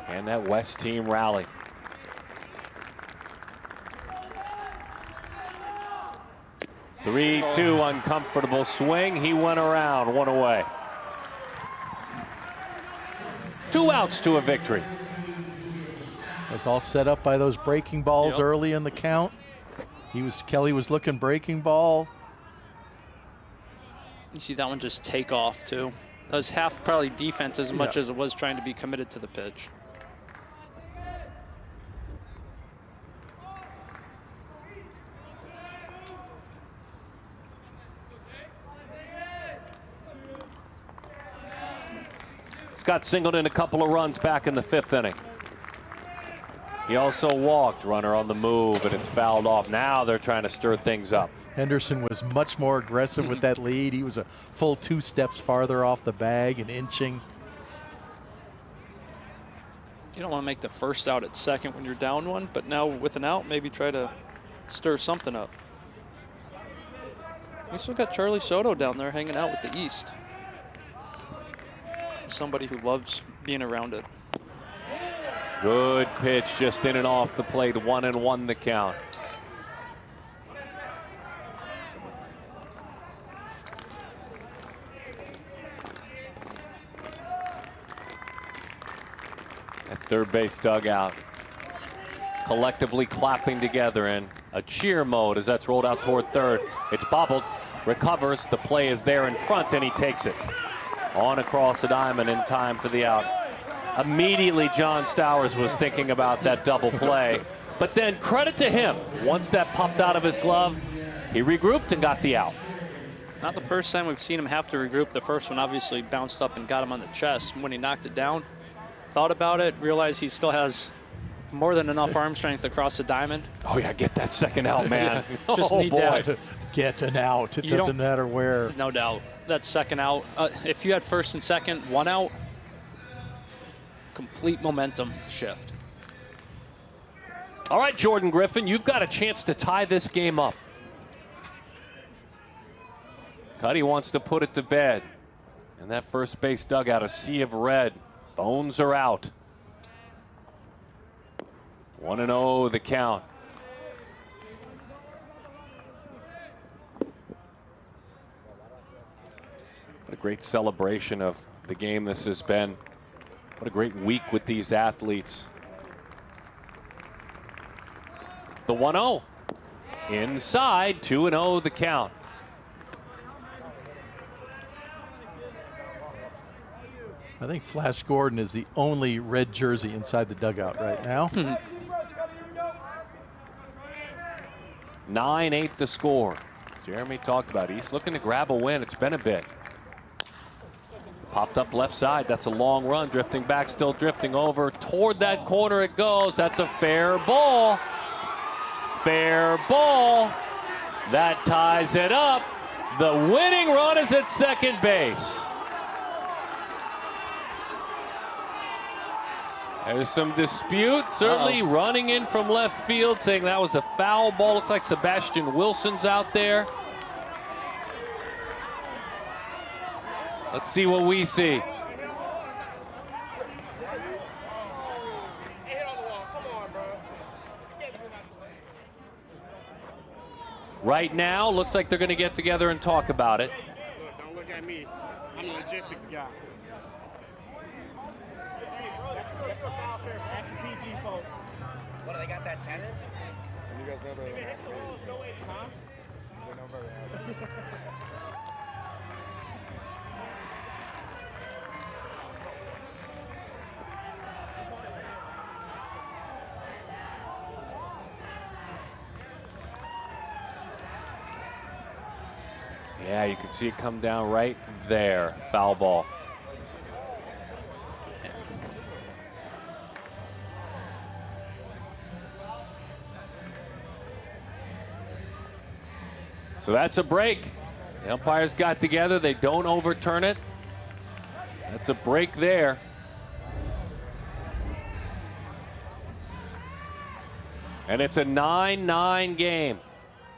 Can that West team rally? Three-two, uncomfortable swing. He went around, 1 away. 2 outs to a victory. It was all set up by those breaking balls early in the count. Kelly was looking breaking ball. You see that one just take off too. That was half probably defense as much as it was trying to be committed to the pitch. Scott singled in a couple of runs back in the 5th inning. He also walked, runner on the move, and it's fouled off. Now they're trying to stir things up. Henderson was much more aggressive with that lead. He was a full 2 steps farther off the bag and inching. You don't want to make the first out at second when you're down 1, but now with an out, maybe try to stir something up. We still got Charlie Soto down there hanging out with the East. Somebody who loves being around it. Good pitch, just in and off the plate. 1-1 the count. At third base dugout, collectively clapping together in a cheer mode as that's rolled out toward third. It's bobbled, recovers, the play is there in front, and he takes it. On across the diamond in time for the out. Immediately, John Stowers was thinking about that double play. But then, credit to him. Once that popped out of his glove, he regrouped and got the out. Not the first time we've seen him have to regroup. The first one obviously bounced up and got him on the chest. When he knocked it down, thought about it, realized he still has more than enough arm strength across the diamond. Oh, yeah, get that second out, man. Just need that. Get an out. It doesn't matter where. No doubt. That second out. If you had first and second, 1 out, complete momentum shift. All right, Jordan Griffin, you've got a chance to tie this game up. Cuddy wants to put it to bed. And that first base dugout, a sea of red. Phones are out. 1-0 the count. What a great celebration of the game this has been. What a great week with these athletes. The 1-0. Inside, 2-0 the count. I think Flash Gordon is the only red jersey inside the dugout right now. 9-8 the score. Jeremy talked about it. He's looking to grab a win. It's been a bit. Popped up left side. That's a long run. Drifting back, still drifting over. Toward that corner it goes. That's a fair ball. Fair ball. That ties it up. The winning run is at second base. There's some dispute, certainly running in from left field, saying that was a foul ball. Looks like Sebastian Wilson's out there. Let's see what we see. Right now, looks like they're going to get together and talk about it. Look, don't look at me. I'm the logistics guy. What, do they got that tennis? You guys never huh? Yeah, you can see it come down right there. Foul ball. So that's a break. The umpires got together. They don't overturn it. That's a break there. And it's a 9-9 game.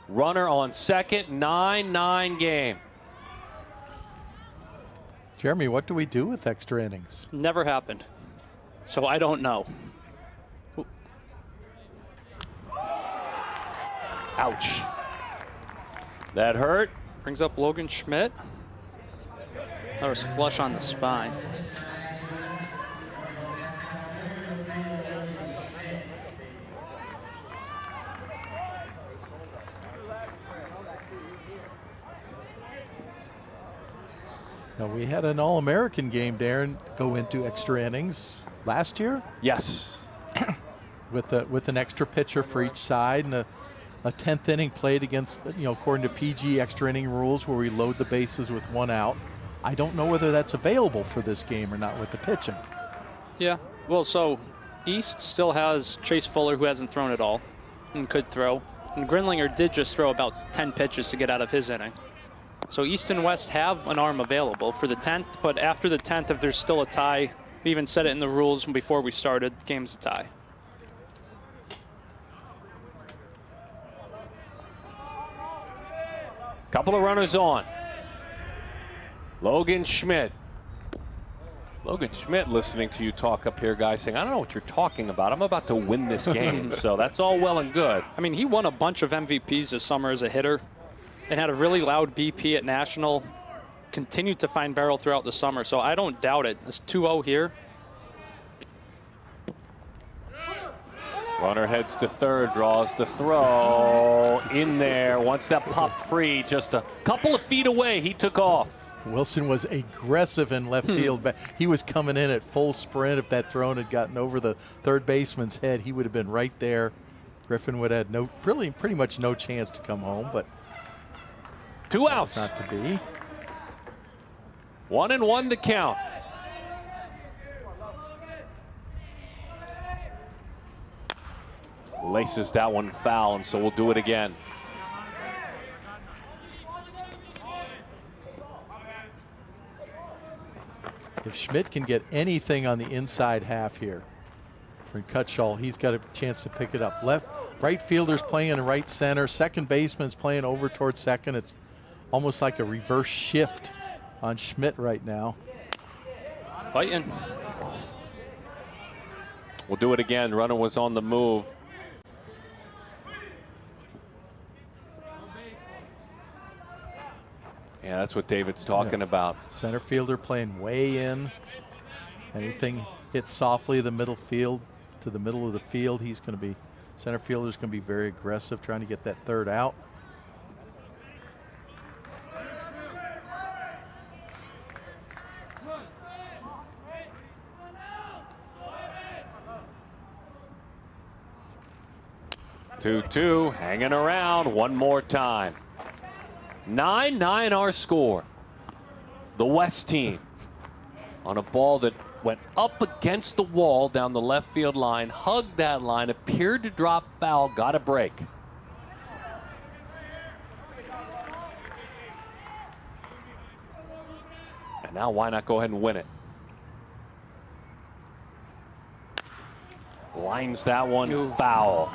Runner on second, 9-9 game. Jeremy, what do we do with extra innings? Never happened. So I don't know. Ouch. That hurt. Brings up Logan Schmidt. That was flush on the spine. Now, we had an All-American game, Darren, go into extra innings last year. Yes. with an extra pitcher for each side and a 10th inning played against, according to PG extra inning rules where we load the bases with one out. I don't know whether that's available for this game or not with the pitching. Yeah. Well, so East still has Chase Fuller, who hasn't thrown at all and could throw. And Grinlinger did just throw about 10 pitches to get out of his inning. So East and West have an arm available for the 10th, but after the 10th, if there's still a tie, we even said it in the rules before we started, the game's a tie. Couple of runners on. Logan Schmidt. Logan Schmidt listening to you talk up here, guys, saying, I don't know what you're talking about. I'm about to win this game. So that's all well and good. I mean, he won a bunch of MVPs this summer as a hitter and had a really loud BP at National. Continued to find barrel throughout the summer, so I don't doubt it. It's 2-0 here. Runner heads to third, draws the throw. In there. Once that popped free, just a couple of feet away, he took off. Wilson was aggressive in left field, but he was coming in at full sprint. If that throw had gotten over the third baseman's head, he would have been right there. Griffin would have had pretty much no chance to come home, but 2 outs. Not to be. 1-1 the count. Laces that one foul, and so we'll do it again. If Schmidt can get anything on the inside half here for Cutshall, he's got a chance to pick it up. Right fielder's playing in right center. Second baseman's playing over towards second. It's almost like a reverse shift on Schmidt right now. Fighting. We'll do it again. Runner was on the move. Yeah, that's what David's talking about. Center fielder playing way in. Anything hits softly the middle field to the middle of the field, center fielder's going to be very aggressive trying to get that third out. 2-2, hanging around one more time. 9-9 our score. The West team on a ball that went up against the wall down the left field line, hugged that line, appeared to drop foul, got a break. And now why not go ahead and win it? Lines that one foul.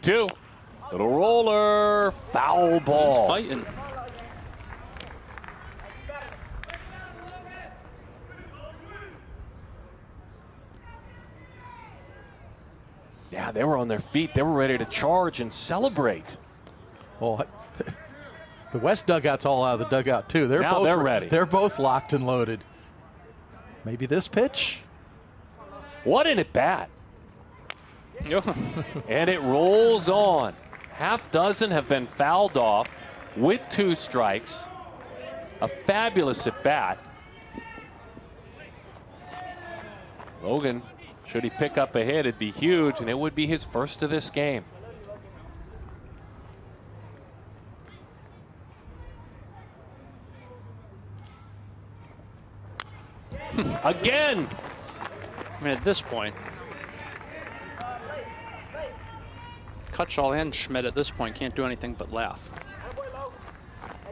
Two. Little roller, foul ball. He's fighting. Yeah, they were on their feet. They were ready to charge and celebrate. Well, the West dugout's all out of the dugout, too. They're ready. They're both locked and loaded. Maybe this pitch? What an at-bat. And it rolls on. Half dozen have been fouled off with 2 strikes. A fabulous at-bat. Logan, should he pick up a hit, it'd be huge, and it would be his first of this game. Again. I mean, at this point, Cutshall and Schmidt at this point can't do anything but laugh.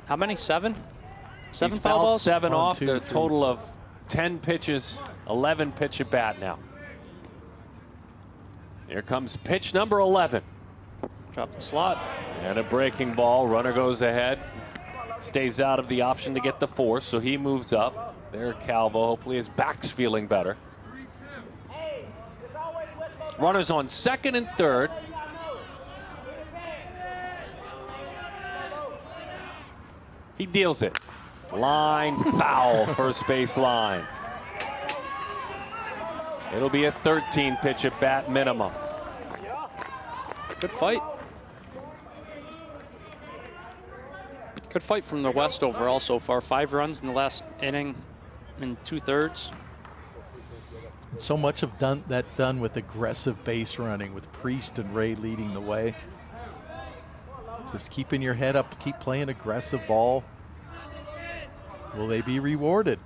How many? 7? 7 He's foul fouled balls? 7 1, off 2, the 3. total of 10 pitches, 11 pitch at bat now. Here comes pitch number 11. Drop the slot. And a breaking ball. Runner goes ahead. Stays out of the option to get the force, so he moves up. There, Calvo. Hopefully his back's feeling better. Runners on second and third. He deals it. Line foul, first base line. It'll be a 13 pitch at bat minimum. Good fight. Good fight from the West overall so far. 5 runs in the last inning in 2/3. And so much of that done with aggressive base running, with Priest and Ray leading the way. Just keeping your head up, keep playing aggressive ball. Will they be rewarded?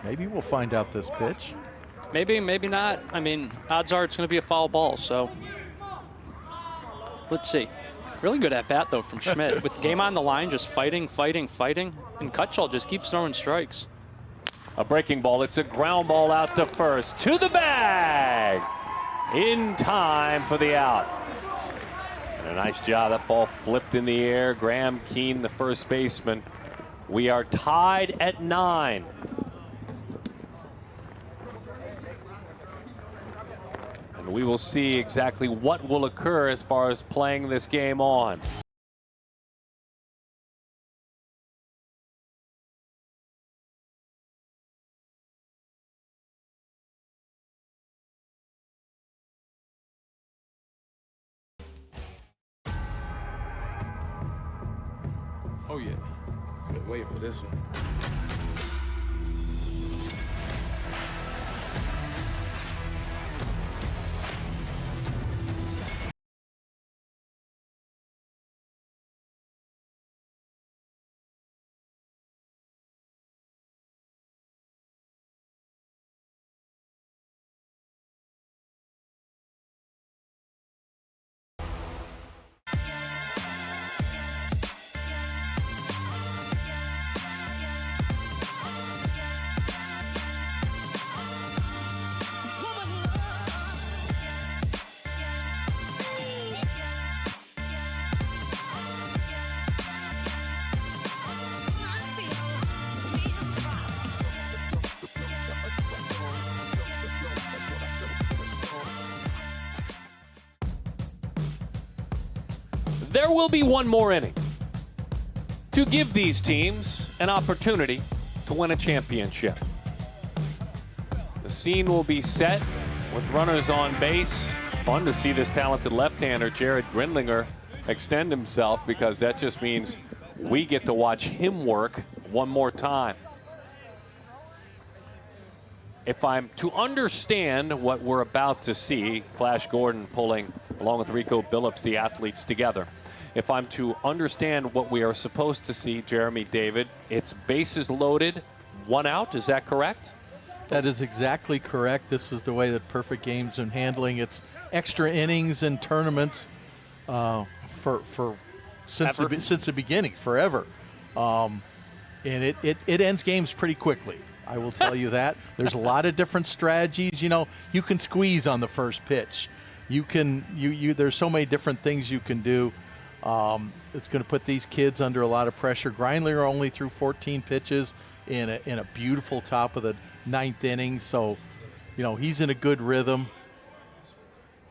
Maybe we'll find out this pitch. Maybe, maybe not. I mean, odds are it's going to be a foul ball, so let's see. Really good at bat, though, from Schmidt. With the game on the line, just fighting. And Cutshall just keeps throwing strikes. A breaking ball. It's a ground ball out to first. To the bag. In time for the out. And a nice job. That ball flipped in the air. Graham Keene, the first baseman. We are tied at 9. And we will see exactly what will occur as far as playing this game on. Oh, yeah. Been waiting for this one. There will be one more inning to give these teams an opportunity to win a championship. The scene will be set with runners on base. Fun to see this talented left-hander, Jared Grindlinger, extend himself, because that just means we get to watch him work one more time. If I'm to understand what we're about to see, Flash Gordon pulling, along with Rico Billups, the athletes together. If I'm to understand what we are supposed to see, Jeremy, David, it's bases loaded, 1 out. Is that correct? That is exactly correct. This is the way that Perfect Game's been handling its extra innings and tournaments since the beginning, forever. And it ends games pretty quickly. I will tell you that. There's a lot of different strategies. You know, you can squeeze on the first pitch. There's so many different things you can do. It's going to put these kids under a lot of pressure. Grindlinger only threw 14 pitches in a beautiful top of the 9th inning. So, you know, he's in a good rhythm.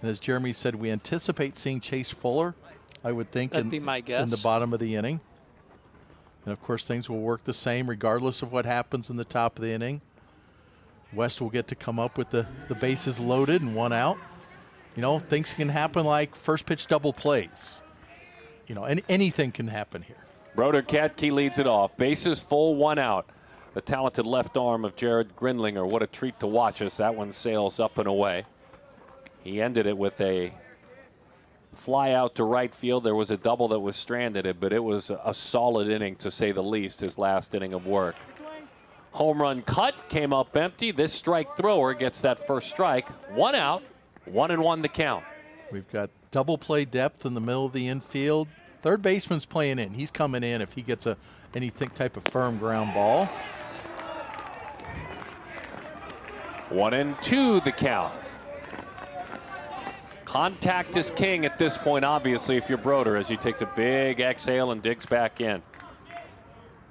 And as Jeremy said, we anticipate seeing Chase Fuller, I would think, That'd be my guess, in the bottom of the inning. And, of course, things will work the same regardless of what happens in the top of the inning. West will get to come up with the bases loaded and 1 out. You know, things can happen like first pitch double plays. You know, anything can happen here. Broder Katke leads it off. Bases full, 1 out. The talented left arm of Jared Grindlinger. What a treat to watch as that one sails up and away. He ended it with a fly out to right field. There was a double that was stranded, but it was a solid inning, to say the least, his last inning of work. Home run cut, came up empty. This strike thrower gets that first strike. 1 out, 1-1 the count. We've got double play depth in the middle of the infield. Third baseman's playing in. He's coming in if he gets anything type of firm ground ball. 1-2 the count. Contact is king at this point, obviously, if you're Broder, as he takes a big exhale and digs back in.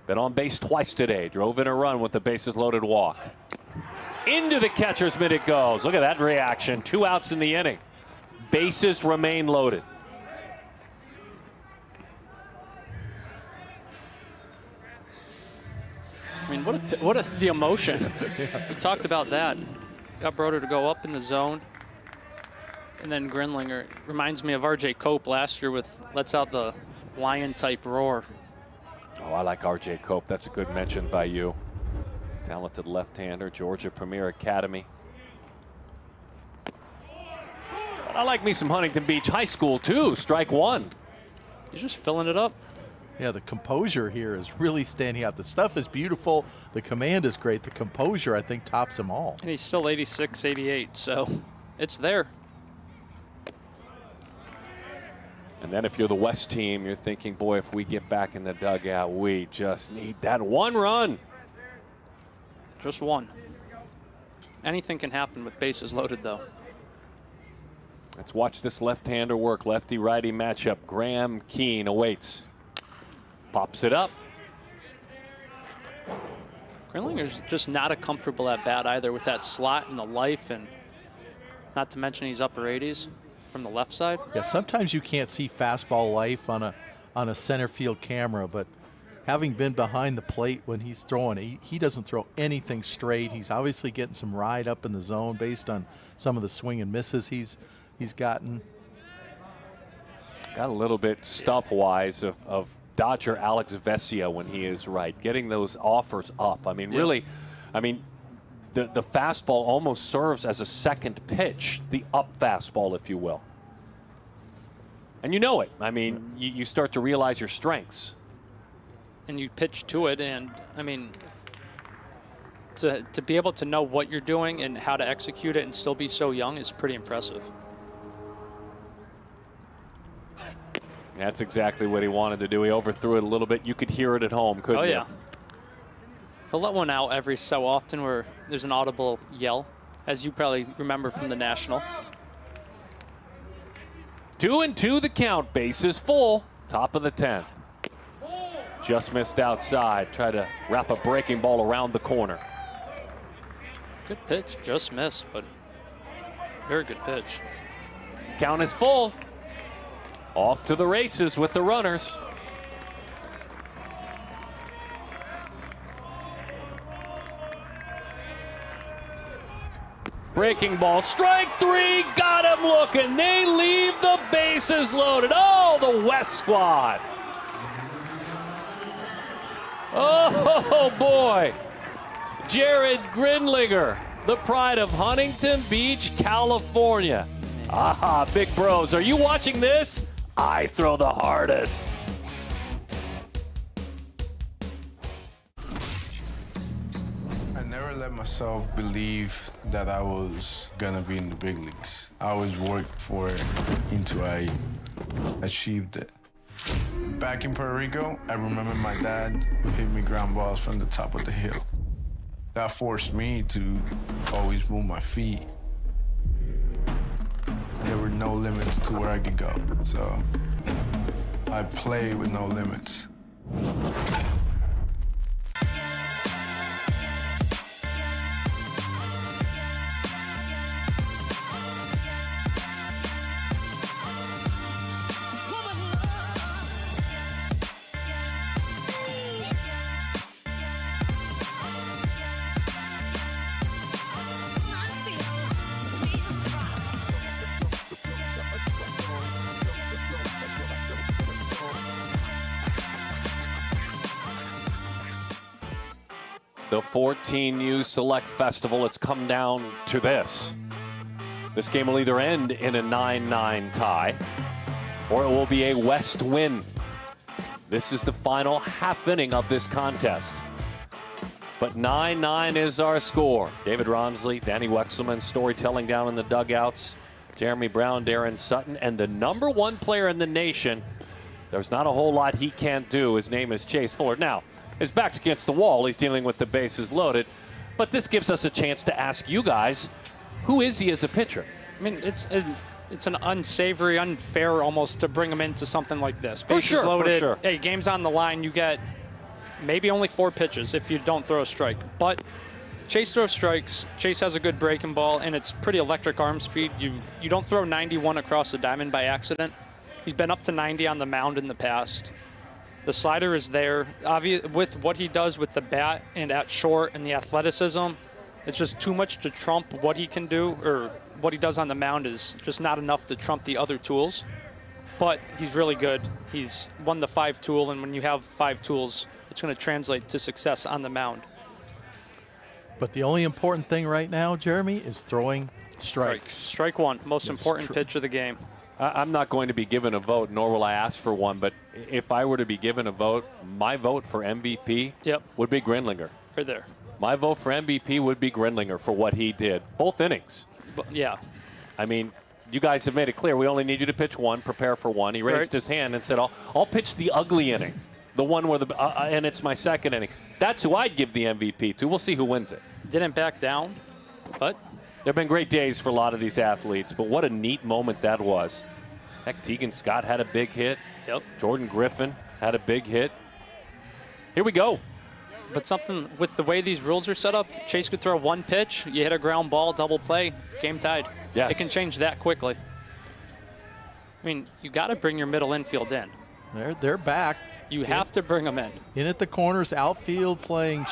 Been on base twice today. Drove in a run with the bases loaded walk. Into the catcher's mitt it goes. Look at that reaction. 2 outs in the inning. Bases remain loaded. I mean, what the emotion. We talked about that. Got Broder to go up in the zone. And then Grindlinger reminds me of R.J. Cope last year with lets out the lion-type roar. Oh, I like R.J. Cope. That's a good mention by you. Talented left-hander, Georgia Premier Academy. But I like me some Huntington Beach High School, too. Strike 1. He's just filling it up. Yeah, the composure here is really standing out. The stuff is beautiful. The command is great. The composure, I think, tops them all. And he's still 86, 88, so it's there. And then if you're the West team, you're thinking, boy, if we get back in the dugout, we just need that 1 run. Just 1. Anything can happen with bases loaded, though. Let's watch this left-hander work. Lefty-righty matchup. Graham Keane awaits. Pops it up. Grindlinger's just not a comfortable at bat either with that slot and the life, and not to mention he's upper 80s from the left side. Yeah, sometimes you can't see fastball life on a center field camera, but having been behind the plate when he's throwing, he doesn't throw anything straight. He's obviously getting some ride up in the zone based on some of the swing and misses he's gotten. Got a little bit stuff-wise of Dodger Alex Vesia when he is right, getting those offers up. I mean, really, I mean, the fastball almost serves as a second pitch, the up fastball, if you will. And you know it. I mean, you start to realize your strengths. And you pitch to it, and, I mean, to be able to know what you're doing and how to execute it and still be so young is pretty impressive. That's exactly what he wanted to do. He overthrew it a little bit. You could hear it at home, couldn't you? Oh, yeah. He'll let one out every so often where there's an audible yell, as you probably remember from the National. 2-2 the count. Bases full. Top of the 10th. Just missed outside. Try to wrap a breaking ball around the corner. Good pitch. Just missed, but very good pitch. Count is full. Off to the races with the runners. Breaking ball, strike three, got him looking. They leave the bases loaded. Oh, the West squad. Oh, boy. Jared Grinlinger, the pride of Huntington Beach, California. Aha, big bros. Are you watching this? I throw the hardest. I never let myself believe that I was gonna be in the big leagues. I always worked for it until I achieved it. Back in Puerto Rico, I remember my dad would hit me ground balls from the top of the hill. That forced me to always move my feet. There were no limits to where I could go, so I played with no limits. The 14U Select Festival, it's come down to this. This game will either end in a 9-9 tie, or it will be a West win. This is the final half inning of this contest. But 9-9 is our score. David Ronsley, Danny Wexelman, storytelling down in the dugouts, Jeremy Brown, Darren Sutton, and the number one player in the nation. There's not a whole lot he can't do. His name is Chase Fuller. Now, his back's against the wall. He's dealing with the bases loaded. But this gives us a chance to ask you guys, who is he as a pitcher? I mean, it's an unsavory, unfair almost to bring him into something like this. Bases loaded. For sure. Hey, game's on the line. You get maybe only 4 pitches if you don't throw a strike. But Chase throws strikes. Chase has a good breaking ball, and it's pretty electric arm speed. You don't throw 91 across the diamond by accident. He's been up to 90 on the mound in the past. The slider is there. With what he does with the bat and at short and the athleticism, it's just too much to trump what he can do, or what he does on the mound is just not enough to trump the other tools. But he's really good. He's won the 5-tool, and when you have 5 tools, it's going to translate to success on the mound. But the only important thing right now, Jeremy, is throwing strikes. Strike one, most important pitch of the game. I'm not going to be given a vote, nor will I ask for one, but if I were to be given a vote, my vote for MVP would be Grinlinger. Right there. My vote for MVP would be Grinlinger for what he did. Both innings. Yeah. I mean, you guys have made it clear we only need you to pitch one, prepare for one. He raised his hand and said, I'll pitch the ugly inning, the one where and it's my second inning. That's who I'd give the MVP to. We'll see who wins it. Didn't back down, but there have been great days for a lot of these athletes, but what a neat moment that was. Heck, Tegan Scott had a big hit. Yep. Jordan Griffin had a big hit. Here we go. But something with the way these rules are set up, Chase could throw one pitch, you hit a ground ball, double play, game tied. Yes. It can change that quickly. I mean, you got to bring your middle infield in. They're back. You have to bring them in. In at the corners, outfield playing.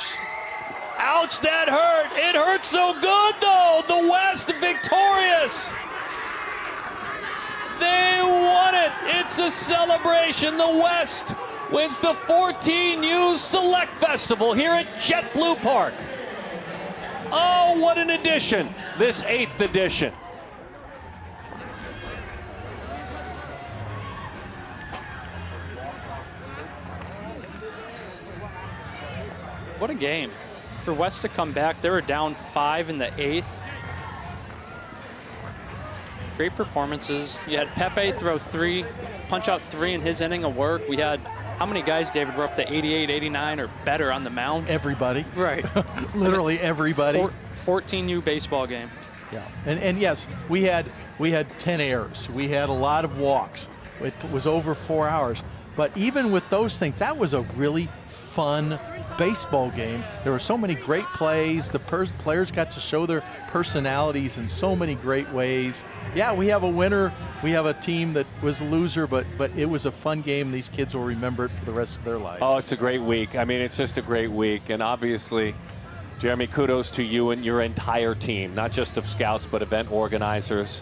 Ouch, that hurt. It hurt so good, though. The West victorious. They won it. It's a celebration. The West wins the 14U Select Festival here at JetBlue Park. Oh, what an edition. This 8th edition. What a game. For West to come back, they were down 5 in the 8th. Great performances. You had Pepe throw 3, punch out 3 in his inning of work. We had, how many guys, David, were up to 88, 89 or better on the mound? Everybody. Right. Literally everybody. 14U baseball game. Yeah. And yes, we had 10 errors. We had a lot of walks. It was over 4 hours. But even with those things, that was a really fun baseball game. There were so many great plays. The players got to show their personalities in so many great ways. Yeah, we have a winner. We have a team that was a loser, but it was a fun game. These kids will remember it for the rest of their lives. Oh, it's a great week. I mean, it's just a great week. And obviously, Jeremy, kudos to you and your entire team, not just of scouts, but event organizers.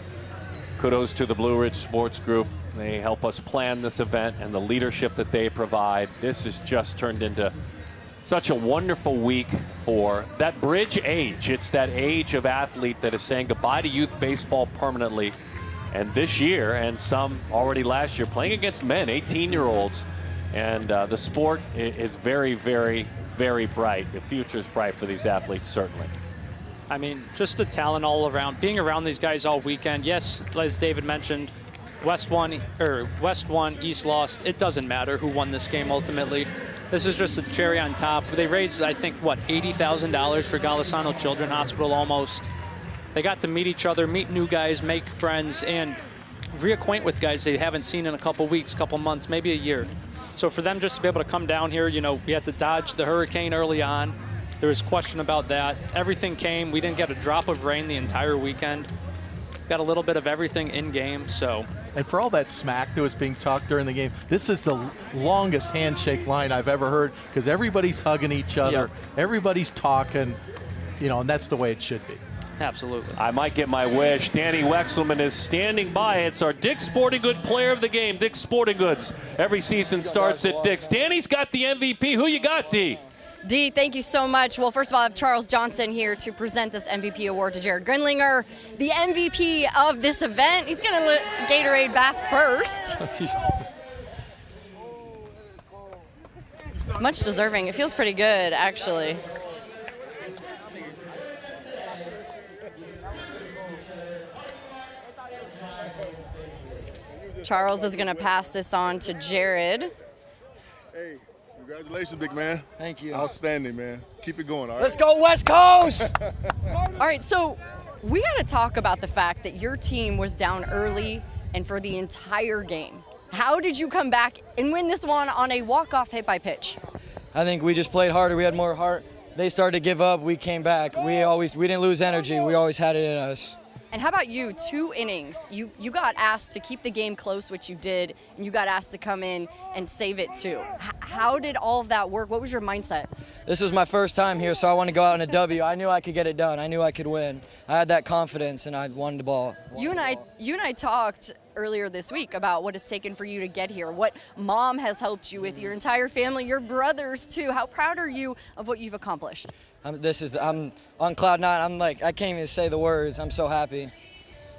Kudos to the Blue Ridge Sports Group. They help us plan this event and the leadership that they provide. This has just turned into such a wonderful week for that bridge age. It's that age of athlete that is saying goodbye to youth baseball permanently. And this year, and some already last year, playing against men, 18-year-olds. And the sport is very, very, very bright. The future is bright for these athletes, certainly. I mean, just the talent all around. Being around these guys all weekend. Yes, as David mentioned, West won, East lost. It doesn't matter who won this game ultimately. This is just a cherry on top. They raised, I think, what, $80,000 for Golisano Children's Hospital almost. They got to meet each other, meet new guys, make friends, and reacquaint with guys they haven't seen in a couple weeks, couple months, maybe a year. So for them just to be able to come down here, you know, we had to dodge the hurricane early on. There was question about that. Everything came. We didn't get a drop of rain the entire weekend. Got a little bit of everything in game, so. And for all that smack that was being talked during the game, this is the longest handshake line I've ever heard because everybody's hugging each other. Yep. Everybody's talking, you know, and that's the way it should be. Absolutely. I might get my wish. Danny Wexelman is standing by. It's our Dick's Sporting Good player of the game, Dick's Sporting Goods. Every season starts at Dick's. Danny's got the MVP. Who you got, D? D, thank you so much. Well, first of all, I have Charles Johnson here to present this MVP award to Jared Grinlinger, the MVP of this event. He's going to let Gatorade bath first. Much deserving. It feels pretty good, actually. Charles is going to pass this on to Jared. Hey, congratulations, big man. Thank you. Outstanding, man. Keep it going, all right? Let's go West Coast! All right, so we got to talk about the fact that your team was down early and for the entire game. How did you come back and win this one on a walk-off hit by pitch? I think we just played harder. We had more heart. They started to give up. We came back. We didn't lose energy. We always had it in us. And how about you? 2 innings. You got asked to keep the game close, which you did, and you got asked to come in and save it too. How did all of that work? What was your mindset? This was my first time here, so I wanted to go out in a W. I knew I could get it done. I knew I could win. I had that confidence, and I wanted the ball. You and I talked earlier this week about what it's taken for you to get here, what Mom has helped you with, your entire family, your brothers too. How proud are you of what you've accomplished? I'm on cloud nine. I can't even say the words. I'm so happy.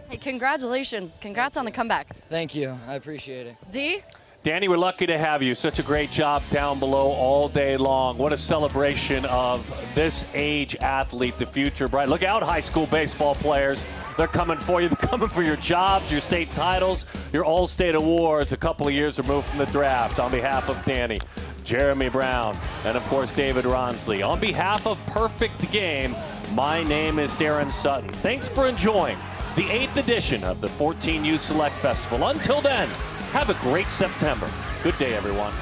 Hey, congratulations. Congrats on the comeback. Thank you. I appreciate it. D? Danny, we're lucky to have you. Such a great job down below all day long. What a celebration of this age athlete, the future bright. Look out, high school baseball players. They're coming for you. They're coming for your jobs, your state titles, your all-state awards a couple of years removed from the draft. On behalf of Danny, Jeremy Brown, and of course David Ronsley. On behalf of Perfect Game, my name is Darren Sutton. Thanks for enjoying the 8th edition of the 14U Select Festival. Until then, have a great September. Good day, everyone.